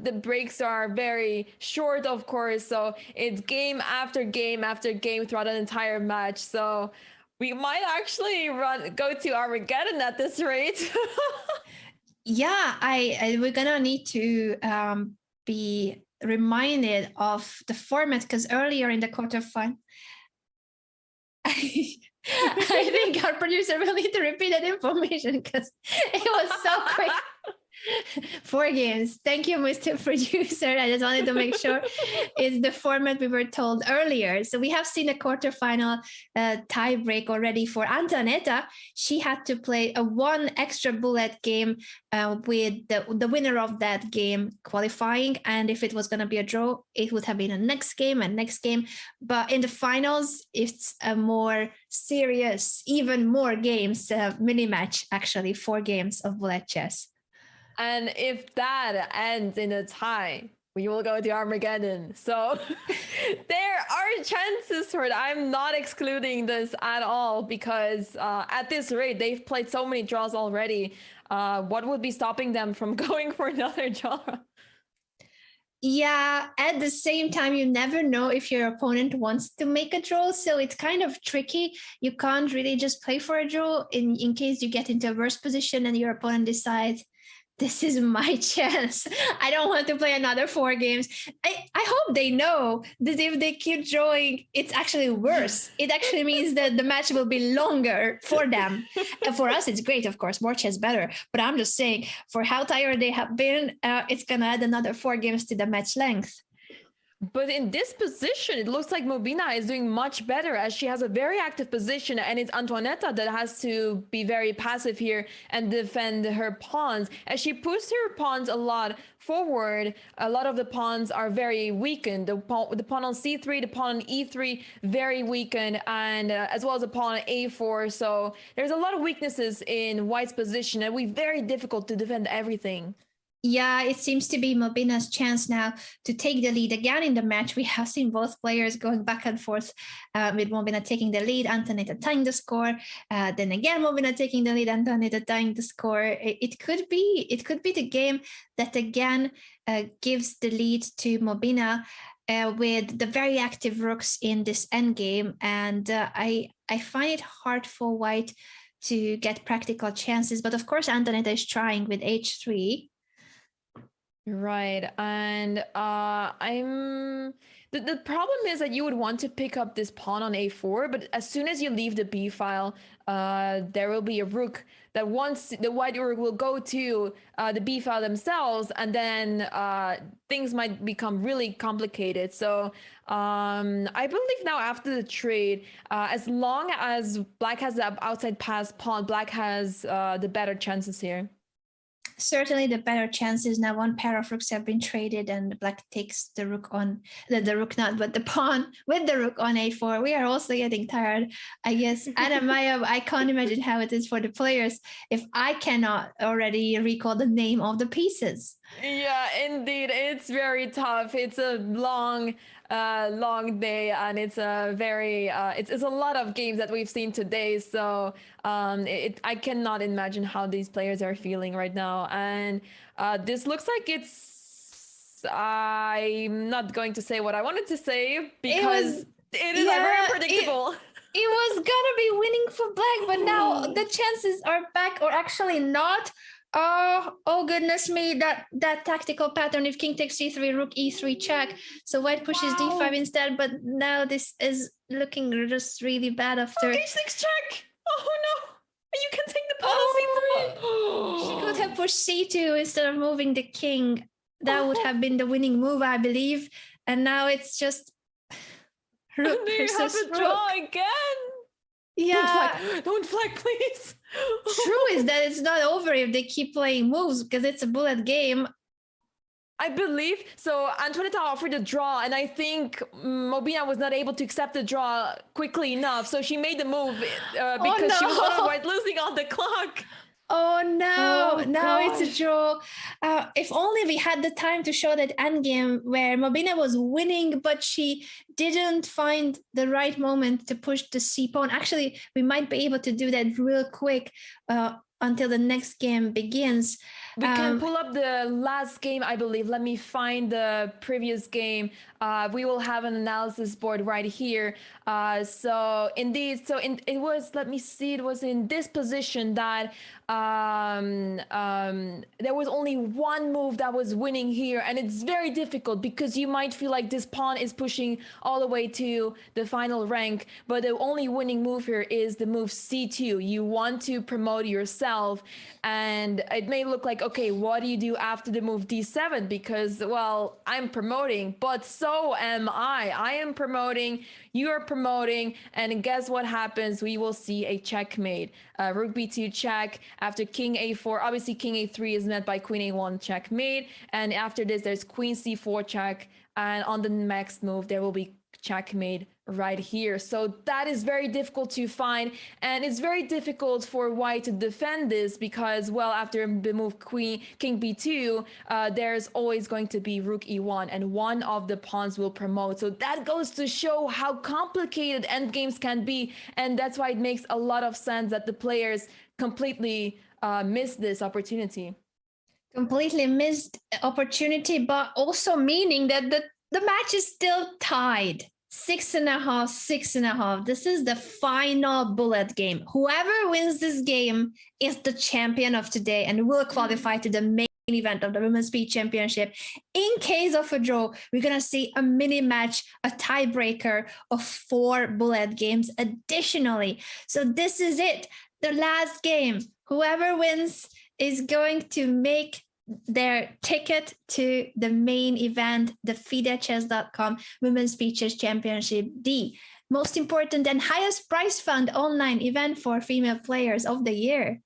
the breaks are very short, of course. So it's game after game after game throughout an entire match. So we might actually go to Armageddon at this rate. Yeah, we're gonna need to be reminded of the format, because earlier in the quarterfinal, I think our producer will need to repeat that information because it was so quick. 4 games. Thank you, Mr. Producer. I just wanted to make sure it's the format we were told earlier. So we have seen a quarterfinal tiebreak already for Antoinette. She had to play a 1 extra bullet game with the winner of that game qualifying. And if it was going to be a draw, it would have been a next game and next game. But in the finals, it's a more serious, even more games, mini match, actually, 4 games of bullet chess. And if that ends in a tie, we will go to Armageddon. So there are chances for it. I'm not excluding this at all because at this rate, they've played so many draws already. What would be stopping them from going for another draw? Yeah, at the same time, you never know if your opponent wants to make a draw. So it's kind of tricky. You can't really just play for a draw in case you get into a worse position and your opponent decides, this is my chance. I don't want to play another 4 games. I hope they know that if they keep drawing, it's actually worse. It actually means that the match will be longer for them. And for us, it's great, of course, more chess better. But I'm just saying, for how tired they have been, it's going to add another 4 games to the match length. But in this position, it looks like Mobina is doing much better as she has a very active position, and it's Antoinetta that has to be very passive here and defend her pawns. As she pushes her pawns a lot forward, a lot of the pawns are very weakened. The pawn on c3, the pawn on e3, very weakened, and as well as the pawn on a4. So there's a lot of weaknesses in White's position, and we're very difficult to defend everything. Yeah, it seems to be Mobina's chance now to take the lead again in the match. We have seen both players going back and forth with Mobina taking the lead, Antoinetta tying the score. Then again, Mobina taking the lead, Antoinetta tying the score. It could be the game that again gives the lead to Mobina with the very active rooks in this endgame. And I find it hard for White to get practical chances. But of course, Antoinetta is trying with h3. Right, and the problem is that you would want to pick up this pawn on a4, but as soon as you leave the b file, there will be a rook that once the white rook will go to the b file themselves, and then things might become really complicated. So I believe now after the trade, as long as black has the outside pass pawn, black has the better chances here. Certainly the better chances. Now one pair of rooks have been traded and black takes the rook on the rook, not but the pawn with the rook on a4. We are also getting tired, I guess. Anna Maya, I can't imagine how it is for the players if I cannot already recall the name of the pieces. Yeah, indeed, it's very tough. It's a long day, and it's a very it's a lot of games that we've seen today. So I cannot imagine how these players are feeling right now. And this looks like I'm not going to say what I wanted to say because it is very unpredictable. It was gonna be winning for black, but now the chances are back, or actually not. Oh goodness me, that tactical pattern, if king takes c3, rook e3 check, so white pushes d5 instead, but now this is looking just really bad after h6 check. Oh no, you can take the pawn on c3. She could have pushed c2 instead of moving the king. That would have been the winning move, I believe. And now it's just rook versus have to draw again. Yeah, don't flag please. True is that it's not over if they keep playing moves, because it's a bullet game. I believe so. Antoinetta offered a draw, and I think Mobina was not able to accept the draw quickly enough, so she made the move because she was otherwise losing on the clock. Oh no, Oh, now gosh. it's a draw. If only we had the time to show that endgame where Mobina was winning, but she didn't find the right moment to push the c pawn. Actually, we might be able to do that real quick until the next game begins. We can pull up the last game, I believe. Let me find the previous game. We will have an analysis board right here. So indeed, it was, let me see, it was in this position that there was only one move that was winning here, and it's very difficult because you might feel like this pawn is pushing all the way to the final rank, but the only winning move here is the move c2. You want to promote yourself, and it may look like, okay, what do you do after the move d7? Because, well, I'm promoting, but so am I. I am promoting, you are promoting, and guess what happens? We will see a checkmate. Rook b2 check. After king a4, obviously king a3 is met by queen a1 checkmate, and after this there's queen c4 check, and on the next move there will be checkmate right here. So that is very difficult to find, and it's very difficult for white to defend this because, well, after the move king b2, there's always going to be rook e1, and one of the pawns will promote. So that goes to show how complicated endgames can be, and that's why it makes a lot of sense that the players completely missed this opportunity. Completely missed opportunity, but also meaning that the match is still tied. 6.5, 6.5. This is the final bullet game. Whoever wins this game is the champion of today and will qualify to the main event of the Women's Speed Championship. In case of a draw, we're going to see a mini match, a tiebreaker of 4 bullet games additionally. So this is it. The last game. Whoever wins is going to make their ticket to the main event, the FIDE Women's Speeches Championship D. Most important and highest prize fund online event for female players of the year.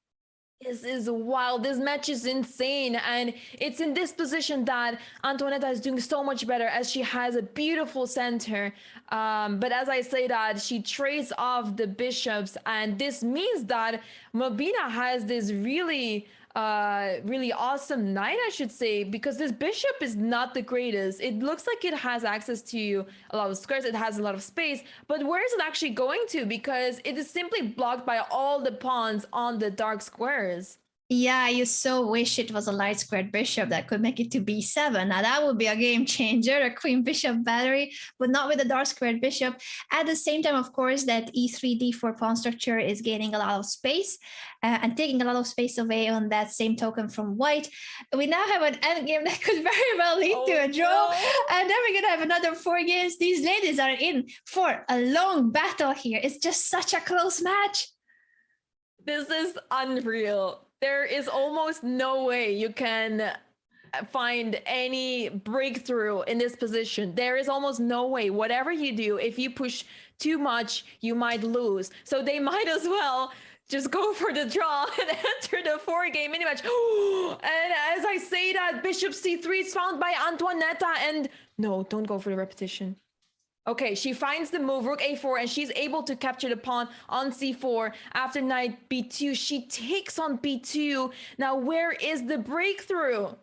This is wild. This match is insane. And it's in this position that Antoaneta is doing so much better as she has a beautiful center. But as I say that, she trades off the bishops. And this means that Mobina has this really awesome knight, I should say, because this bishop is not the greatest. It looks like it has access to a lot of squares, it has a lot of space, but where is it actually going to? Because it is simply blocked by all the pawns on the dark squares. Yeah, you so wish it was a light squared bishop that could make it to b7. Now that would be a game changer, a queen bishop battery, but not with a dark squared bishop. At the same time, of course, that e3 d4 pawn structure is gaining a lot of space and taking a lot of space away on that same token from white. We now have an endgame that could very well lead to a draw. No. And then we're going to have another 4 games. These ladies are in for a long battle here. It's just such a close match. This is unreal. There is almost no way you can find any breakthrough in this position. There is almost no way. Whatever you do, if you push too much, you might lose. So they might as well just go for the draw and enter the 4-game mini match. And as I say that, bishop c3 is found by Antoaneta, and no, don't go for the repetition. Okay, she finds the move, rook a4, and she's able to capture the pawn on c4. After knight b2, she takes on b2. Now, where is the breakthrough?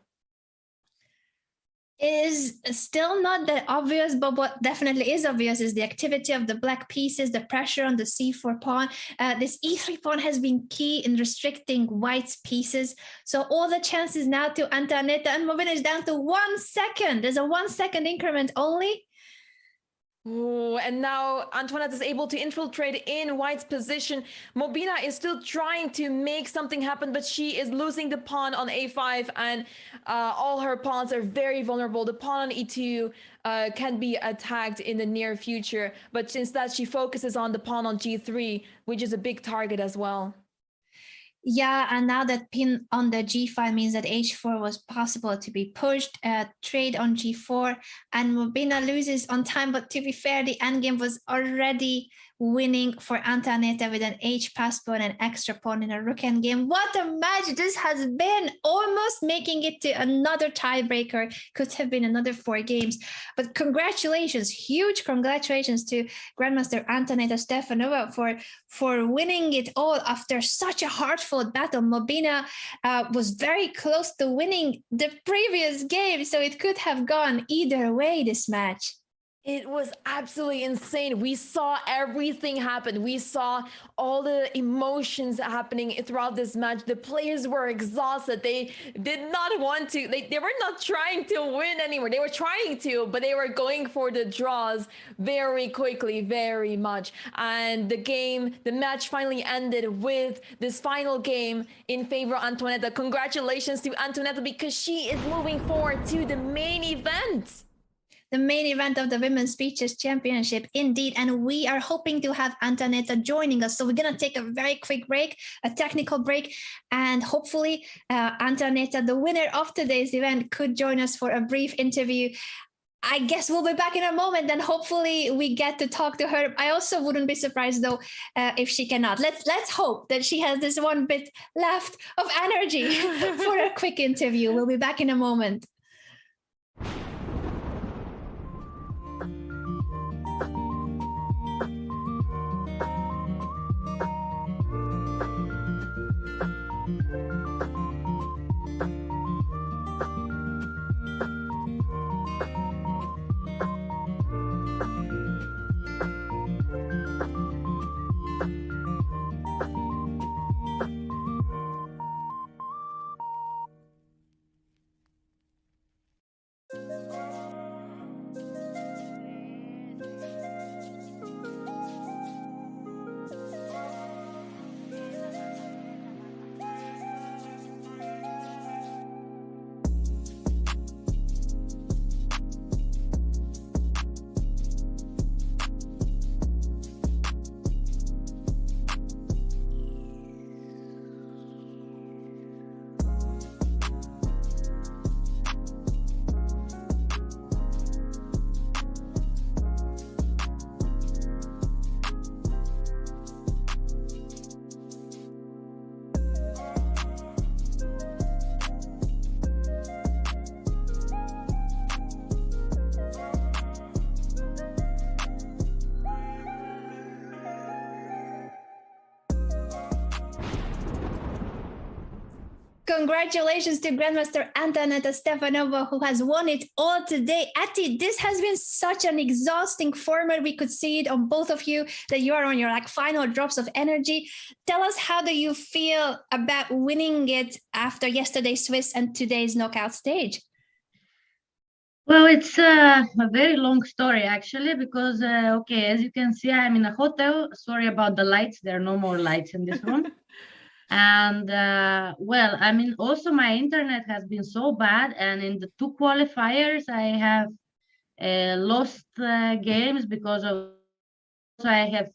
Is still not that obvious, but what definitely is obvious is the activity of the black pieces, the pressure on the c4 pawn. This e3 pawn has been key in restricting white's pieces. So all the chances now to Antoaneta, and Mobina is down to 1 second. There's a 1 second increment only. Ooh, and now Antoinette is able to infiltrate in white's position. Mobina is still trying to make something happen, but she is losing the pawn on a5, and all her pawns are very vulnerable. The pawn on e2 can be attacked in the near future, but instead she focuses on the pawn on g3, which is a big target as well. Yeah, and now that pin on the g5 means that h4 was possible to be pushed, trade on g4, and Mobina loses on time, but to be fair, the endgame was already winning for Antoaneta with an h pass pawn and extra pawn in a rook endgame. What a match this has been, almost making it to another tiebreaker. Could have been another 4 games, but congratulations, huge congratulations to Grandmaster Antoaneta Stefanova for winning it all after such a hard-fought battle. Mobina was very close to winning the previous game, so it could have gone either way, this match. It was absolutely insane. We saw everything happen. We saw all the emotions happening throughout this match. The players were exhausted. They did not want to. They were not trying to win anymore. They were trying to, but they were going for the draws very quickly, very much. And the match finally ended with this final game in favor of Antoaneta. Congratulations to Antoaneta, because she is moving forward to the main event. The main event of the Women's Speeches Championship, indeed. And we are hoping to have Antoaneta joining us. So we're going to take a very quick break, a technical break. And hopefully Antoaneta, the winner of today's event, could join us for a brief interview. I guess we'll be back in a moment, and hopefully we get to talk to her. I also wouldn't be surprised, though, if she cannot. Let's hope that she has this one bit left of energy for a quick interview. We'll be back in a moment. Congratulations to Grandmaster Antonetta Stefanova, who has won it all today. Ati, this has been such an exhausting format. We could see it on both of you, that you are on your final drops of energy. Tell us, how do you feel about winning it after yesterday's Swiss and today's knockout stage? Well, it's a very long story, actually, because, okay, as you can see, I'm in a hotel. Sorry about the lights. There are no more lights in this room. And, well, I mean, also my internet has been so bad. And in the 2 qualifiers, I have lost games because of, I have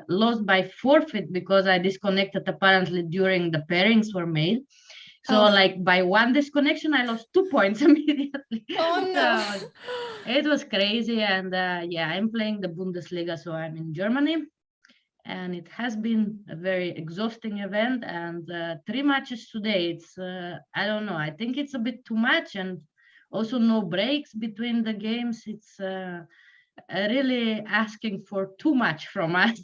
lost by forfeit because I disconnected apparently during the pairings were made. So like by 1 disconnection, I lost 2 points immediately. Oh no. So it was crazy. And yeah, I'm playing the Bundesliga, so I'm in Germany. And it has been a very exhausting event. And 3 matches today, it's, I don't know, I think it's a bit too much. And also no breaks between the games. It's really asking for too much from us.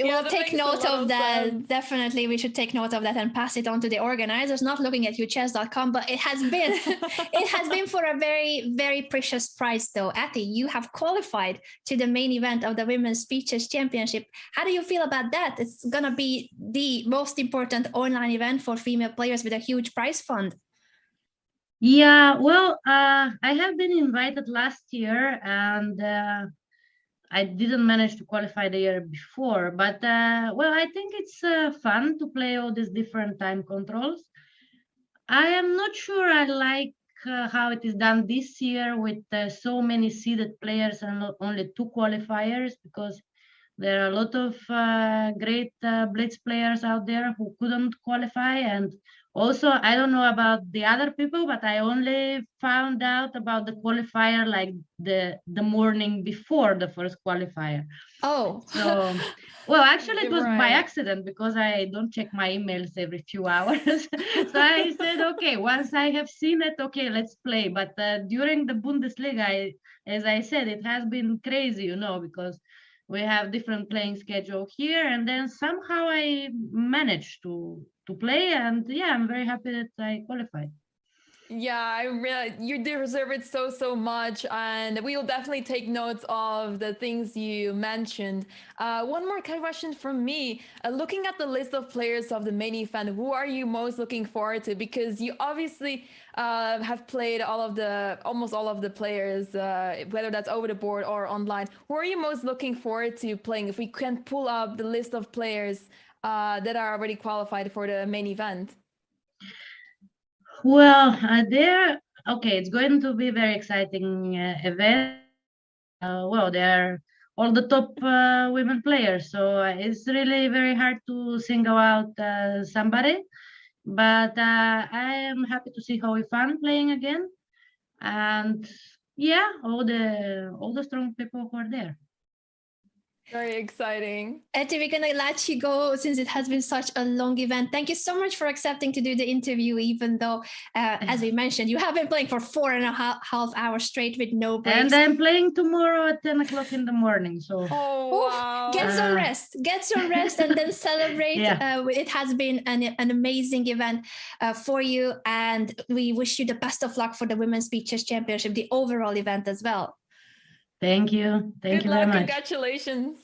We'll take note of that. Definitely, we should take note of that and pass it on to the organizers. Not looking at you, chess.com, but it has been it has been for a very, very precious prize, though. Ati, you have qualified to the main event of the Women's Speeches Championship. How do you feel about that? It's gonna be the most important online event for female players with a huge prize fund. Yeah, well, I have been invited last year, and I didn't manage to qualify the year before, but well, I think it's fun to play all these different time controls. I am not sure I like how it is done this year with so many seeded players and not only 2 qualifiers, because there are a lot of great Blitz players out there who couldn't qualify. And also, I don't know about the other people, but I only found out about the qualifier like the morning before the first qualifier. Oh. So, well, actually, it was by Right. accident because I don't check my emails every few hours. So I said, okay, once I have seen it, okay, let's play. But during the Bundesliga, as I said, it has been crazy, you know, because we have different playing schedule here, and then somehow I managed to play, and yeah, I'm very happy that I qualified. Yeah, I really, you deserve it so much, and we will definitely take notes of the things you mentioned. One more question from me. Looking at the list of players of the main event, who are you most looking forward to? Because you obviously have played almost all of the players, whether that's over the board or online. Who are you most looking forward to playing? If we can pull up the list of players that are already qualified for the main event. Well, okay, it's going to be a very exciting event. Well, they're all the top women players, so it's really very hard to single out somebody. But I am happy to see Howie Pham playing again, and yeah, all the strong people who are there. Very exciting. Eti, we're gonna let you go since it has been such a long event. Thank you so much for accepting to do the interview, even though, as we mentioned, you have been playing for 4.5 hours straight with no breaks. And I'm playing tomorrow at 10 o'clock in the morning. So wow. Get some rest, and then celebrate. Yeah. It has been an amazing event for you, and we wish you the best of luck for the Women's Speeches Championship, the overall event as well. Thank you. Thank you very much. Congratulations.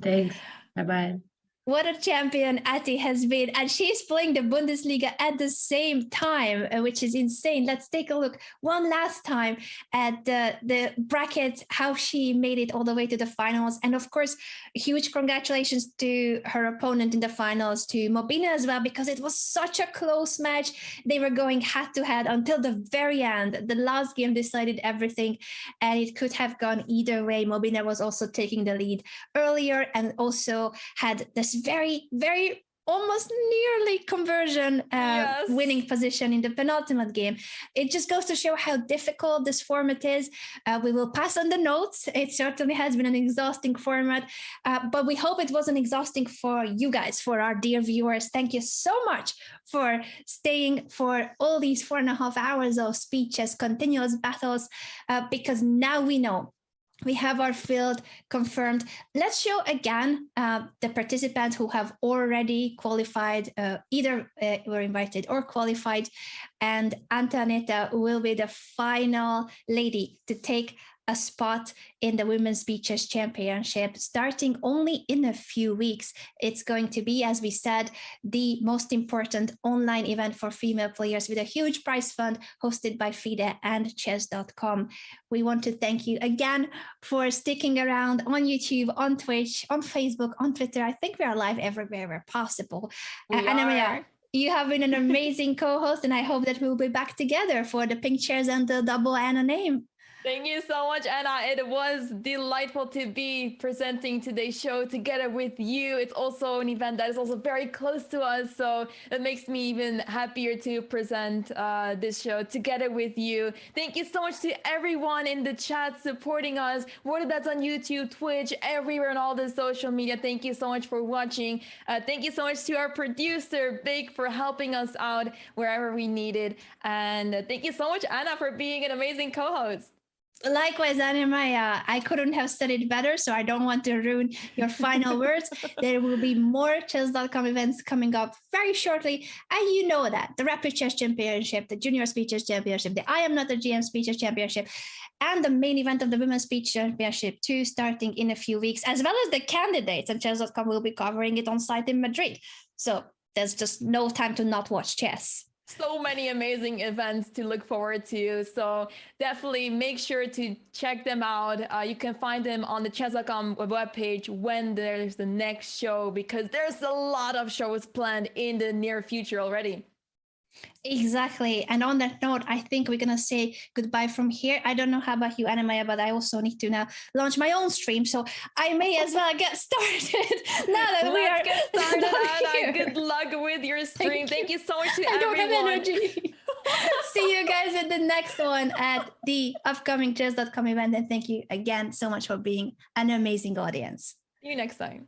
Thanks. Bye-bye. What a champion Ati has been, and she's playing the Bundesliga at the same time, which is insane. Let's take a look one last time at the bracket, how she made it all the way to the finals. And of course, huge congratulations to her opponent in the finals, to Mobina as well, because it was such a close match. They were going head to head until the very end. The last game decided everything, and it could have gone either way. Mobina was also taking the lead earlier and also had this very, very almost nearly conversion winning position in the penultimate game. It just goes to show how difficult this format is. We will pass on the notes. It certainly has been an exhausting format, but we hope it wasn't exhausting for you guys, for our dear viewers. Thank you so much for staying for all these 4.5 hours of speeches, continuous battles, because now we know We have our field confirmed. Let's show again the participants who have already qualified, either were invited or qualified. And Antonetta will be the final lady to take a spot in the Women's Beach Chess Championship starting only in a few weeks. It's going to be, as we said, the most important online event for female players with a huge prize fund hosted by FIDE and chess.com. We want to thank you again for sticking around on YouTube, on Twitch, on Facebook, on Twitter. I think we are live everywhere where possible. Anna Maria, you have been an amazing co-host, and I hope that we'll be back together for the pink chairs and the double Anna name. Thank you so much, Anna. It was delightful to be presenting today's show together with you. It's also an event that is also very close to us, so it makes me even happier to present this show together with you. Thank you so much to everyone in the chat supporting us, whether that's on YouTube, Twitch, everywhere on all the social media. Thank you so much for watching. Thank you so much to our producer, Big, for helping us out wherever we needed. And thank you so much, Anna, for being an amazing co-host. Likewise, Anna Maya, I couldn't have said it better, so I don't want to ruin your final words. There will be more chess.com events coming up very shortly. And you know that the Rapid Chess Championship, the Junior Speed Chess Championship, the I Am Not a GM Speed Chess Championship, and the main event of the Women's Speed Championship 2 starting in a few weeks, as well as the candidates. And chess.com will be covering it on site in Madrid. So there's just no time to not watch chess. So many amazing events to look forward to. So definitely make sure to check them out. You can find them on the chess.com webpage when there's the next show, because there's a lot of shows planned in the near future already. Exactly. And on that note, I think we're going to say goodbye from here. I don't know how about you, Anna Maya, but I also need to now launch my own stream. So I may as well get started now that we are get started, Anna. Good luck with your stream. Thank you so much to everyone. I don't have energy. See you guys at the next one at the upcoming chess.com event. And thank you again so much for being an amazing audience. See you next time.